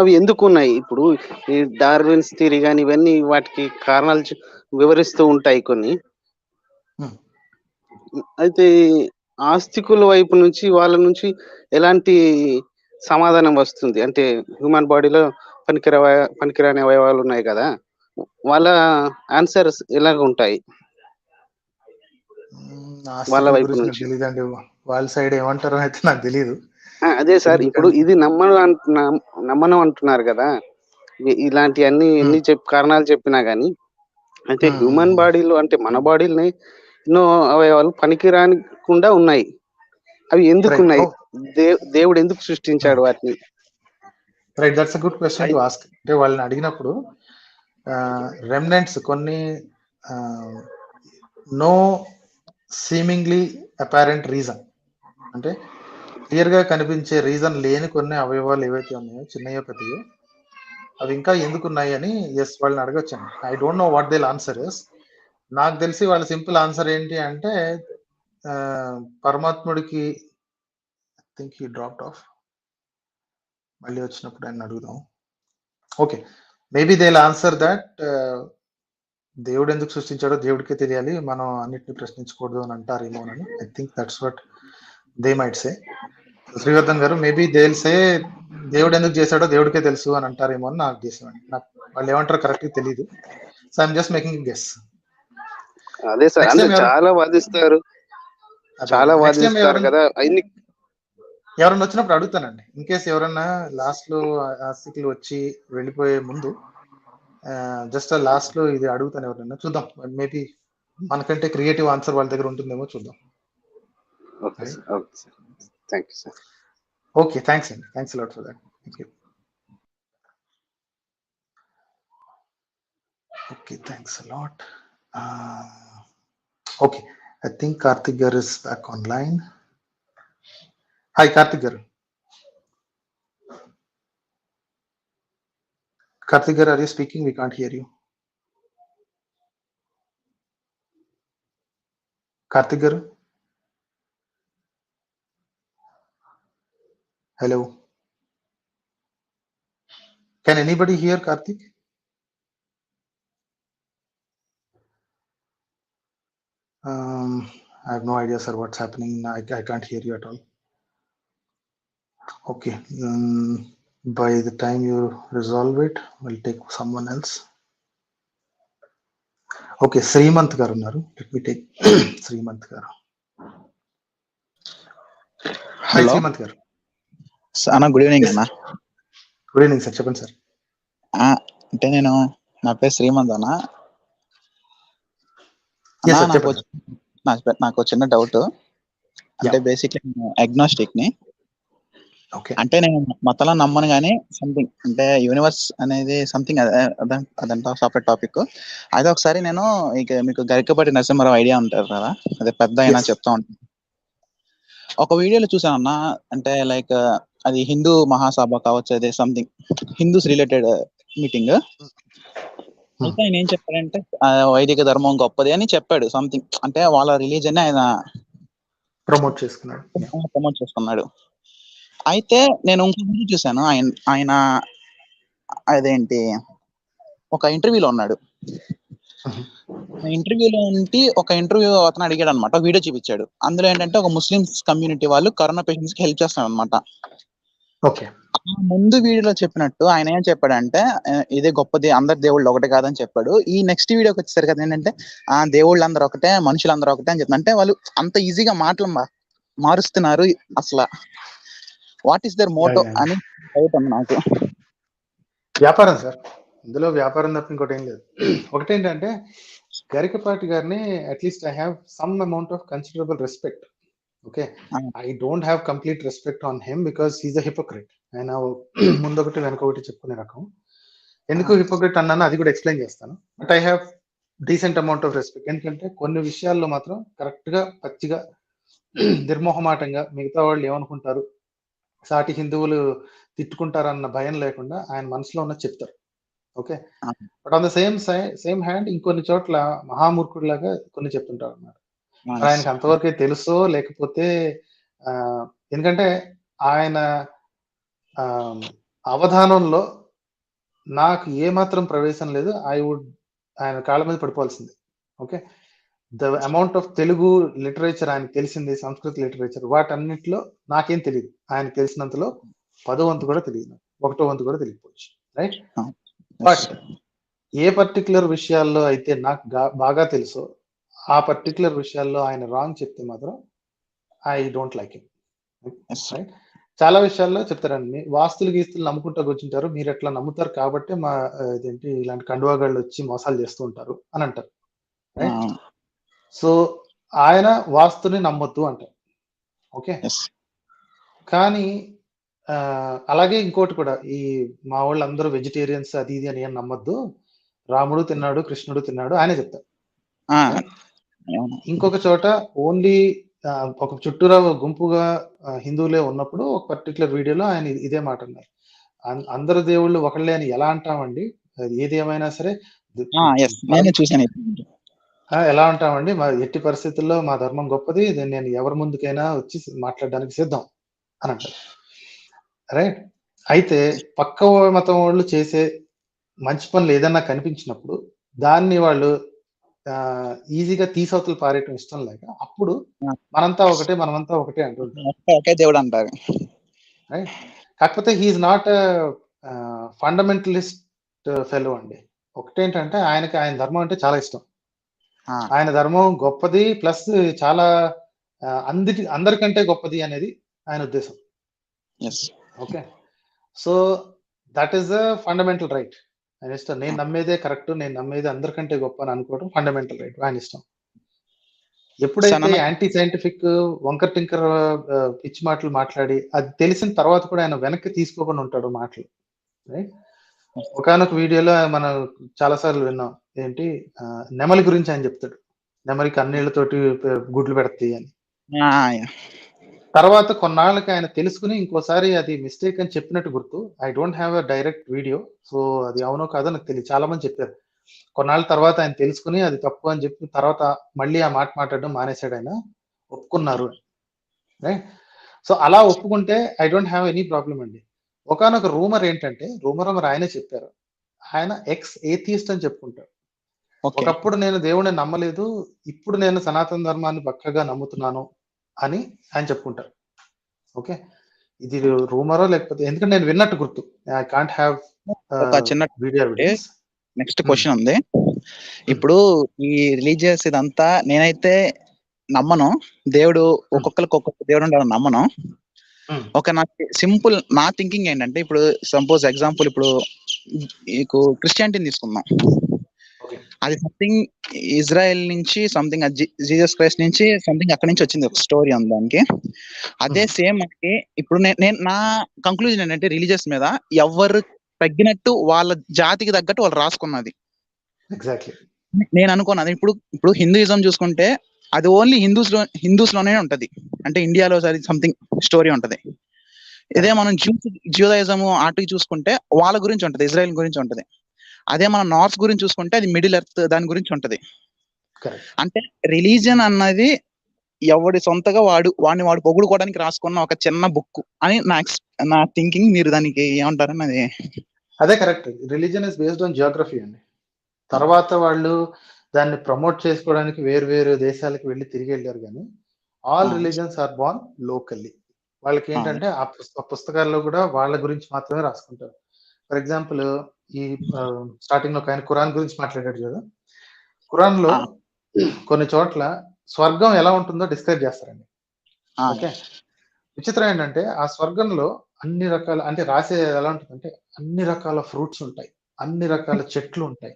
అవి ఎందుకు ఉన్నాయి? ఇప్పుడు ఈ డార్విన్స్ థియరీ కానీ ఇవన్నీ వాటికి కారణాలు వివరిస్తూ ఉంటాయి కొన్ని. అయితే ఆస్తికుల వైపు నుంచి వాళ్ళ నుంచి ఎలాంటి సమాధానం వస్తుంది? అంటే హ్యూమన్ బాడీలో పనికిరాని అవయవాలు ఉన్నాయి కదా, వాళ్ళ ఆన్సర్స్ ఎలాగ ఉంటాయి వాళ్ళ వైపు నుంచి? తెలియదండి, వాళ్ళ సైడ్ ఏమంటారో అయితే నాకు తెలియదు. అదే సార్, ఇప్పుడు ఇది నమ్మను అంటున్నారు కదా, ఇలాంటి ఎన్ని కారణాలు చెప్పినా గానీ, అయితే హ్యూమన్ బాడీలో అంటే మన బాడీలోనే ఎన్నో అవయవాలు పనికిరానికుండా ఉన్నాయి. అవి ఎందుకు ఉన్నాయి? దేవుడు ఎందుకు సృష్టించాడు వాటిని? Right, that's a good question to ask. అంటే వాళ్ళని అడిగినప్పుడు రెమినెంట్స్ కొన్ని నో సీమింగ్లీ అపారెంట్ రీజన్, అంటే క్లియర్ గా కనిపించే రీజన్ లేని కొన్ని అవయవాలు ఏవైతే ఉన్నాయో, చిన్నయో పెద్దయో, అవి ఇంకా ఎందుకున్నాయి అని వాళ్ళని అడగొచ్చాను. I don't know what they answer is. నాకు తెలిసి వాళ్ళ సింపుల్ ఆన్సర్ ఏంటి అంటే పరమాత్ముడికి, I think he dropped off, మళ్ళీ వచ్చినప్పుడు ఆయన అడుగుదాం. ఓకే, maybe they will answer that దేవుడు ఎందుకు సృష్టించాడో దేవుడికే తెలియాలి, మనం అన్నిటిని ప్రశ్నించకూడదు అని అంటారేమో అని. I think that's what they might say. Srivardhan గారు, మేబీ దే విల్ సే దేవుడు ఎందుకు చేశాడో దేవుడికే తెలుసు అని అంటారేమో అని నాకు ఉద్దేశం అండి. నాకు వాళ్ళు ఏమంటారో కరెక్ట్ గా తెలియదు. So I'm just making guess. అదే సార్, అంటే చాలా వాదిస్తారు చాలా వాదిస్తారు కదా. ఎవరన్నా వచ్చినప్పుడు అడుగుతానండి. ఇన్ కేస్ ఎవరన్నా లాస్ట్ లో ఆస్తికులు వచ్చి వెళ్ళిపోయే ముందు జస్ట్ లాస్ట్ లో ఇది అడుగుతాను ఎవరన్నా, చూద్దాం మేబీ మనకంటే క్రియేటివ్ ఆన్సర్ వాళ్ళ దగ్గర ఉంటుందేమో చూద్దాం. Okay sir, okay sir, thank you sir. Okay, thanks అండి, thanks lot for that. Thank you. Okay, thanks lot. Okay, I think Karthik garu is back online. Hi Karthik garu. Karthik garu, are you speaking? We can't hear you. Karthik garu? Hello. Can anybody hear Karthik? I have no idea, sir, what's happening. I can't hear you at all. Okay. By the time you resolve it, we'll take someone else. Okay, Srimanth garu unnaru. Let me take Srimanth garu. Hi, Srimanth garu. అన్న గుడ్ ఈవినింగ్ అన్న. గుడ్ ఈవినింగ్ సార్, చెప్పండి సార్. అంటే నేను, నా పేరు శ్రీమంత్ అన్న. నాకు చిన్న డౌట్. అంటే బేసిక్లీ నేను అగ్నాస్టిక్ ని. అంటే నేను మతలా నమ్మను కానీ సంథింగ్ అంటే యూనివర్స్ అనేది సంథింగ్ అదంతా సపరేట్ టాపిక్. అయితే ఒకసారి నేను మీకు గరికపాటి నరసింహారావు ఐడియా ఉంటారు కదా, అదే పెద్ద అయినా చెప్తా ఉంటాను. ఒక వీడియోలో చూసానన్నా, అంటే లైక్ అది హిందూ మహాసభ కావచ్చు, అదే సంథింగ్ హిందూస్ రిలేటెడ్ మీటింగ్. అయితే ఆయన ఏం చెప్పాడంటే వైదిక ధర్మం గొప్పది అని చెప్పాడు సంథింగ్. అంటే వాళ్ళ రిలీజన్ ఆయన ప్రమోట్ చేసుకున్నాడు. అయితే నేను ఇంకో వీడియో చూసాను, ఆయన అదేంటి ఒక ఇంటర్వ్యూలో ఉన్నాడు. ఇంటర్వ్యూలో ఉండి ఒక ఇంటర్వ్యూ అతను అడిగాడు అనమాట, వీడియో చూపించాడు. అందులో ఏంటంటే ఒక ముస్లిమ్స్ కమ్యూనిటీ వాళ్ళు కరోనా పేషెంట్స్ కి హెల్ప్ చేస్తారు అనమాట. ముందు వీడియోలో చెప్పినట్టు ఆయన ఏం చెప్పాడంటే ఇదే గొప్పది, అందరు దేవుళ్ళు ఒకటే కాదని చెప్పాడు. ఈ నెక్స్ట్ వీడియోకి వచ్చేసరికి కదా ఏంటంటే దేవుళ్ళు అందరూ ఒకటే, మనుషులు ఒకటే అని చెప్తున్నా. అంటే వాళ్ళు అంత ఈజీగా మాటలు మారుస్తున్నారు. అసలు వాట్ ఈస్ దర్ మోటో అని డౌట్ ఉంది నాకు. వ్యాపారం సార్, ఇందులో వ్యాపారం తప్ప ఇంకోటి ఏం లేదు. ఒకటేంటంటే గరికపాటి గారిని at least I have some amount of considerable respect. Okay, I don't have complete respect on him because he's a హిపోక్రెట్. ఆయన ముందొకటి వెనకొకటి చెప్పుకునే రకం. ఎందుకు హిపోక్రెట్ అన్నాను అది కూడా ఎక్స్ప్లెయిన్ చేస్తాను. But I have decent amount of respect. ఎందుకంటే కొన్ని విషయాల్లో మాత్రం కరెక్ట్ గా పచ్చిగా నిర్మోహమాటంగా మిగతా వాళ్ళు ఏమనుకుంటారు, సాటి హిందువులు తిట్టుకుంటారన్న భయం లేకుండా ఆయన మనసులో ఉన్న చెప్తారు. Okay, but on the same hand ఇంకొన్ని చోట్ల మహామూర్ఖుడిలాగా కొన్ని చెప్తుంటారు అన్నమాట. ఆయనకి అంతవరకే తెలుసో లేకపోతే ఎందుకంటే ఆయన అవధానంలో నాకు ఏ మాత్రం ప్రవేశం లేదు. ఆయన కాళ్ళ మీద పడిపోవాల్సిందే. Okay, the amount of Telugu literature ఆయనకు తెలిసింది, సంస్కృత లిటరేచర్, వాటన్నిటిలో నాకేం తెలియదు. ఆయనకు తెలిసినంతలో 10వ వంతు కూడా తెలియదు, 1వ వంతు కూడా తెలియకపోవచ్చు. రైట్, బట్ ఏ పర్టికులర్ విషయాల్లో అయితే నాకు బాగా తెలుసో ఆ పర్టికులర్ విషయాల్లో ఆయన రాంగ్ చెప్తే మాత్రం I don't like him. Right, చాలా విషయాల్లో చెప్తారండి, వాస్తులు గీస్తులు నమ్ముకుంటూ కూర్చుంటారు, మీరు ఎట్లా నమ్ముతారు కాబట్టి మా ఇదేంటి ఇలాంటి కండువాగాళ్ళు వచ్చి మోసాలు చేస్తూ ఉంటారు అని అంటారు. రైట్, సో ఆయన వాస్తుని నమ్మొద్దు అంటారు. ఓకే, కానీ అలాగే ఇంకోటి కూడా, ఈ మా వాళ్ళు అందరూ వెజిటేరియన్స్ అది ఇది అని ఏం నమ్మొద్దు, రాముడు తిన్నాడు, కృష్ణుడు తిన్నాడు ఆయనే చెప్తారు. ఇంకొక చోట ఓన్లీ ఒక చుట్టూరా గుంపుగా హిందువులే ఉన్నప్పుడు ఒక పర్టికులర్ వీడియోలో ఆయన ఇదే మాట అన్నారు, అందరు దేవుళ్ళు ఒకళ్ళే అని ఎలా అంటామండి, ఏది ఏమైనా సరే ఎలా అంటామండి, మా ఎట్టి పరిస్థితుల్లో మా ధర్మం గొప్పది, నేను ఎవరి ముందుకైనా వచ్చి మాట్లాడడానికి సిద్ధం అని అంటారు. రైట్, అయితే పక్క మతం వాళ్ళు చేసే మంచి పనులు ఏదన్నా కనిపించినప్పుడు దాన్ని వాళ్ళు ఈజీగా తీసవతలు పారేయటం ఇష్టం లేక అప్పుడు మనమంతా ఒకటే అంటారు. రైట్, కాకపోతే హీఈస్ నాట్ ఫండమెంటలిస్ట్ ఫెలో అండి. ఒకటేంటంటే ఆయన ధర్మం అంటే చాలా ఇష్టం, ఆయన ధర్మం గొప్పది, ప్లస్ చాలా అందరికంటే గొప్పది అనేది ఆయన ఉద్దేశం. Okay, so that is the fundamental right. ఆయన ఇష్టం. నేను నమ్మేదే కరెక్ట్, నేను నమ్మేది అందరికంటే గొప్ప అని అనుకోవడం ఫండమెంటల్ రైట్, ఆయన ఇష్టం. ఎప్పుడైతే యాంటీ సైంటిఫిక్ వంకర్ టింకర్ పిచ్చి మాటలు మాట్లాడి అది తెలిసిన తర్వాత కూడా ఆయన వెనక్కి తీసుకోకుండా ఉంటాడు మాటలు. రైట్, ఒకనొక వీడియోలో మనం చాలా సార్లు విన్నాం, ఏంటి నెమలి గురించి ఆయన చెప్తాడు, నెమలికి అన్నిళ్ళతోటి గుడ్లు పెడతాయి అని. తర్వాత కొన్నాళ్ళకి ఆయన తెలుసుకుని ఇంకోసారి అది మిస్టేక్ అని చెప్పినట్టు గుర్తు. I don't have a direct video, so అది అవునో కాదో నాకు తెలియదు. చాలా మంది చెప్పారు. కొన్నాళ్ళ తర్వాత ఆయన తెలుసుకుని అది తప్పు అని చెప్పి తర్వాత మళ్ళీ ఆ మాట మాట్లాడడం మానేశాడు, ఆయన ఒప్పుకున్నారు. రైట్, సో అలా ఒప్పుకుంటే I don't have any problem అండి. ఒకనొక రూమర్ ఏంటంటే, రూమర్ ఆయనే చెప్పారు, ఆయన ఎక్స్ ఏథియిస్ట్ అని చెప్పుకుంటారు. ఒకప్పుడు నేను దేవుడిని నమ్మలేదు, ఇప్పుడు నేను సనాతన ధర్మాన్ని పక్కగా నమ్ముతున్నాను అని ఆయన చెప్పుకుంటారు. ఓకే, ఇది రూమరో లేకపోతే, ఎందుకంటే నేను విన్నట్టు గుర్తు. ఐ కాంట్ హ్యావ్ చిన్న వీడియో ఎవిడెన్స్. నెక్స్ట్ క్వశ్చన్ ఉంది. ఇప్పుడు ఈ రిలీజియస్ ఇదంతా నేనైతే నమ్మను, దేవుడు ఒక్కొక్కరికి ఒక్కొక్క దేవుడు ఉండాలని నమ్మను. ఒక నాకు సింపుల్ నా థింకింగ్ ఏంటంటే, ఇప్పుడు సపోజ్ ఎగ్జాంపుల్ ఇప్పుడు క్రిస్టియానిటీని తీసుకుందాం. అది సంథింగ్ ఇజ్రాయెల్ నుంచి, సంథింగ్ జీసస్ క్రైస్ట్ నుంచి, సంథింగ్ అక్కడి నుంచి వచ్చింది, ఒక స్టోరీ ఉంది దానికి. అదే సేమ్ మనకి ఇప్పుడు నేను నా కంక్లూజన్ ఏంటంటే, రిలీజియస్ మీద ఎవరు తగ్గినట్టు వాళ్ళ జాతికి తగ్గట్టు వాళ్ళు రాసుకున్నది. ఎగ్జాక్ట్లీ నేను అనుకున్నది. ఇప్పుడు హిందూయిజం చూసుకుంటే అది ఓన్లీ హిందూస్ లోనే ఉంటది, అంటే ఇండియాలో సంథింగ్ స్టోరీ ఉంటది. ఇదే మనం జ్యూదాయిజం ఆటికి చూసుకుంటే వాళ్ళ గురించి ఉంటది, ఇజ్రాయెల్ గురించి ఉంటది. అదే మనం నార్త్ గురించి చూసుకుంటే అది మిడిల్ ఎర్త్ దాని గురించి ఉంటది. అంటే రిలీజియన్ అన్నది ఎవడి సొంతగా వాడిని వాడు పొగుడుకోవడానికి రాసుకున్న ఒక చిన్న బుక్ అని నా థింకింగ్. మీరు దానికి ఏమంటారని అది అదే correct. Religion is based on Geography అండి. తర్వాత వాళ్ళు దాన్ని ప్రమోట్ చేసుకోవడానికి వేరు వేరు దేశాలకు వెళ్ళి తిరిగి వెళ్ళారు, కానీ all religions are born locally. వాళ్ళకి ఏంటంటే ఆ పుస్తకాల్లో కూడా వాళ్ళ గురించి మాత్రమే రాసుకుంటారు. ఫర్ ఎగ్జాంపుల్, ఈ స్టార్టింగ్ లో ఆయన ఖురాన్ గురించి మాట్లాడాడు కదా, ఖురాన్ లో కొన్ని చోట్ల స్వర్గం ఎలా ఉంటుందో డిస్క్రైబ్ చేస్తారండి. ఓకే, విచిత్రం ఏంటంటే ఆ స్వర్గంలో అన్ని రకాల, అంటే రాసే ఎలా ఉంటుందంటే అన్ని రకాల ఫ్రూట్స్ ఉంటాయి, అన్ని రకాల చెట్లు ఉంటాయి,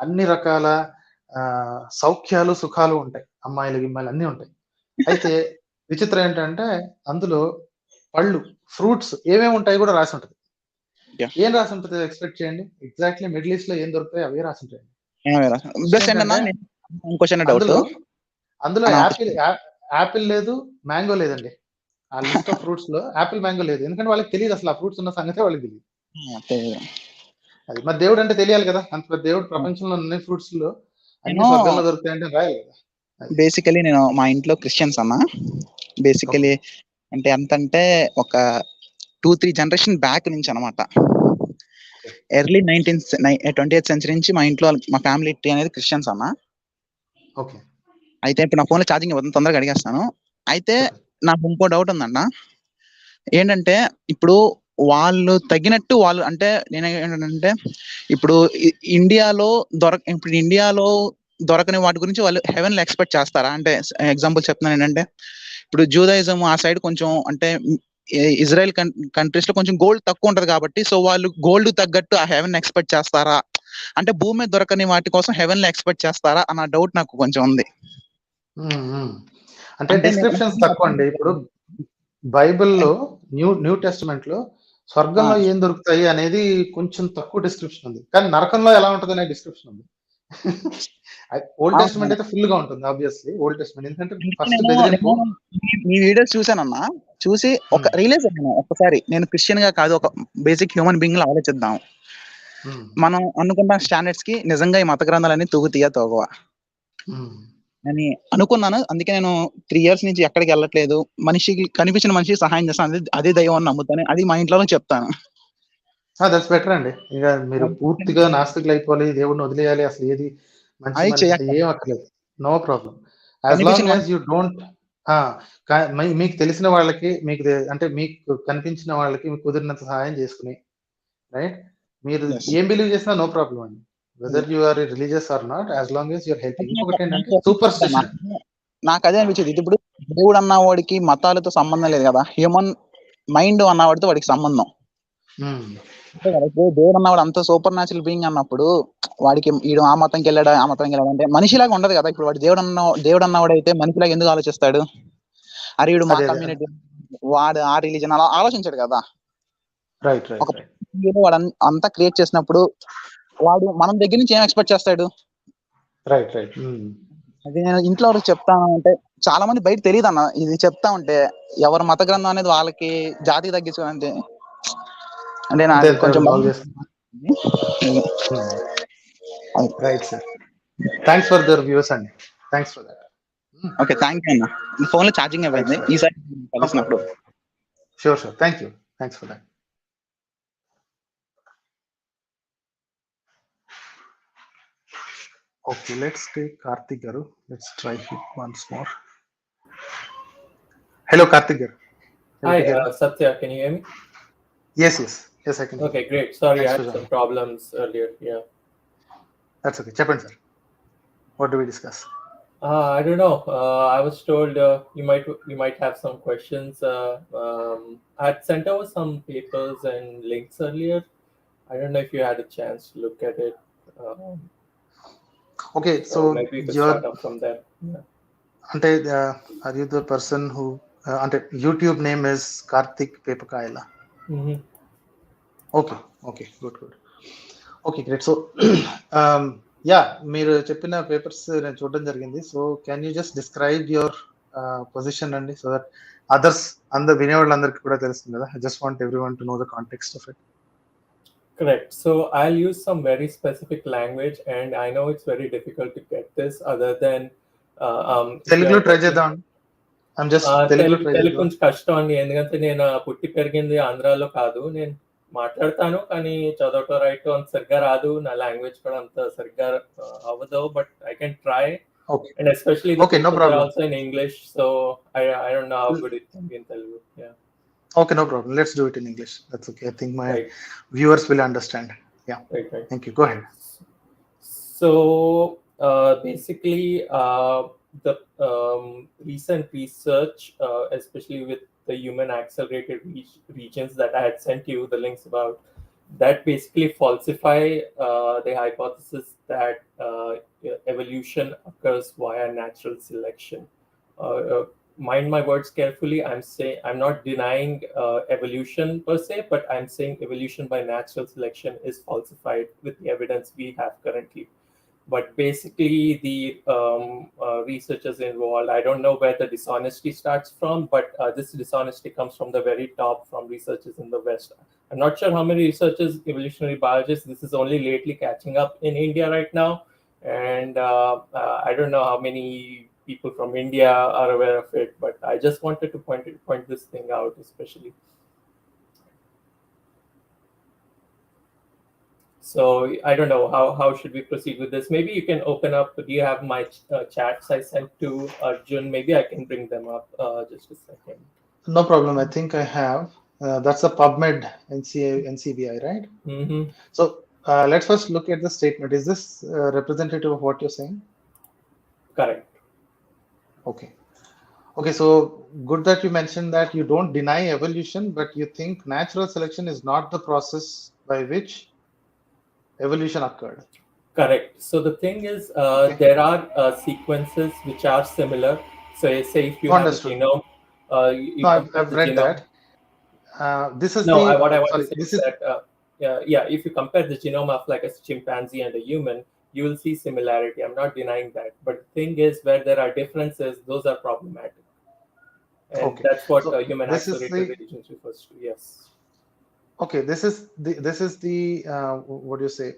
అన్ని రకాల సౌఖ్యాలు సుఖాలు ఉంటాయి, అమ్మాయిలు గిమ్మాయిలు అన్ని ఉంటాయి. అయితే విచిత్రం ఏంటంటే అందులో పళ్ళు, ఫ్రూట్స్ ఏమేమి ఉంటాయి కూడా రాసి ఉంటుంది. ఏం రాసి ఉంటుంది ఎక్స్పెక్ట్ చేయండి? ఎగ్జాక్ట్లీ మిడిల్ ఈస్ట్ లో ఏం దొరుకుతాయి అవే రాసి ఉంటాయి. అందులో యాపిల్ లేదు, మ్యాంగో లేదండి. ఆ లిస్ట్ ఆఫ్ ఫ్రూట్స్ లో యాపిల్, మ్యాంగో లేదు. ఎందుకంటే వాళ్ళకి తెలియదు అసలు ఆ ఫ్రూట్స్ ఉన్న సంగతే వాళ్ళకి తెలియదు. అది మరి దేవుడు అంటే తెలియాలి కదా. అంత దేవుడు ప్రపంచంలో ఉన్న ఫ్రూట్స్ లో అన్ని స్వర్గంలో దొరుకుతాయంటే రాయాలి కదా. బేసికలీ నేను మా ఇంట్లో క్రిస్టియన్స్ అన్నా. బేసికలీ అంటే ఎంతంటే ఒక 2-3 జనరేషన్ బ్యాక్ నుంచి అనమాట. ఎర్లీ 20th సెంచరీ నుంచి మా ఇంట్లో మా ఫ్యామిలీ ట్రీ అనేది క్రిస్టియన్స్ అన్నా. ఓకే, అయితే ఇప్పుడు నా ఫోన్ లో ఛార్జింగ్ ఇవ్వదు, తొందరగా అడిగేస్తాను. అయితే నాకు ఇంకో డౌట్ ఉందన్న, ఏంటంటే ఇప్పుడు వాళ్ళు తగినట్టు వాళ్ళు, అంటే నేను ఏంటంటే ఇప్పుడు ఇండియాలో దొరకని వాటి గురించి వాళ్ళు హెవెన్ లో ఎక్స్పెక్ట్ చేస్తారా? అంటే ఎగ్జాంపుల్ చెప్తున్నాను ఏంటంటే, ఇప్పుడు జూదాయిజం ఆ సైడ్ కొంచెం, అంటే ఇజ్రాయెల్ కంట్రీస్ లో కొంచెం గోల్డ్ తక్కువ ఉంటది కాబట్టి, సో వాళ్ళు గోల్డ్ తగ్గట్టు ఆ హెవెన్ ఎక్స్పెక్ట్ చేస్తారా? అంటే భూమి మీద దొరకని వాటి కోసం హెవెన్ లో ఎక్స్పెక్ట్ చేస్తారా అన్న డౌట్ నాకు కొంచెం ఉంది. అంటే డిస్క్రిప్షన్స్ తక్కువ అండి. ఇప్పుడు బైబిల్లో న్యూ టెస్టిమెంట్ లో స్వర్గంలో ఏం దొరుకుతాయి అనేది కొంచెం తక్కువ డిస్క్రిప్షన్ ఉంది, కానీ నరకంలో ఎలా ఉంటుంది అనే డిస్క్రిప్షన్ ఉంది. ఓల్డ్ టెస్టిమెంట్ అయితే ఫుల్ గా ఉంటుంది ఆబ్వియస్లీ. ఓల్డ్ టెస్టిమెంట్ ఎందుకంటే ఫస్ట్ బెదిరింపు. మీ వీడియోస్ చూసానన్నా, చూసి ఒక రియలైజ్ అయ్యాను ఒక్కసారి, నేను క్రిస్టియన్ గా కాదు, ఒక బేసిక్ హ్యూమన్ బీయింగ్ లో ఆలోచిద్దాం. మనం అనుకున్న స్టాండర్డ్స్ కి నిజంగా ఈ మత గ్రంథాలన్నీ తూగుతీయా తోగవా అని అనుకున్నాను. అందుకే నేను 3 years నుంచి ఎక్కడికి వెళ్ళట్లేదు. మనిషికి కనిపించిన మనిషికి సహాయం చేస్తాను, అదే దైవం అని నమ్ముతాను. అది మా ఇంట్లో చెప్తాను. దట్స్ బెటర్ అండి. ఇక మీరు పూర్తిగా నాస్తికులు అయిపోవాలి, దేవుడిని వదిలేయాలి, అసలు ఏది మంచి ఏం అక్కర్లేదు. No problem. As long as you don't, మీకు తెలిసిన వాళ్ళకి, మీకు అంటే మీకు కనిపించిన వాళ్ళకి మీకు కుదిరినంత సహాయం చేసుకుని, రైట్, మీరు ఏం బిలీవ్ చేసినా నో ప్రాబ్లం అండి. Whether you are religious or not, as long as you are helping. ఇంకొకటి ఏంటంటే సూపర్ స్టిషన్. నాకు అదే అనిపించింది. ఇప్పుడు దేవుడు అన్నవాడికి మతాలతో సంబంధం లేదు కదా, హ్యూమన్ మైండ్ అన్నవాడితో వాడికి సంబంధం. అంతే కదా, ఇప్పుడు దేవుడు అన్నవాడు అంత సూపర్ న్యాచురల్ బీయింగ్ అన్నప్పుడు వాడికి ఈడు ఆ మతంకి వెళ్ళాడు ఆ మతంకి వెళ్ళాడు అంటే మనిషిలాగా ఉండదు కదా. ఇప్పుడు వాడు దేవుడు అన్నవాడు అయితే మనిషిలాగా ఎందుకు ఆలోచిస్తాడు? అరే వీడు మా కమ్యూనిటీ, వాడు ఆ రిలీజన్ అలా ఆలోచించాడు కదా. ఒక వాడు అంతా క్రియేట్ చేసినప్పుడు వాడు మనం దగ్గర నుంచి ఏం ఎక్స్పెక్ట్ చేస్తాడు? అది నేను ఇంట్లో వరకు చెప్తాను అంటే చాలా మంది బయట తెలియదు అన్న. ఇది చెప్తా ఉంటే ఎవరి మత గ్రంథం అనేది వాళ్ళకి జాతికి తగ్గించుకోవాలంటే అంటే నాకు కొంచెం right sir, thanks for their views అండి, thanks for that. Okay, thank you అన్న. ఫోన్ లో ఛార్జింగ్ అయిపోయింది, ఈసారి కలిసినప్పుడు. Sure, thank you, thanks for that. Okay, let's take Karthik Garu. Let's try it once more. Hello, Karthik Garu. Hi, Satya, can you hear me? Yes, I can. Okay, great. Sorry, I had some problems earlier. Yeah. That's okay. Chapman sir, what do we discuss? I don't know. I was told you might have some questions. I had sent over some papers and links earlier. I don't know if you had a chance to look at it. Okay, so maybe you could start off from there. Yeah. Ante, are you the person who ante YouTube name is Karthik Pepakaila? Okay, good. Okay, great. So yeah, మీరు చెప్పిన పేపర్స్ నేను చూడడం జరిగింది. So can you just describe your position అండి, సో దట్ అదర్స్ వినే వాళ్ళందరికీ కూడా తెలుస్తుంది కదా. I just want everyone to know the context of it. Correct. So I'll use some very specific language, and I know it's very difficult to get this other than Telugu try చేద్దాం. I'm just Telugu కొంచెం కష్టం అండి, ఎందుకంటే నేను పుట్టి పెరిగింది ఆంధ్రాలో కాదు. నేను మాట్లాడతాను కానీ చదవటం రాయటం అంత సరిగ్గా రాదు, నా లాంగ్వేజ్ కూడా అంత సరిగ్గా అవ్వదు, but I can try. And especially no problem. Also in English, so I don't know how good it can be in Telugu. Yeah. Okay, no problem. Let's do it in English. That's okay. I think my viewers will understand. Yeah. Right. Thank you. Go ahead. So basically, the recent research, especially with the human accelerated regions that I had sent you the links about, that basically falsify the hypothesis that evolution occurs via natural selection. Mind my words carefully. I'm not denying evolution per se, but I'm saying evolution by natural selection is falsified with the evidence we have currently. But basically, the researchers involved, I don't know where the dishonesty starts from, but this dishonesty comes from the very top, from researchers in the West. I'm not sure how many researchers, evolutionary biologists, this is only lately catching up in India right now. And I don't know how many people from India are aware of it, but I just wanted to point this thing out especially. So I don't know how should we proceed with this. Maybe you can open up. Do you have my chats I sent to Arjun? Maybe I can bring them up. Just a second. No problem. I think I have. That's a PubMed NCBI, right? So let's first look at the statement. Is this representative of what you're saying? Correct. Okay, so good that you mentioned that you don't deny evolution, but you think natural selection is not the process by which evolution occurred. Correct. So the thing is, there are sequences which are similar. So say if you have a genome, no, I've read that. This is what I want to say is that if you compare the genome of like a chimpanzee and a human, you will see similarity. I'm not denying that. But the thing is, where there are differences, those are problematic. And that's what human accelerated regions refers to. Yes. Okay, this is the what do you say?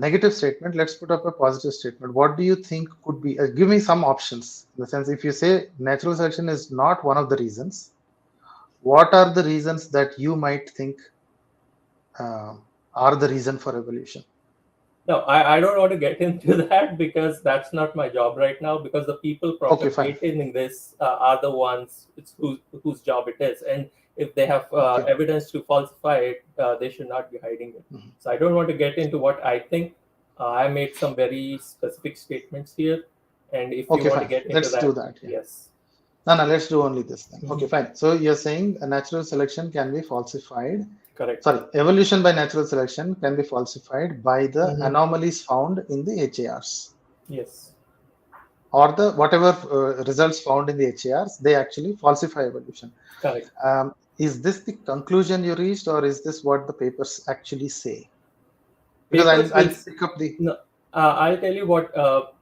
Negative statement. Let's put up a positive statement. What do you think could be? Give me some options. In the sense, if you say natural selection is not one of the reasons, what are the reasons that you might think are the reason for evolution? No, I don't want to get into that because that's not my job right now, because the people propagating this are the ones whose job it is. And if they have evidence to falsify it, they should not be hiding it. So I don't want to get into what I think. I made some very specific statements here. And if Okay, you want fine. to get into Let's that, do that. Yeah. yes. No, let's do only this then. Okay, fine. So you're saying a natural selection can be falsified. Correct. Sorry, evolution by natural selection can be falsified by the anomalies found in the HARs. Yes. Or the whatever results found in the HARs, they actually falsify evolution. Correct. Is this the conclusion you reached, or is this what the papers actually say? Because I'll pick up the. No, I'll tell you what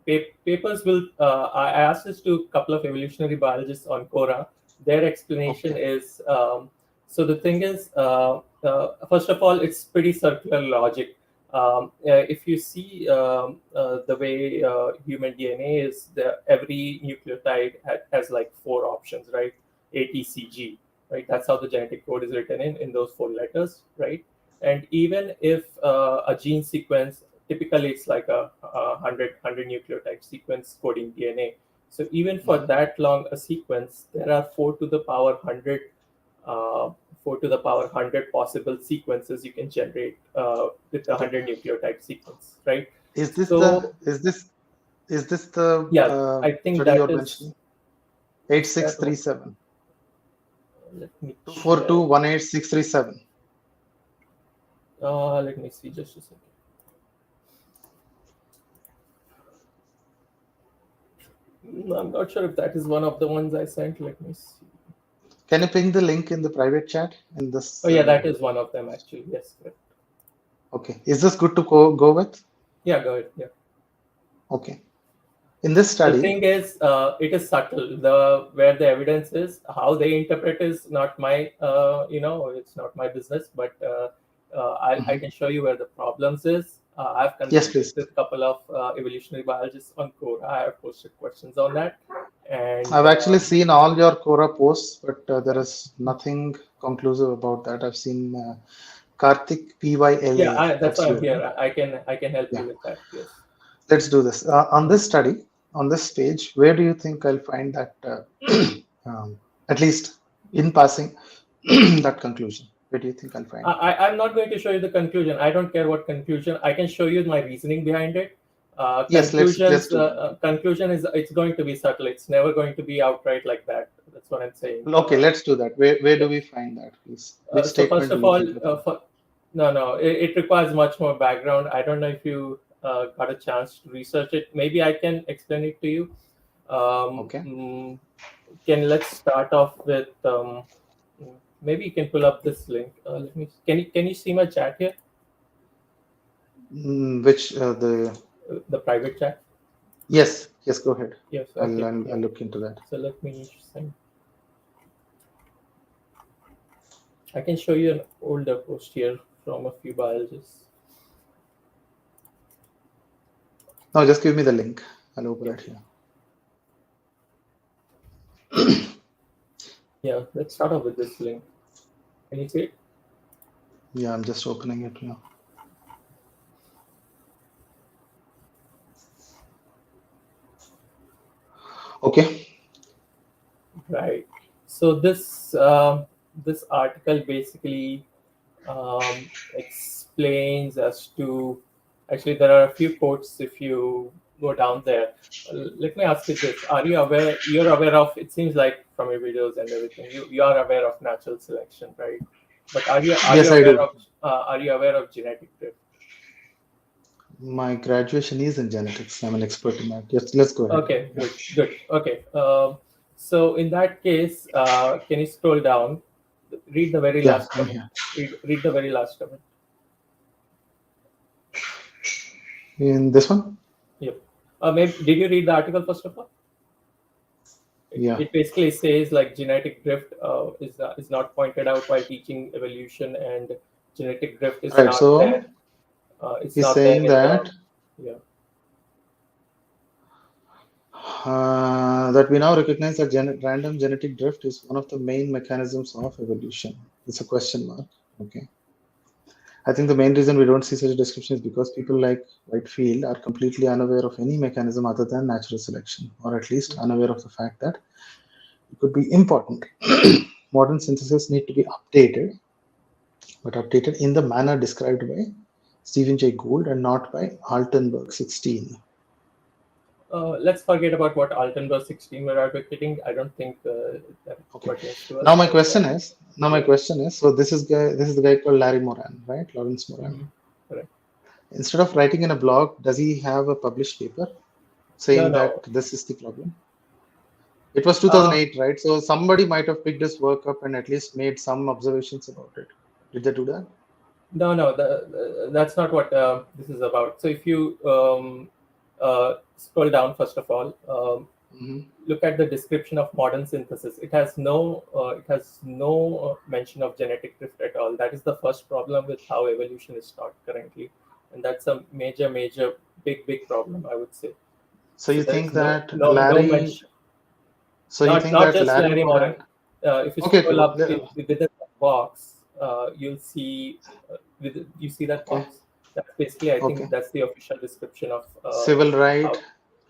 papers will. I asked this to a couple of evolutionary biologists on Quora. Their explanation is so the thing is, first of all, it's pretty circular logic. If you see the way human DNA is, every nucleotide has like 4 options, right? A, T, C, G, right? That's how the genetic code is written in those 4 letters, right? And even if a gene sequence, typically it's like a 100 nucleotide sequence coding DNA. So even for that long a sequence, there are 4 to the power 100 possible sequences you can generate with a 100 nucleotide sequence, right? Is this the I think study that you're is mentioning? 8637. Let me 242-18637. Let me see just a second. I'm not sure if that is one of the ones I sent. Let me see. Can you ping the link in the private chat in this? Oh yeah, that is one of them actually. Yes, correct. Okay. Is this good to go with? Yeah, go ahead. Yeah. Okay. In this study, the thing is, it is subtle. Where the evidence is, how they interpret is not my, it's not my business. But I can show you where the problems is. I've consulted with a couple of evolutionary biologists on Quora. I have posted questions on that. And I've actually seen all your Quora posts, but there is nothing conclusive about that. I've seen Karthik PYLA. Yeah, that's why I'm here. I can help you with that. Yes. Let's do this. On this study, on this page, where do you think I'll find that, at least in passing, that conclusion? Where do you think I'll find it? I'm not going to show you the conclusion. I don't care what conclusion. I can show you my reasoning behind it. Yes, let's do conclusion is it's going to be subtle. It's never going to be outright like that. That's what I'm saying. Okay, let's do that. Where do we find that, please? Which so first of all, it requires much more background. I don't know if you got a chance to research it. Maybe I can explain it to you. Let's start off with maybe you can pull up this link. Let me. Can you see my chat here? Which the private chat? Yes. Go ahead. Yes. Okay. I'll look into that. So let me send. I can show you an older post here from a few biologists. No, just give me the link. I'll open it here. Yeah, let's start off with this link. Can you see it? Yeah, I'm just opening it now. Okay. Right. So this article basically explains as to. Actually, there are a few quotes if you go down there. Let me ask you this: Are you aware? You're aware of? It seems like from your videos and everything, you are aware of natural selection, right? But are you aware of genetic drift? My graduation is in genetics. I'm an expert in that. Yes, let's go ahead. Okay, good. Okay. So in that case, can you scroll down? Read the very last comment. Read the very last comment. In this one? Yep. Maybe did you read the article first of all? Yeah. It basically says like genetic drift is not pointed out while teaching evolution, and genetic drift is right, not so there. It's he's not saying there that that we now recognize that random genetic drift is one of the main mechanisms of evolution. It's a question mark. Okay. I think the main reason we don't see such a description is because people like Whitefield are completely unaware of any mechanism other than natural selection, or at least unaware of the fact that it could be important. Modern synthesis need to be updated, but updated in the manner described by Stephen Jay Gould and not by Altenberg 16. let's forget about what Altenberg 16 were advocating. I don't think that pertains to us. Now my question is, so this is the guy called Larry Moran, right? Lawrence Moran. Correct. Instead of writing in a blog, does he have a published paper saying that this is the problem? It was 2008, right? So somebody might have picked his work up and at least made some observations about it. Did they do that? No, that's not what this is about. So if you scroll down, first of all, look at the description of modern synthesis. It has no mention of genetic drift at all. That is the first problem with how evolution is taught currently, and that's a major, big problem, I would say. So you think that Larry? Larry Moran? If you scroll up within the box, you'll see you see that box. That's basically, I think that's the official description of civil right,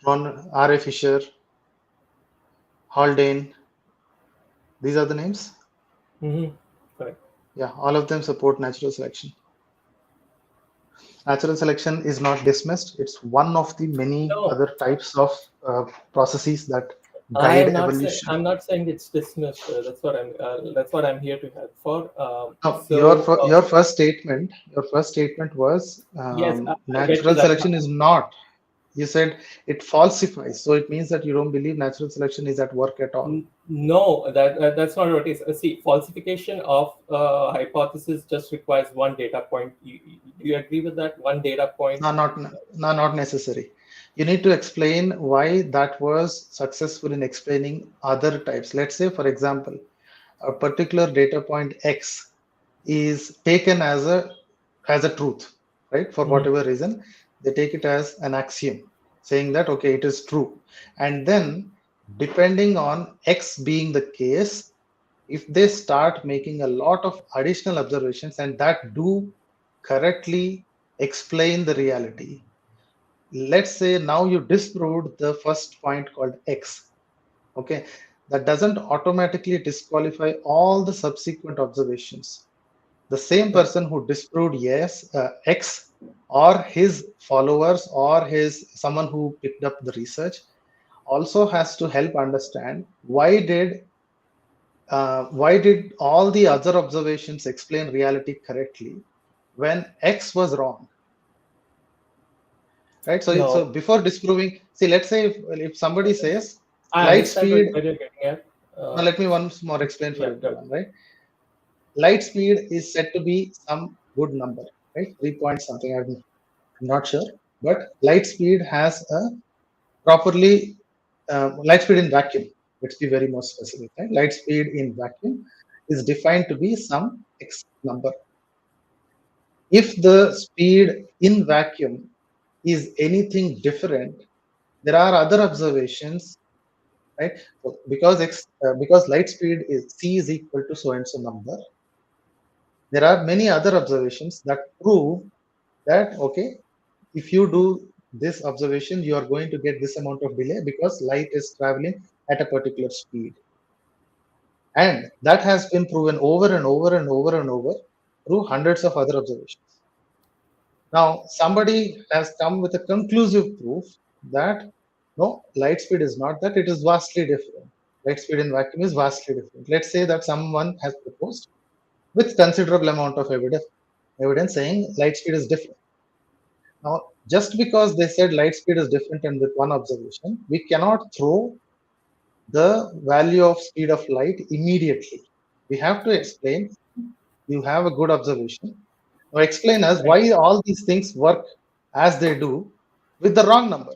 Ron R.A. Fisher, Haldane. These are the names? Correct. Yeah, all of them support natural selection. Natural selection is not dismissed. It's one of the many other types of processes that guide evolution. I'm not saying it's dismissed. That's what I'm here to help for. Your first statement was yes, natural selection is not. You said it falsifies, so it means that you don't believe natural selection is at work at all. No, that's not what it is. See, falsification of hypothesis just requires one data point. Do you agree with that? One data point? No, not necessary. You need to explain why that was successful in explaining other types. Let's say, for example, a particular data point X is taken as a truth, right? For whatever reason, they take it as an axiom, saying that, okay, it is true. And then, depending on X being the case, if they start making a lot of additional observations and that do correctly explain the reality, let's say now you disproved the first point called X, okay, that doesn't automatically disqualify all the subsequent observations. The same person who disproved X, or his followers, or someone who picked up the research, also has to help understand why did all the other observations explain reality correctly when X was wrong, right? So before disproving, see, let's say if somebody says light speed, now let me once more explain for everyone, right? Light speed is said to be some good number, right? 3 point something, I'm not sure, but light speed has a properly light speed in vacuum. Let's be very more specific, right? Light speed in vacuum is defined to be some X number. If the speed in vacuum is anything different, there are other observations, right? So because light speed is c is equal to so and so number, there are many other observations that prove that, okay, if you do this observation, you are going to get this amount of delay because light is traveling at a particular speed. And that has been proven over and over and over and over through hundreds of other observations. Now, somebody has come with a conclusive proof that no, light speed is not that, it is vastly different. Light speed in vacuum is vastly different. Let's say that someone has proposed with considerable amount of evidence saying light speed is different. Now, just because they said light speed is different and with one observation, we cannot throw the value of speed of light immediately. We have to explain, you have a good observation. Now explain us why all these things work as they do with the wrong number.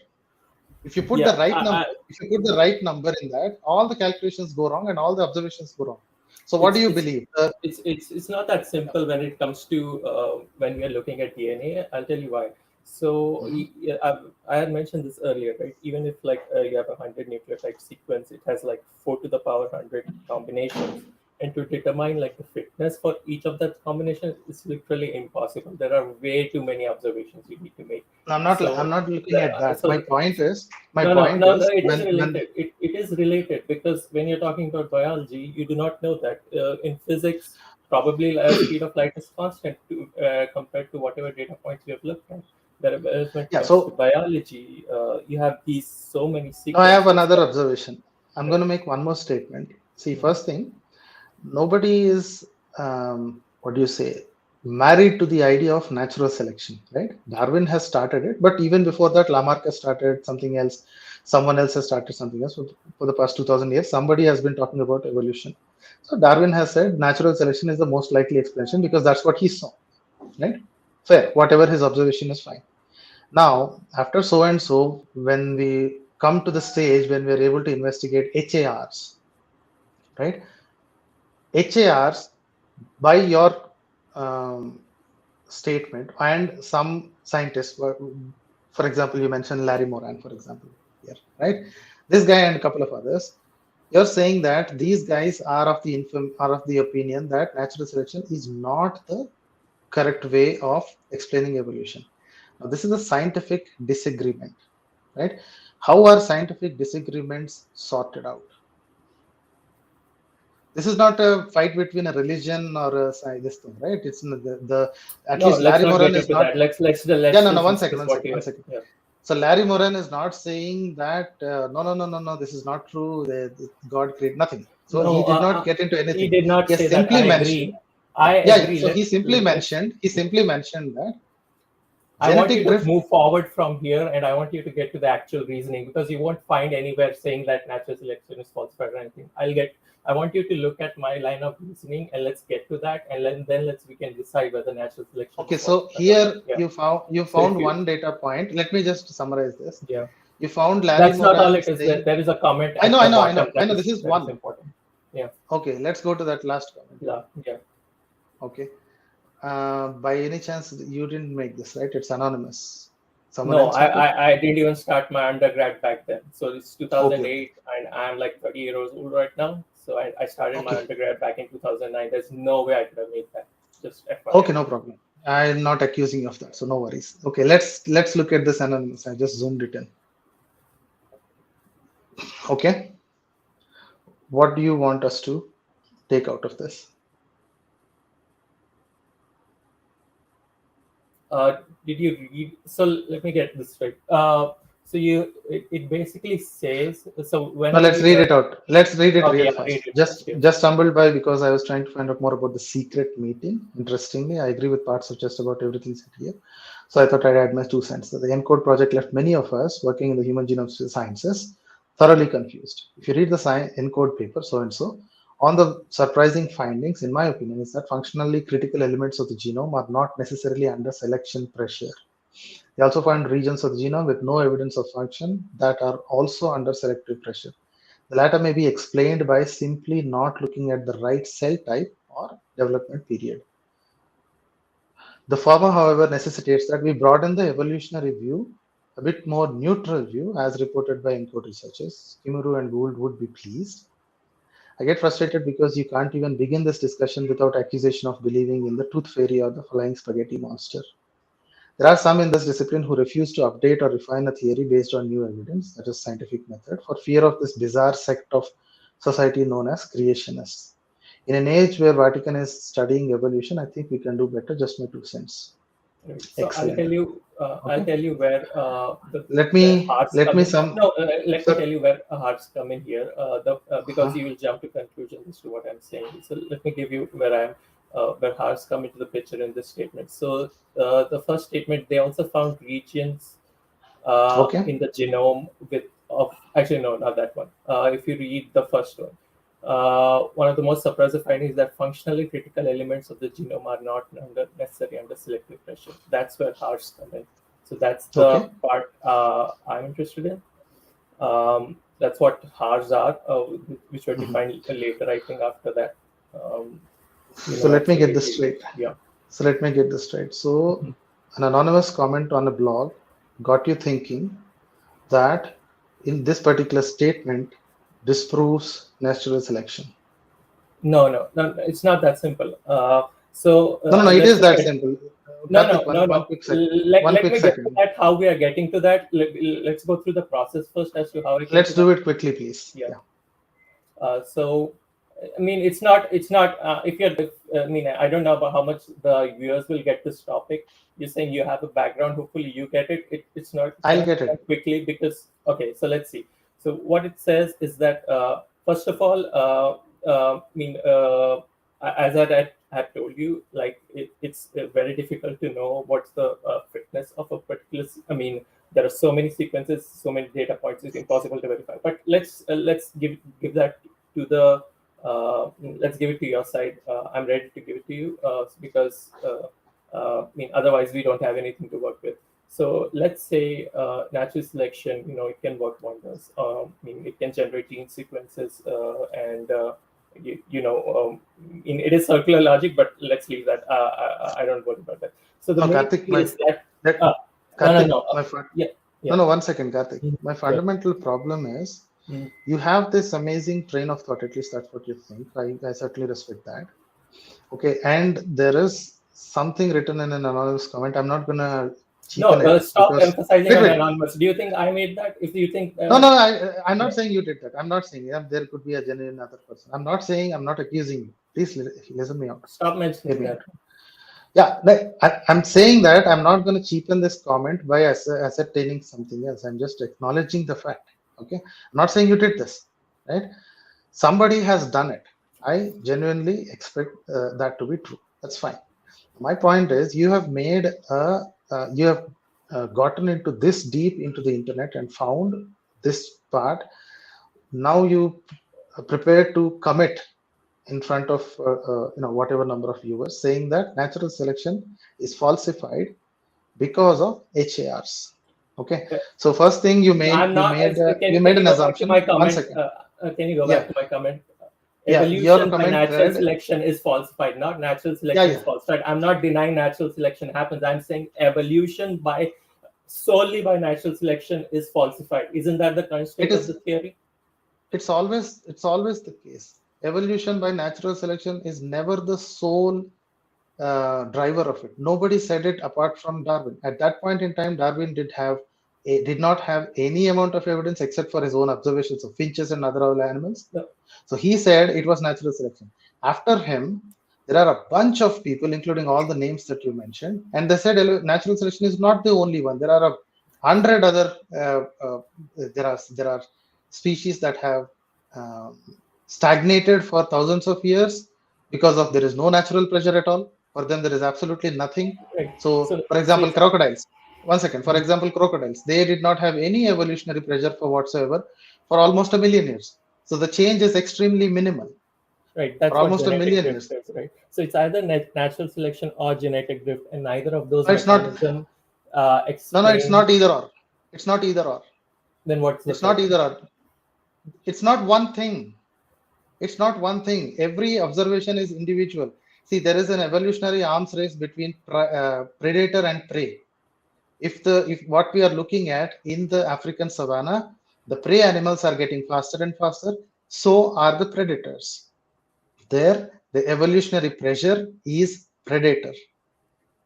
If you put the right number in that, all the calculations go wrong and all the observations go wrong. So what do you believe? It's not that simple when it comes to when we are looking at DNA. I'll tell you why. So I had mentioned this earlier, right? Even if you have a 100 nucleotide sequence, it has 4 to the power 100 combinations, and to determine the fitness for each of that combination is literally impossible. There are way too many observations you need to make. I'm not looking at that. My point is, it is related because when you're talking about biology, you do not know that in physics, probably speed of light is constant compared to whatever data points you have looked at. So biology, you have these so many No, I have sequences. another observation. I'm going to make one more statement. See, first thing, nobody is, what do you say, married to the idea of natural selection, right? Darwin has started it, but even before that, Lamarck has started something else. Someone else has started something else. For the past 2000 years, somebody has been talking about evolution. So Darwin has said natural selection is the most likely explanation because that's what he saw, right? Fair. Whatever his observation is fine. Now, after so and so, when we come to the stage when we are able to investigate HARs, right? HARs, by your statement, and some scientists, for example, you mentioned Larry Moran, for example, here, right? This guy and a couple of others, you're saying that these guys are of the opinion that natural selection is not the correct way of explaining evolution. Now, this is a scientific disagreement, right? How are scientific disagreements sorted out? This is not a fight between a religion or this thing, right? It's the at least Larry Moran is not. Let's yeah, no, one second. Yeah. So Larry Moran is not saying that no, this is not true. God created nothing. So he did not get into anything. He did not say that. I agree. So he simply mentioned that. I want you to move forward from here, and I want you to get to the actual reasoning, because you won't find anywhere saying that natural selection is falsified or anything. I want you to look at my line of reasoning, and let's get to that, and then we can decide whether natural selection. Okay, so here you found one data point. Let me just summarize this. Yeah. You found Larry That's Moran not all it is. There is a comment. I know. This is one. Important. Yeah. Okay, let's go to that last comment. Yeah. Okay. By any chance you didn't make this, right? It's anonymous. I didn't even start my undergrad back then. So it's 2008, and I'm like 30 years old right now. So I started my undergrad back in 2009. There's no way I could have made that. Just FYI. Okay, no problem. I'm not accusing you of that, so no worries. Okay, let's look at this anonymous. I just zoomed it in. Okay. What do you want us to take out of this? Did you read? So let me get this right. So it basically says, so when. No, let's read it out. Let's read it real fast. Just stumbled by because I was trying to find out more about the secret meeting. Interestingly, I agree with parts of just about everything said here. So I thought I'd add my 2 cents. The ENCODE project left many of us working in the human genome sciences thoroughly confused. If you read the ENCODE paper, so-and-so, on the surprising findings, in my opinion, is that functionally critical elements of the genome are not necessarily under selection pressure. They also find regions of the genome with no evidence of function that are also under selective pressure. The latter may be explained by simply not looking at the right cell type or development period. The former, however, necessitates that we broaden the evolutionary view, a bit more neutral view, as reported by ENCODE researchers. Kimuru and Gould would be pleased. I get frustrated because you can't even begin this discussion without accusation of believing in the tooth fairy or the flying spaghetti monster. There are some in this discipline who refuse to update or refine a theory based on new evidence, that is scientific method, for fear of this bizarre sect of society known as creationists. In an age where Vatican is studying evolution, I think we can do better. Just my 2 cents. So I'll tell you where let me tell you where hearts come in here, because you will jump to conclusions as to what I'm saying. So let me give you where hearts come into the picture in this statement. So the first statement, they also found regions in the genome actually no, not that one. If you read the first one, one of the most surprising findings is that functionally critical elements of the genome are not necessarily under selective pressure. That's where HARS come in. So that's the part I'm interested in. That's what HARS are, which were defined later, I think, after that. So let me get this straight. Yeah. So let me get this straight. So an anonymous comment on a blog got you thinking that in this particular statement disproves natural selection. No, it's not that simple. It is that simple. One quick second. Let me get to that, how we are getting to that. Let's go through the process first as to how it. Let's do it quickly, please. Yeah. So I mean, it's not. If you're, I mean, I don't know about how much the viewers will get this topic. You're saying you have a background. Hopefully, you get it. It's not. I'll get it quickly because okay. So let's see. So what it says is that first of all, I mean, as I had told you, like it's very difficult to know what's the fitness of a particular. I mean, there are so many sequences, so many data points. It's impossible to verify. But let's give that to the. Let's give it to your side. I'm ready to give it to you because I mean, otherwise we don't have anything to work with. So let's say natural selection, it can work wonders. I mean, it can generate gene sequences and it is circular logic, but let's leave that. I don't worry about that. So the main thing is that no, 1 second, Karthik. My fundamental problem is you have this amazing train of thought. At least that's what you think. I certainly respect that. Okay, and there is something written in an anonymous comment. I'm not gonna. Stop emphasizing on anonymous. Do you think I made that? If you think I'm not saying you did that. I'm not saying there could be a genuine other person. I'm not saying. I'm not accusing you. Please listen me out. Stop mentioning that. Yeah, I'm saying that I'm not going to cheapen this comment by ascertaining something else. I'm just acknowledging the fact. Okay, I'm not saying you did this, right? Somebody has done it. I genuinely expect that to be true. That's fine. My point is, you have made you have gotten into this deep into the internet and found this part. Now you prepare to commit in front of whatever number of viewers, saying that natural selection is falsified because of HARs. Okay. So first thing you made an assumption. 1 second. Can you go back to my comment? Yeah, Evolution by natural selection is falsified, not natural selection is falsified. I'm not denying natural selection happens. I'm saying evolution solely by natural selection is falsified. Isn't that the current state of the theory? It's always the case. Evolution by natural selection is never the sole driver of it. Nobody said it apart from Darwin. At that point in time, Darwin did not have any amount of evidence except for his own observations of finches and other animals. No. So he said it was natural selection. After him, there are a bunch of people, including all the names that you mentioned, and they said natural selection is not the only one. There are 100 other. There are species that have stagnated for thousands of years because there is no natural pressure at all. For them, there is absolutely nothing. Right. So, for example, crocodiles. 1 second. For example, crocodiles, they did not have any evolutionary pressure for whatsoever for almost 1 million years. So the change is extremely minimal. Right. That's for almost 1 million years. Is, right. So it's either natural selection or genetic drift, and neither of those. No, it's not. No, it's not either or. It's not either or. Then what's the? It's not either or. It's not one thing. It's not one thing. Every observation is individual. See, there is an evolutionary arms race between predator and prey. If what we are looking at in the African savanna, the prey animals are getting faster and faster, so are the predators. There, the evolutionary pressure is predator.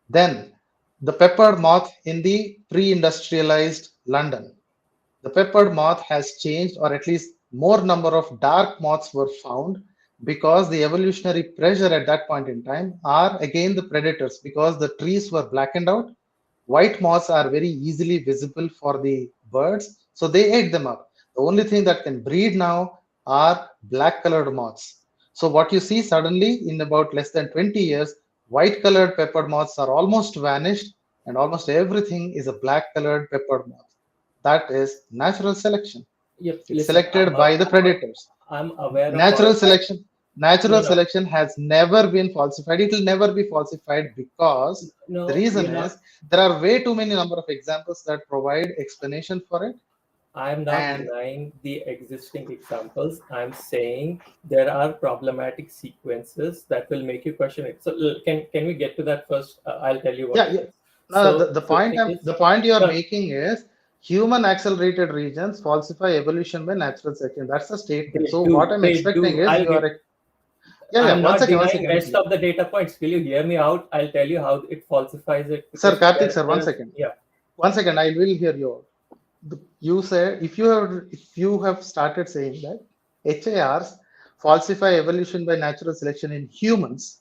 Then, the peppered moth in the pre-industrialized London. The peppered moth has changed, or at least more number of dark moths were found because the evolutionary pressure at that point in time are again the predators, because the trees were blackened out. White moths are very easily visible for the birds, so they ate them up. The only thing that can breed now are black colored moths. So what you see suddenly in about less than 20 years, white colored peppered moths are almost vanished, and almost everything is a black colored peppered moth. That is natural selection. Yep. It's selected by the predators. I'm aware. Natural selection. Natural selection has never been falsified. It will never be falsified because the reason is there are way too many number of examples that provide explanation for it. I'm not denying the existing examples. I'm saying there are problematic sequences that will make you question it. So can we get to that first? I'll tell you what. Yeah. No, so, the point you are making is human accelerated regions falsify evolution by natural selection. That's the statement. So what I'm expecting is I'm not denying rest of the data points. Will you hear me out? I'll tell you how it falsifies it. Sir, Karthik, sir, 1 second. Yeah. 1 second, I will hear you out. You say if you have started saying that HARs falsify evolution by natural selection in humans,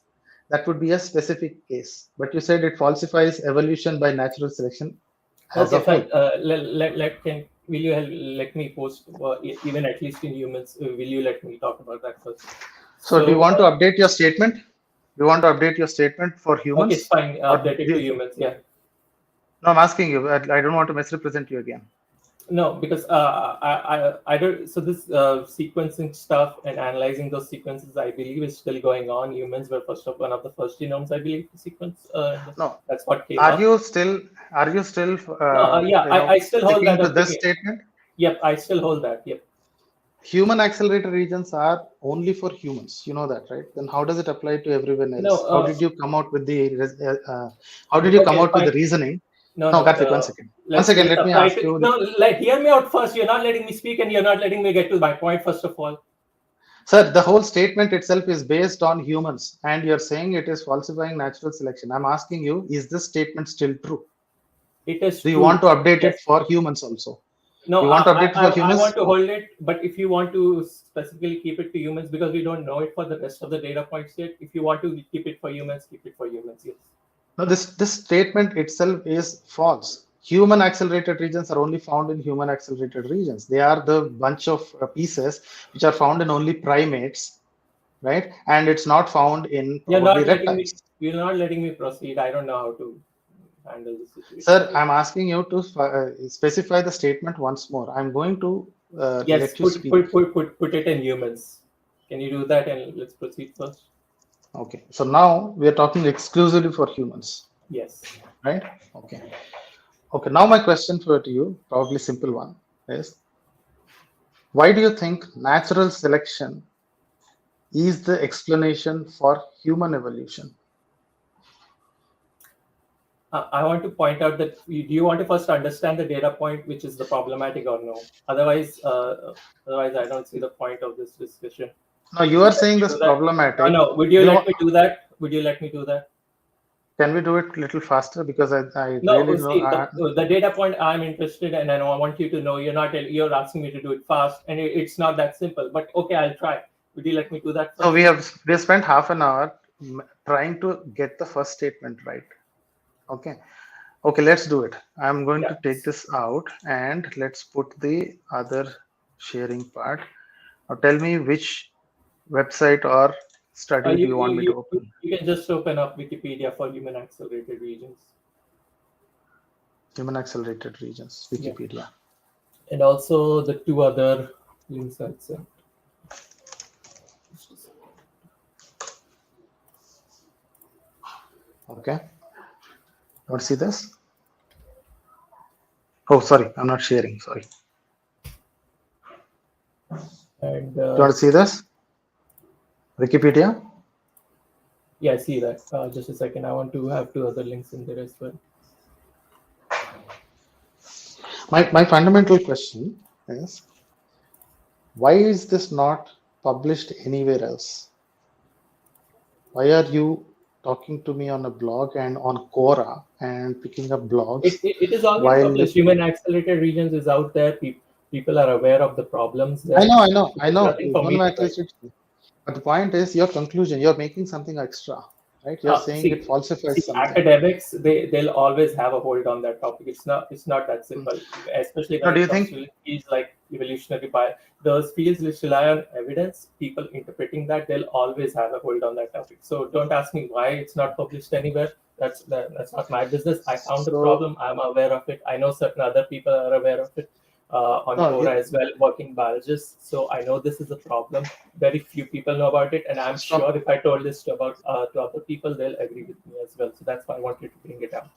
that would be a specific case. But you said it falsifies evolution by natural selection as a whole. Will you let me post even at least in humans? Will you let me talk about that first? So do you want to update your statement? Do you want to update your statement for humans? Okay, it's fine. Update it to humans. Yeah. No, I'm asking you. I don't want to misrepresent you again. No, because I don't. So this sequencing stuff and analyzing those sequences, I believe, is still going on. Humans were one of the first genomes, I believe, to sequence. No, that's what came Are up. you still? I still hold that. To this statement. Yep, I still hold that. Yep. Human accelerator regions are only for humans. You know that, right? Then how does it apply to everyone else? No, how did you come out with the? How did you come out with the reasoning? No, Karthik, 1 second. 1 second, let me ask you. No, hear me out first. You're not letting me speak, and you're not letting me get to my point. First of all, sir, the whole statement itself is based on humans, and you're saying it is falsifying natural selection. I'm asking you, is this statement still true? It is. Do you want to update it for humans also? No, you want to update it for humans? I want to hold it, but if you want to specifically keep it to humans, because we don't know it for the rest of the data points yet. If you want to keep it for humans, keep it for humans. Yes. No, this statement itself is false. Human accelerated regions are only found in human accelerated regions. They are the bunch of pieces which are found in only primates, right? And it's not found in reptiles. You're not letting me proceed. I don't know how to handle this situation. Sir, I'm asking you to specify the statement once more. I'm going to let you speak. Put it in humans. Can you do that? And let's proceed first. Okay, so now we are talking exclusively for humans. Yes. Right? Okay. Okay, now my question to you, probably simple one, is why do you think natural selection is the explanation for human evolution? I want to point out that do you want to first understand the data point, which is the problematic, or no? Otherwise, I don't see the point of this discussion. No, you are saying this problematic. No. Would you let me do that? Would you let me do that? Can we do it a little faster? Because I no, really see, know. The data point I'm interested in, and I want you to know you're asking me to do it fast, and it's not that simple. But okay, I'll try. Would you let me do that first? So we have spent half an hour trying to get the first statement right. Okay, let's do it. I'm going to take this out and let's put the other sharing part. Now tell me which website or study do you want me to open? You can just open up Wikipedia for human accelerated regions. Human accelerated regions, Wikipedia. Yeah. And also the two other links I'd sent. Okay. You want to see this? Oh, sorry, I'm not sharing. Sorry. And do you want to see this? Wikipedia? Yeah, I see that. Just a second. I want to have two other links in there as well. My fundamental question is, why is this not published anywhere else? Why are you talking to me on a blog and on Quora and picking up blogs? It is already published. Human accelerated regions is out there. People are aware of the problems there. I know. But the point is your conclusion. You're making something extra, right? You're saying it falsifies something. Academics, they'll always have a hold on that topic. It's not that simple. Especially when it comes to fields like evolutionary biology. Those fields which rely on evidence, people interpreting that, they'll always have a hold on that topic. So don't ask me why it's not published anywhere. That's not my business. I found the problem. I'm aware of it. I know certain other people are aware of it. On Quora as well, working biologists. So I know this is a problem. Very few people know about it, and I'm sure if I told this to other people, they'll agree with me as well. So that's why I wanted to bring it up.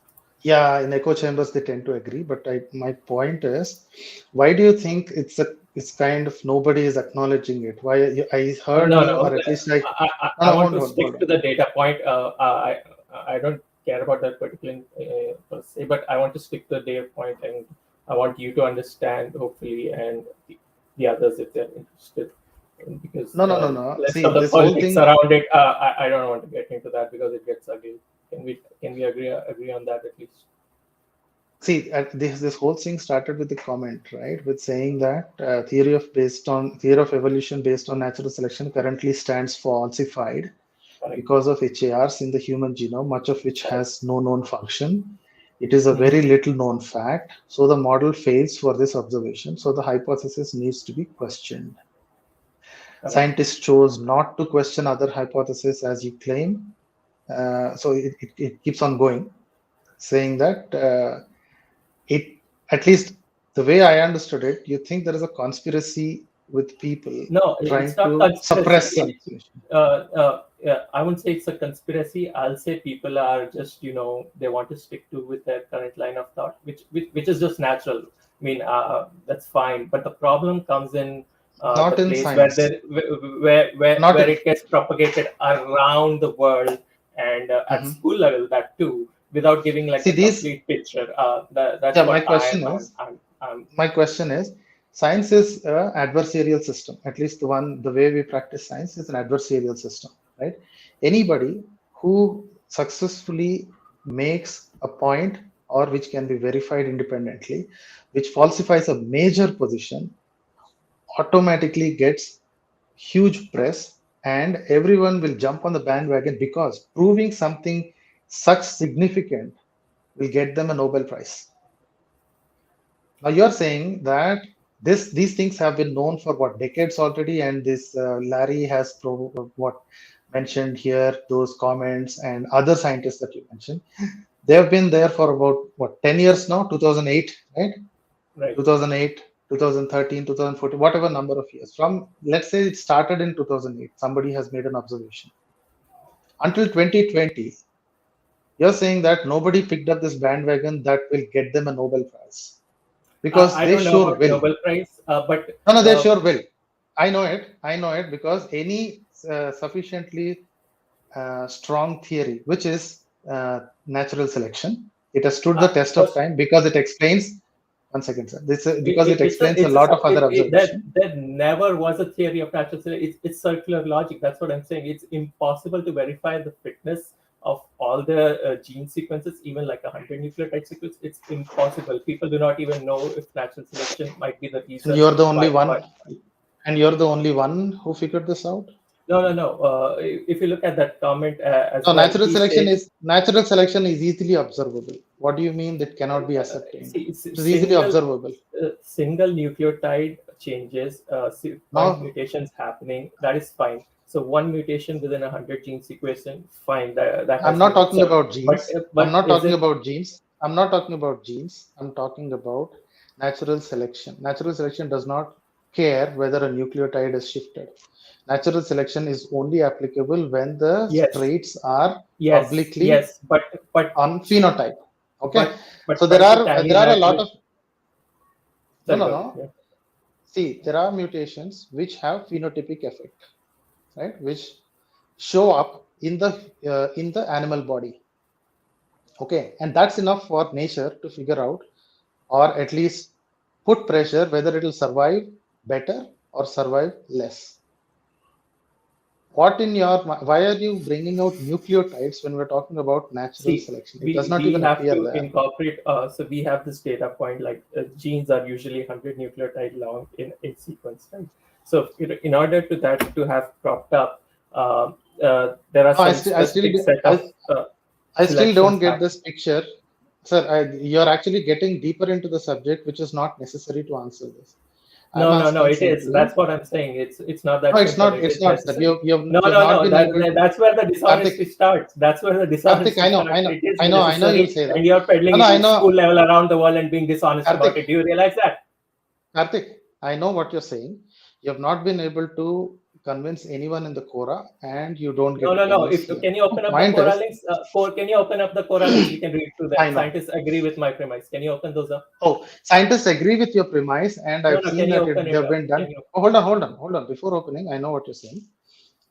Yeah, in echo chambers they tend to agree, but my point is, why do you think it's kind of nobody is acknowledging it? Why I heard or at least I want to stick to the data point. I don't care about that particular per se, but I want to stick to the data point, and I want you to understand, hopefully, and the others if they're interested. Because no. See, the politics around it, I don't want to get into that because it gets ugly. Can we agree on that at least? See, this whole thing started with the comment, right? With saying that theory of evolution based on natural selection currently stands falsified because of HARs in the human genome, much of which has no known function. It is a very little known fact. So the model fails for this observation. So the hypothesis needs to be questioned. Scientists chose not to question other hypotheses as you claim. So it keeps on going, saying that at least the way I understood it, you think there is a conspiracy with people trying it's not to suppress something. I wouldn't say it's a conspiracy. I'll say people are just, they want to stick to with their current line of thought, which is just natural. I mean, that's fine. But the problem comes in not the in place science. where it gets propagated around the world and at school level, that too, without giving like complete picture. That's what my question is, science is an adversarial system. At least the way we practice science is an adversarial system, right? Anybody who successfully makes a point or which can be verified independently, which falsifies a major position, automatically gets huge press, and everyone will jump on the bandwagon because proving something such significant will get them a Nobel Prize. Now you're saying that these things have been known for decades already, and this Larry has mentioned here, those comments and other scientists that you mentioned, they have been there for about 10 years now, 2008, right? 2008, 2013, 2014, whatever number of years. From, let's say it started in 2008, somebody has made an observation. Until 2020, you're saying that nobody picked up this bandwagon that will get them a Nobel Prize. Because they sure will. Nobel Prize, but no, they sure will. I know it because any sufficiently strong theory, which is natural selection, it has stood the test of time because it explains. One second, sir. Because it explains a lot of other observations. There never was a theory of natural selection. It's circular logic. That's what I'm saying. It's impossible to verify the fitness of all the gene sequences, even like 100 nucleotide sequence. It's impossible. People do not even know if natural selection might be the reason. You're the only one, and you're the only one who figured this out. No. If you look at that comment, natural selection is easily observable. What do you mean that cannot be ascertained? It's easily observable. Single nucleotide changes, mutations happening. That is fine. So one mutation within 100 gene sequencing, fine. I'm not talking about genes. I'm not talking about genes. I'm talking about natural selection. Natural selection does not care whether a nucleotide is shifted. Natural selection is only applicable when the traits are publicly but on phenotype. Okay, but so there are a lot of no. See, there are mutations which have phenotypic effect, right? Which show up in the animal body. Okay, and that's enough for nature to figure out, or at least put pressure whether it will survive better or survive less. Why are you bringing out nucleotides when we're talking about natural selection? It does not even appear there. Incorporate, so we have this data point, like genes are usually 100 nucleotide long in a sequence, right? So in order to have cropped up, there are some specific set of I still don't get this picture. Sir, you're actually getting deeper into the subject, which is not necessary to answer this. No, it is. That's what I'm saying. It's not that. No, it's not. It's not. That's where the dishonesty starts. That's where the dishonesty starts. I know. You'll say that. And you're peddling it at school level around the world and being dishonest about it. Do you realize that? Karthik, I know what you're saying. You have not been able to convince anyone in the Quora, and you don't get. No. Can you open up the Quora links? Can you open up the Quora links? We can read through that. Scientists agree with my premise. Can you open those up? Oh, scientists agree with your premise, and I've seen that they have been done. Hold on. Before opening, I know what you're saying.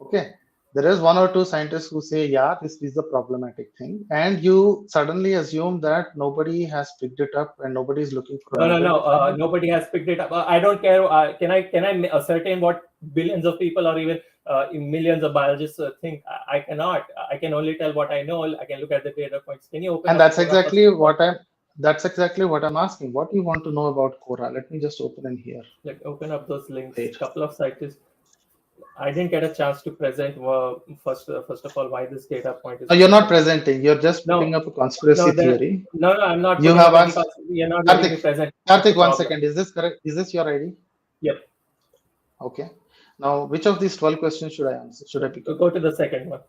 Okay. There is one or two scientists who say, yeah, this is a problematic thing. And you suddenly assume that nobody has picked it up and nobody is looking for it. No. Nobody has picked it up. I don't care. Can I ascertain what billions of people or even millions of biologists think? I cannot. I can only tell what I know. I can look at the data points. Can you open? And that's exactly what That's exactly what I'm asking. What do you want to know about Quora? Let me just open in here. Like open up those links. Wait. Couple of sites. I didn't get a chance to present first of all why this data point is. No, you're not presenting. You're just putting up a conspiracy theory. No, I'm not. You have asked. You're not letting me present. Karthik, 1 second. Is this correct? Is this your ID? Yep. Okay. Now, which of these 12 questions should I answer? Should I pick? Go to the second one.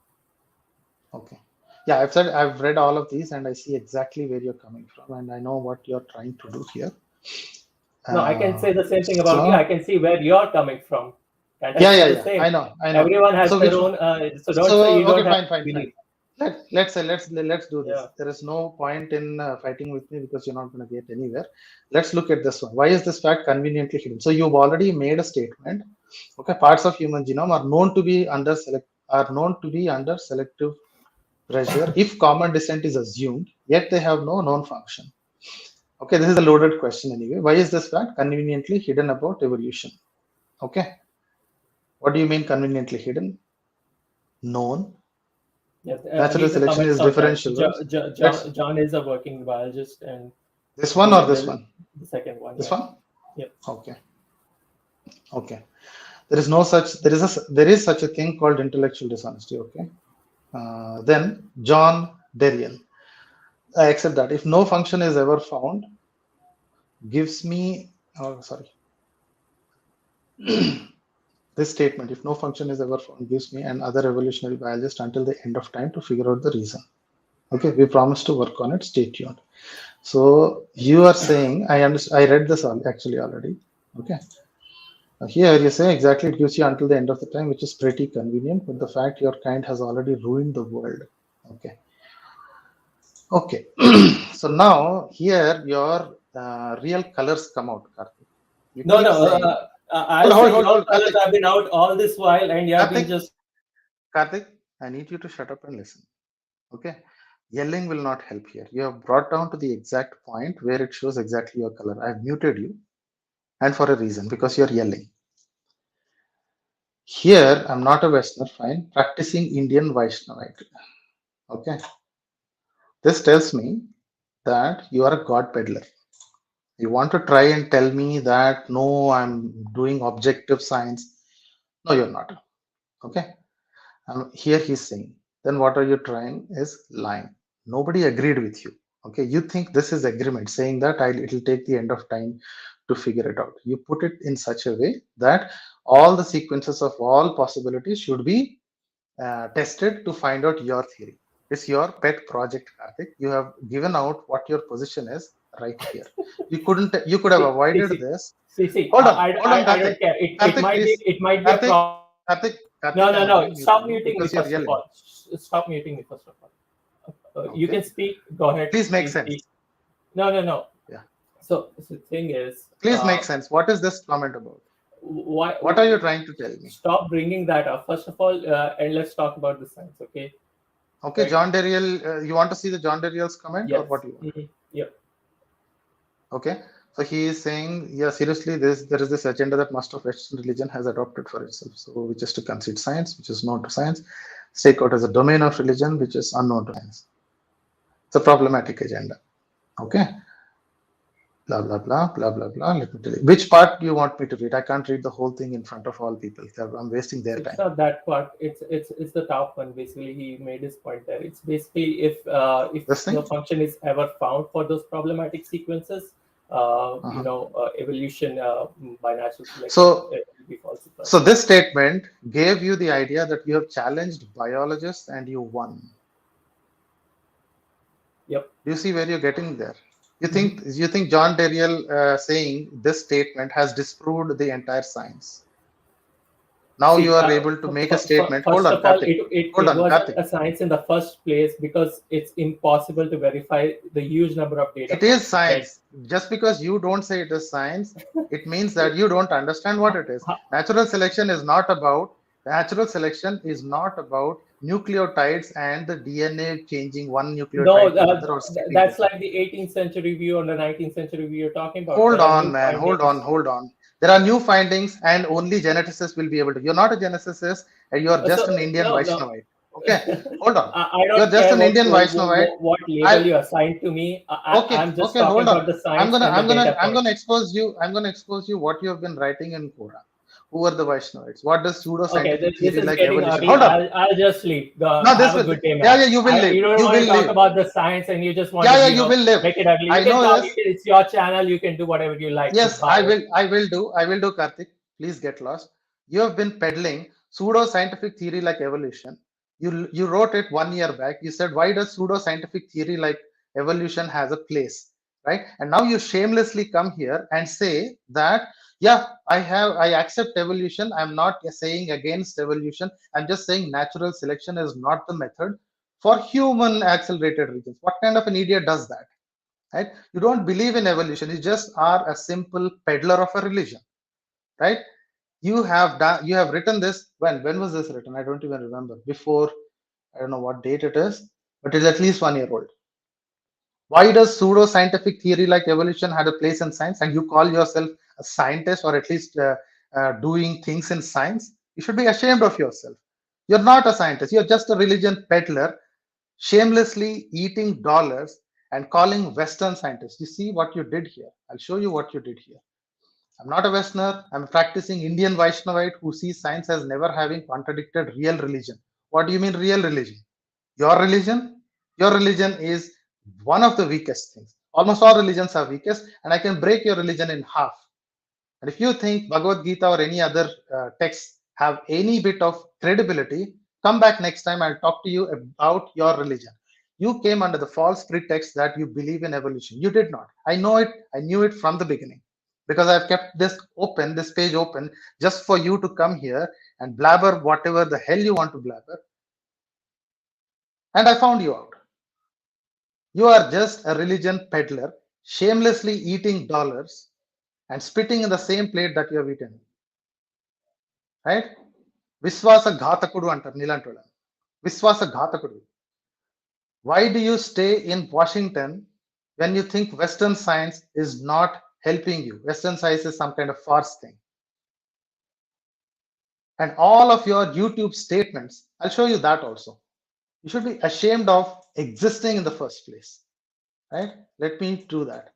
Okay. Yeah, I've read all of these and I see exactly where you're coming from and I know what you're trying to do here. No, I can say the same thing about you. I can see where you're coming from. Yeah. I know. Everyone has their own. So don't say you don't have fine. Let's do this. Yeah. There is no point in fighting with me because you're not going to get anywhere. Let's look at this one. Why is this fact conveniently hidden? So you've already made a statement. Okay, parts of human genome are known to be under selective pressure if common descent is assumed, yet they have no known function. Okay, this is a loaded question anyway. Why is this fact conveniently hidden about evolution? Okay, what do you mean conveniently hidden? Known. Yes, natural selection is differential. John is a working biologist, and this one or this one? The second one. This one? Yep. Okay. There is such a thing called intellectual dishonesty. Okay. Then John Deriel. I accept that. If no function is ever found, gives me. This statement, if no function is ever found, gives me and other evolutionary biologists until the end of time to figure out the reason. Okay, we promise to work on it. Stay tuned. So you are saying, I read this actually already. Okay. Here you say exactly it gives you until the end of the time, which is pretty convenient, but the fact your kind has already ruined the world. Okay. So now here your real colors come out, Karthik. No. Hold. Colors have been out all this while, and you have been just. Karthik, I need you to shut up and listen. Okay. Yelling will not help here. You have brought down to the exact point where it shows exactly your color. I've muted you. And for a reason, because you're yelling. Here, I'm not a Westerner, fine. Practicing Indian Vaishnavite. Okay. This tells me that you are a God peddler. You want to try and tell me that, no, I'm doing objective science. No, you're not. Okay. Here he's saying, then what are you trying is lying. Nobody agreed with you. Okay. You think this is agreement, saying that it'll take the end of time to figure it out. You put it in such a way that all the sequences of all possibilities should be tested to find out your theory. It's your pet project, Karthik. You have given out what your position is right here. You could have avoided this. Hold on. I don't care. It might be a problem. Karthik, no. Stop muting me first of all. Stop muting me first of all. You can speak. Go ahead. Please make sense. Speak. No. Yeah. So the thing is. Please make sense. What is this comment about? What are you trying to tell me? Stop bringing that up. First of all, and let's talk about the science, okay? Okay, right. John Deriel, you want to see the John Deriel's comment? Yes. Or what you want? Yeah. Okay, so he is saying, yeah, seriously, there is this agenda that most of Western religion has adopted for itself. So, which is to concede science, which is known to science, stake out as a domain of religion, which is unknown to science. It's a problematic agenda. Okay. Blah, blah, blah, blah, blah, blah. Let me tell you. Which part do you want me to read? I can't read the whole thing in front of all people. I'm wasting their time. It's not that part. It's the top one. Basically, he made his point there. It's basically if the function is ever found for those problematic sequences, evolution by natural selection. So this statement gave you the idea that you have challenged biologists and you won. Yep. Do you see where you're getting there? You think John Deriel saying this statement has disproved the entire science? Now you are able to make a statement. Hold on, it was a science in the first place because it's impossible to verify the huge number of data. It is science. Just because you don't say it is science, it means that you don't understand what it is. Natural selection is not about nucleotides and the DNA changing one nucleotide to another. Or that's like the 18th century view or the 19th century view you're talking about. Hold on, man. Hold on. There are new findings and only geneticists will be able to. You're not a geneticist and you're just an Indian Vaishnavite. Okay, hold on. I You're don't just care an Indian Vaishnavite. what label you assign to me. Okay, I'm just okay, talking hold about on. the science and the data I'm gonna points. expose you. I'm gonna expose you what you have been writing in Quora. Who are the Vaishnavites? What does Okay, pseudo-scientific this theory is like getting evolution? ugly. Hold on. I'll just leave. No, this Have a will. good day, Yeah, man. yeah, you will live. You don't You want to will talk live. about the science, and you just want Yeah, to, yeah, you will live. make it ugly. You I can know talk. this. It's your channel. You can do whatever you like. Yes, Goodbye. I will do, Karthik. Please get lost. You have been peddling pseudo-scientific theory like evolution. You wrote it 1 year back. You said, why does pseudo-scientific theory like evolution has a place, right? And now you shamelessly come here and say that, yeah, I accept evolution. I'm not saying against evolution. I'm just saying natural selection is not the method for human accelerated regions. What kind of an idiot does that? Right? You don't believe in evolution. You just are a simple peddler of a religion, right? You have written this. When was this written? I don't even remember. Before, I don't know what date it is, but it's at least 1 year old. Why does pseudo-scientific theory like evolution had a place in science, and you call yourself a scientist, or at least doing things in science? You should be ashamed of yourself. You're not a scientist. You're just a religion peddler, shamelessly eating dollars and calling Western scientists. You see what you did here? I'll show you what you did here. I'm not a Westerner. I'm a practicing Indian Vaishnavite who sees science as never having contradicted real religion. What do you mean real religion? Your religion? Your religion is one of the weakest things. Almost all religions are weakest, and I can break your religion in half. And if you think Bhagavad Gita or any other texts have any bit of credibility, come back next time. I'll talk to you about your religion. You came under the false pretext that you believe in evolution. You did not. I know it. I knew it from the beginning, because I've kept this page open, just for you to come here and blabber whatever the hell you want to blabber. And I found you out. You are just a religion peddler, shamelessly eating dollars and spitting in the same plate that you have eaten. Right? Viswasa ghatakudu antaru nilantola. Viswasa ghatakudu. Why do you stay in Washington when you think Western science is not helping you? Western science is some kind of farce thing. And all of your YouTube statements, I'll show you that also. You should be ashamed of existing in the first place. Right? Let me do that.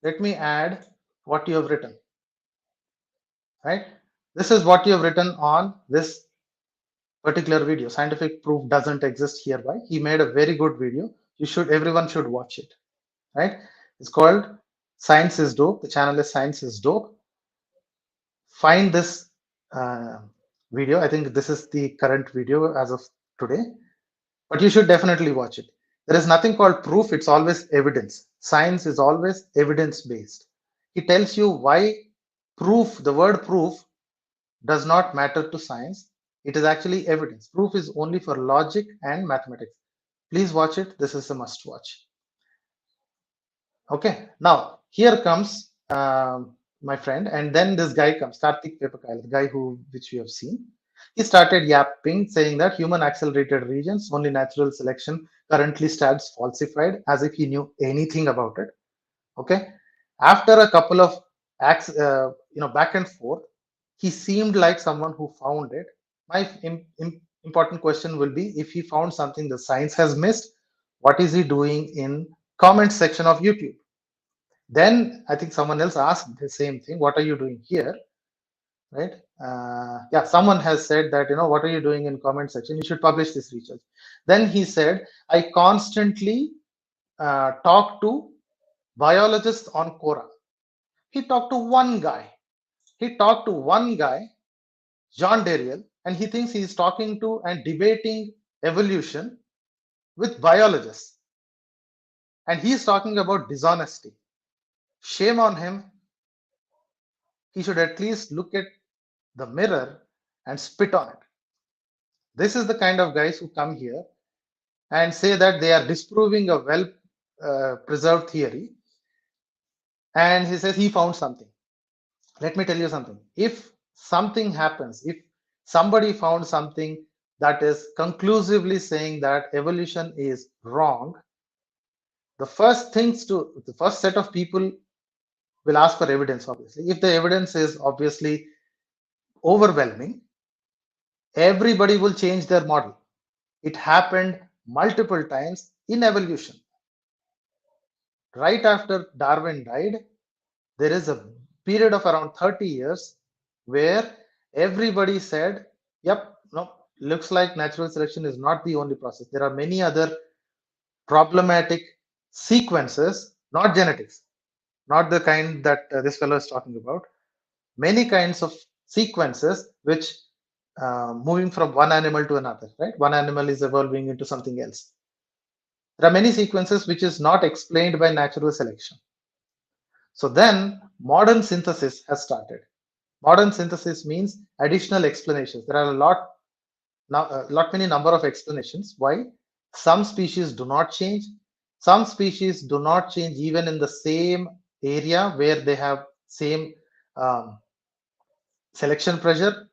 Let me add what you have written. Right? This is what you have written on this particular video. Scientific proof doesn't exist hereby. He made a very good video. Everyone should watch it. Right? It's called Science is Dope. The channel is Science is Dope. Find this video. I think this is the current video as of today, but you should definitely watch it. There is nothing called proof. It's always evidence. Science is always evidence based. He tells you why proof, the word proof, does not matter to science. It is actually evidence. Proof is only for logic and mathematics. Please watch it. This is a must watch. Okay, now here comes my friend, and then this guy comes, Karthik Pepakal, the guy which we have seen. He started yapping, saying that human accelerated regions, only natural selection currently stands falsified, as if he knew anything about it. Okay, after a couple of back and forth, he seemed like someone who found it. My important question will be, if he found something the science has missed, what is he doing in comment section of YouTube? Then I think someone else asked the same thing. What are you doing here? Right? Yeah, someone has said that, what are you doing in comment section? You should publish this research. Then he said, I constantly talk to biologists on Quora. He talked to one guy. John Dariel, and he thinks he's talking to and debating evolution with biologists. And he's talking about dishonesty. Shame on him. He should at least look at the mirror and spit on it. This is the kind of guys who come here and say that they are disproving a well preserved theory. And he says he found something. Let me tell you something. If something happens, if somebody found something that is conclusively saying that evolution is wrong, the first set of people will ask for evidence, obviously. If the evidence is obviously overwhelming, everybody will change their model. It happened multiple times in evolution. Right after Darwin died, there is a period of around 30 years where everybody said, yep, no, looks like natural selection is not the only process. There are many other problematic sequences, not genetics, not the kind that this fellow is talking about. Many kinds of sequences which moving from one animal to another, right? One animal is evolving into something else. There are many sequences which is not explained by natural selection. So then modern synthesis has started. Modern synthesis means additional explanations. There are many number of explanations why some species do not change. Some species do not change even in the same area where they have same selection pressure,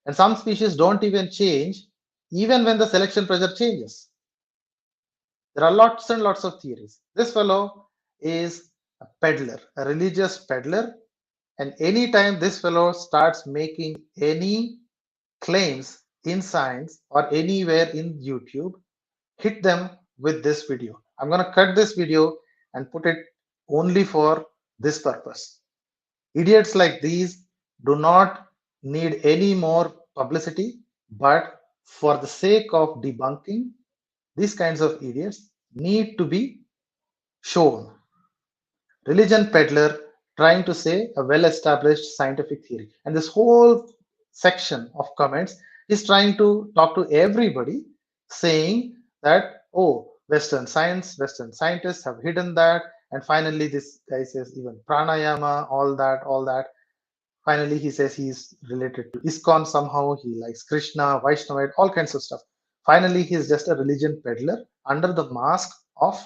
and some species don't even change even when the selection pressure changes. There are lots and lots of theories. This fellow is a peddler, a religious peddler, and anytime this fellow starts making any claims in science or anywhere in YouTube, hit them with this video. I'm going to cut this video and put it only for this purpose. Idiots like these do not need any more publicity, but for the sake of debunking, these kinds of idiots need to be shown. Religion peddler trying to say a well-established scientific theory, and this whole section of comments is trying to talk to everybody, saying that, oh, Western science, Western scientists have hidden that, and finally this guy says even pranayama, all that. Finally, he says he's related to ISKCON somehow. He likes Krishna, Vaishnavite, all kinds of stuff. Finally, he's just a religion peddler under the mask of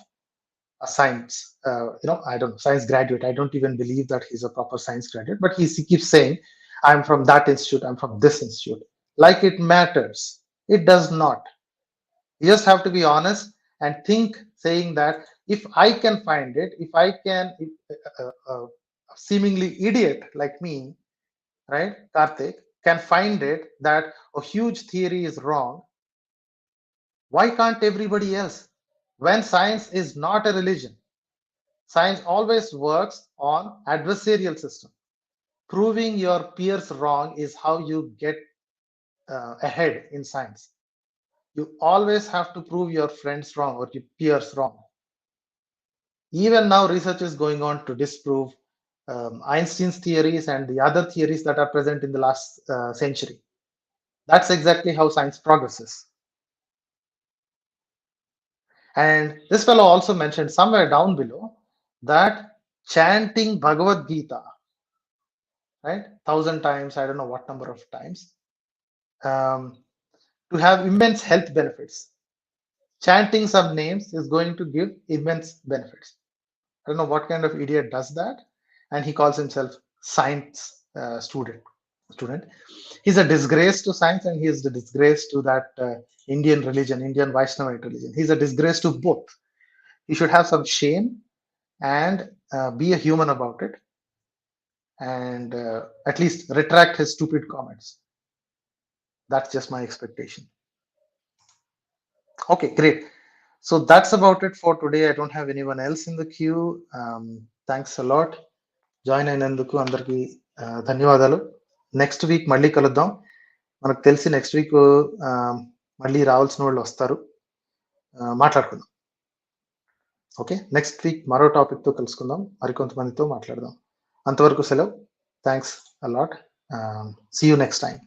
a science, I don't know, science graduate. I don't even believe that he's a proper science graduate, but he keeps saying, I'm from that institute, I'm from this institute. Like it matters. It does not. You just have to be honest and think, saying that if I can find it, if I can, seemingly idiot like me, right, Karthik, can find it that a huge theory is wrong, why can't everybody else? When science is not a religion, science always works on adversarial system. Proving your peers wrong is how you get ahead in science. You always have to prove your friends wrong or your peers wrong. Even now, research is going on to disprove Einstein's theories and the other theories that are present in the last century. That's exactly how science progresses. And this fellow also mentioned somewhere down below that chanting Bhagavad Gita, right, 1,000 times, I don't know what number of times, to have immense health benefits. Chanting some names is going to give immense benefits. I don't know what kind of idiot does that, and he calls himself science student. He's a disgrace to science, and he is the disgrace to that Indian religion, Indian Vaishnavite religion. He's a disgrace to both. He should have some shame and be a human about it, and at least retract his stupid comments. That's just my expectation. Okay, great. So that's about it for today. I don't have anyone else in the queue. Thanks a lot. Join అయినందుకు అందరికి ధన్యవాదాలు. నెక్స్ట్ వీక్ మళ్ళీ కలుద్దాం. మనకు తెలిసి నెక్స్ట్ వీక్ మళ్ళీ రావాల్సిన వాళ్ళు వస్తారు, మాట్లాడుకుందాం. ఓకే, నెక్స్ట్ వీక్ మరో టాపిక్ తో కలుసుకుందాం, మరికొంతమందితో మాట్లాడదాం. అంతవరకు సెలవు. Thanks a lot. See you next time.